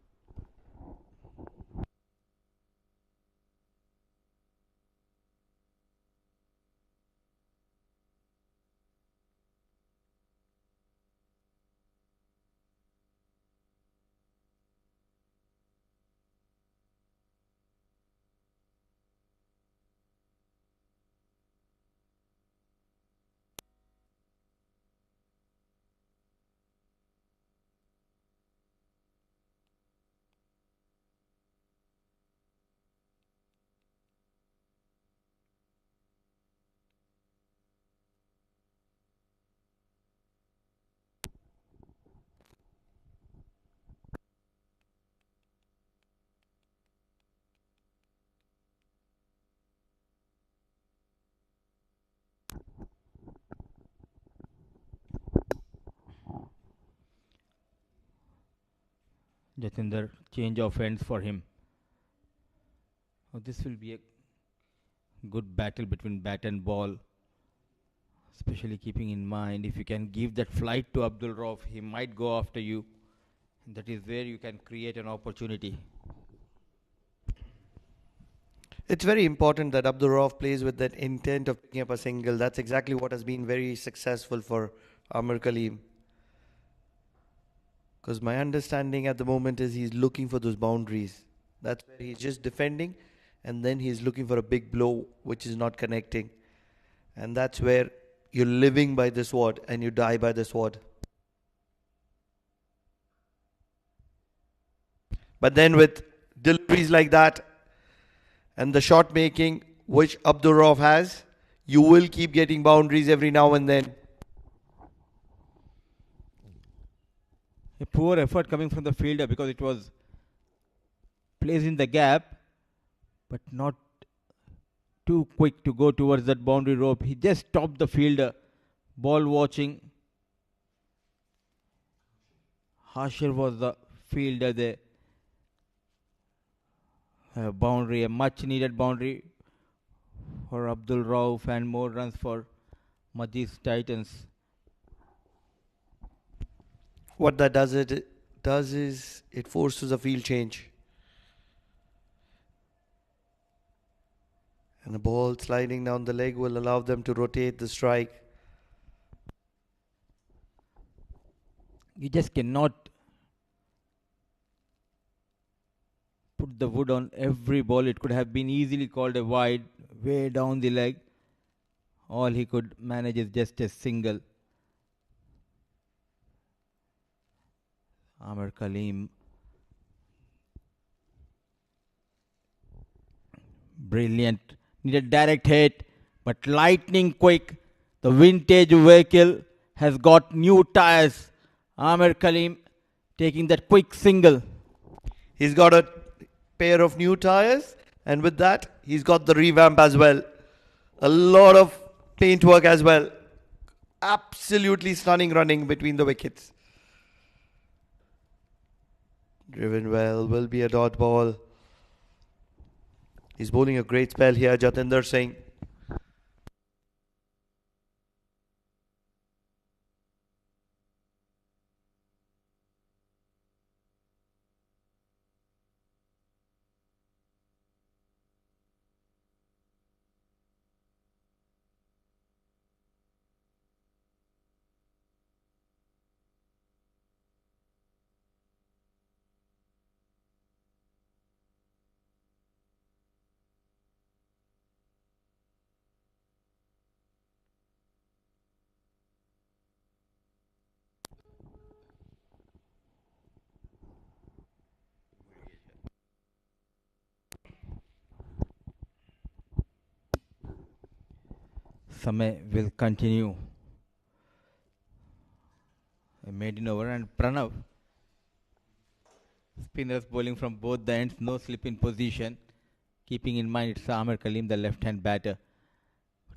Jatinder, change of ends for him. Oh, this will be a good battle between bat and ball, especially keeping in mind if you can give that flight to Abdul Rauf, he might go after you. That is where you can create an opportunity. It's very important that Abdul Rauf plays with that intent of picking up a single. That's exactly what has been very successful for Amir Kaleem. Because my understanding at the moment is he's looking for those boundaries. That's where he's just defending and then he's looking for a big blow which is not connecting. And that's where you're living by the sword and you die by the sword. But then with deliveries like that and the shot making which Abdul Rauf has, you will keep getting boundaries every now and then. A poor effort coming from the fielder because it was placed in the gap, but not too quick to go towards that boundary rope. He just stopped the fielder. Ball watching. Harsher was the fielder there. A boundary, a much needed boundary for Abdul Rauf and more runs for MAJEES Titans. What that does is it forces a field change. And the ball sliding down the leg will allow them to rotate the strike. You just cannot put the wood on every ball. It could have been easily called a wide, way down the leg. All he could manage is just a single. Amir Kaleem. Brilliant. Needed direct hit, but lightning quick. The vintage vehicle has got new tires. Amir Kaleem taking that quick single. He's got a pair of new tires, and with that, he's got the revamp as well. A lot of paintwork as well. Absolutely stunning running between the wickets. Driven well, will be a dot ball. He's bowling a great spell here, Jatinder Singh. Samay will continue. A maiden over and Pranav. Spinners bowling from both the ends, no slip in position. Keeping in mind it's Amir Kaleem, the left-hand batter.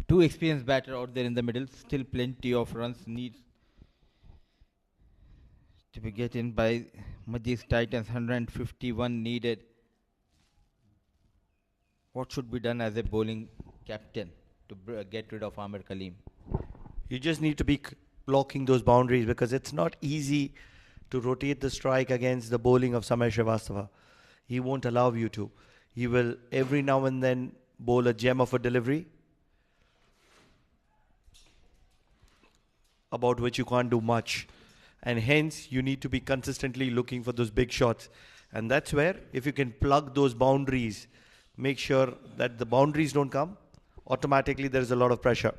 Two experienced batter out there in the middle. Still plenty of runs needs to be getting by MAJEES Titans. 151 needed. What should be done as a bowling captain to get rid of Amir Kaleem? You just need to be blocking those boundaries because it's not easy to rotate the strike against the bowling of Samay Srivastava. He won't allow you to. He will every now and then bowl a gem of a delivery about which you can't do much. And hence, you need to be consistently looking for those big shots. And that's where, if you can plug those boundaries, make sure that the boundaries don't come, automatically there is a lot of pressure.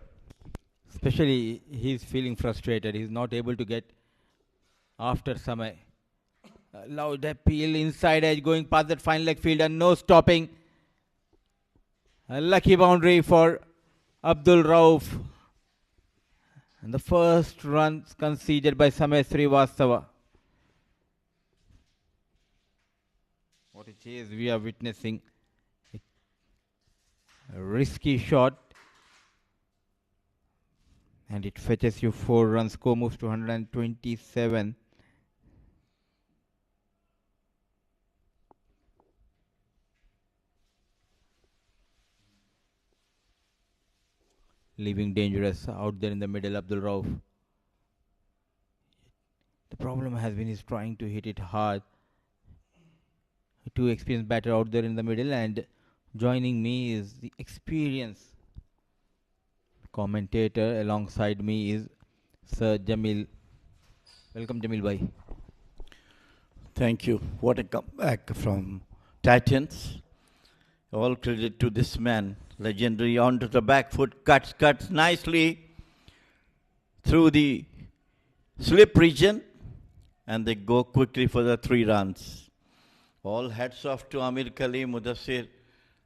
Especially he's feeling frustrated. He's not able to get after Samay. Loud appeal inside edge going past that fine leg field and no stopping. A lucky boundary for Abdul Rauf. And the first run conceded by Samay Srivastava. What a chase we are witnessing. A risky shot. And it fetches you 4 runs. Score moves to 127. leaving dangerous out there in the middle. Abdul Rauf. The problem has been he's trying to hit it hard. Two experienced batter out there in the middle, and joining me is the experienced commentator. Alongside me is Sir Jamil. Welcome, Jamil bhai. Thank you. What a comeback from Titans. All credit to this man. Legendary onto the back foot, cuts nicely through the slip region, and they go quickly for the 3 runs. All hats off to Amir Kaleem, Mudassir.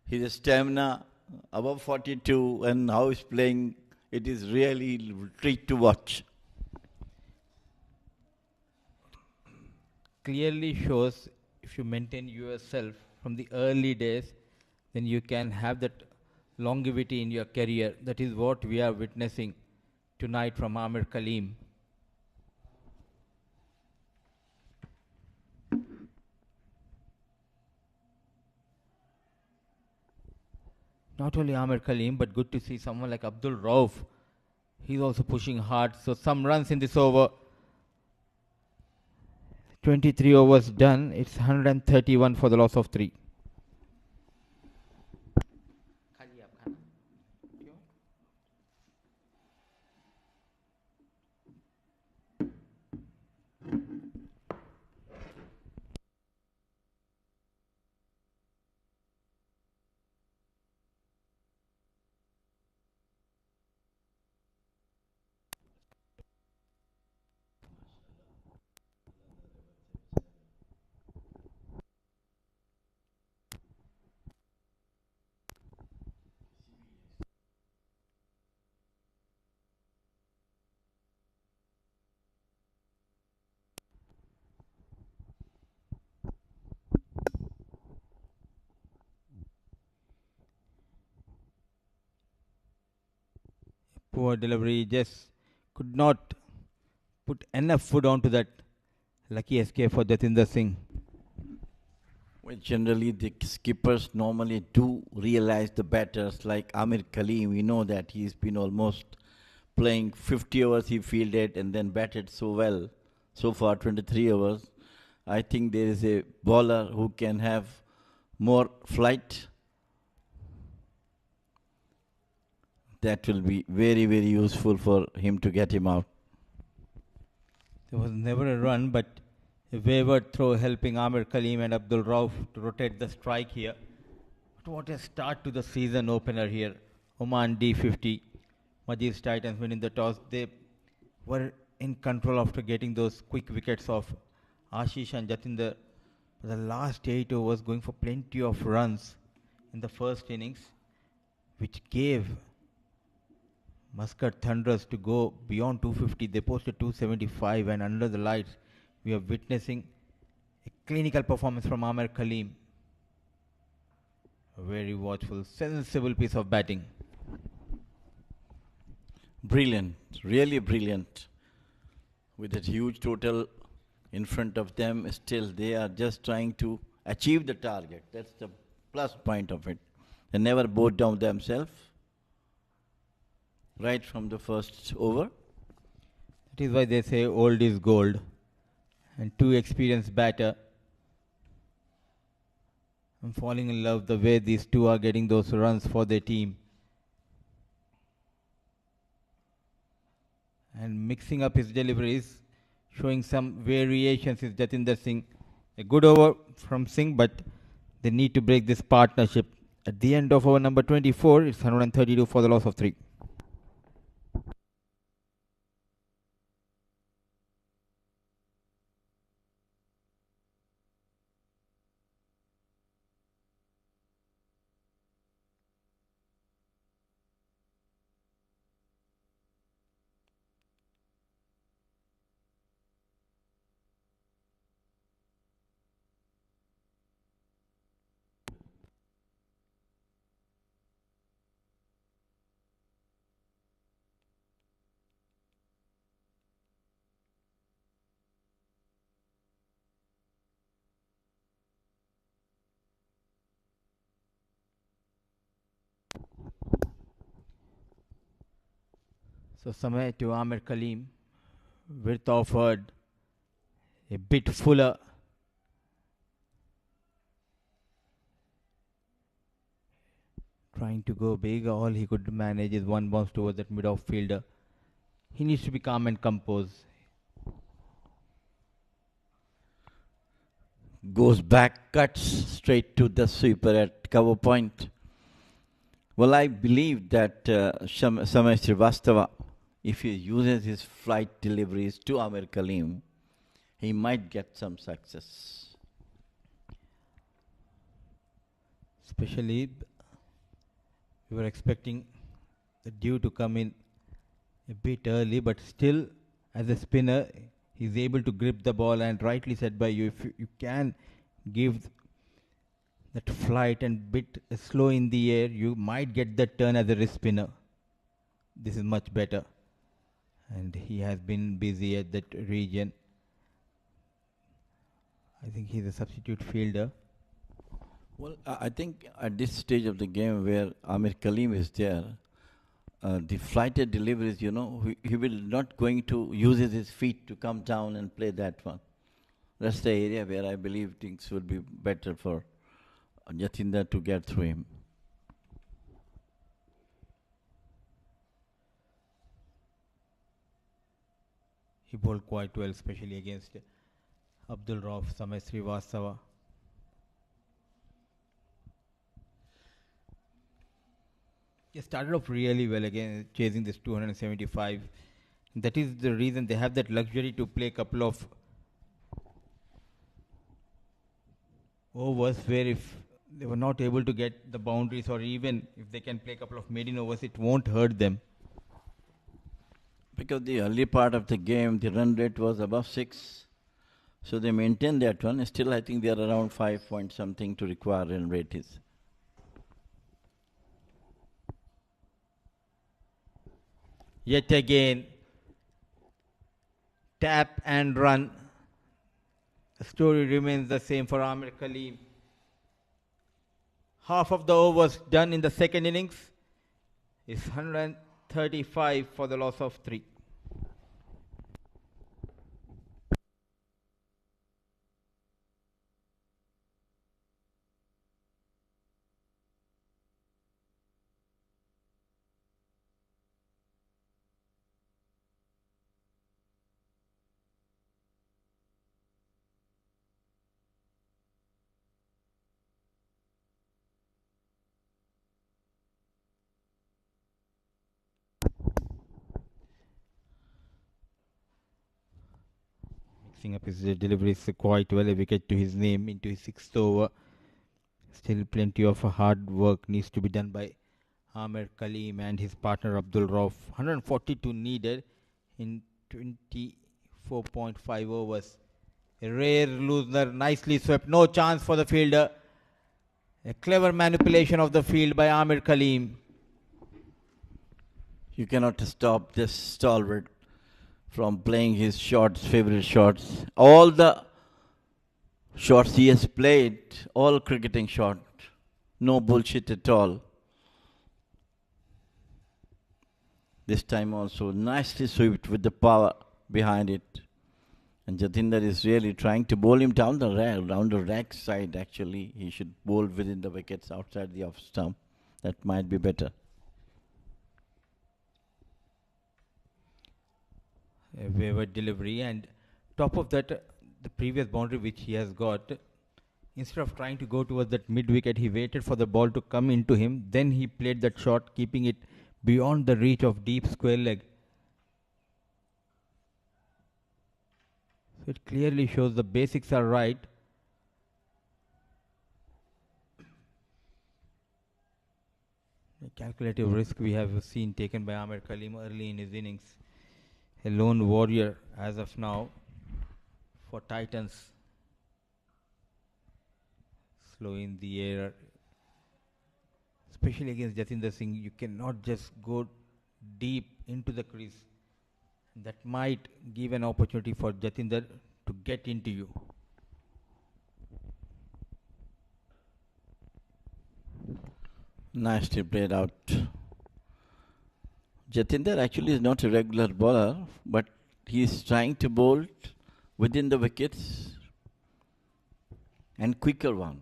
His stamina above 42 and how he's playing, it is really a treat to watch. Clearly shows if you maintain yourself from the early days, then you can have that longevity in your career. That is what we are witnessing tonight from Amir Kaleem. Not only Amir Kaleem, but good to see someone like Abdul Rauf. He's also pushing hard. So some runs in this over. 23 overs done. It's 131 for the loss of 3. Poor delivery, just could not put enough food onto that lucky escape for Jatinder Singh. Well, generally the skippers normally do realize the batters like Amir Kaleem. We know that he's been almost playing 50 overs he fielded and then batted so well. So far 23 overs. I think there is a bowler who can have more flight. That will be very, very useful for him to get him out. There was never a run, but a wayward throw helping Amir Kaleem and Abdul Rauf to rotate the strike here. But what a start to the season opener here. Oman D50. MAJEES Titans winning the toss. They were in control after getting those quick wickets of Ashish and Jatinder. The last 8 overs going for plenty of runs in the first innings, which gave MUSCAT Thunderers to go beyond 250. They posted 275, and under the lights, we are witnessing a clinical performance from Amir Kaleem. A very watchful, sensible piece of batting. Brilliant, really brilliant. With that huge total in front of them, still they are just trying to achieve the target. That's the plus point of it. They never bowed down themselves. Right from the first over. That is why they say old is gold. And two experienced batter. I'm falling in love the way these two are getting those runs for their team. And mixing up his deliveries, showing some variations is Jatinder Singh. A good over from Singh, but they need to break this partnership. At the end of over number 24, it's 132 for the loss of 3. So Samay to Amir Kaleem. Width offered a bit fuller. Trying to go big. All he could manage is one bounce towards that mid-off fielder. He needs to be calm and composed. Goes back, cuts straight to the sweeper at cover point. Well, I believe that Samay Srivastava, if he uses his flight deliveries to Amir Kaleem, he might get some success. Especially, we were expecting the dew to come in a bit early, but still, as a spinner, he's able to grip the ball, and rightly said by you, if you can give that flight and bit slow in the air, you might get that turn as a wrist spinner. This is much better. And he has been busy at that region. I think he's a substitute fielder. Well, I think at this stage of the game where Amir Kaleem is there, the flighted deliveries, he will not going to use his feet to come down and play that one. That's the area where I believe things will be better for Jatinder to get through him. He bowled quite well, especially against Abdul Rauf, Samay Srivastava. He started off really well again, chasing this 275. That is the reason they have that luxury to play a couple of overs where if they were not able to get the boundaries, or even if they can play a couple of maiden overs, it won't hurt them. Because the early part of the game, the run rate was above 6. So they maintained that one. Still, I think they are around 5 point something to require run rate is. Yet again, tap and run. The story remains the same for Amir Kaleem. Half of the overs done in the second innings is 135 for the loss of 3. Mixing up his deliveries quite well, a wicket to his name into his 6th over. Still plenty of hard work needs to be done by Amir Kaleem and his partner Abdul Rauf. 142 needed in 24.5 overs. A rare loosener, nicely swept, no chance for the fielder. A clever manipulation of the field by Amir Kaleem. You cannot stop this stalwart from playing his shots, favorite shots. All the shots he has played, all cricketing shot. No bullshit at all. This time also nicely swept with the power behind it. And Jatinder is really trying to bowl him down the rack side actually. He should bowl within the wickets outside the off stump. That might be better. A wayward delivery, and top of that, the previous boundary which he has got, instead of trying to go towards that mid wicket, he waited for the ball to come into him, then he played that shot, keeping it beyond the reach of deep square leg. So it clearly shows the basics are right. A calculative risk we have seen taken by Amir Kaleem early in his innings. A lone warrior as of now for Titans. Slow in the air. Especially against Jatinder Singh, you cannot just go deep into the crease. That might give an opportunity for Jatinder to get into you. Nicely played out. Jatinder actually is not a regular bowler, but he is trying to bowl within the wickets and quicker one.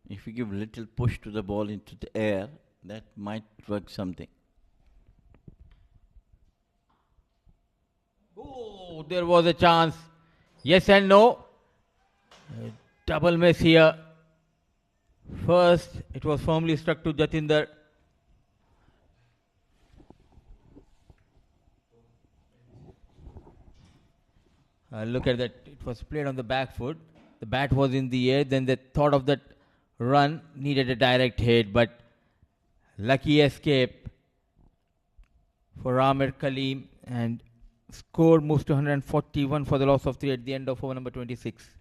If you give little push to the ball into the air, that might work something. Oh, there was a chance. Yes and no. Double miss here. First, it was firmly struck to Jatinder. Look at that. It was played on the back foot. The bat was in the air. Then they thought of that run needed a direct hit, but lucky escape for Amir Kaleem, and score moves to 141 for the loss of 3 at the end of over number 26.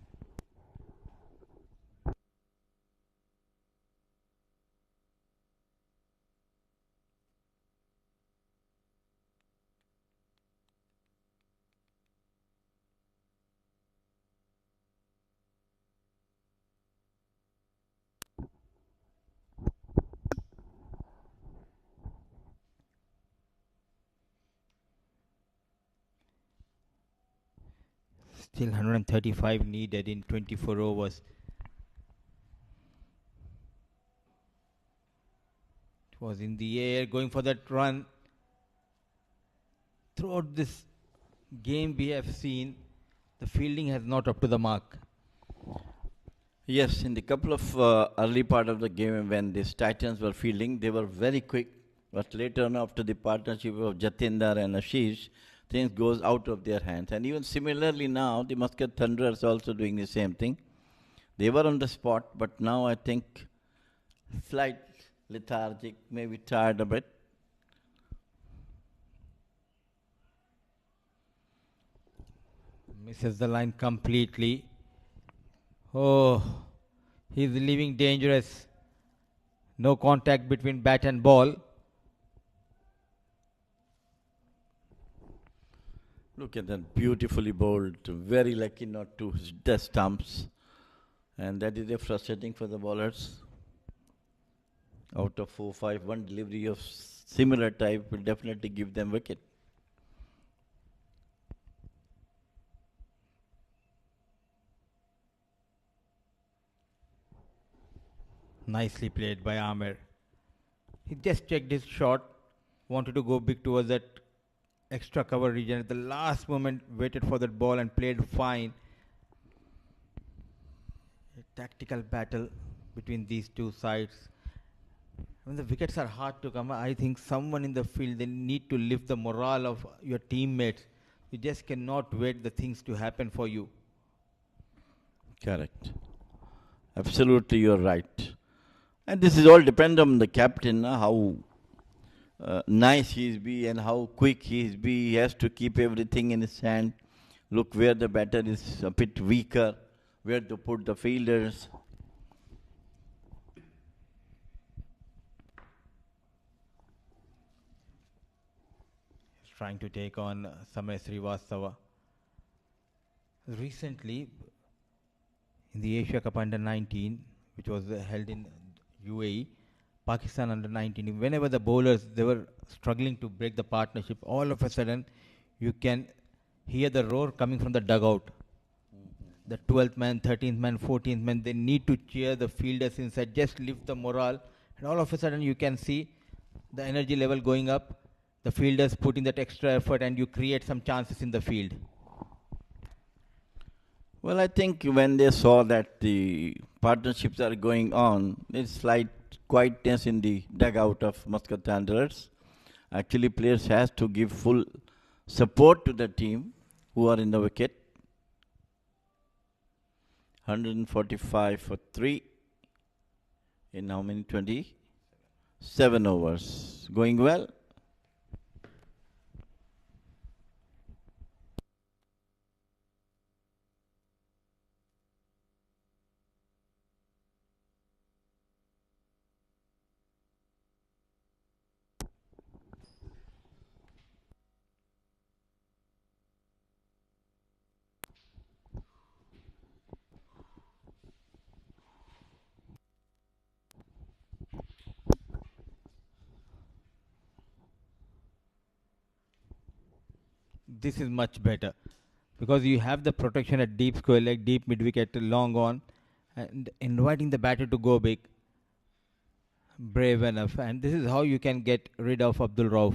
Still 135 needed in 24 overs. It was in the air, going for that run. Throughout this game we have seen the fielding has not up to the mark. Yes, in the couple of early part of the game when these Titans were fielding, they were very quick. But later on, after the partnership of Jatinder and Ashish, things goes out of their hands. And even similarly now, the Muscat Thunder is also doing the same thing. They were on the spot, but now I think slight lethargic, maybe tired a bit. Misses the line completely. Oh, he's leaving dangerous. No contact between bat and ball. Look at that, beautifully bowled. Very lucky not to hit the stumps. And that is a frustrating for the bowlers. Out of 4-5, one delivery of similar type will definitely give them wicket. Nicely played by Amir. He just checked his shot, wanted to go big towards that extra cover region. At the last moment, waited for that ball and played fine. A tactical battle between these two sides. When the wickets are hard to come, I think someone in the field, they need to lift the morale of your teammates. You just cannot wait the things to happen for you. Correct. Absolutely, you're right. And this is all depend on the captain, how nice he is be and how quick he is be. He has to keep everything in his hand. Look where the batter is a bit weaker, where to put the fielders. He's trying to take on Samay Srivastava. Recently, in the Asia Cup Under 19, which was held in UAE, Pakistan Under 19, whenever the bowlers, they were struggling to break the partnership, all of a sudden you can hear the roar coming from the dugout. The 12th man, 13th man, 14th man, they need to cheer the fielders inside, just lift the morale, and all of a sudden you can see the energy level going up, the fielders putting that extra effort, and you create some chances in the field. Well, I think when they saw that the partnerships are going on, there's slight quietness in the dugout of Muscat Wanderers. Actually, players has to give full support to the team who are in the wicket. 145 for 3 in how many? 27 overs. Going well. this is much better because you have the protection at deep square leg, deep mid wicket, long on, and inviting the batter to go big, brave enough, and this is how you can get rid of Abdul Rauf.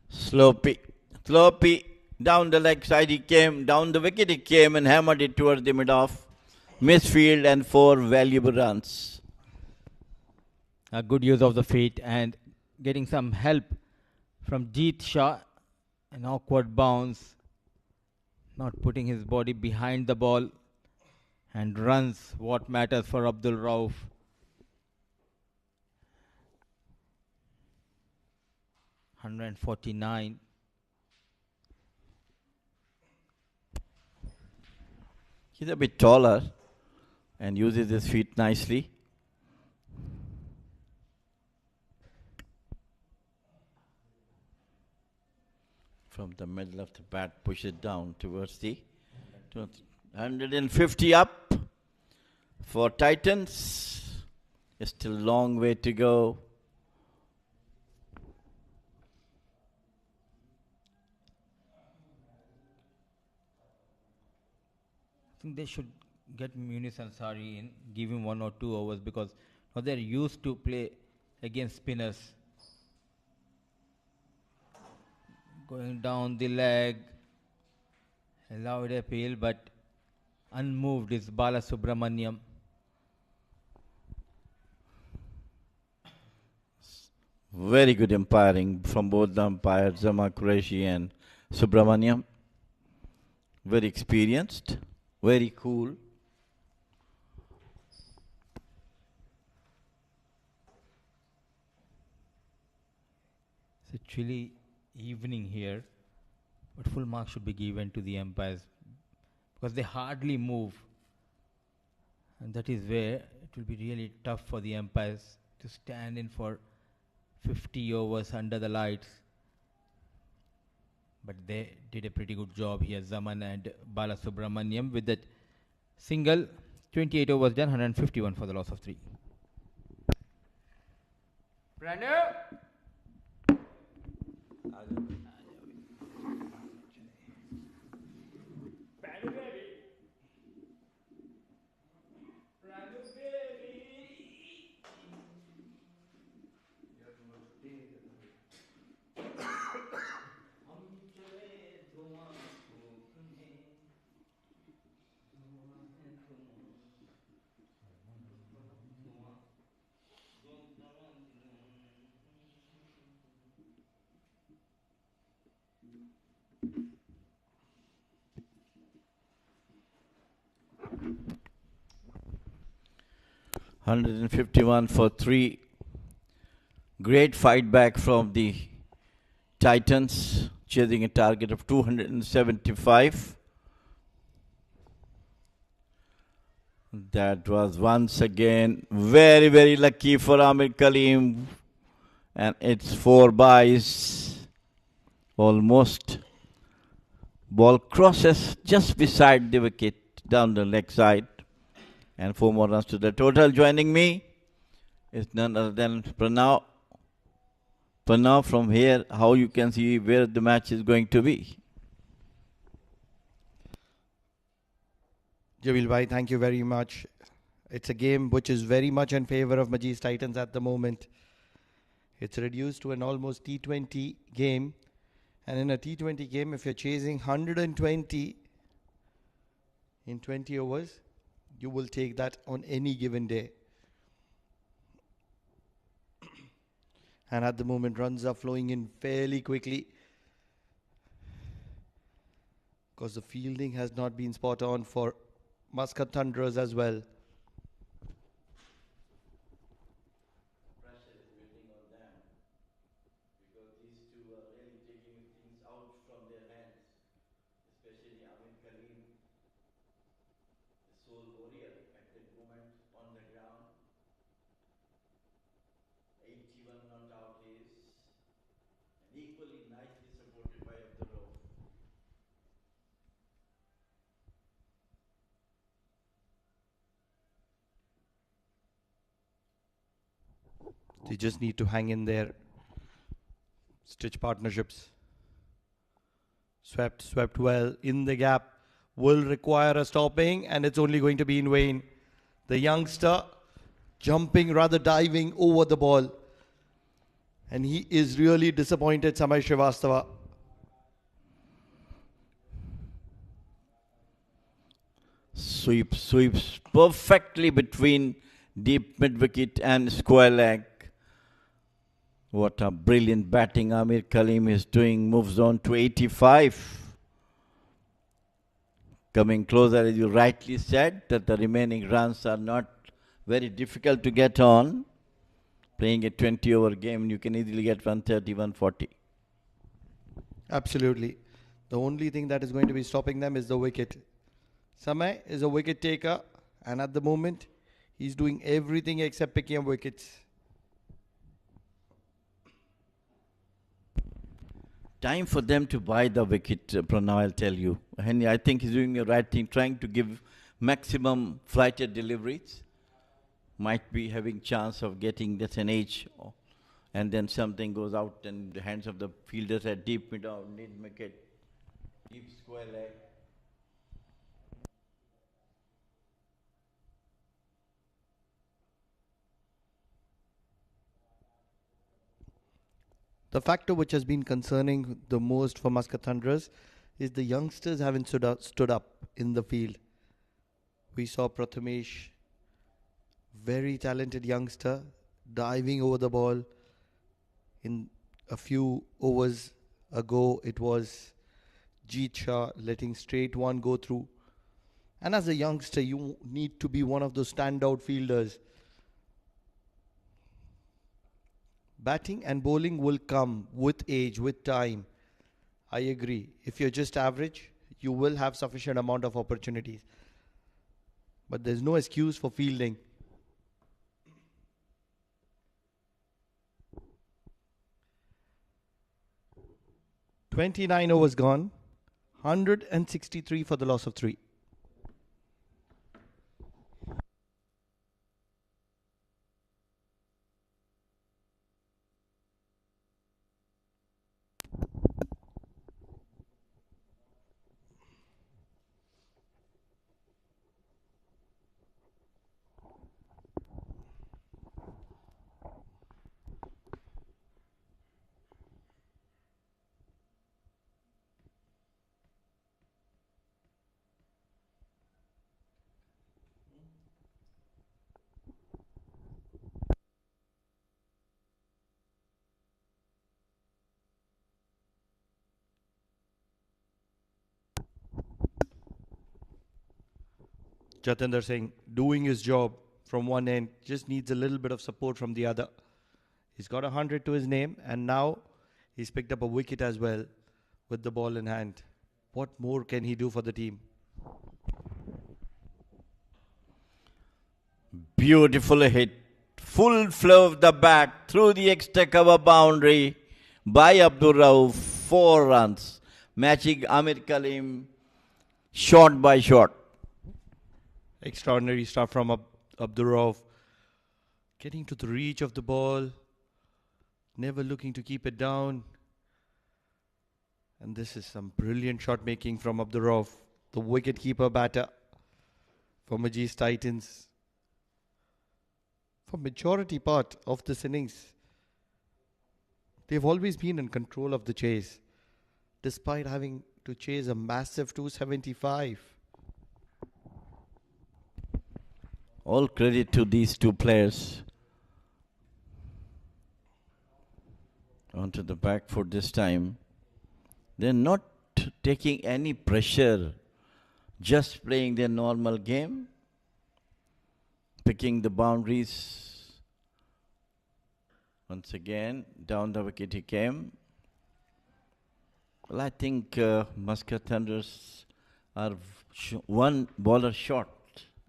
Sloppy, down the leg side he came, down the wicket he came and hammered it towards the mid-off. Misfield and 4 valuable runs. A good use of the feet and getting some help from Jeet Shah. An awkward bounce, not putting his body behind the ball, and runs what matters for Abdul Rauf. (149). He's a bit taller and uses his feet nicely. From the middle of the bat, push it down towards the 150 up for Titans. It's still a long way to go. I think they should get Munis Ansari in, give him 1 or 2 overs because now they're used to play against spinners. Going down the leg, allowed appeal, but unmoved is Bala Subramaniam. Very good umpiring from both the umpires, Zama Qureshi and Subramaniam. Very experienced, very cool. It's actually evening here, but full marks should be given to the umpires because they hardly move, and that is where it will be really tough for the umpires to stand in for 50 overs under the lights. But they did a pretty good job here, Zaman and Bala Subramaniam, with that single. 28 overs done, 151 for the loss of 3. Pranav! (151 for 3). Great fight back from the Titans, chasing a target of 275. That was once again very, very lucky for Amir Kaleem. And it's 4 byes. Almost. Ball crosses just beside the wicket down the leg side. And 4 more runs to the total. Joining me is none other than Pranav. Pranav, from here, how you can see where the match is going to be. Jabil bhai, thank you very much. It's a game which is very much in favor of MAJEES Titans at the moment. It's reduced to an almost T20 game. And in a T20 game, if you're chasing 120 in 20 overs, you will take that on any given day. And at the moment, runs are flowing in fairly quickly because the fielding has not been spot on for Muscat Thunderers as well. Pressure is building on them because these two are really taking things out from their hands, especially Amir Kaleem, the sole warrior at the moment on the ground. 81 not out is, and equally nicely supported by Abdul Rauf. They just need to hang in there. Stitch partnerships. Swept well in the gap. Will require a stopping, and it's only going to be in vain. The youngster jumping, rather diving over the ball. And he is really disappointed, Samay Srivastava. Sweeps perfectly between deep mid-wicket and square leg. What a brilliant batting Amir Kaleem is doing. Moves on to 85. Coming closer, as you rightly said, that the remaining runs are not very difficult to get on. Playing a 20-over game, you can easily get 130, 140. Absolutely. The only thing that is going to be stopping them is the wicket. Samay is a wicket taker, and at the moment, he's doing everything except picking up wickets. Time for them to buy the wicket, Pranav, I'll tell you. And I think he's doing the right thing, trying to give maximum flighted deliveries. Might be having chance of getting this an edge, and then something goes out in the hands of the fielders at deep mid-wicket, deep square leg. The factor which has been concerning the most for Muscat Thunderers is the youngsters haven't stood up in the field. We saw Prathamesh, very talented youngster, diving over the ball. In a few overs ago, it was Jeet Shah letting straight one go through. And as a youngster, you need to be one of those standout fielders. Batting and bowling will come with age, with time. I agree. If you're just average, you will have sufficient amount of opportunities. But there's no excuse for fielding. "29 overs gone, 163 for the loss of 3. Jatinder Singh doing his job from one end, just needs a little bit of support from the other. He's got 100 to his name, and now he's picked up a wicket as well with the ball in hand. What more can he do for the team? Beautiful hit. Full flow of the bat through the extra cover boundary by Abdul Rauf. 4 runs. Matching Amir Kaleem shot by shot. Extraordinary stuff from Abdul Rauf. Getting to the reach of the ball. Never looking to keep it down. And this is some brilliant shot making from Abdul Rauf, the wicket-keeper batter for MAJEES Titans. For majority part of this innings, they've always been in control of the chase, despite having to chase a massive 275. All credit to these two players. Onto the back foot this time. They're not taking any pressure, just playing their normal game, picking the boundaries. Once again, down the wicket he came. Well, I think Muscat Thunderers are one bowler short,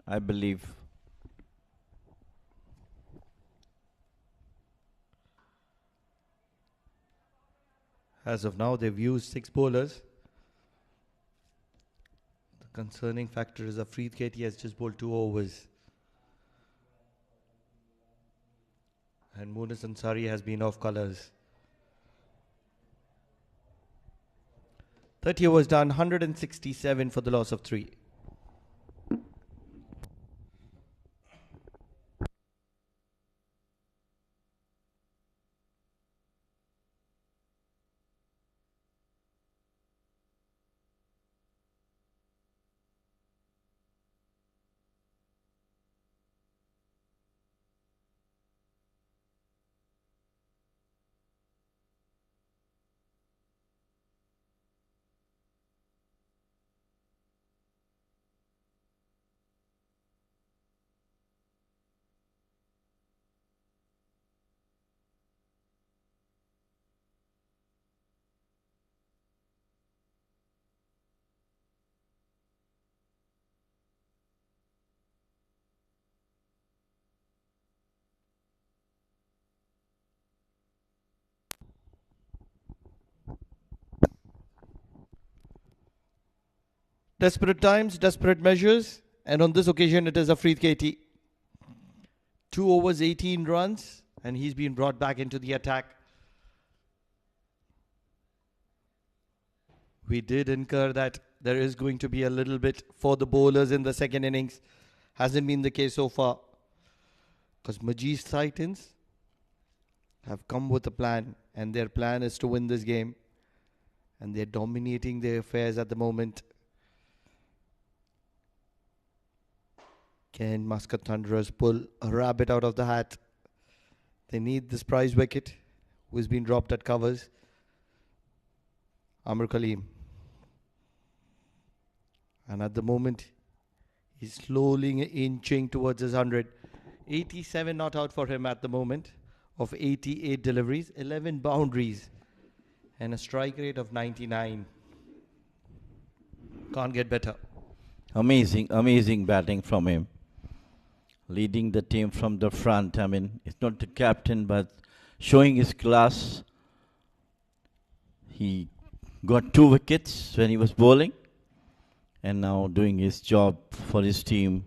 I believe. As of now, they've used 6 bowlers. The concerning factor is Afrid Katie has just bowled 2 overs. And Munis Ansari has been off colours. 30 overs done, 167 for the loss of 3. Desperate times, desperate measures, and on this occasion it is Afreed KT. 2 overs, 18 runs, and he's been brought back into the attack. We did incur that there is going to be a little bit for the bowlers in the second innings. Hasn't been the case so far. Because MAJEES Titans have come with a plan, and their plan is to win this game. And they're dominating their affairs at the moment. Can Muscat Thunderers pull a rabbit out of the hat? They need this prize wicket, who has been dropped at covers. Amir Kaleem. And at the moment, he's slowly inching towards his 100. 87 not out for him at the moment of 88 deliveries, 11 boundaries, and a strike rate of 99. Can't get better. Amazing batting from him. Leading the team from the front. I mean, it's not the captain, but showing his class. He got 2 wickets when he was bowling, and now doing his job for his team.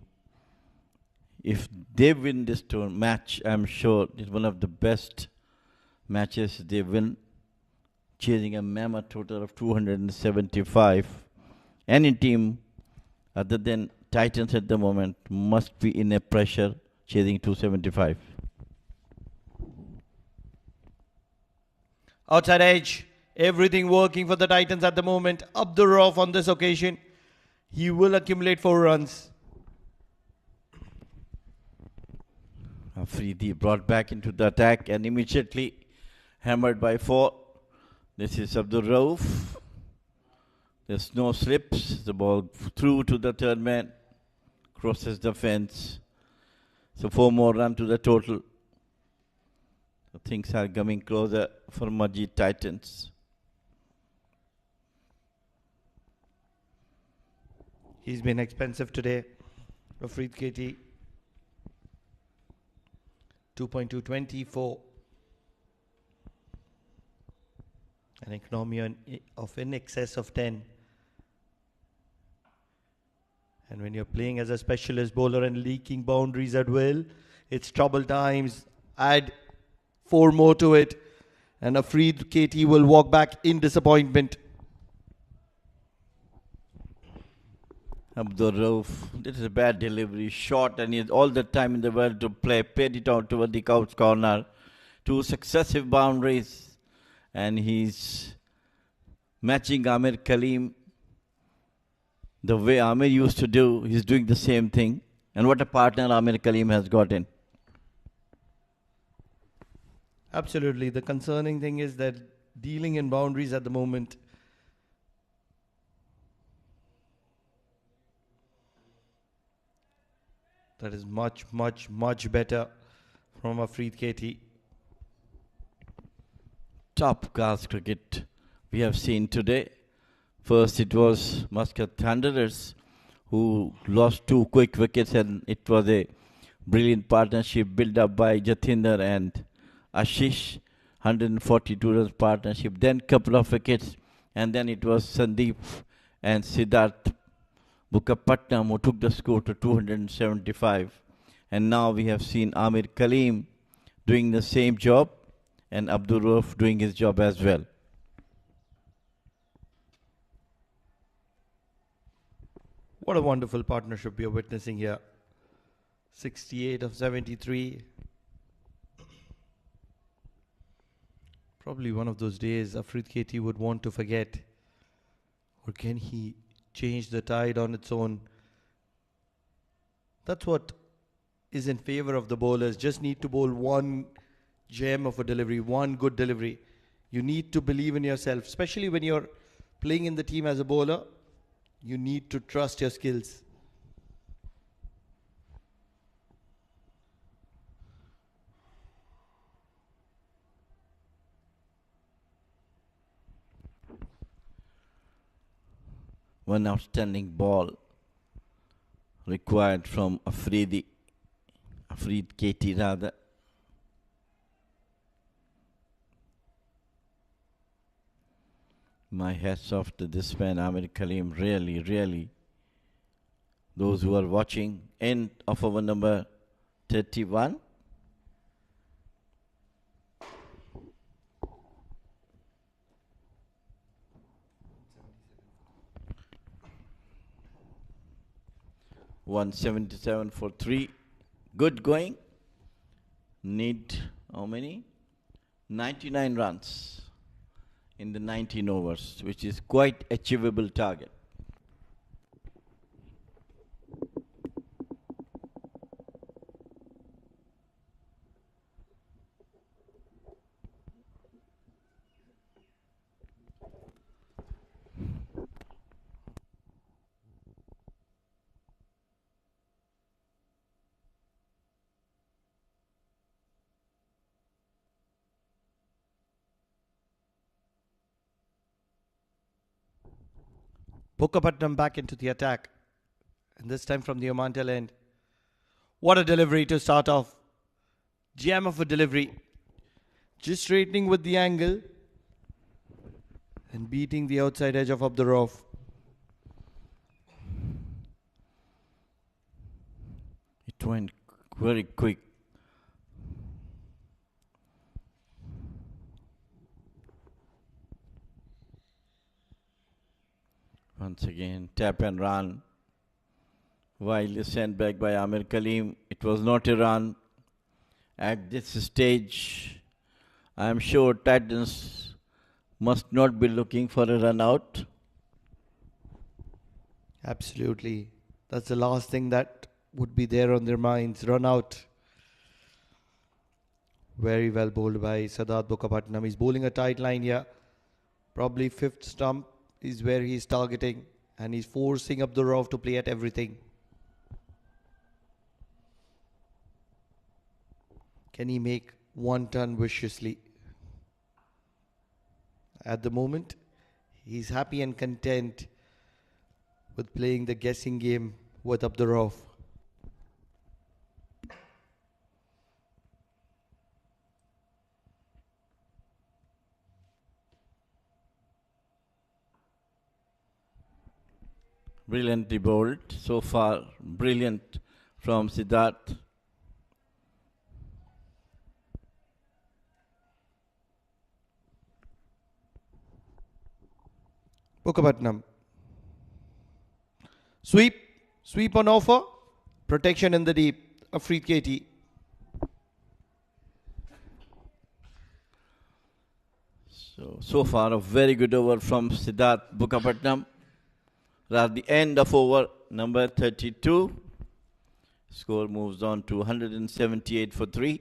If they win this match, I'm sure it's one of the best matches they win, chasing a mammoth total of 275. Any team other than Titans at the moment must be in a pressure chasing 275. Outside edge, everything working for the Titans at the moment. Up the rough on this occasion. He will accumulate 4 runs. Afridi brought back into the attack and immediately hammered by 4. This is Abdul Rauf. There's no slips. The ball through to the third man. Crosses the fence. So 4 more runs to the total. So things are coming closer for MAJEES Titans. He's been expensive today. Afreed KT. 2.224. An economy of in excess of 10. And when you're playing as a specialist bowler and leaking boundaries at will, it's trouble times. Add 4 more to it, and Afreed KT will walk back in disappointment. Abdul Rauf, this is a bad delivery, short, and he has all the time in the world to play. Paid it out toward the couch corner. 2 successive boundaries, and he's matching Amir Kaleem. The way Amir used to do, he's doing the same thing. And what a partner Amir Kaleem has gotten. Absolutely. The concerning thing is that dealing in boundaries at the moment, that is much better from Afreed KT. Top class cricket we have seen today. First it was Muscat Thunderers who lost 2 quick wickets, and it was a brilliant partnership built up by Jatinder and Ashish. 142 runs partnership, then couple of wickets, and then it was Sandeep and Siddharth Bukkapatnam who took the score to 275. And now we have seen Amir Kaleem doing the same job and Abdul Rauf doing his job as well. What a wonderful partnership we are witnessing here. 68 of 73. Probably one of those days Afrid KT would want to forget. Or can he change the tide on its own? That's what is in favor of the bowlers. Just need to bowl one gem of a delivery, one good delivery. You need to believe in yourself, especially when you're playing in the team as a bowler. You need to trust your skills. One outstanding ball required from Afrid KT rather. My hats off to this man, Amir Kaleem. Really, really. Those who are watching, end of over number 31. $177 for 3. Good going. Need how many? 99 runs in the 19 overs, which is quite achievable target. Bukapatnam back into the attack. And this time from the Oman tail end. What a delivery to start off. Gem of a delivery. Just straightening with the angle. And beating the outside edge of Abdul Rauf. It went very quick. Once again, tap and run. While sent back by Amir Kaleem, it was not a run. At this stage, I am sure Titans must not be looking for a run out. Absolutely. That's the last thing that would be there on their minds. Run out. Very well bowled by Sadat Bukapatnam. He's bowling a tight line here. Probably fifth stump is where he's targeting. And he's forcing Abdul Rauf to play at everything. Can he make one ton viciously? At the moment, he's happy and content with playing the guessing game with Abdul Rauf. Brilliantly bowled. So far, brilliant from Siddharth. Bukapatnam. Sweep. Sweep on offer. Protection in the deep. Afrid KT. So far, a very good over from Siddharth Bukapatnam. At the end of over number 32. Score moves on to 178 for 3.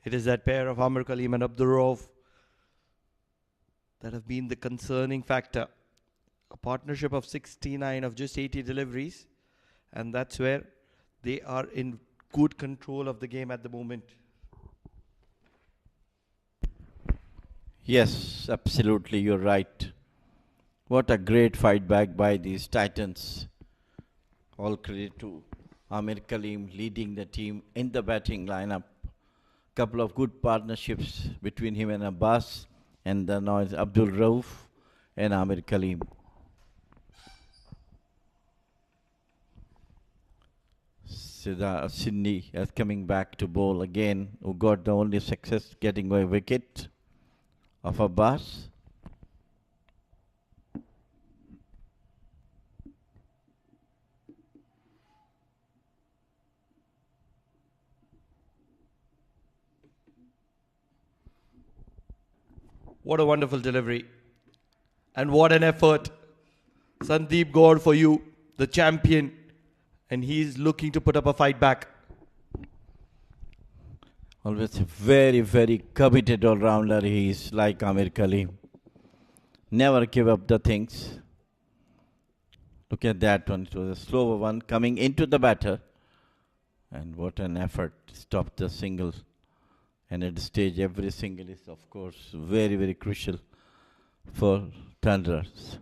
It is that pair of Amir Kaleem and Abdul Rauf that have been the concerning factor. A partnership of 69 of just 80 deliveries, and that's where they are in good control of the game at the moment. Yes, absolutely, you're right. What a great fight back by these Titans. All credit to Amir Kaleem leading the team in the batting lineup. Couple of good partnerships between him and Abbas, and then now it's Abdul Rauf and Amir Kaleem. Sydney is coming back to bowl again, who got the only success getting a wicket of Abbas. What a wonderful delivery. And what an effort. Sandeep Gaur for you, the champion. And he's looking to put up a fight back. Always a very, very committed all-rounder. He's like Amir Kaleem. Never give up the things. Look at that one. It was a slower one coming into the batter. And what an effort to stop the single. And at this stage, every single is, of course, very, very crucial for Thunderers.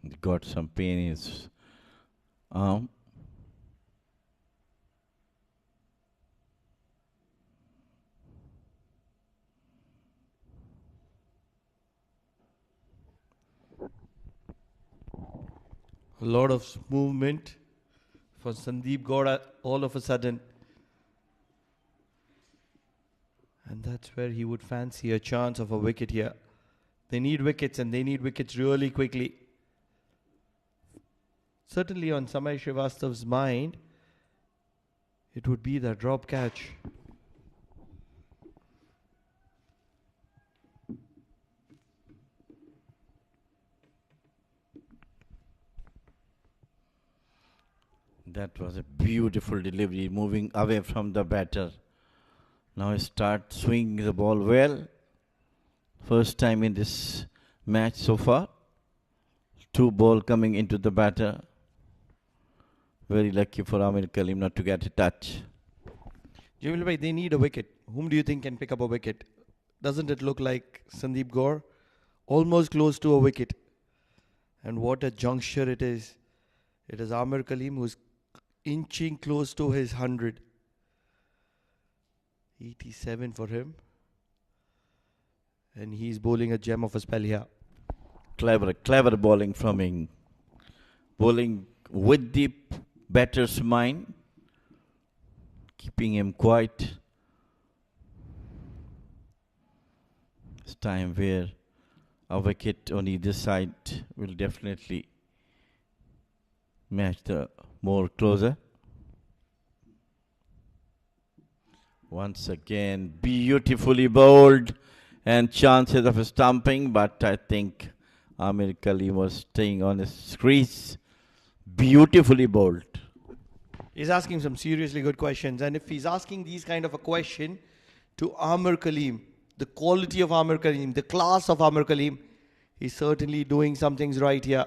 He got some pain in his arm. A lot of movement for Sandeep Gaur all of a sudden. And that's where he would fancy a chance of a wicket here. They need wickets, and they need wickets really quickly. Certainly on Samay Srivastav's mind, it would be the drop catch. That was a beautiful delivery, moving away from the batter. Now he starts swinging the ball well. First time in this match so far. 2 ball coming into the batter. Very lucky for Amir Kaleem not to get a touch. Jamil bhai, they need a wicket. Whom do you think can pick up a wicket? Doesn't it look like Sandeep Gaur? Almost close to a wicket. And what a juncture it is. It is Amir Kaleem who's inching close to his 100. 87 for him. And he's bowling a gem of a spell here. Clever bowling from him. Bowling with the batter's mind. Keeping him quiet. It's time where a wicket on either side will definitely match the more closer. Once again, beautifully bowled and chances of stumping, but I think Amir Kaleem was staying on his crease. Beautifully bowled. He's asking some seriously good questions, and if he's asking these kind of a question to Amir Kaleem, the quality of Amir Kaleem, the class of Amir Kaleem, he's certainly doing some things right here.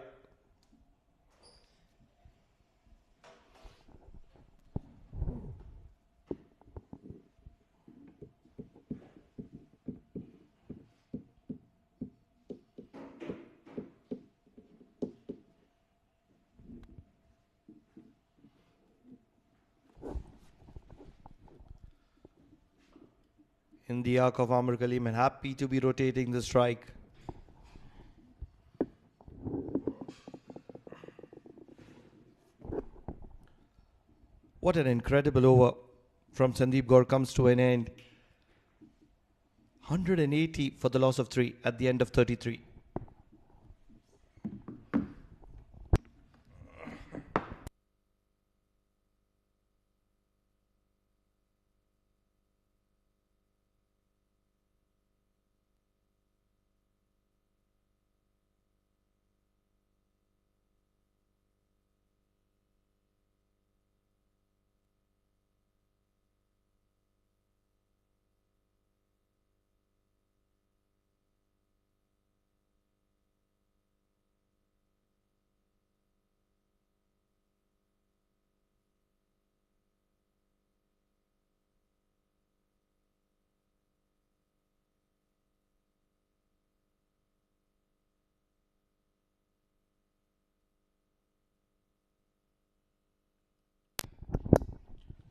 In the arc of Amir Kaleem, and happy to be rotating the strike. What an incredible over from Sandeep Gaur comes to an end. 180 for the loss of 3 at the end of 33.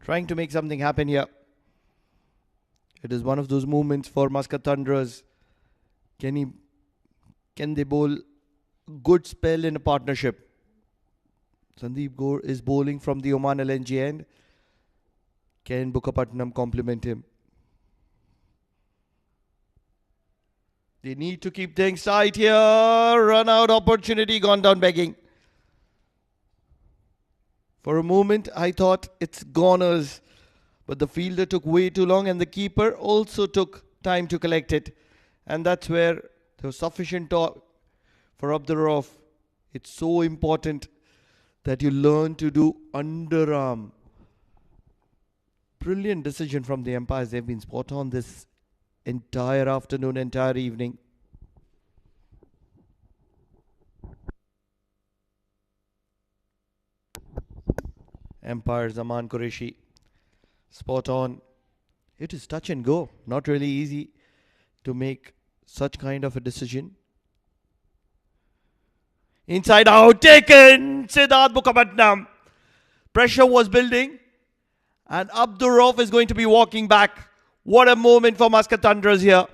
trying to make something happen here. It is one of those moments for Muscat Thunderers. Can they bowl good spell in a partnership? Sandeep Gaur is bowling from the Oman LNG end. Can Bukapatnam complement him? They need to keep things tight here. Run out opportunity, gone down begging. For a moment, I thought it's goners. But the fielder took way too long and the keeper also took time to collect it. And that's where there was sufficient talk for Abdur Rauf. It's so important that you learn to do underarm. Brilliant decision from the umpires. They've been spot on this entire afternoon, entire evening. Umpire Zaman Qureshi, spot on. It is touch and go. Not really easy to make such kind of a decision. Inside out, taken. Siddharth Mukhopadnam. Pressure was building. And Abdur Rauf is going to be walking back. What a moment for Muscat Thunderers here.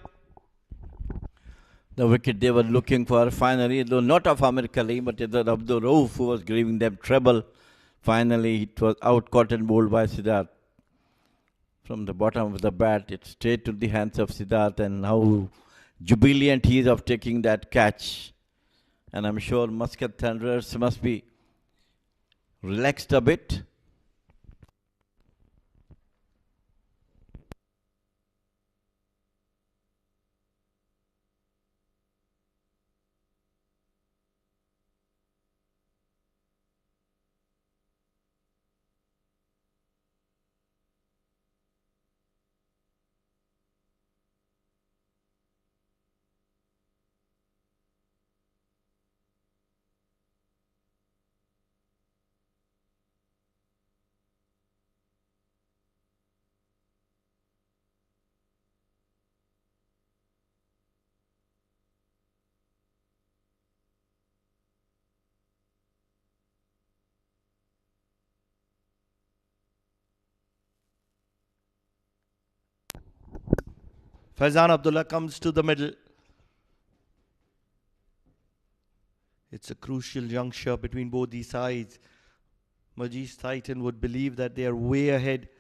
The wicket they were looking for finally, though not of Amir Kaleem, but it was Abdur Rauf who was giving them trouble. Finally, it was out caught and bowled by Siddharth. From the bottom of the bat, it straight to the hands of Siddharth, and how jubilant he is of taking that catch. And I'm sure Muscat Thunderers must be relaxed a bit. Faizan Abdullah comes to the middle. It's a crucial juncture between both these sides. MAJEES Titan would believe that they are way ahead,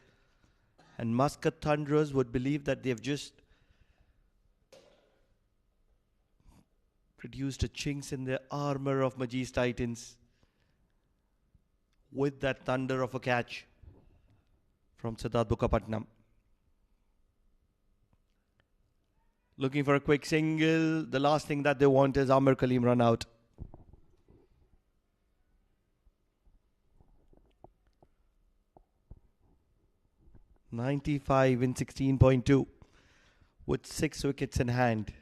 and Muscat Thunderers would believe that they've just produced a chinks in the armor of MAJEES Titans with that thunder of a catch from Siddharth Mukhopadnam. Looking for a quick single. The last thing that they want is Amir Kaleem run out. (95 in 16.2) with 6 wickets in hand.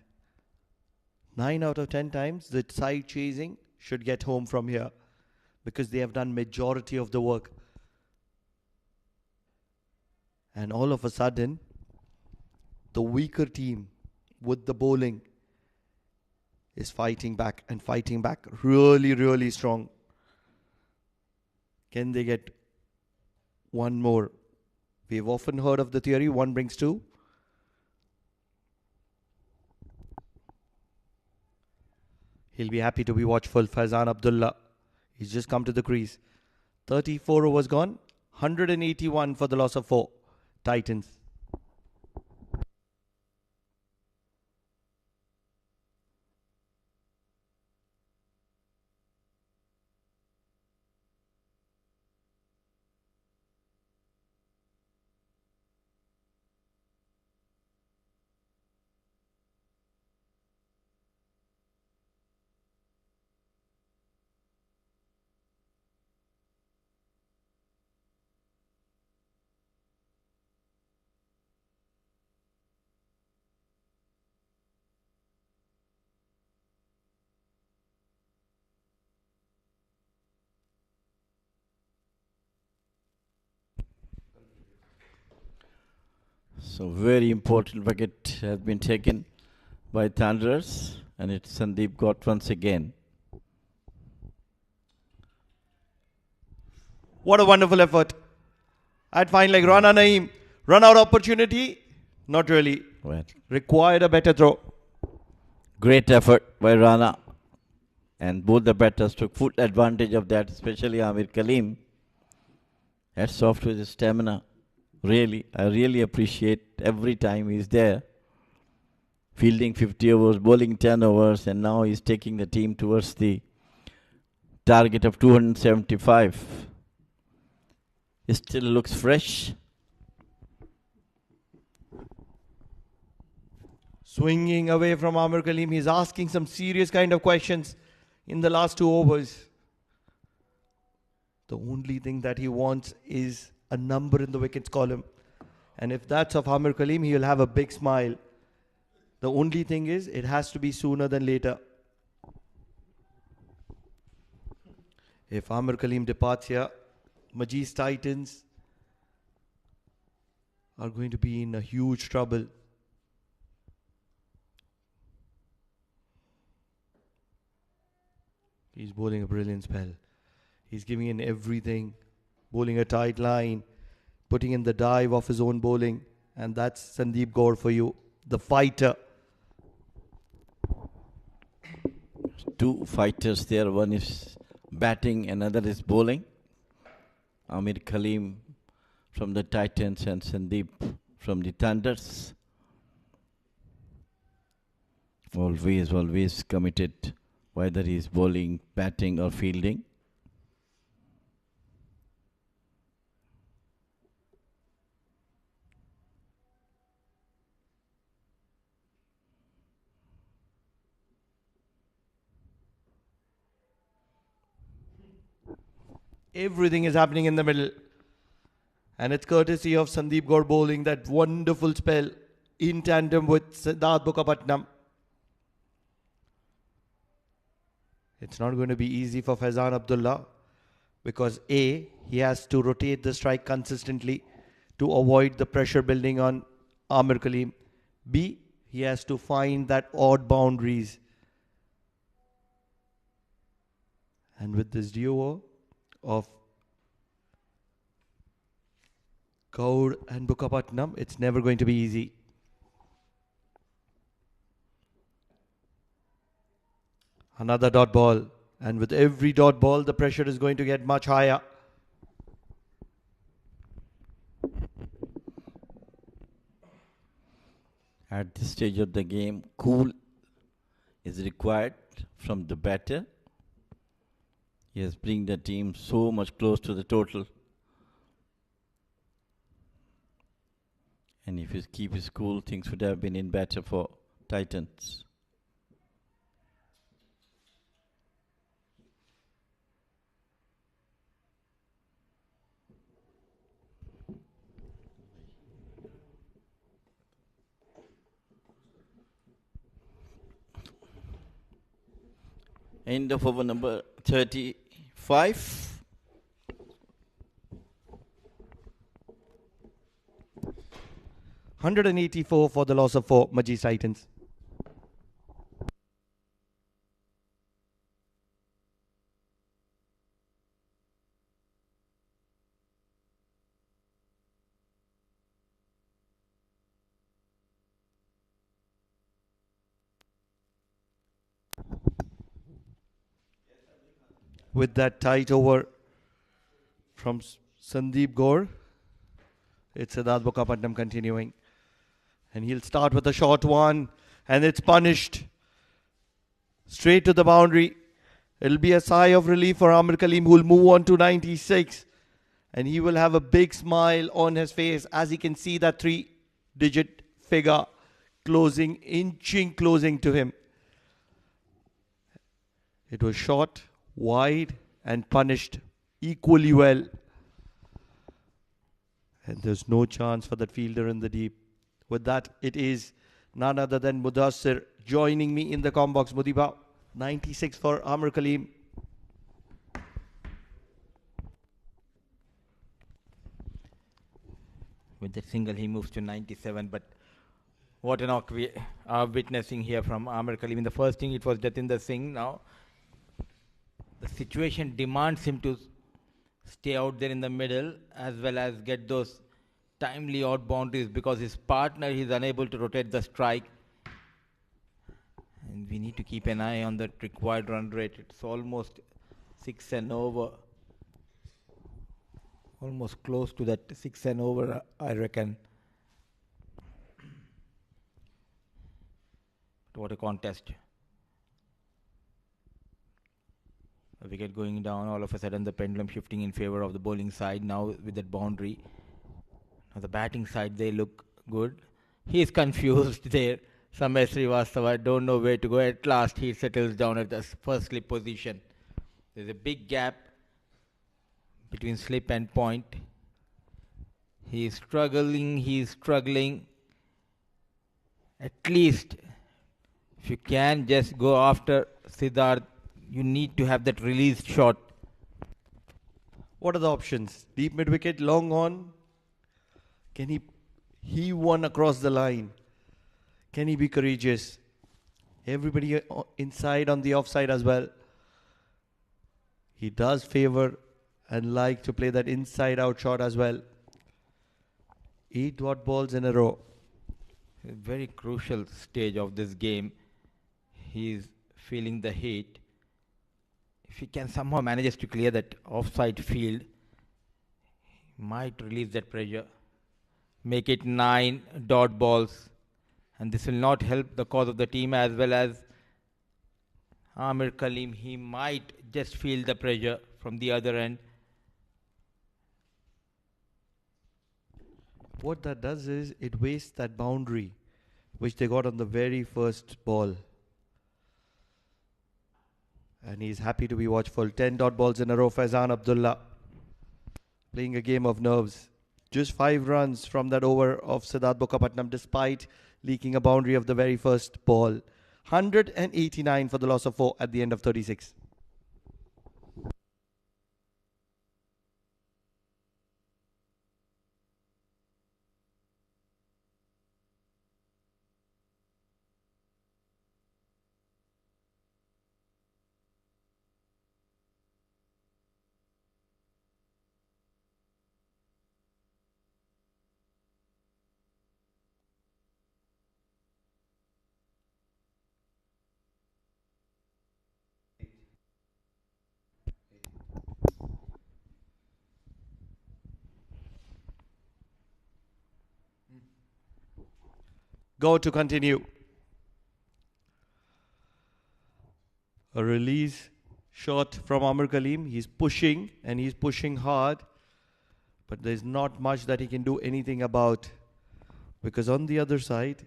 9 out of 10 times the side chasing should get home from here, because they have done majority of the work. And all of a sudden, the weaker team with the bowling is fighting back, and fighting back really, really strong. Can they get one more? We've often heard of the theory, 1 brings 2. He'll be happy to be watchful. Faizan Abdullah, he's just come to the crease. 34 overs gone, 181 for the loss of 4. Titans. So very important wicket has been taken by Thunderers, and it's Sandeep got once again. What a wonderful effort. I'd find like Rana Naeem. Run out opportunity? Not really. Well, Required a better throw. great effort by Rana. And both the batters took full advantage of that, especially Amir Kaleem. Hats off to his stamina. Really, I really appreciate every time he's there. Fielding 50 overs, bowling 10 overs, and now he's taking the team towards the target of 275. It still looks fresh. Swinging away from Amir Kaleem. He's asking some serious kind of questions in the last 2 overs. The only thing that he wants is a number in the wickets column. And if that's of Amir Kaleem, he'll have a big smile. The only thing is, it has to be sooner than later. If Amir Kaleem departs here, MAJEES Titans are going to be in a huge trouble. He's bowling a brilliant spell. He's giving in everything, bowling a tight line, putting in the dive of his own bowling, and that's Sandeep Gaur for you, the fighter. Two fighters there, one is batting, another is bowling. Amir Kaleem from the Titans and Sandeep from the Thunders. Always committed, whether he is bowling, batting or fielding. Everything is happening in the middle. And it's courtesy of Sandeep Gaur bowling that wonderful spell in tandem with Siddharth Bukkapatnam. It's not going to be easy for Faizan Abdullah because A, he has to rotate the strike consistently to avoid the pressure building on Amir Kaleem. B, he has to find that odd boundaries. And with this duo of Gaur and Bukkapatnam, it's never going to be easy. Another dot ball, and with every dot ball the pressure is going to get much higher. At this stage of the game, cool is required from the batter. He has bring the team so much close to the total. And if he keep his cool, things would have been in better for Titans. End of over number 35. $184 for the loss of 4, MAJEES Titans. With that tight over from Sandeep Gaur, it's Siddharth Bukkapatnam continuing. And he'll start with a short one, and it's punished. Straight to the boundary. It'll be a sigh of relief for Amir Kaleem, who will move on to 96. And he will have a big smile on his face as he can see that 3-digit figure closing, inching closing to him. It was short, wide, and punished equally well. And there's no chance for that fielder in the deep. With that, it is none other than Mudassir joining me in the com box. Mudiba, 96 for Amir Kaleem. With the single, he moves to 97. But what a knock we are witnessing here from Amir Kaleem. In the first thing, it was Jatinder Singh. Now, the situation demands him to stay out there in the middle as well as get those timely out boundaries, because his partner is unable to rotate the strike. And we need to keep an eye on the required run rate. It's almost 6 and over. Almost close to that 6 and over, I reckon. What a contest. A wicket going down, all of a sudden the pendulum shifting in favor of the bowling side now with that boundary. Now the batting side, they look good. He is confused there. Samir Srivastava don't know where to go. At last he settles down at the first slip position. There's a big gap between slip and point. He is struggling. At least if you can just go after Siddharth, you need to have that released shot. What are the options? Deep mid wicket, long on. Can he heave one across the line? Can he be courageous? Everybody inside on the offside as well. He does favor and like to play that inside out shot as well. 8 dot balls in a row. A very crucial stage of this game. He's feeling the heat. If he can somehow manages to clear that offside field, he might release that pressure. Make it 9 dot balls. And this will not help the cause of the team as well as Amir Kaleem. He might just feel the pressure from the other end. What that does is it wastes that boundary which they got on the very first ball. And he's happy to be watchful. 10 dot balls in a row. Faizan Abdullah playing a game of nerves. Just 5 runs from that over of Siddharth Bokkapatnam despite leaking a boundary of the very first ball. 189 for the loss of 4 at the end of 36. Go to continue. A release shot from Amir Kaleem. He's pushing and he's pushing hard. But there's not much that he can do anything about. Because on the other side,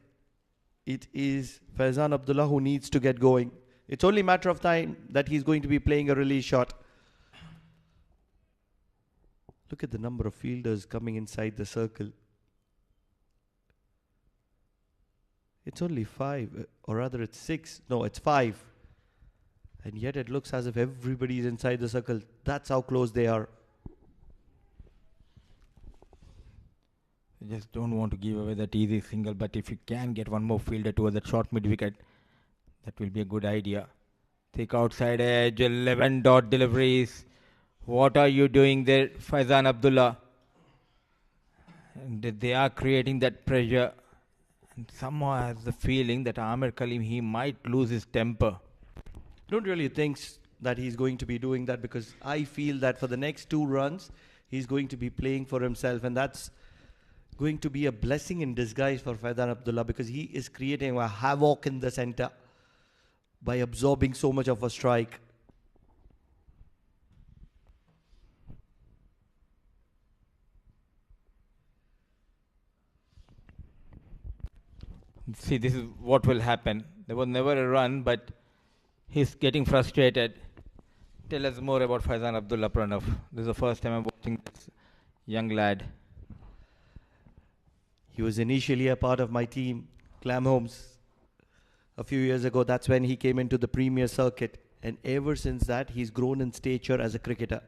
it is Faizan Abdullah who needs to get going. It's only a matter of time that he's going to be playing a release shot. Look at the number of fielders coming inside the circle. It's only 5, or rather it's 6. No, it's 5. And yet it looks as if everybody is inside the circle. That's how close they are. I just don't want to give away that easy single, but if you can get one more fielder towards that short mid wicket, that will be a good idea. Take outside edge, 11 dot deliveries. What are you doing there, Faizan Abdullah? And they are creating that pressure. And somehow I have the feeling that Amir Kaleem, he might lose his temper. Don't really think that he's going to be doing that, because I feel that for the next 2 runs, he's going to be playing for himself, and that's going to be a blessing in disguise for Faizan Abdullah, because he is creating a havoc in the centre by absorbing so much of a strike. See, this is what will happen. There was never a run, but he's getting frustrated. Tell us more about Faizan Abdullah, Pranav. This is the first time I'm watching this young lad. He was initially a part of my team, Clam Holmes, a few years ago. That's when he came into the Premier circuit. And ever since that, he's grown in stature as a cricketer.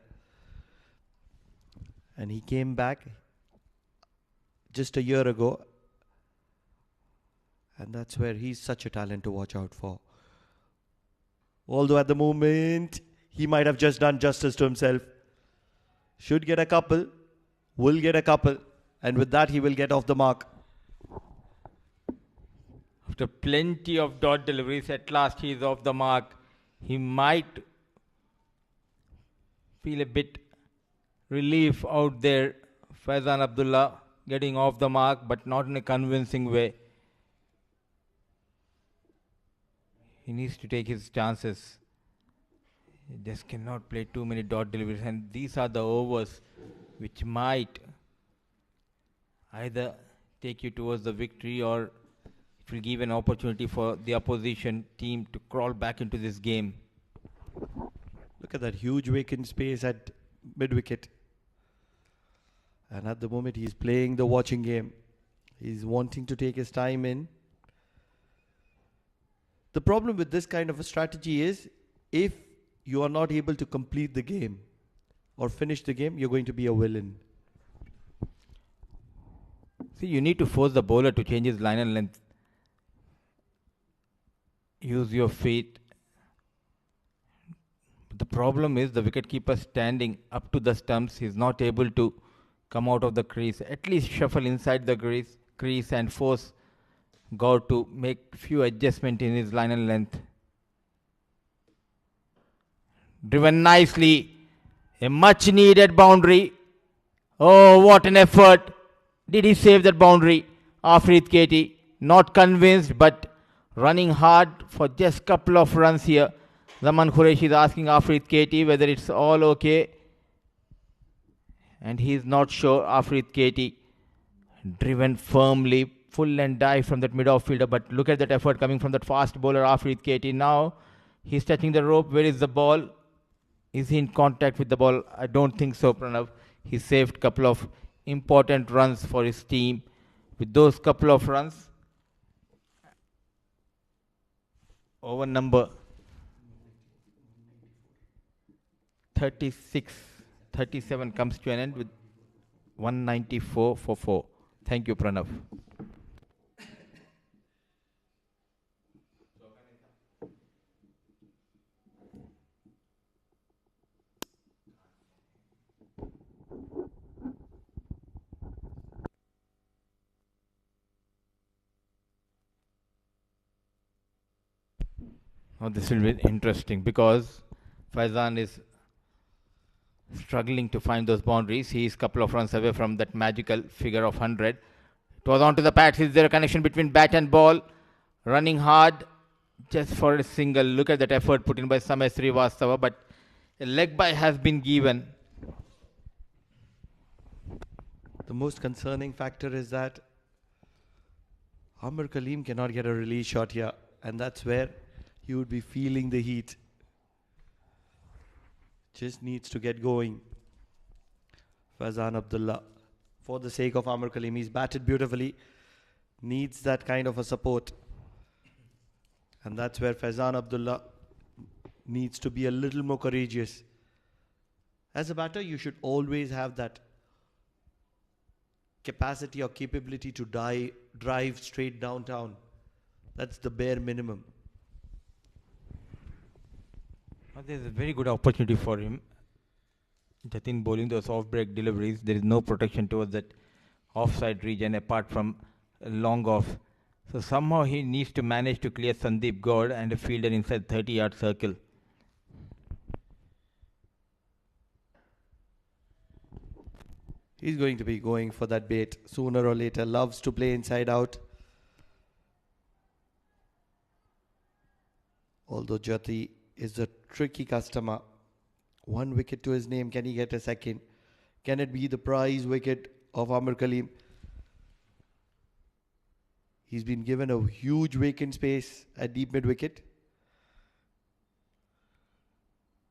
And he came back just a year ago. And that's where he's such a talent to watch out for. Although at the moment, he might have just done justice to himself. Should get a couple, will get a couple, and with that he will get off the mark. After plenty of dot deliveries, at last he is off the mark. He might feel a bit relief out there. Faizan Abdullah getting off the mark, but not in a convincing way. He needs to take his chances. He just cannot play too many dot deliveries, and these are the overs which might either take you towards the victory, or it will give an opportunity for the opposition team to crawl back into this game. Look at that huge vacant space at mid-wicket. And at the moment he's playing the watching game. He's wanting to take his time in. The problem with this kind of a strategy is, if you are not able to complete the game or finish the game, you're going to be a villain. See, you need to force the bowler to change his line and length. Use your feet. But the problem is the wicketkeeper standing up to the stumps. He's not able to come out of the crease. At least shuffle inside the crease and force Gaur to make few adjustments in his line and length. Driven nicely. A much needed boundary. Oh, what an effort. Did he save that boundary? Afrit Katie, not convinced, but running hard for just couple of runs here. Zaman Qureshi is asking Afrit Katie whether it's all okay. And he is not sure. Afrit Katie driven firmly, full and dive from that mid-off fielder. But look at that effort coming from that fast bowler, Afrit Katie. Now he's touching the rope. Where is the ball? Is he in contact with the ball? I don't think so, Pranav. He saved a couple of important runs for his team. With those couple of runs, over number 37 comes to an end with 194 for 4. Thank you, Pranav. Now this will be interesting because Faizan is struggling to find those boundaries. He is a couple of runs away from that magical figure of 100. It was onto the pads. Is there a connection between bat and ball? Running hard just for a single. Look at that effort put in by Samay Srivastava, but a leg bye has been given. The most concerning factor is that Amir Kaleem cannot get a release shot here, and that's where he would be feeling the heat. Just needs to get going. Faizan Abdullah, for the sake of Amir Kaleem, he's batted beautifully, needs that kind of a support. And that's where Faizan Abdullah needs to be a little more courageous. As a batter, you should always have that capacity or capability to drive straight downtown. That's the bare minimum. There's a very good opportunity for him. Jatin bowling those off-break deliveries. There is no protection towards that offside region apart from a long off. So somehow he needs to manage to clear Sandeep Gaur and a fielder inside 30-yard circle. He's going to be going for that bait sooner or later. Loves to play inside out. Although Jati is a tricky customer. 1 wicket to his name. Can he get a second? Can it be the prize wicket of Amir Kaleem? He's been given a huge vacant space at deep mid wicket.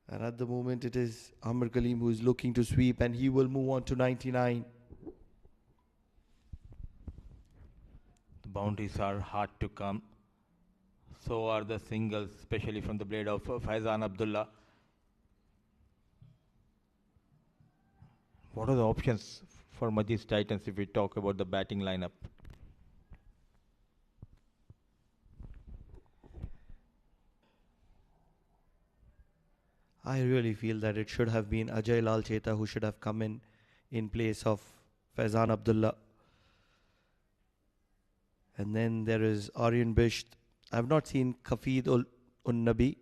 And at the moment it is Amir Kaleem who is looking to sweep, and he will move on to 99. The boundaries are hard to come. So are the singles, especially from the blade of Faizan Abdullah. What are the options for MAJEES Titans if we talk about the batting lineup? I really feel that it should have been Ajay Lal Cheta who should have come in place of Faizan Abdullah. And then there is Aryan Bisht. I've not seen Kafid Nabi,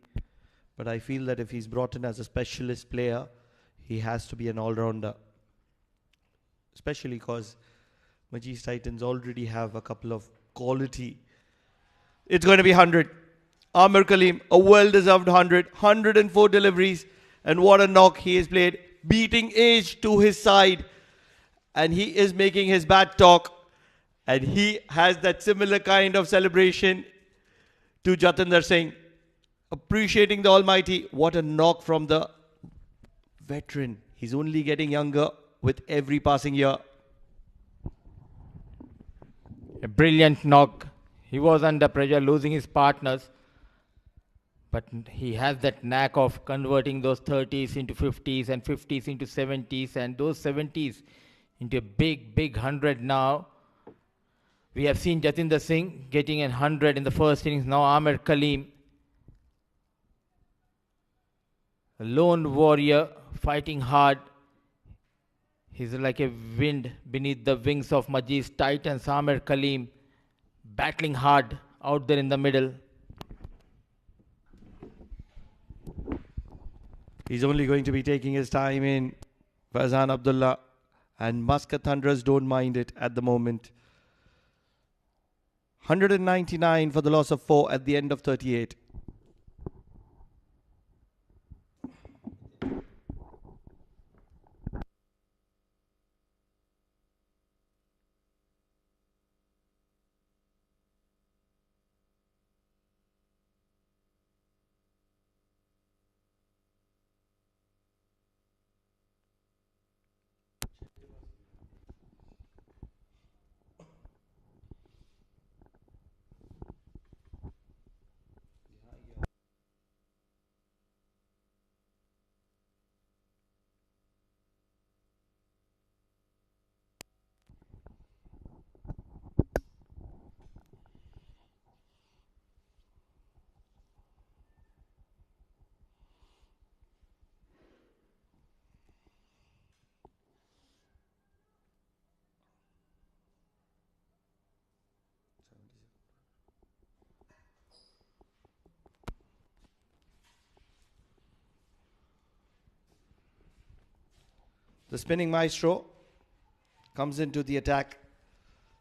but I feel that if he's brought in as a specialist player, he has to be an all-rounder. Especially because MAJEES Titans already have a couple of quality. It's going to be 100. Amir Kaleem, a well-deserved 100. 104 deliveries. And what a knock he has played. Beating age to his side. And he is making his bat talk. And he has that similar kind of celebration to Jatinder Singh. Appreciating the Almighty. What a knock from the veteran. He's only getting younger with every passing year. A brilliant knock. He was under pressure, losing his partners. But he has that knack of converting those 30s into 50s and 50s into 70s and those 70s into a big, big 100 now. We have seen Jatinder Singh getting a 100 in the first innings. Now Amir Kaleem, a lone warrior, fighting hard. He's like a wind beneath the wings of MAJEES Titans. Amir Kaleem battling hard out there in the middle. He's only going to be taking his time in. Faizan Abdullah and MUSCAT Thunderers don't mind it at the moment. 199 for the loss of 4 at the end of 38. The spinning maestro comes into the attack.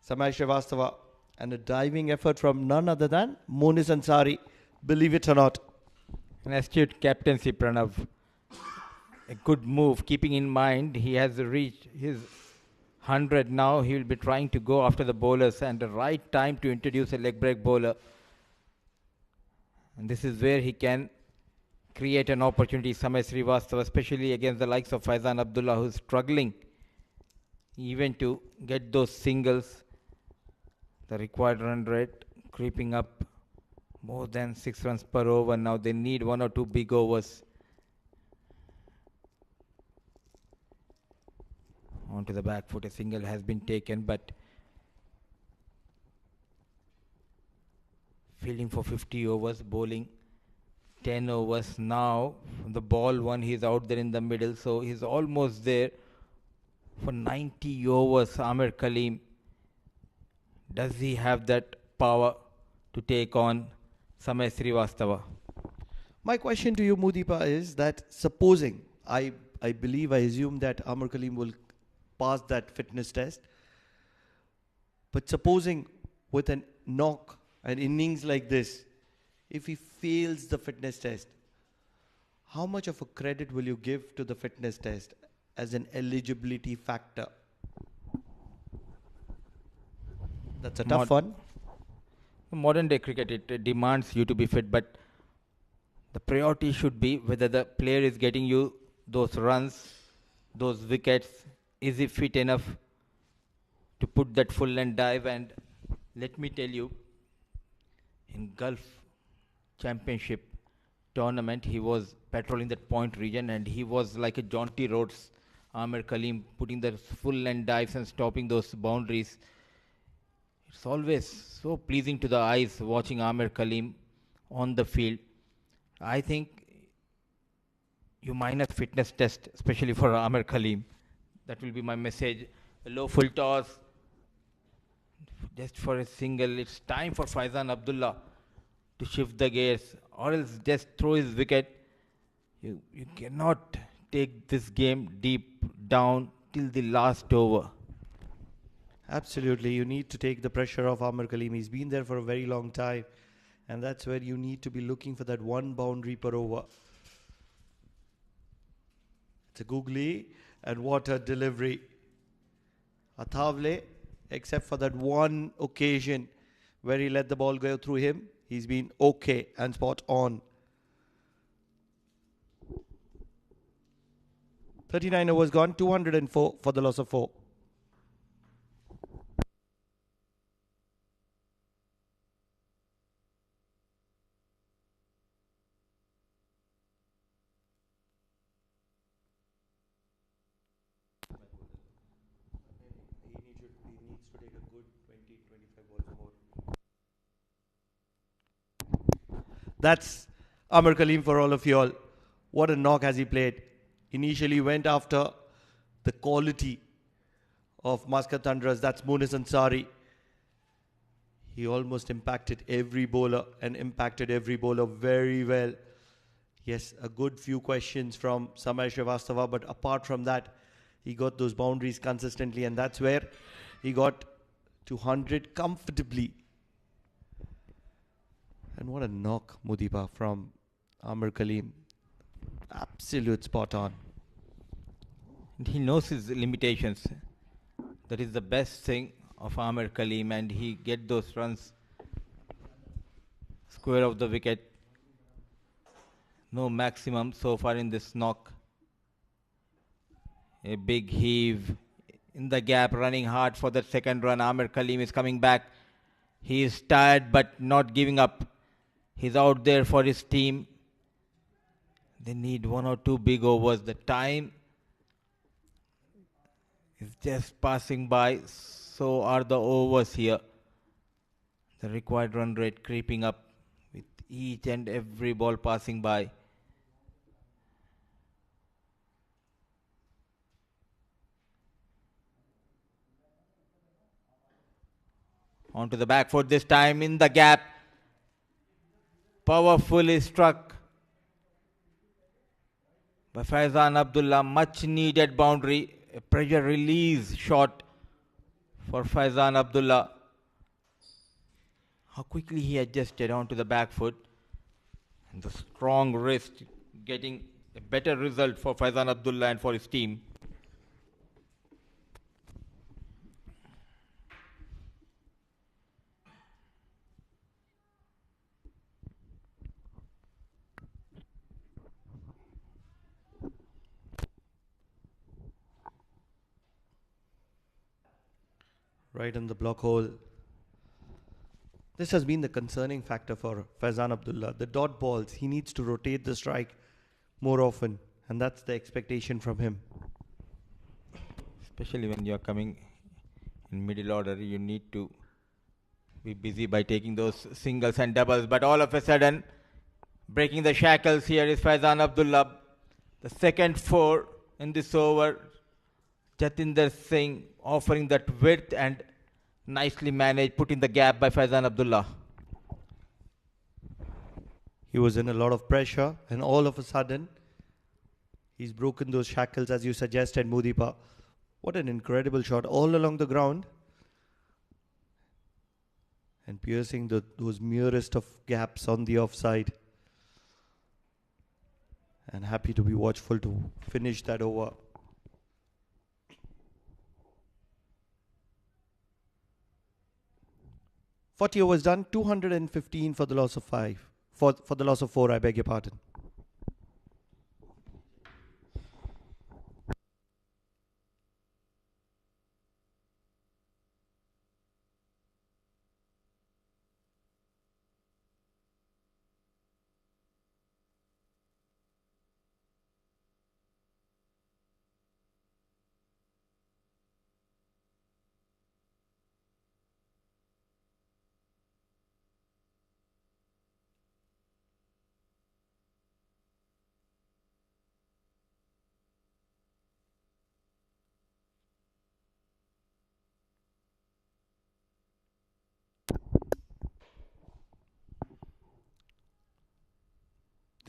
Samay Srivastava, and a diving effort from none other than Monis Ansari, believe it or not. An astute captaincy, Pranav. A good move, keeping in mind he has reached his 100 now. He will be trying to go after the bowlers and the right time to introduce a leg break bowler. And this is where he can create an opportunity, Samay Srivastava, especially against the likes of Faizan Abdullah, who is struggling even to get those singles. The required run rate creeping up more than 6 runs per over. Now they need 1 or 2 big overs. Onto the back foot, a single has been taken, but fielding for 50 overs, bowling 10 overs. Now the ball one, he's out there in the middle, so he's almost there for 90 overs. Amir Kaleem, does he have that power to take on Samay Srivastava? My question to you, Mudipa, is that supposing, I assume that Amir Kaleem will pass that fitness test, but supposing with an knock, an innings like this, if he fails the fitness test, how much of a credit will you give to the fitness test as an eligibility factor? That's a tough one. Modern day cricket, it demands you to be fit, but the priority should be whether the player is getting you those runs, those wickets. Is he fit enough to put that full length dive? And let me tell you, in Gulf Championship tournament, he was patrolling that point region and he was like a jaunty Rhodes, Amir Kaleem, putting the full length dives and stopping those boundaries. It's always so pleasing to the eyes watching Amir Kaleem on the field. I think you minus fitness test, especially for Amir Kaleem. That will be my message. A low full toss, just for a single. It's time for Faizan Abdullah to shift the gears, or else just throw his wicket. You cannot take this game deep down till the last over. Absolutely, you need to take the pressure off Amir Kaleem. He's been there for a very long time, and that's where you need to be looking for that one boundary per over. It's a googly, and what a delivery. Athavle, except for that one occasion where he let the ball go through him, he's been okay and spot on. 39 overs gone, 204 for the loss of 4. That's Amir Kaleem for all of you all. What a knock has he played. Initially went after the quality of MUSCAT Thunderers. That's Munis Ansari. He almost impacted every bowler and impacted every bowler very well. Yes, a good few questions from Samay Srivastava, but apart from that, he got those boundaries consistently, and that's where he got to 100 comfortably. And what a knock, Mudiba, from Amir Kaleem. Absolute spot on. And he knows his limitations. That is the best thing of Amir Kaleem, and he get those runs square of the wicket. No maximum so far in this knock. A big heave in the gap, running hard for the second run. Amir Kaleem is coming back. He is tired but not giving up. He's out there for his team. They need 1 or 2 big overs. The time is just passing by. So are the overs here. The required run rate creeping up with each and every ball passing by. Onto the back foot this time in the gap. Powerfully struck by Faizan Abdullah. Much needed boundary. A pressure release shot for Faizan Abdullah. How quickly he adjusted onto the back foot. And the strong wrist getting a better result for Faizan Abdullah and for his team. Right on the block hole. This has been the concerning factor for Faizan Abdullah. The dot balls, he needs to rotate the strike more often, and that's the expectation from him. Especially when you are coming in middle order, you need to be busy by taking those singles and doubles. But all of a sudden, breaking the shackles here is Faizan Abdullah. The second 4 in this over. Jatinder Singh offering that width and nicely managed, put in the gap by Faizan Abdullah. He was in a lot of pressure, and all of a sudden, he's broken those shackles as you suggested, Mudipa. What an incredible shot all along the ground. And piercing those merest of gaps on the offside. And happy to be watchful to finish that over. "40 overs done, 215 for the loss of 5. For the loss of 4, I beg your pardon.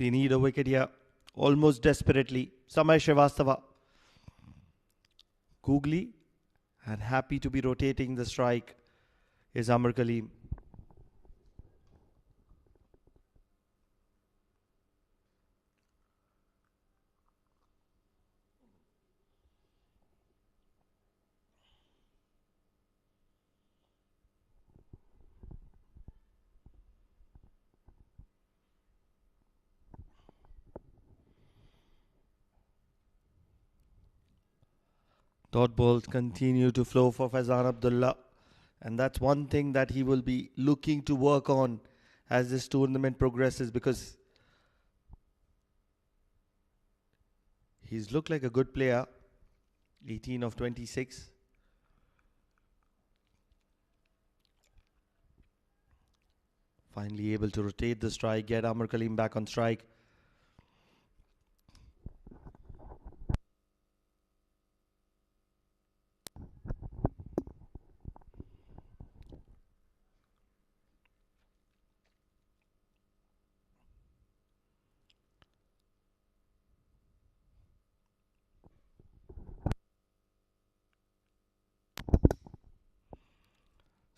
They need a wicket here, almost desperately. Samay Srivastava, googly and happy to be rotating the strike is Amir Kaleem. Dot balls continue to flow for Faizan Abdullah, and that's one thing that he will be looking to work on as this tournament progresses, because he's looked like a good player. 18 of 26. Finally able to rotate the strike, get Amir Kaleem back on strike.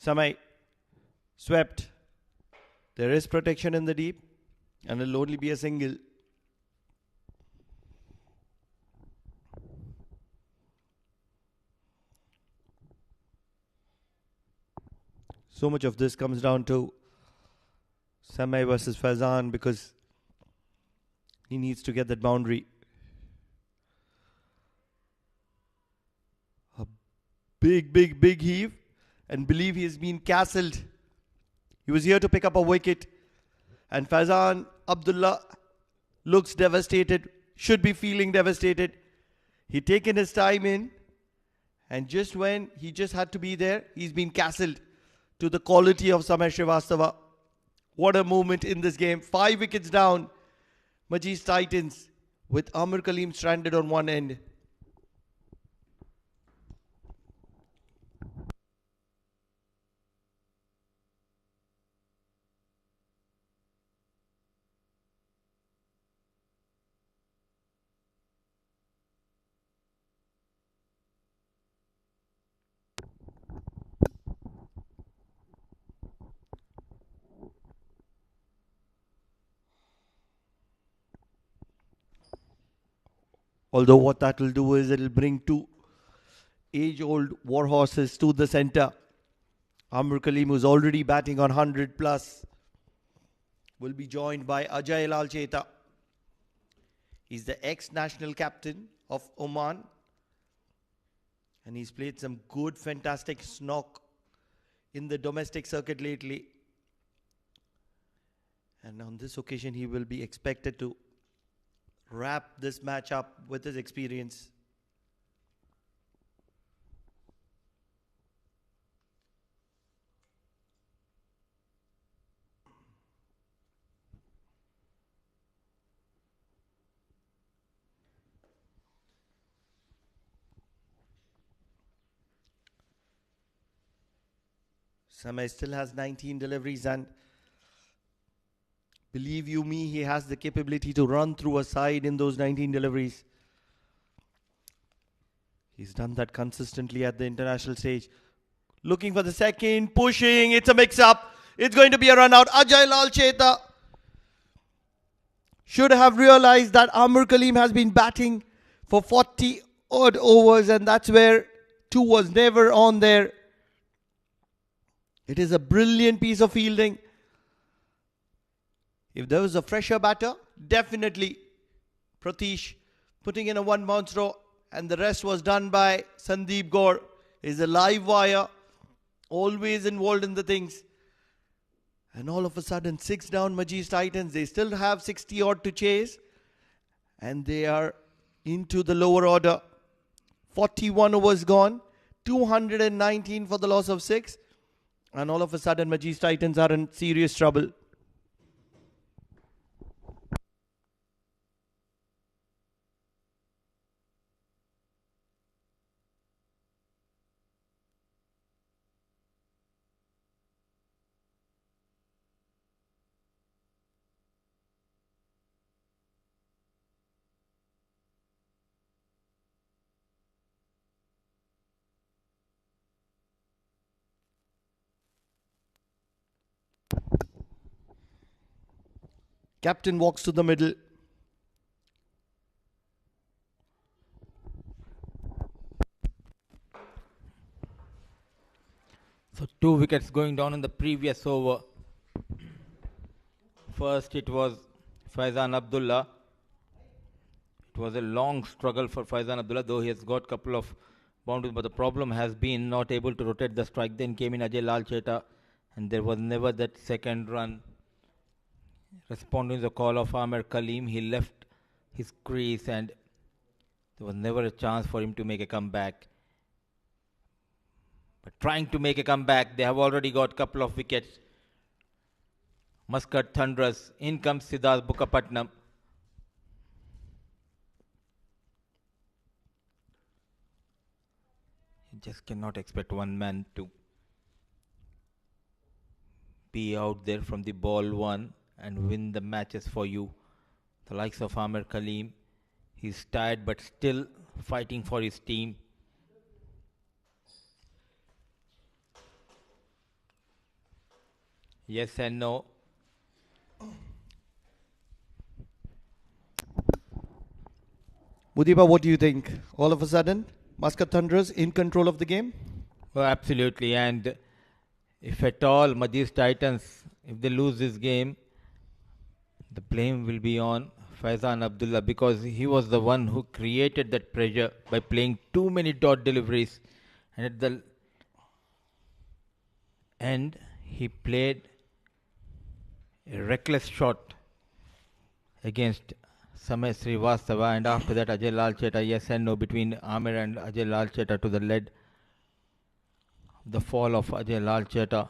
Samay swept. There is protection in the deep, and it'll only be a single. So much of this comes down to Samay versus Faizan, because he needs to get that boundary. A big heave, and believe he has been castled. He was here to pick up a wicket, and Faizan Abdullah looks devastated, should be feeling devastated. He'd taken his time in, and just when he just had to be there, he's been castled to the quality of Samay Srivastava. What a moment in this game. 5 wickets down. MAJEES Titans with Amir Kaleem stranded on one end. Although what that will do is it'll bring 2 age-old war horses to the centre. Amir Kaleem, who's already batting on 100 plus, will be joined by Ajay Lal Cheta. He's the ex-national captain of Oman, and he's played some good, fantastic snock in the domestic circuit lately. And on this occasion, he will be expected to wrap this match up with his experience. Samay still has 19 deliveries, and believe you me, he has the capability to run through a side in those 19 deliveries. He's done that consistently at the international stage. Looking for the second, pushing, it's a mix-up. It's going to be a run-out. Ajay Lal Cheta should have realized that Amir Kaleem has been batting for 40 odd overs, and that's where 2 was never on there. It is a brilliant piece of fielding. If there was a fresher batter, definitely Pratish putting in a 1 bounce throw, and the rest was done by Sandeep Gaur. He's a live wire, always involved in the things. And all of a sudden, 6 down MAJEES Titans. They still have 60 odd to chase, and they are into the lower order. 41 overs gone, 219 for the loss of 6. And all of a sudden, MAJEES Titans are in serious trouble. Captain walks to the middle. So 2 wickets going down in the previous over. First it was Faizan Abdullah. It was a long struggle for Faizan Abdullah, though he has got a couple of boundaries, but the problem has been not able to rotate the strike. Then came in Ajay Lal Cheta, and there was never that second run. Responding to the call of Amir Kaleem, he left his crease and there was never a chance for him to make a comeback. But trying to make a comeback, they have already got a couple of wickets. Muscat Thunderers, in comes Siddharth Bukkapatnam. You just cannot expect one man to be out there from the ball one and win the matches for you. The likes of Amir Kaleem, he's tired but still fighting for his team. Yes and no. Mudiba, what do you think? All of a sudden, Muscat Thunderers in control of the game? Oh, absolutely. And if at all MAJEES Titans, if they lose this game, the blame will be on Faizan Abdullah, because he was the one who created that pressure by playing too many dot deliveries. And at the end, he played a reckless shot against Samay Srivastava, and after that Ajay Lal Cheta, yes and no between Amir and Ajay Lal Cheta to the lead. The fall of Ajay Lal Cheta.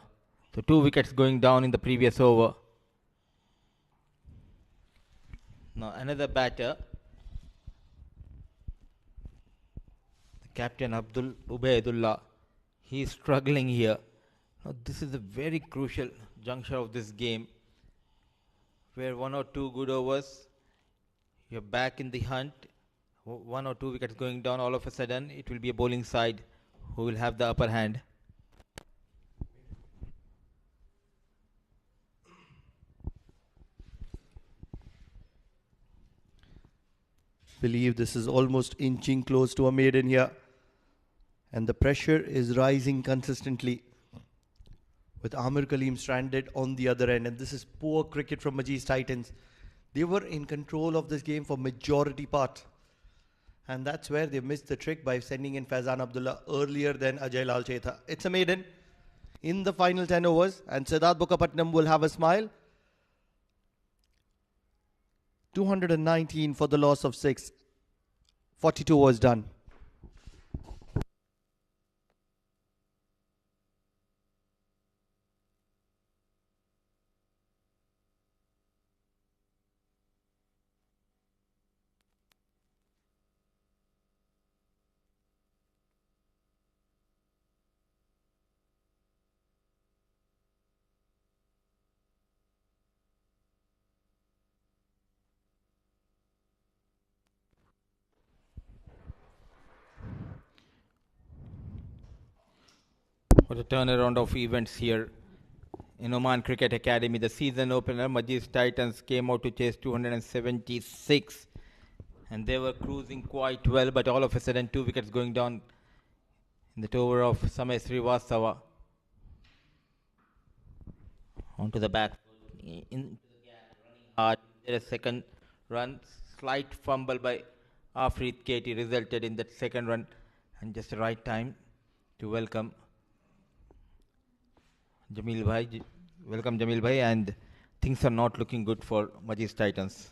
So 2 wickets going down in the previous over. Now another batter, the captain Abdul Ubaidullah. He is struggling here. Now this is a very crucial juncture of this game, where 1 or 2 good overs, you're back in the hunt. 1 or 2 wickets going down, all of a sudden it will be a bowling side who will have the upper hand. Believe this is almost inching close to a maiden here. And the pressure is rising consistently, with Amir Kaleem stranded on the other end. And this is poor cricket from MAJEES Titans. They were in control of this game for majority part. And that's where they missed the trick by sending in Faizan Abdullah earlier than Ajay Lal Cheta. It's a maiden in the final 10 overs, and Siddharth Bukkapatnam will have a smile. 219 for the loss of 6. 42 was done. What a turnaround of events here in Oman Cricket Academy. The season opener, MAJEES Titans came out to chase 276, and they were cruising quite well, but all of a sudden 2 wickets going down in the over of Samay Srivastava. Onto the back, into the gap, running hard. There a second run, slight fumble by Afreed Katie resulted in that second run, and just the right time to welcome Jamil Bhai. Welcome Jamil Bhai, and things are not looking good for MAJEES Titans.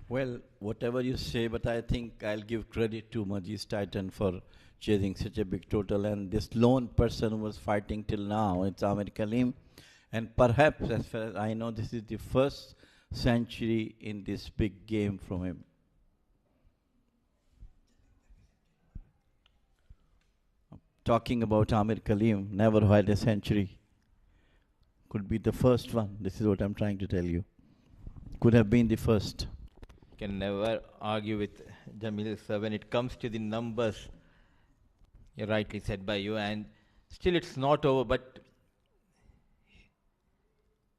Well, whatever you say, but I think I'll give credit to MAJEES Titan for chasing such a big total. And this lone person who was fighting till now, it's Amir Kaleem. And perhaps, as far as I know, this is the first century in this big game from him. Talking about Amir Kaleem, never had a century. Could be the first one. This is what I'm trying to tell you. Could have been the first. Can never argue with Jamil sir when it comes to the numbers. Rightly said by you, and still it's not over, but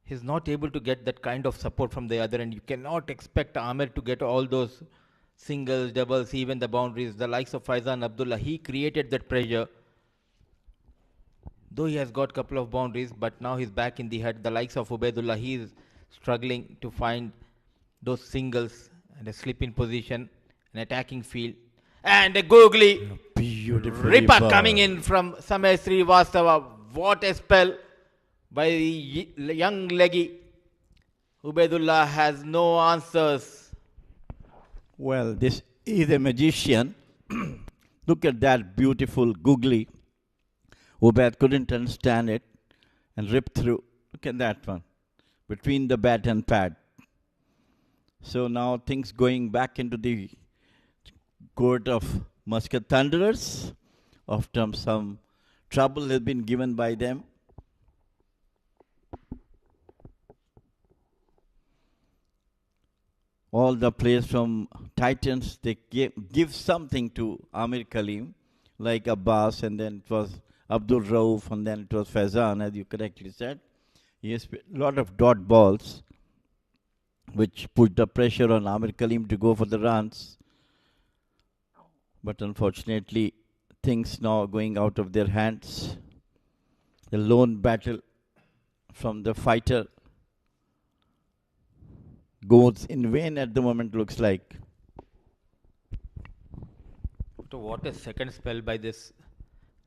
he's not able to get that kind of support from the other end. You cannot expect Amir to get all those singles, doubles, even the boundaries. The likes of Faizan Abdullah, he created that pressure. Though he has got a couple of boundaries, but now he's back in the head. The likes of Ubaidullah, he is struggling to find those singles and a slip in position, an attacking field. And a googly ripper coming in from Samir Srivastava. What a spell by the young leggy. Ubaidullah has no answers. Well, this is a magician. Look at that beautiful googly. Ubaid couldn't understand it and ripped through. Look at that one. Between the bat and pad. So now things going back into the court of Muscat Thunderers. After some trouble has been given by them. All the players from Titans, they give something to Amir Kaleem, like Abbas, and then it was Abdul Rauf, and then it was Faizan, as you correctly said. He has a lot of dot balls, which put the pressure on Amir Kaleem to go for the runs. But unfortunately, things now going out of their hands. The lone battle from the fighter goes in vain at the moment, looks like. So what a second spell by this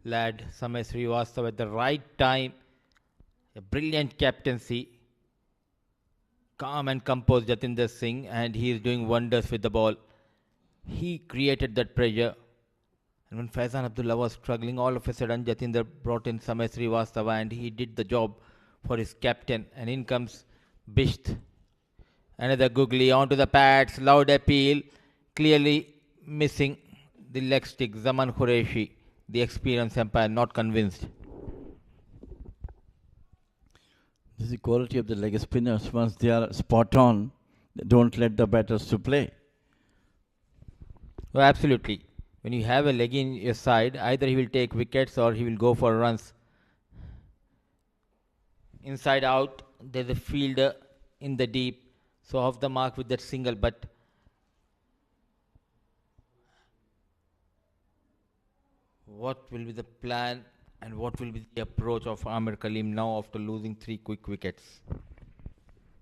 lad, Samir Srivastava, at the right time. A brilliant captaincy. Calm and composed Jatinder Singh, and he is doing wonders with the ball. He created that pressure. And when Faizan Abdullah was struggling, all of a sudden Jatinder brought in Samir Srivastava, and he did the job for his captain. And in comes Bisht. Another googly onto the pads, loud appeal, clearly missing the leg stick. Zaman Qureshi, the experienced umpire, not convinced. This is the quality of the leg spinners. Once they are spot on, they don't let the batters to play. Oh, absolutely. When you have a leg in your side, either he will take wickets or he will go for runs. Inside out, there's a fielder in the deep. So off the mark with that single, but what will be the plan and what will be the approach of Amir Kaleem now after losing 3 quick wickets?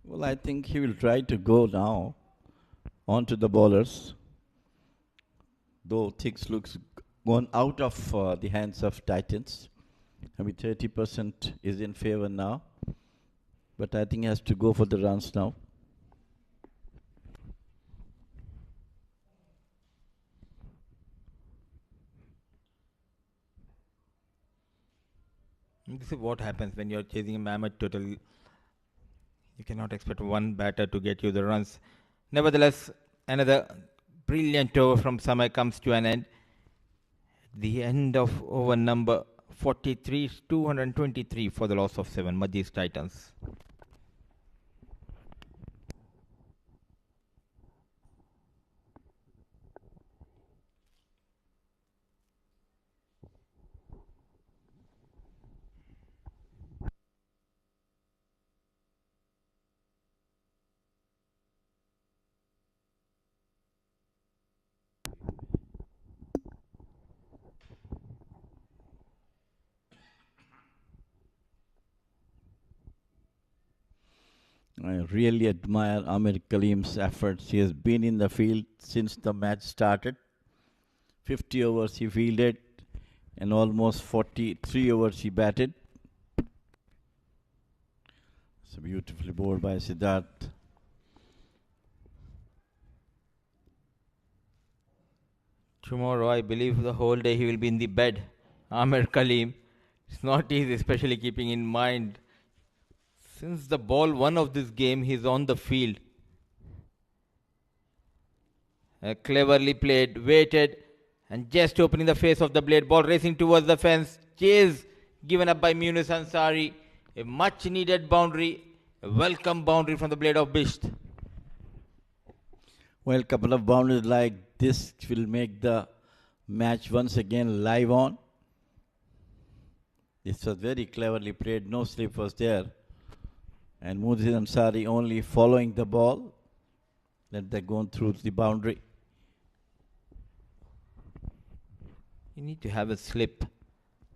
Well, I think he will try to go now onto the bowlers. Though things looks gone out of the hands of Titans. I mean, 30% is in favor now. But I think he has to go for the runs now. This is what happens when you're chasing a mammoth total. You cannot expect one batter to get you the runs. Nevertheless, another brilliant over from Samir comes to an end. The end of over number 43, 223 for the loss of 7, MAJEES Titans. I really admire Amir Kaleem's efforts. He has been in the field since the match started. 50 overs he fielded and almost 43 overs he batted. It's a beautifully bowled by Siddharth. Tomorrow, I believe the whole day he will be in the bed. Amir Kaleem. It's not easy, especially keeping in mind since the ball 1 of this game, he's on the field. Cleverly played, waited, and just opening the face of the blade. Ball racing towards the fence. Chase given up by Munus Ansari. A much needed boundary. A welcome boundary from the blade of Bisht. Well, a couple of boundaries like this will make the match once again live on. This was very cleverly played. No slip was there. And Mujib Ansari only following the ball. Let that go through the boundary. You need to have a slip,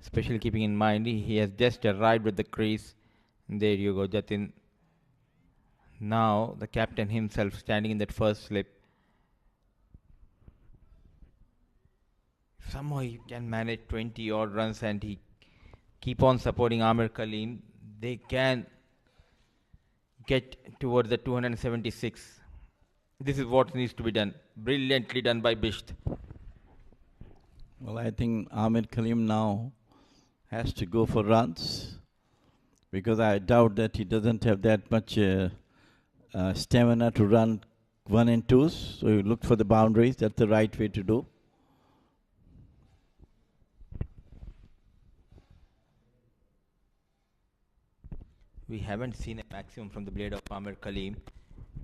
especially keeping in mind he has just arrived at the crease. And there you go, Jatin. Now the captain himself standing in that first slip. Somehow he can manage 20 odd runs and he keep on supporting Amir Kaleem. They can get towards the 276. This is what needs to be done. Brilliantly done by Bisht. Well, I think Amir Kaleem now has to go for runs, because I doubt that he doesn't have that much stamina to run 1 and 2s. So you look for the boundaries. That's the right way to do. We haven't seen a maximum from the blade of Amir Kaleem,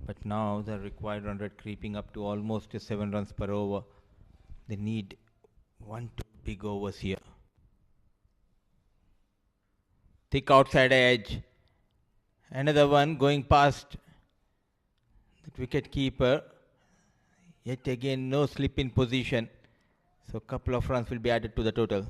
but now the required run rate creeping up to almost 7 runs per over. They need 1 2 big overs here. Thick outside edge. Another one going past the wicket keeper. Yet again no slip in position. So a couple of runs will be added to the total.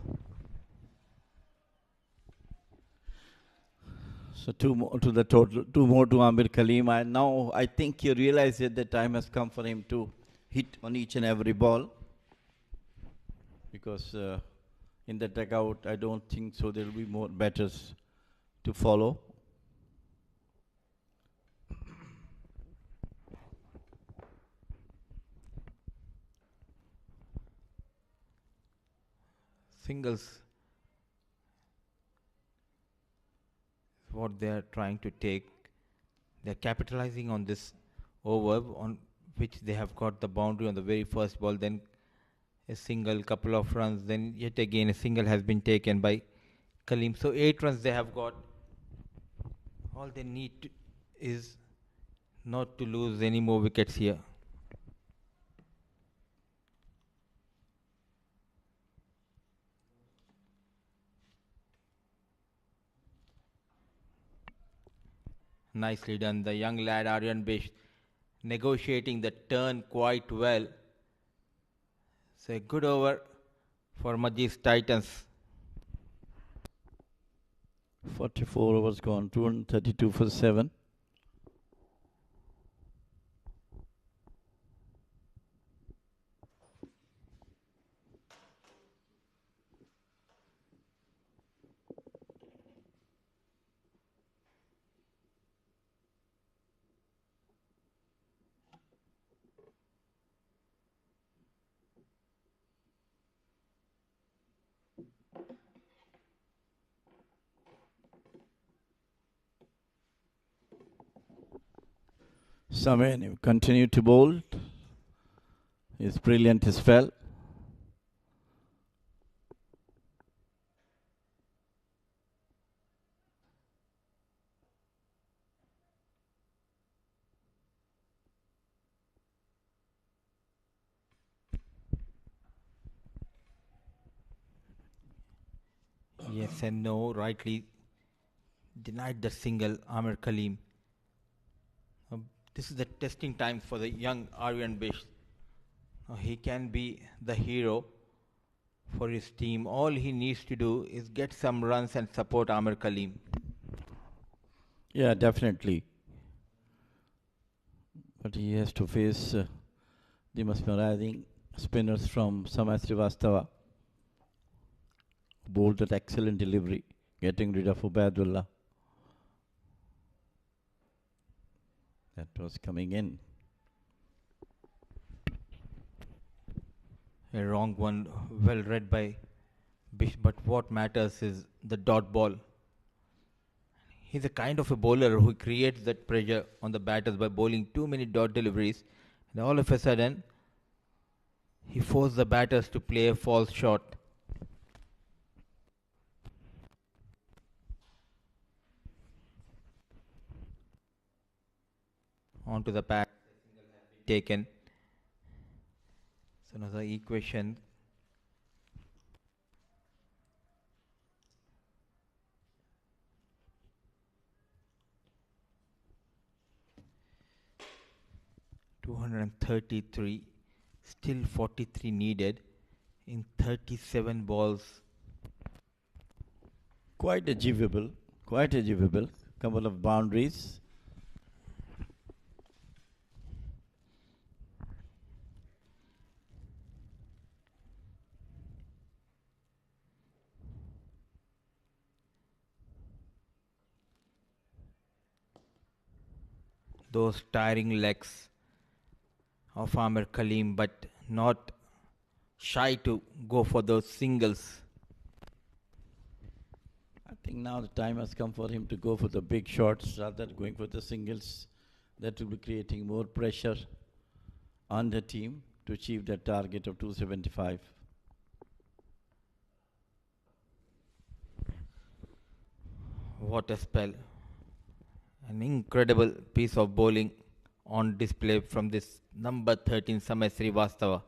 So 2 more to the total, 2 more to Amir Kaleem. And now I think he realizes that the time has come for him to hit on each and every ball. Because in the dugout, I don't think so there will be more batters to follow. Singles is what they are trying to take. They are capitalizing on this over on which they have got the boundary on the very first ball, then a single, couple of runs, then yet again a single has been taken by Kaleem. So 8 runs they have got. All they need is not to lose any more wickets here. Nicely done. The young lad Aryan Bish negotiating the turn quite well. So a good over for MAJEES Titans. 44 overs gone, 232 for 7. Samin continued to bowl. He's brilliant as well. Yes and no, rightly denied the single, Amir Kaleem. This is the testing time for the young Aryan Bish. He can be the hero for his team. All he needs to do is get some runs and support Amir Kaleem. Yeah, definitely. But he has to face the mesmerizing spinners from Samay Srivastava. Bowled that excellent delivery, getting rid of Ubaidullah. That was coming in. A wrong one, well read by Bish, but what matters is the dot ball. He's a kind of a bowler who creates that pressure on the batters by bowling too many dot deliveries. And all of a sudden, he forced the batters to play a false shot. Onto the pad, taken. So another equation. 233. Still 43 needed in 37 balls. Quite achievable. Quite achievable. Couple of boundaries. Those tiring legs of Amir Kaleem, but not shy to go for those singles. I think now the time has come for him to go for the big shots rather than going for the singles. That will be creating more pressure on the team to achieve that target of 275. What a spell. An incredible piece of bowling on display from this number 13 Samay Srivastava.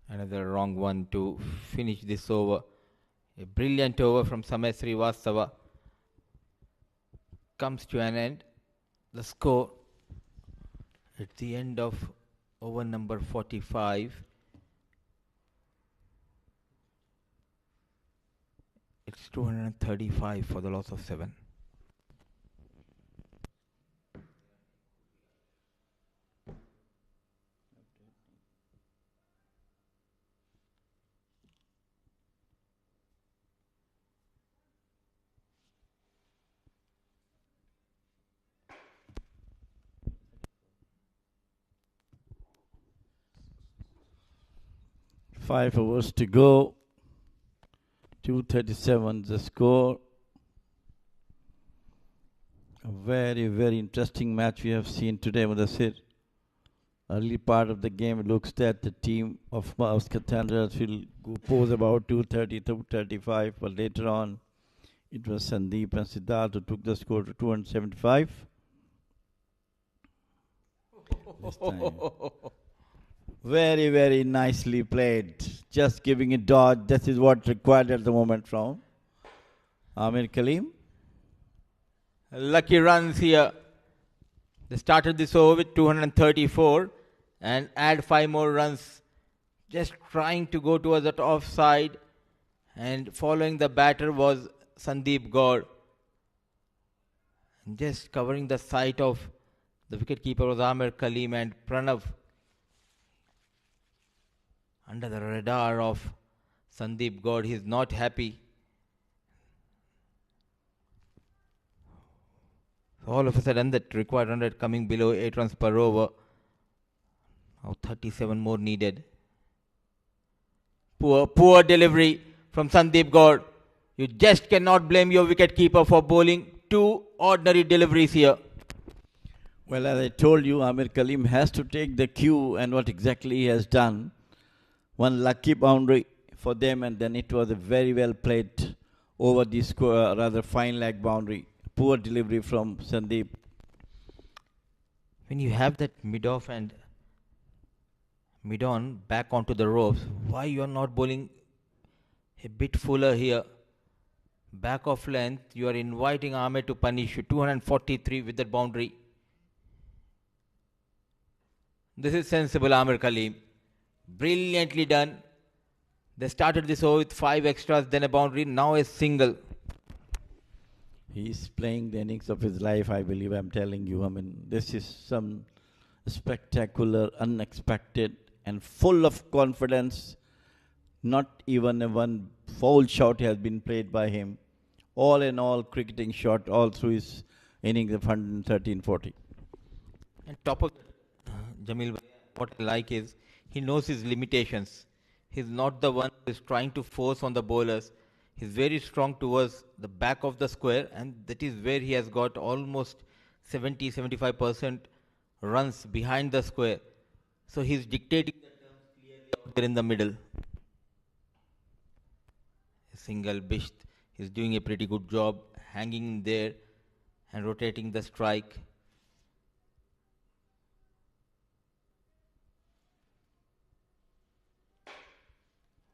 Another wrong one to finish this over. A brilliant over from Samay Srivastava comes to an end. The score at the end of over number 45. It's 235 for the loss of 7. Five overs to go. 237 the score. A very, very interesting match we have seen today, Mudassir. Early part of the game looks that the team of MUSCAT will go pose about 230, 235, but later on it was Sandeep and Siddharth who took the score to 275. This time. Very, very nicely played. Just giving it dodge. This is what required at the moment from Amir Kaleem. Lucky runs here. They started this over with 234 and add 5 more runs. Just trying to go towards that offside. And following the batter was Sandeep Gaur. And just covering the sight of the wicketkeeper was Amir Kaleem and Pranav. Under the radar of Sandeep Gaur, he is not happy. So all of a sudden, that required 100 coming below 8 runs per over. Now 37 more needed. Poor delivery from Sandeep Gaur. You just cannot blame your wicketkeeper for bowling 2 ordinary deliveries here. Well, as I told you, Amir Kaleem has to take the cue, and what exactly he has done. One lucky boundary for them, and then it was a very well played over the square, rather fine leg boundary. Poor delivery from Sandeep. When you have that mid-off and mid-on back onto the ropes, why you are not bowling a bit fuller here? Back of length, you are inviting Amir to punish you. 243 with that boundary. This is sensible, Amir Kaleem. Brilliantly done. They started this over with 5 extras, then a boundary, now a single. He's playing the innings of his life, I believe. I'm telling you. I mean, this is some spectacular, unexpected, and full of confidence. Not even a one foul shot has been played by him. All in all, cricketing shot all through his innings of 113-40. And top of Jamil, what I like is he knows his limitations. He's not the one who is trying to force on the bowlers. He's very strong towards the back of the square, and that is where he has got almost 70-75% runs behind the square. So he's dictating the terms clearly out there in the middle. A single bisht He's doing a pretty good job hanging in there and rotating the strike.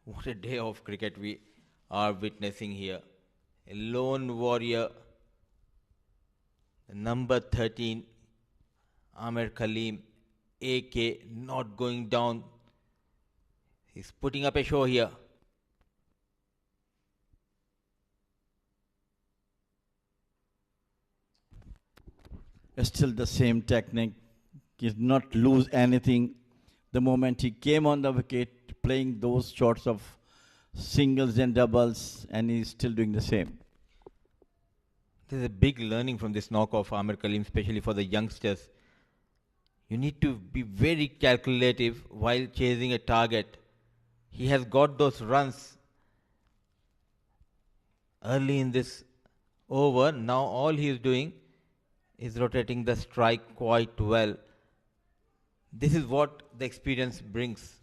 What a day of cricket we are witnessing here. A lone warrior, number 13, Amir Kaleem, AK, not going down. He's putting up a show here. Still the same technique. He did not lose anything. The moment he came on the wicket, playing those shots of singles and doubles, and he's still doing the same. There's a big learning from this knock of Amir Kaleem, especially for the youngsters. You need to be very calculative while chasing a target. He has got those runs early in this over. Now all he is doing is rotating the strike quite well. This is what the experience brings.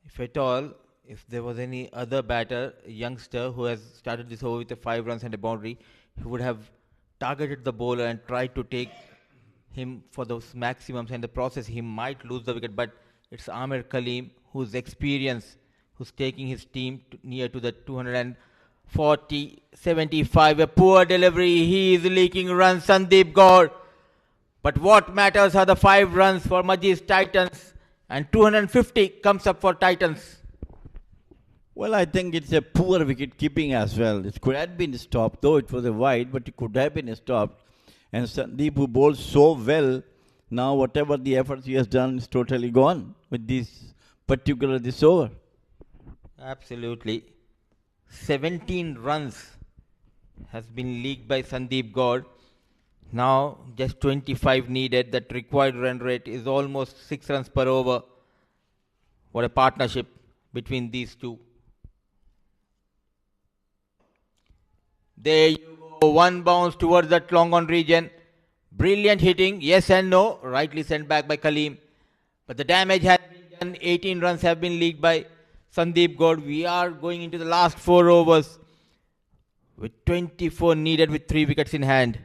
If at all, if there was any other batter, youngster who has started this over with a 5 runs and a boundary, he would have targeted the bowler and tried to take him for those maximums. And in the process, he might lose the wicket. But it's Amir Kaleem, whose experience, who's taking his team near to the 240, 75. A poor delivery. He is leaking runs. Sandeep Gaur. But what matters are the 5 runs for MAJEES Titans, and 250 comes up for Titans. Well, I think it's a poor wicket keeping as well. It could have been stopped, though it was a wide, but it could have been stopped. And Sandeep, who bowled so well, now whatever the efforts he has done is totally gone with this over. Absolutely. 17 runs has been leaked by Sandeep Gaur. Now just 25 needed. That required run rate is almost 6 runs per over. What a partnership between these two. There you go. One bounce towards that long on region. Brilliant hitting. Yes and no. Rightly sent back by Kaleem. But the damage has been done. 18 runs have been leaked by Sandeep Gaur. We are going into the last 4 overs with 24 needed with 3 wickets in hand.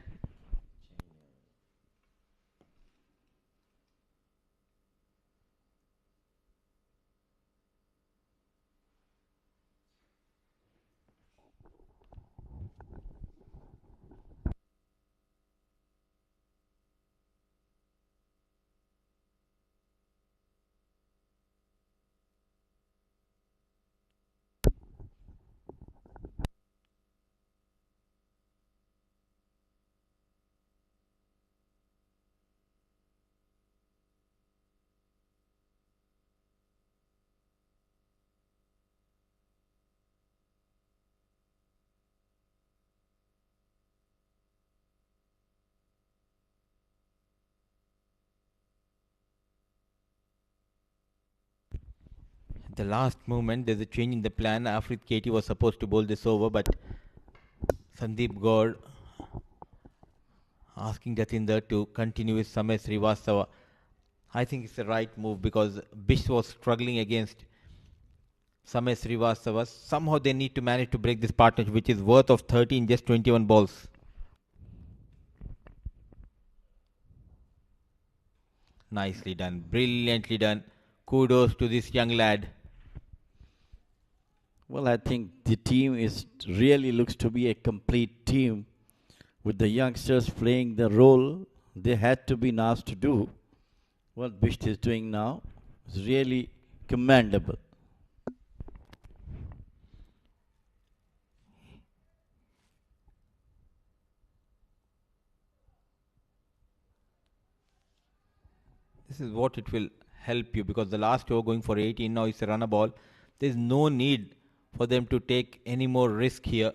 The last moment, there's a change in the plan. Afrit Katie was supposed to bowl this over, but Sandeep Gaur asking Jatinder to continue with Samay Srivastava. I think it's the right move because Bish was struggling against Samay Srivastava. Somehow they need to manage to break this partnership, which is worth of 30 in just 21 balls. Nicely done. Brilliantly done. Kudos to this young lad. Well, I think the team really looks to be a complete team with the youngsters playing the role they had to be asked to do. What Bisht is doing now is really commendable. This is what it will help you because the last over going for 18 now is a runner ball. There is no need for them to take any more risk here.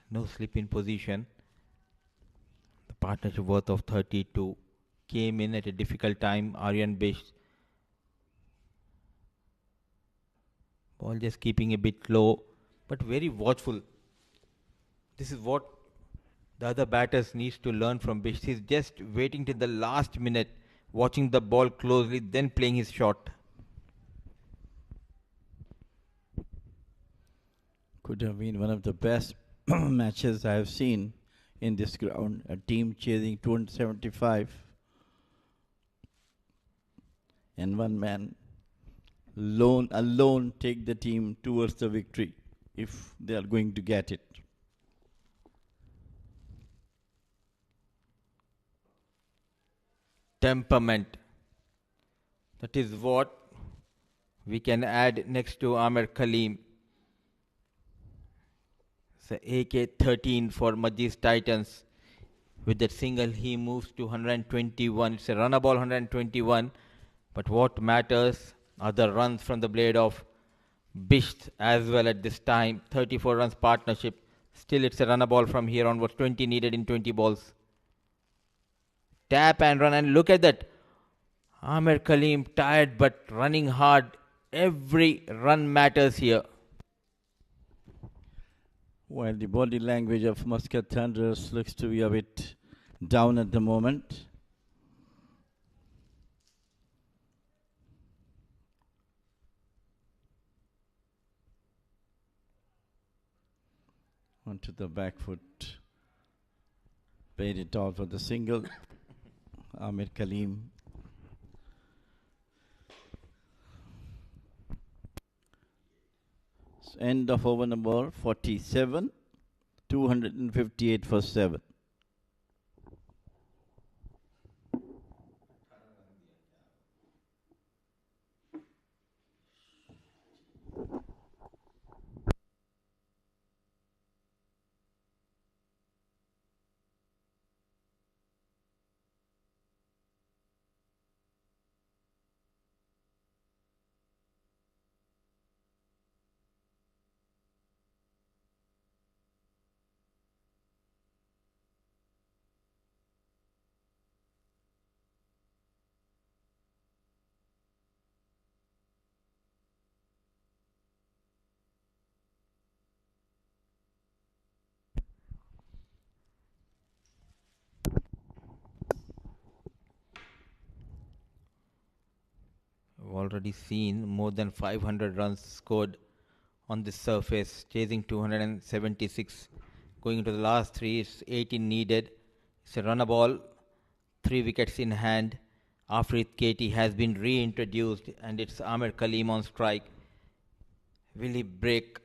No slip in position. The partnership worth of 32 came in at a difficult time. Aryan Bish. Ball just keeping a bit low, but very watchful. This is what the other batters needs to learn from Bish. He's just waiting till the last minute watching the ball closely, then playing his shot. Could have been one of the best matches I have seen in this ground. A team chasing 275 and one man alone take the team towards the victory if they are going to get it. Temperament. That is what we can add next to Amir Kaleem. It's a AK-13 for MAJEES Titans. With that single, he moves to 121. It's a runner ball 121. But what matters are the runs from the blade of Bisht as well at this time. 34 runs partnership. Still, it's a runner ball from here onwards. 20 needed in 20 balls. Tap and run, and look at that. Amir Kaleem tired but running hard. Every run matters here. While the body language of MUSCAT Thunderers looks to be a bit down at the moment. Onto the back foot. Paid it all for the single. Amir Kaleem. End of over number 47. 258 for 7. We've already seen more than 500 runs scored on this surface, chasing 276. Going into the last three, it's 18 needed. It's a runner ball, 3 wickets in hand. Afrit Katie has been reintroduced, and it's Amir Kaleem on strike. Will he break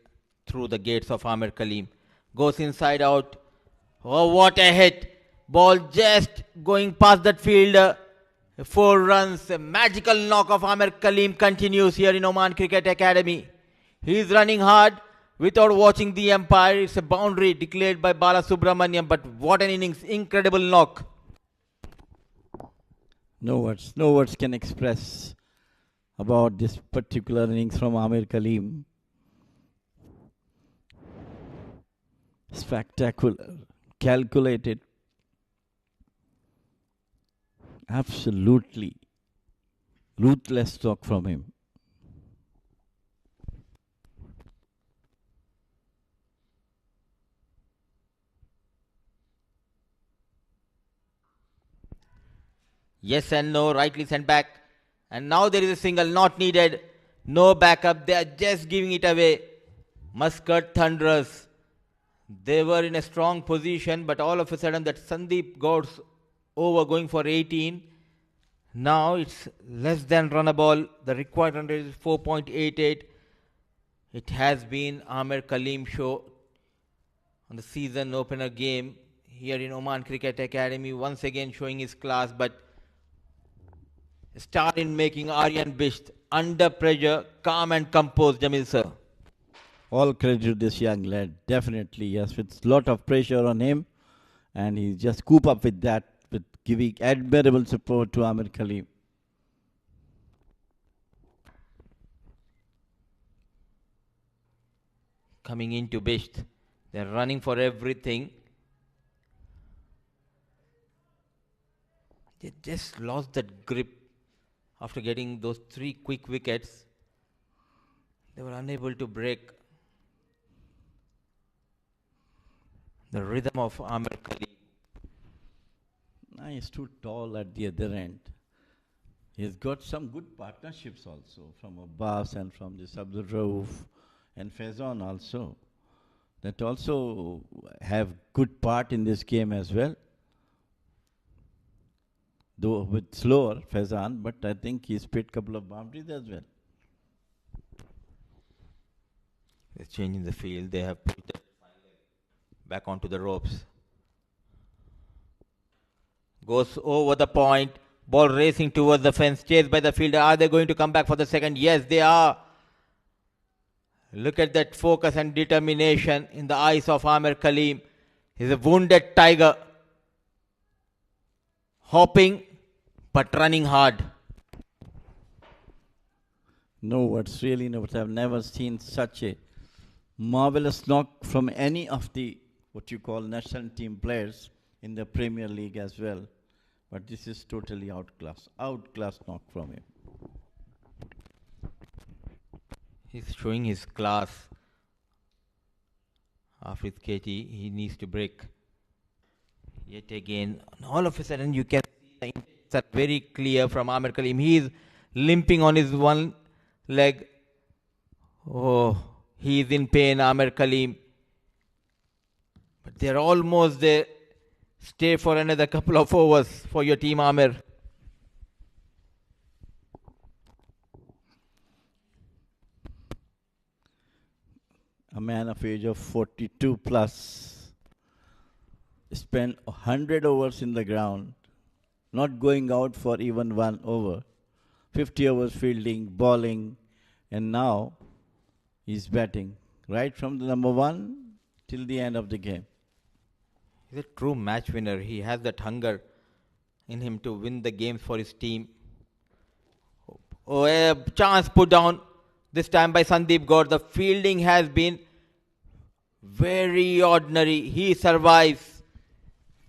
through the gates of Amir Kaleem? Goes inside out. Oh, what a hit! Ball just going past that fielder. 4 runs. A magical knock of Amir Kaleem continues here in Oman Cricket Academy. He is running hard without watching the umpire. It's a boundary declared by Bala Subramaniam, but what an innings. Incredible knock. No words can express about this particular innings from Amir Kaleem. Spectacular, calculated, absolutely ruthless stroke from him. Yes and no, rightly sent back. And now there is a single not needed. No backup. They are just giving it away. Muscat Thunderers. They were in a strong position, but all of a sudden that Sandeep Gaur's over going for 18. Now it's less than run a ball. The required run rate is 4.88. It has been Amir Kaleem show on the season opener game here in Oman Cricket Academy, once again showing his class, but star in making Aryan Bisht under pressure, calm and composed, Jamil sir. All credit to this young lad, definitely, yes, with a lot of pressure on him, and he just coop up with that, with giving admirable support to Amir Kaleem. Coming into Bisht, they're running for everything. They just lost that grip after getting those 3 quick wickets. They were unable to break the rhythm of Amir Kaleem. He's too tall at the other end. He's got some good partnerships also from Abbas and from this Abdul Rauf and Faizan also. That also have good part in this game as well. Though with slower Faizan, but I think he's put a couple of boundaries as well. They're changing the field. They have put the back onto the ropes. Goes over the point. Ball racing towards the fence. Chased by the fielder. Are they going to come back for the second? Yes, they are. Look at that focus and determination in the eyes of Amir Kaleem. He's a wounded tiger. Hopping, but running hard. No words, really no words. I've never seen such a marvelous knock from any of the, what you call, national team players in the Premier League as well. But this is totally outclass knock from him. He's showing his class. After his KT, he needs to break. Yet again, all of a sudden you can see the intents are very clear from Amir Kaleem. He is limping on his one leg. Oh, he is in pain, Amir Kaleem. But they're almost there. Stay for another couple of overs for your team, Amir. A man of age of 42 plus spent 100 overs in the ground, not going out for even one over. 50 overs fielding, bowling, and now he's batting right from the number one till the end of the game. He's a true match winner. He has that hunger in him to win the games for his team. Oh, a chance put down this time by Sandeep Gaur. The fielding has been very ordinary. He survives.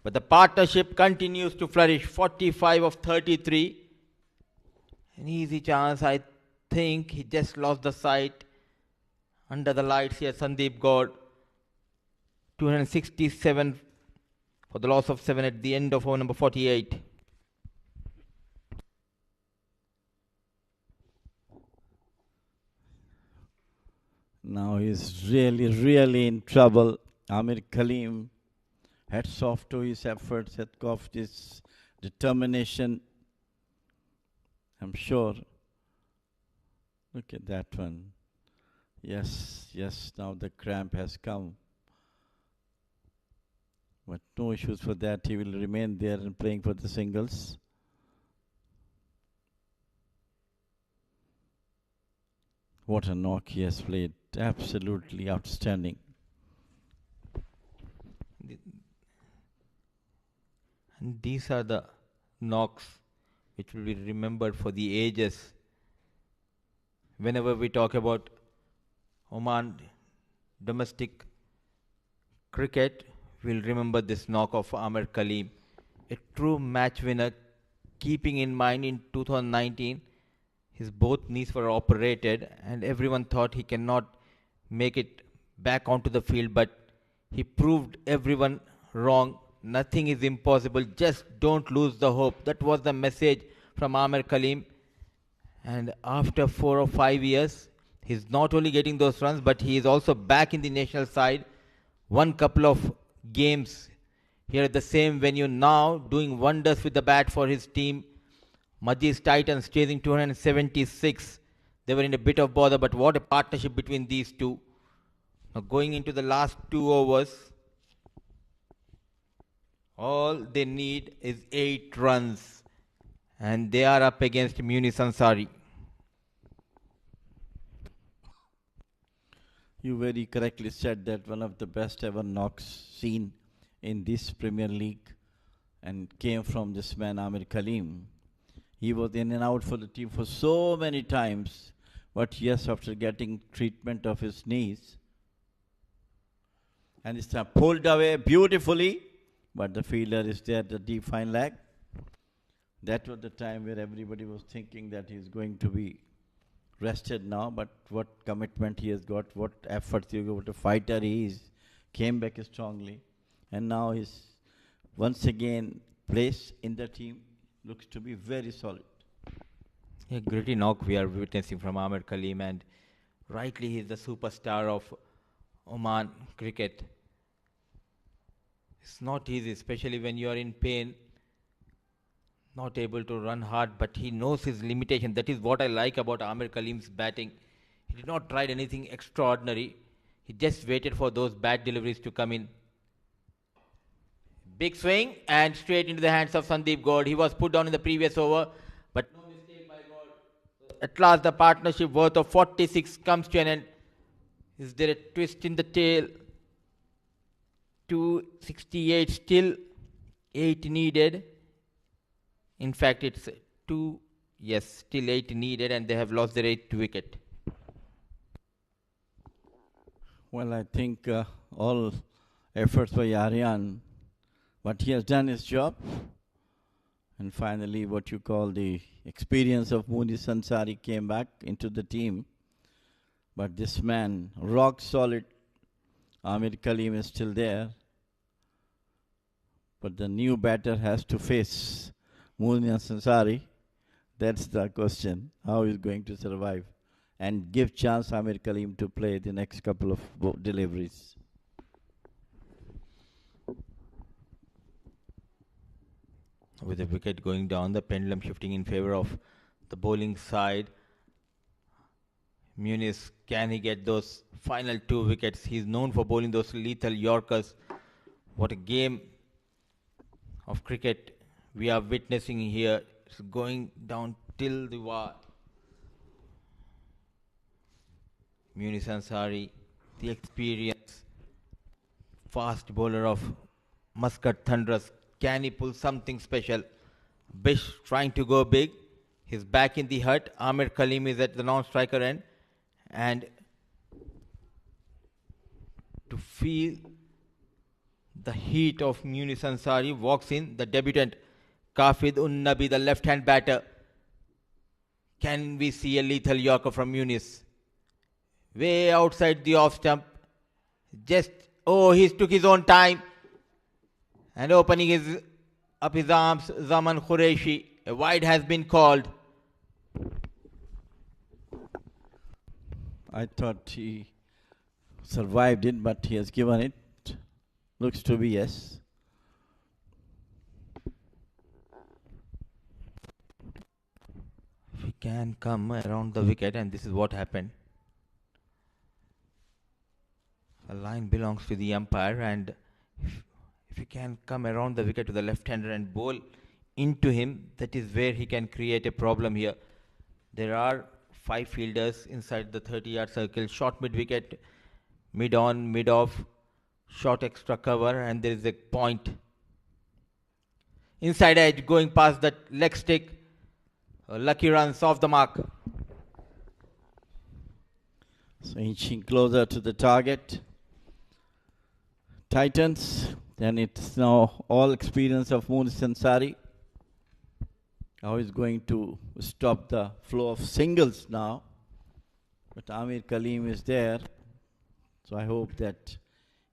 But the partnership continues to flourish. 45 of 33. An easy chance. I think he just lost the sight. Under the lights here, Sandeep Gaur. 267 for the loss of 7 at the end of over number 48. Now he's really in trouble. Amir Kaleem, hats off to his efforts, hats off his determination. I'm sure. Look at that one. Yes, now the cramp has come. But no issues for that. He will remain there and playing for the singles. What a knock he has played. Absolutely outstanding. And these are the knocks which will be remembered for the ages. Whenever we talk about Oman domestic cricket, we'll remember this knock of Amir Kaleem. A true match winner, keeping in mind in 2019, his both knees were operated and everyone thought he cannot make it back onto the field, but he proved everyone wrong. Nothing is impossible. Just don't lose the hope. That was the message from Amir Kaleem. And after 4 or 5 years, he's not only getting those runs, but he is also back in the national side. Won couple of games here at the same venue, now doing wonders with the bat for his team. MAJEES Titans chasing 276. They were in a bit of bother, but what a partnership between these two. Now going into the last 2 overs, all they need is 8 runs. And they are up against Munis Ansari. You very correctly said that one of the best ever knocks seen in this Premier League and came from this man Amir Kaleem. He was in and out for the team for so many times, but yes, after getting treatment of his knees, and it's pulled away beautifully, but the fielder is there at the deep fine leg. That was the time where everybody was thinking that he's going to be rested now, but what commitment he has got, what efforts he got, what a fighter he is, came back strongly, and now he's once again placed in the team, looks to be very solid. A gritty knock we are witnessing from Amir Kaleem, and rightly he is the superstar of Oman cricket. It's not easy, especially when you are in pain, not able to run hard, but he knows his limitation. That is what I like about Amir Kaleem's batting. He did not try anything extraordinary. He just waited for those bad deliveries to come in. Big swing and straight into the hands of Sandeep Gaur. He was put down in the previous over, but no mistake by Gaur. At last, the partnership worth of 46 comes to an end. Is there a twist in the tail? 268, still 8 needed. In fact, it's 2, yes, still 8 needed, and they have lost their 8th wicket. Well, I think all efforts by Aryan, but he has done his job. And finally, what you call the experience of Munis Ansari came back into the team. But this man, rock solid, Amir Kaleem is still there. But the new batter has to face Munis Ansari. That's the question, how he's going to survive and give chance Amir Kaleem to play the next couple of deliveries. With the wicket going down, the pendulum shifting in favor of the bowling side. Muniz, can he get those final 2 wickets? He's known for bowling those lethal Yorkers. What a game of cricket we are witnessing here. It's going down till the wire. Munis Ansari, the experienced fast bowler of Muscat Thunderers. Can he pull something special? Bish trying to go big. He's back in the hut. Amir Kaleem is at the non-striker end. And to feel the heat of Munis Ansari, walks in the debutant Kafid Unnabi, the left-hand batter. Can we see a lethal Yorker from Munis? Way outside the off stump. Just, he took his own time. And opening up his arms, Zaman Qureshi. A wide has been called. I thought he survived it, but he has given it. Looks to be yes. If he can come around the wicket, and this is what happened. A line belongs to the umpire, and if he can come around the wicket to the left-hander and bowl into him, that is where he can create a problem here. There are 5 fielders inside the 30-yard circle. Short mid-wicket, mid-on, mid-off, short extra cover, and there is a point. Inside edge, going past that leg stick. Lucky runs off the mark. So inching closer to the target. Titans. Then it's now all experience of Munis Ansari. How he's going to stop the flow of singles now. But Amir Kaleem is there. So I hope that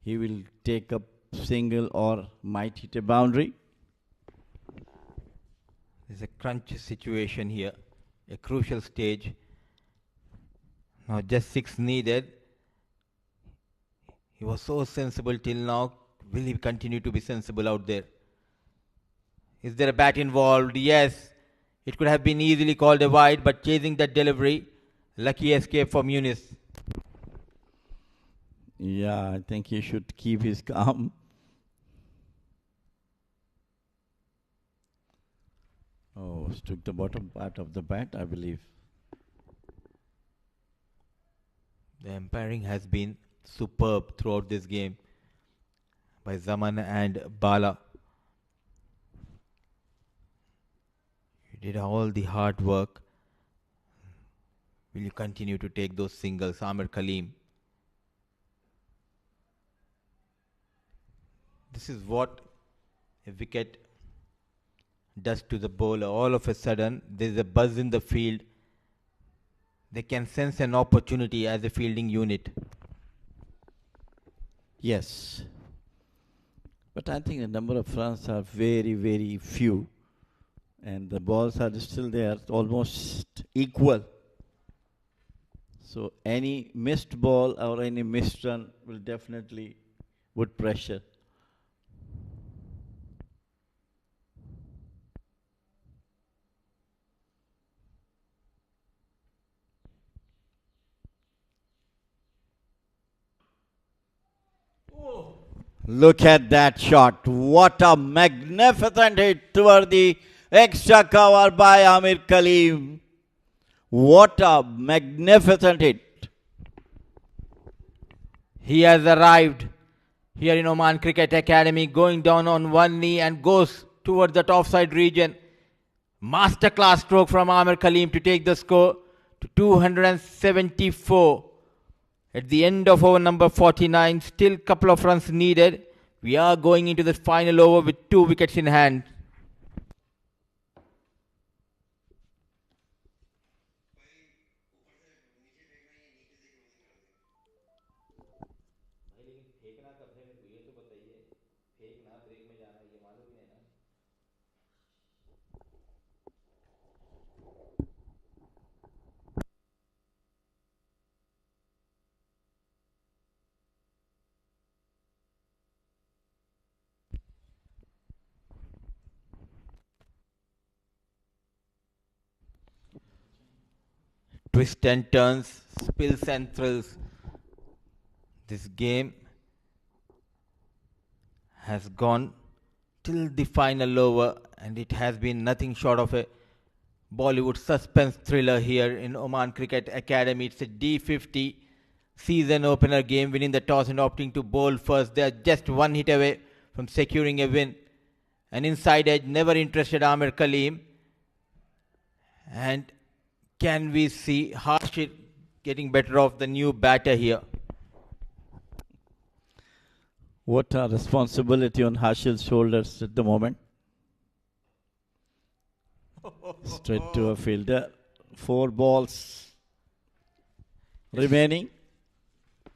he will take up single or might hit a boundary. There's a crunch situation here. A crucial stage. Now just 6 needed. He was so sensible till now. Will he continue to be sensible out there? Is there a bat involved? Yes. It could have been easily called a wide, but chasing that delivery, lucky escape for Munis. Yeah, I think he should keep his calm. Took the bottom part of the bat, I believe. The umpiring has been superb throughout this game by Zaman and Bala. You did all the hard work. Will you continue to take those singles, Amir Kaleem? This is what a wicket does to the bowler. All of a sudden, there is a buzz in the field. They can sense an opportunity as a fielding unit. Yes. But I think the number of runs are very, very few. And the balls are still there, almost equal. So any missed ball or any missed run will definitely put pressure. Look at that shot. What a magnificent hit toward the extra cover by Amir Kaleem. What a magnificent hit. He has arrived here in Oman Cricket Academy, going down on one knee and goes towards the top side region. Masterclass stroke from Amir Kaleem to take the score to 274. At the end of over number 49, still a couple of runs needed. We are going into the final over with 2 wickets in hand. Twists and turns, spills and thrills. This game has gone till the final over, and it has been nothing short of a Bollywood suspense thriller here in Oman Cricket Academy. It's a D50 season opener game, winning the toss and opting to bowl first. They are just one hit away from securing a win. An inside edge, never interested Amir Kaleem. And can we see Harshit getting better off the new batter here? What a responsibility on Harshil's shoulders at the moment. Straight to a fielder. 4 balls remaining.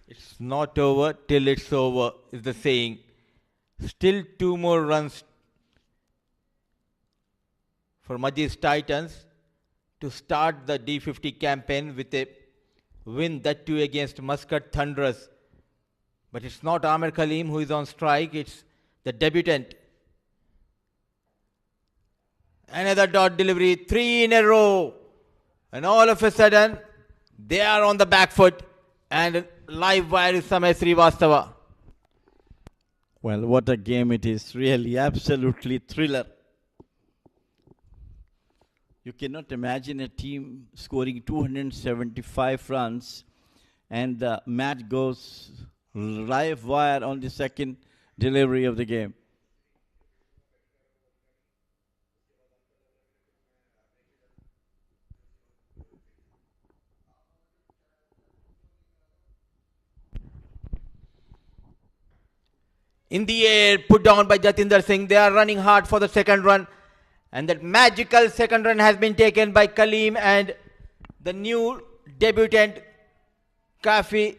It's not over till it's over, is the saying. Still 2 more runs for MAJEES Titans to start the D50 campaign with a win, that too against Muscat Thunderers. But it's not Amir Kaleem who is on strike, it's the debutant. Another dot delivery, 3 in a row. And all of a sudden, they are on the back foot. And live wire is Samay Srivastava. Well, what a game it is. Really, absolutely thriller. You cannot imagine a team scoring 275 runs and the match goes live wire on the second delivery of the game. In the air, put down by Jatinder Singh. They are running hard for the second run. And that magical second run has been taken by Kaleem and the new debutant, Kafi,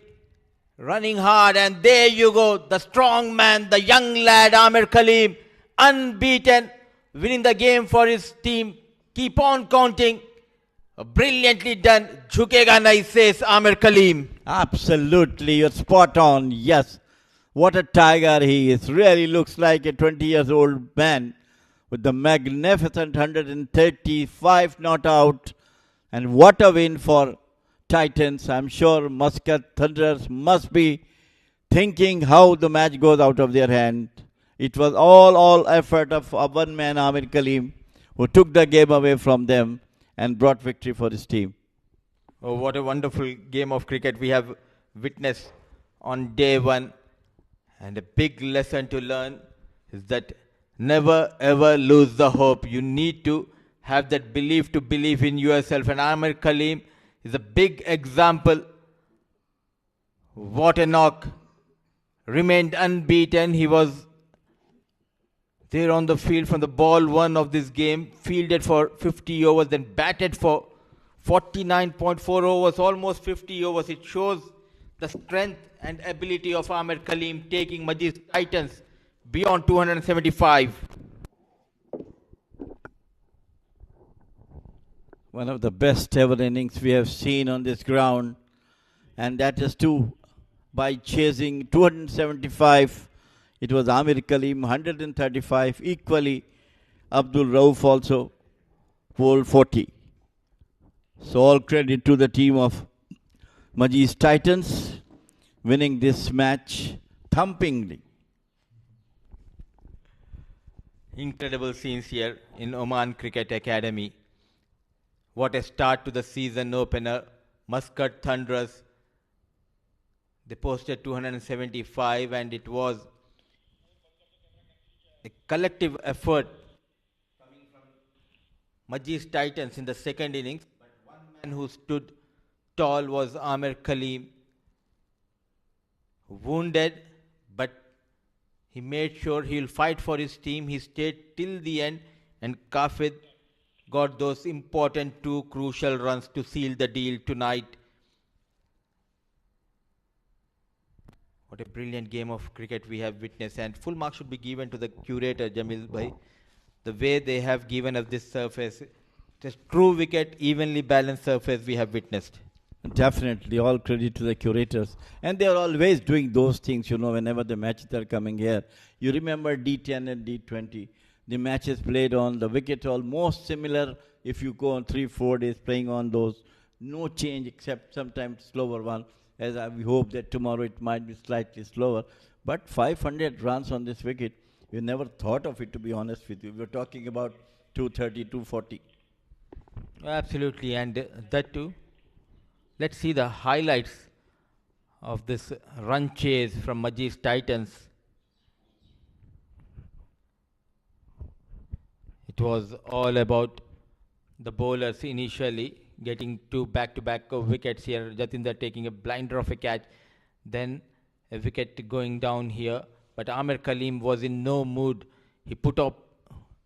running hard. And there you go, the strong man, the young lad, Amir Kaleem, unbeaten, winning the game for his team. Keep on counting. Brilliantly done. Jhukega nahi, says Amir Kaleem. Absolutely, you're spot on. Yes, what a tiger he is. Really looks like a 20 years old man with the magnificent 135 not out. And what a win for Titans. I'm sure Muscat Thunderers must be thinking how the match goes out of their hand. It was all effort of one man, Amir Kaleem, who took the game away from them and brought victory for his team. Oh, what a wonderful game of cricket we have witnessed on day one. And a big lesson to learn is that never ever lose the hope. You need to have that belief to believe in yourself. And Amir Kaleem is a big example. What a knock. Remained unbeaten. He was there on the field from the ball one of this game. Fielded for 50 overs, then batted for 49.4 overs, almost 50 overs. It shows the strength and ability of Amir Kaleem taking MAJEES Titans beyond 275. One of the best ever innings we have seen on this ground, and that is too by chasing 275. It was Amir Kaleem 135, equally Abdul Rauf also bowled 40. So all credit to the team of MAJEES Titans winning this match thumpingly. Incredible scenes here in Oman Cricket Academy. What a start to the season opener. Muscat Thunderers, they posted 275, and it was a collective effort coming from MAJEES Titans in the second innings. But one man who stood tall was Amir Kaleem. Wounded, but he made sure he'll fight for his team. He stayed till the end, and Kafid got those important 2 crucial runs to seal the deal tonight. What a brilliant game of cricket we have witnessed, and full marks should be given to the curator, Jamil Bhai. The way they have given us this surface, just true wicket, evenly balanced surface we have witnessed. Definitely, all credit to the curators. And they are always doing those things, whenever the matches are coming here. You remember D10 and D20. The matches played on the wicket almost similar if you go on 3-4 days playing on those. No change except sometimes slower one, as we hope that tomorrow it might be slightly slower. But 500 runs on this wicket, we never thought of it, to be honest with you. We were talking about 230, 240. Absolutely, and that too. Let's see the highlights of this run chase from MAJEES Titans. It was all about the bowlers initially getting 2 back-to-back wickets here. Jatinder taking a blinder of a catch, then a wicket going down here. But Amir Kaleem was in no mood. He put up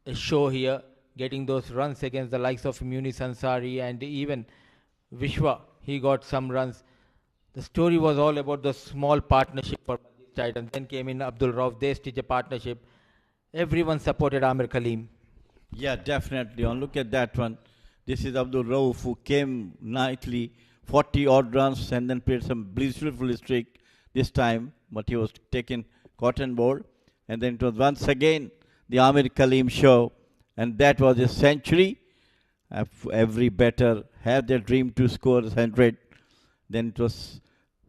a show here, getting those runs against the likes of Munis Ansari and even Vishwa. He got some runs. The story was all about the small partnership for Titans. Then came in Abdul Rauf. They stitched a partnership. Everyone supported Amir Kaleem. Yeah, definitely. And look at that one. This is Abdul Rauf, who came nightly, 40 odd runs, and then played some blissful streak this time. But he was taken cotton ball. And then it was once again the Amir Kaleem show. And that was a century. Every batter had their dream to score 100. Then it was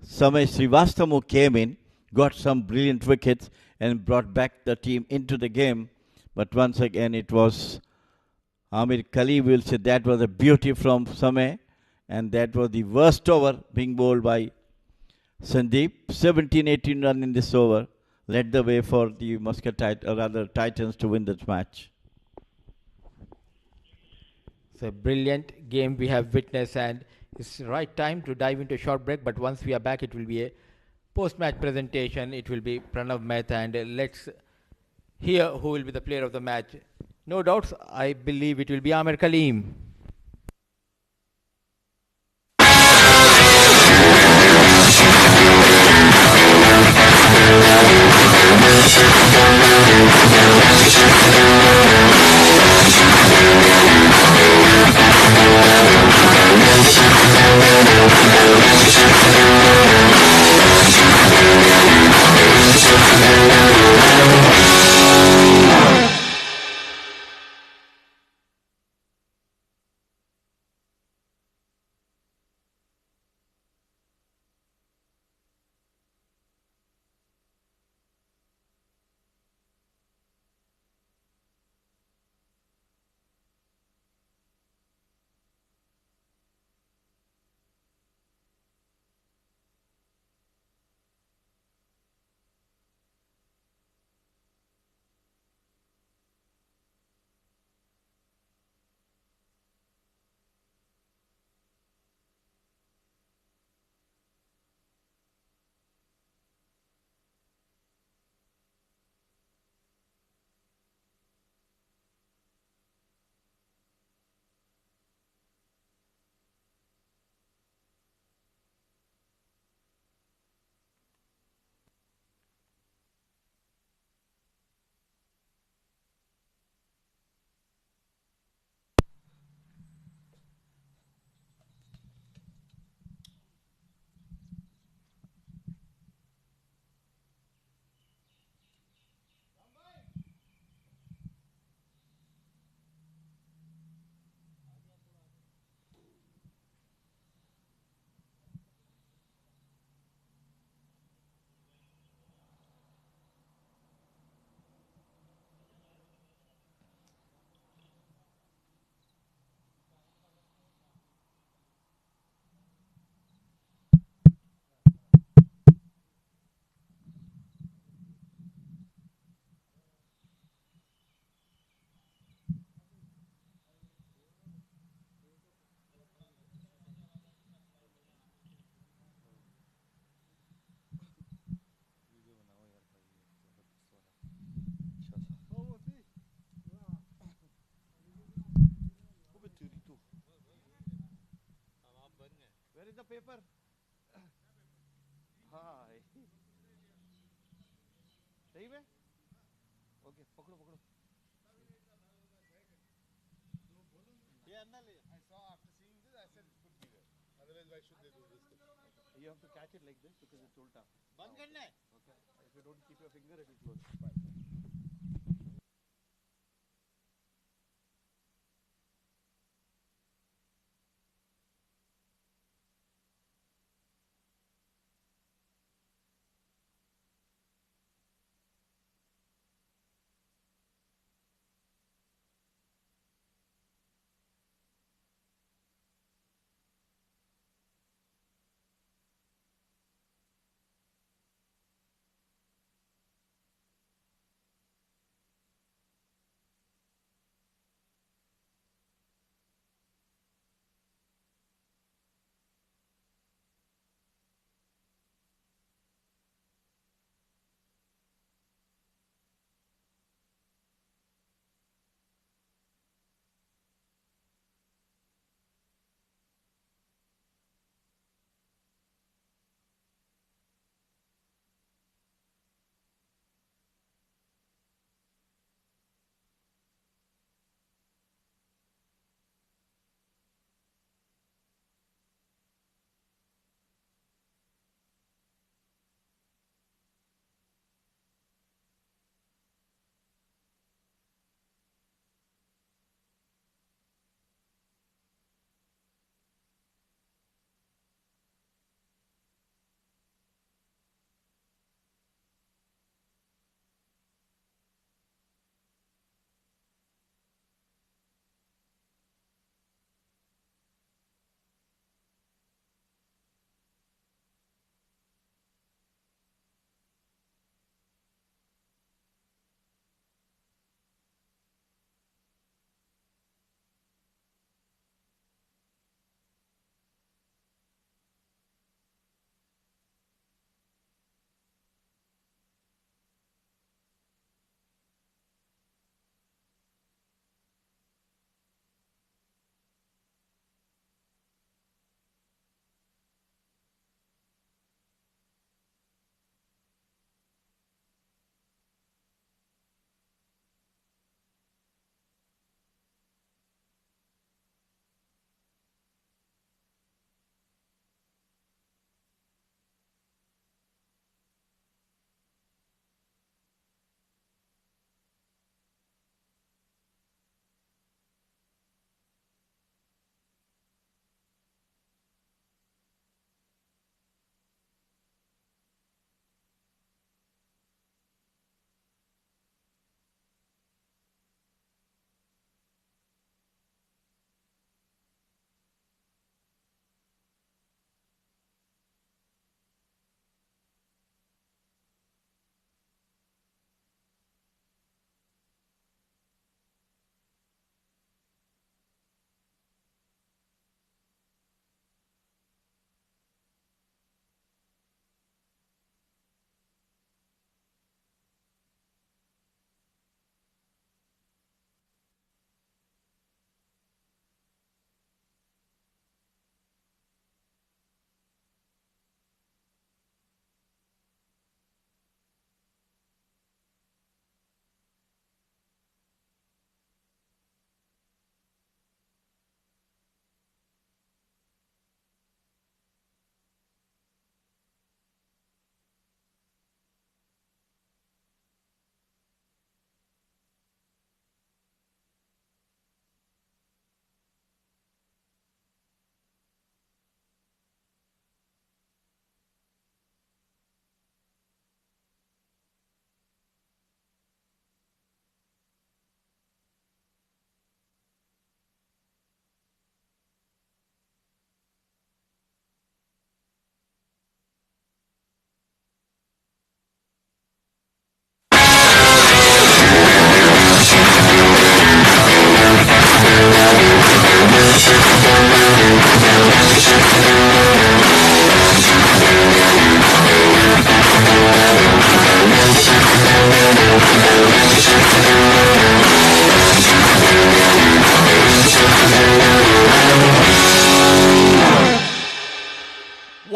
Samay Srivastava who came in, got some brilliant wickets, and brought back the team into the game. But once again, it was Amir Kaleem will say that was a beauty from Samay, and that was the worst over being bowled by Sandeep. 17-18 run in this over led the way for the MUSCAT Titans to win this match. It's a brilliant game we have witnessed, and it's right time to dive into a short break. But once we are back, it will be a post-match presentation. It will be Pranav Mehta, and let's hear who will be the player of the match. No doubts, I believe it will be Amir Kaleem. Where is the paper? हाँ सही में? Okay, पकड़ो पकड़ो. I saw after seeing this, I said it could be there. Otherwise, why should they do this thing? You have to catch it like this because it's ulta. बंद करना है. Okay. If you don't keep your finger, it will close.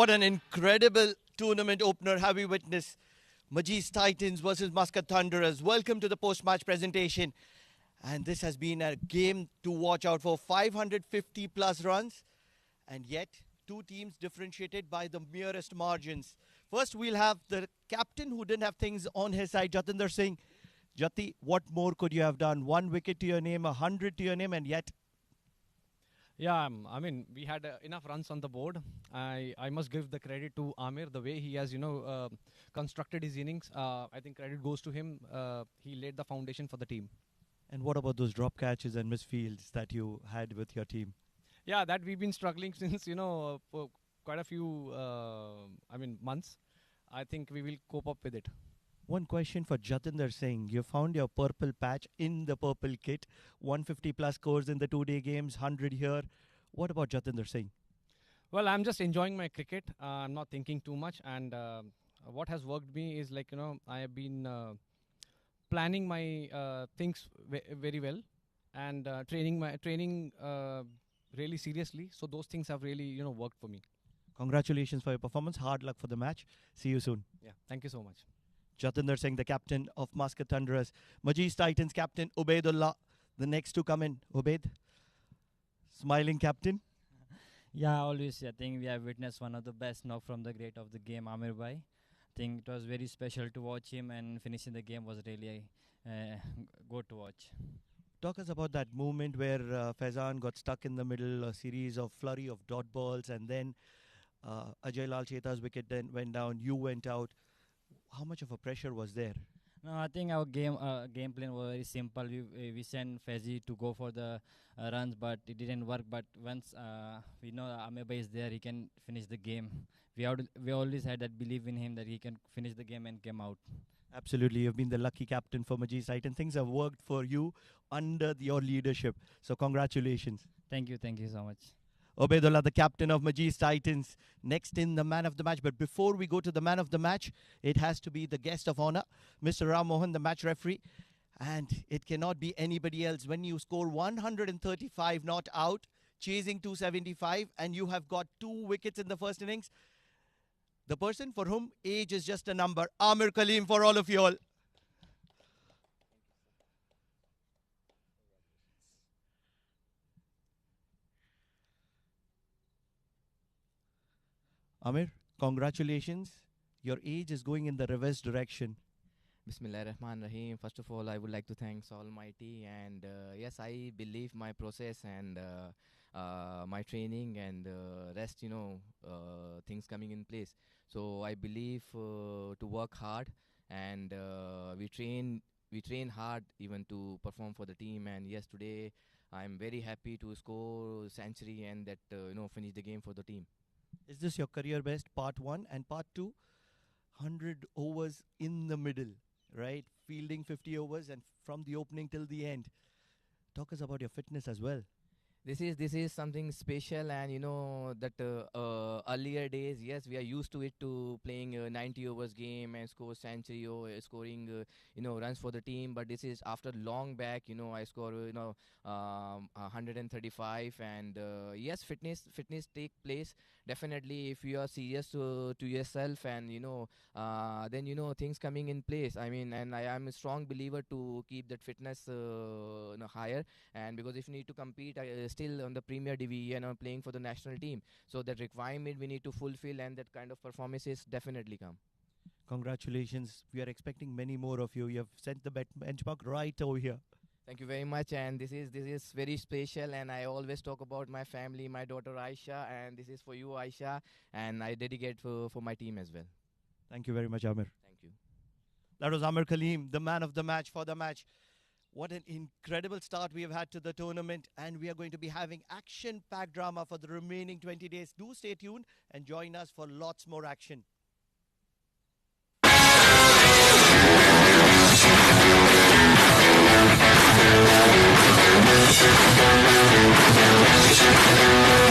What an incredible tournament opener have we witnessed. MAJEES Titans versus Muscat Thunderers. Welcome to the post-match presentation. And this has been a game to watch out for. 550 plus runs. And yet, two teams differentiated by the merest margins. First, we'll have the captain who didn't have things on his side, Jatinder Singh. Jati, what more could you have done? 1 wicket to your name, 100 to your name, and yet... Yeah, I mean, we had enough runs on the board. I must give the credit to Amir, the way he has, constructed his innings. I think credit goes to him. He laid the foundation for the team. And what about those drop catches and misfields that you had with your team? Yeah, that we've been struggling since, for quite a few, months. I think we will cope up with it. One question for Jatinder Singh. You found your purple patch in the purple kit. 150 plus scores in the 2-day games, 100 here. What about Jatinder Singh? Well, I'm just enjoying my cricket. I'm not thinking too much. And what has worked me is I have been planning my things very well and training really seriously. So those things have really, worked for me. Congratulations for your performance. Hard luck for the match. See you soon. Yeah, thank you so much. Jatinder Singh, the captain of Muscat Thunderers. MAJEES Titans captain Ubaidullah. The next to come in. Ubaid, smiling captain. Yeah, always. I think we have witnessed one of the best knock from the great of the game, Amir Bhai. I think it was very special to watch him, and finishing the game was really good to watch. Talk us about that moment where Faizan got stuck in the middle, a series of flurry of dot balls, and then Ajay Lal Cheta's wicket then went down, you went out. How much of a pressure was there? No, I think our game plan was very simple. We sent Faizi to go for the runs, but it didn't work. But once we know Amir Bhai is there, he can finish the game. We always had that belief in him that he can finish the game and came out. Absolutely, you've been the lucky captain for MAJEES Titans. Things have worked for you under your leadership. So congratulations. Thank you so much. Ubaidullah, the captain of MAJEES Titans, next in the man of the match. But before we go to the man of the match, it has to be the guest of honor, Mr. Ram Mohan, the match referee. And it cannot be anybody else. When you score 135 not out, chasing 275, and you have got 2 wickets in the first innings, the person for whom age is just a number, Amir Kaleem, for all of you all. Amir, congratulations. Your age is going in the reverse direction. Bismillahirrahmanirrahim. First of all, I would like to thank Almighty, and yes, I believe my process and my training and rest, things coming in place. So I believe to work hard, and we train hard even to perform for the team. And yes, today I'm very happy to score century and that finish the game for the team. Is this your career best, part 1 and part 2? 100 overs in the middle, right? Fielding 50 overs and from the opening till the end. Talk us about your fitness as well. This is something special, and that earlier days, yes, we are used to it, to playing 90 overs game and score century or scoring runs for the team. But this is after long back, I score 135, and yes, fitness take place definitely if you are serious to yourself, and then things coming in place. I mean, and I am a strong believer to keep that fitness higher, and because if you need to compete still on the Premier Division or playing for the national team, so that requirement we need to fulfill, and that kind of performances definitely come. Congratulations. We are expecting many more of you. You have set the benchmark right over here. Thank you very much, and this is very special, and I always talk about my family, my daughter Aisha, and this is for you, Aisha, and I dedicate for my team as well. Thank you very much, Amir. Thank you. That was Amir Kaleem, the man of the match for the match. What an incredible start we have had to the tournament, and we are going to be having action-packed drama for the remaining 20 days. Do stay tuned and join us for lots more action. We'll be right back.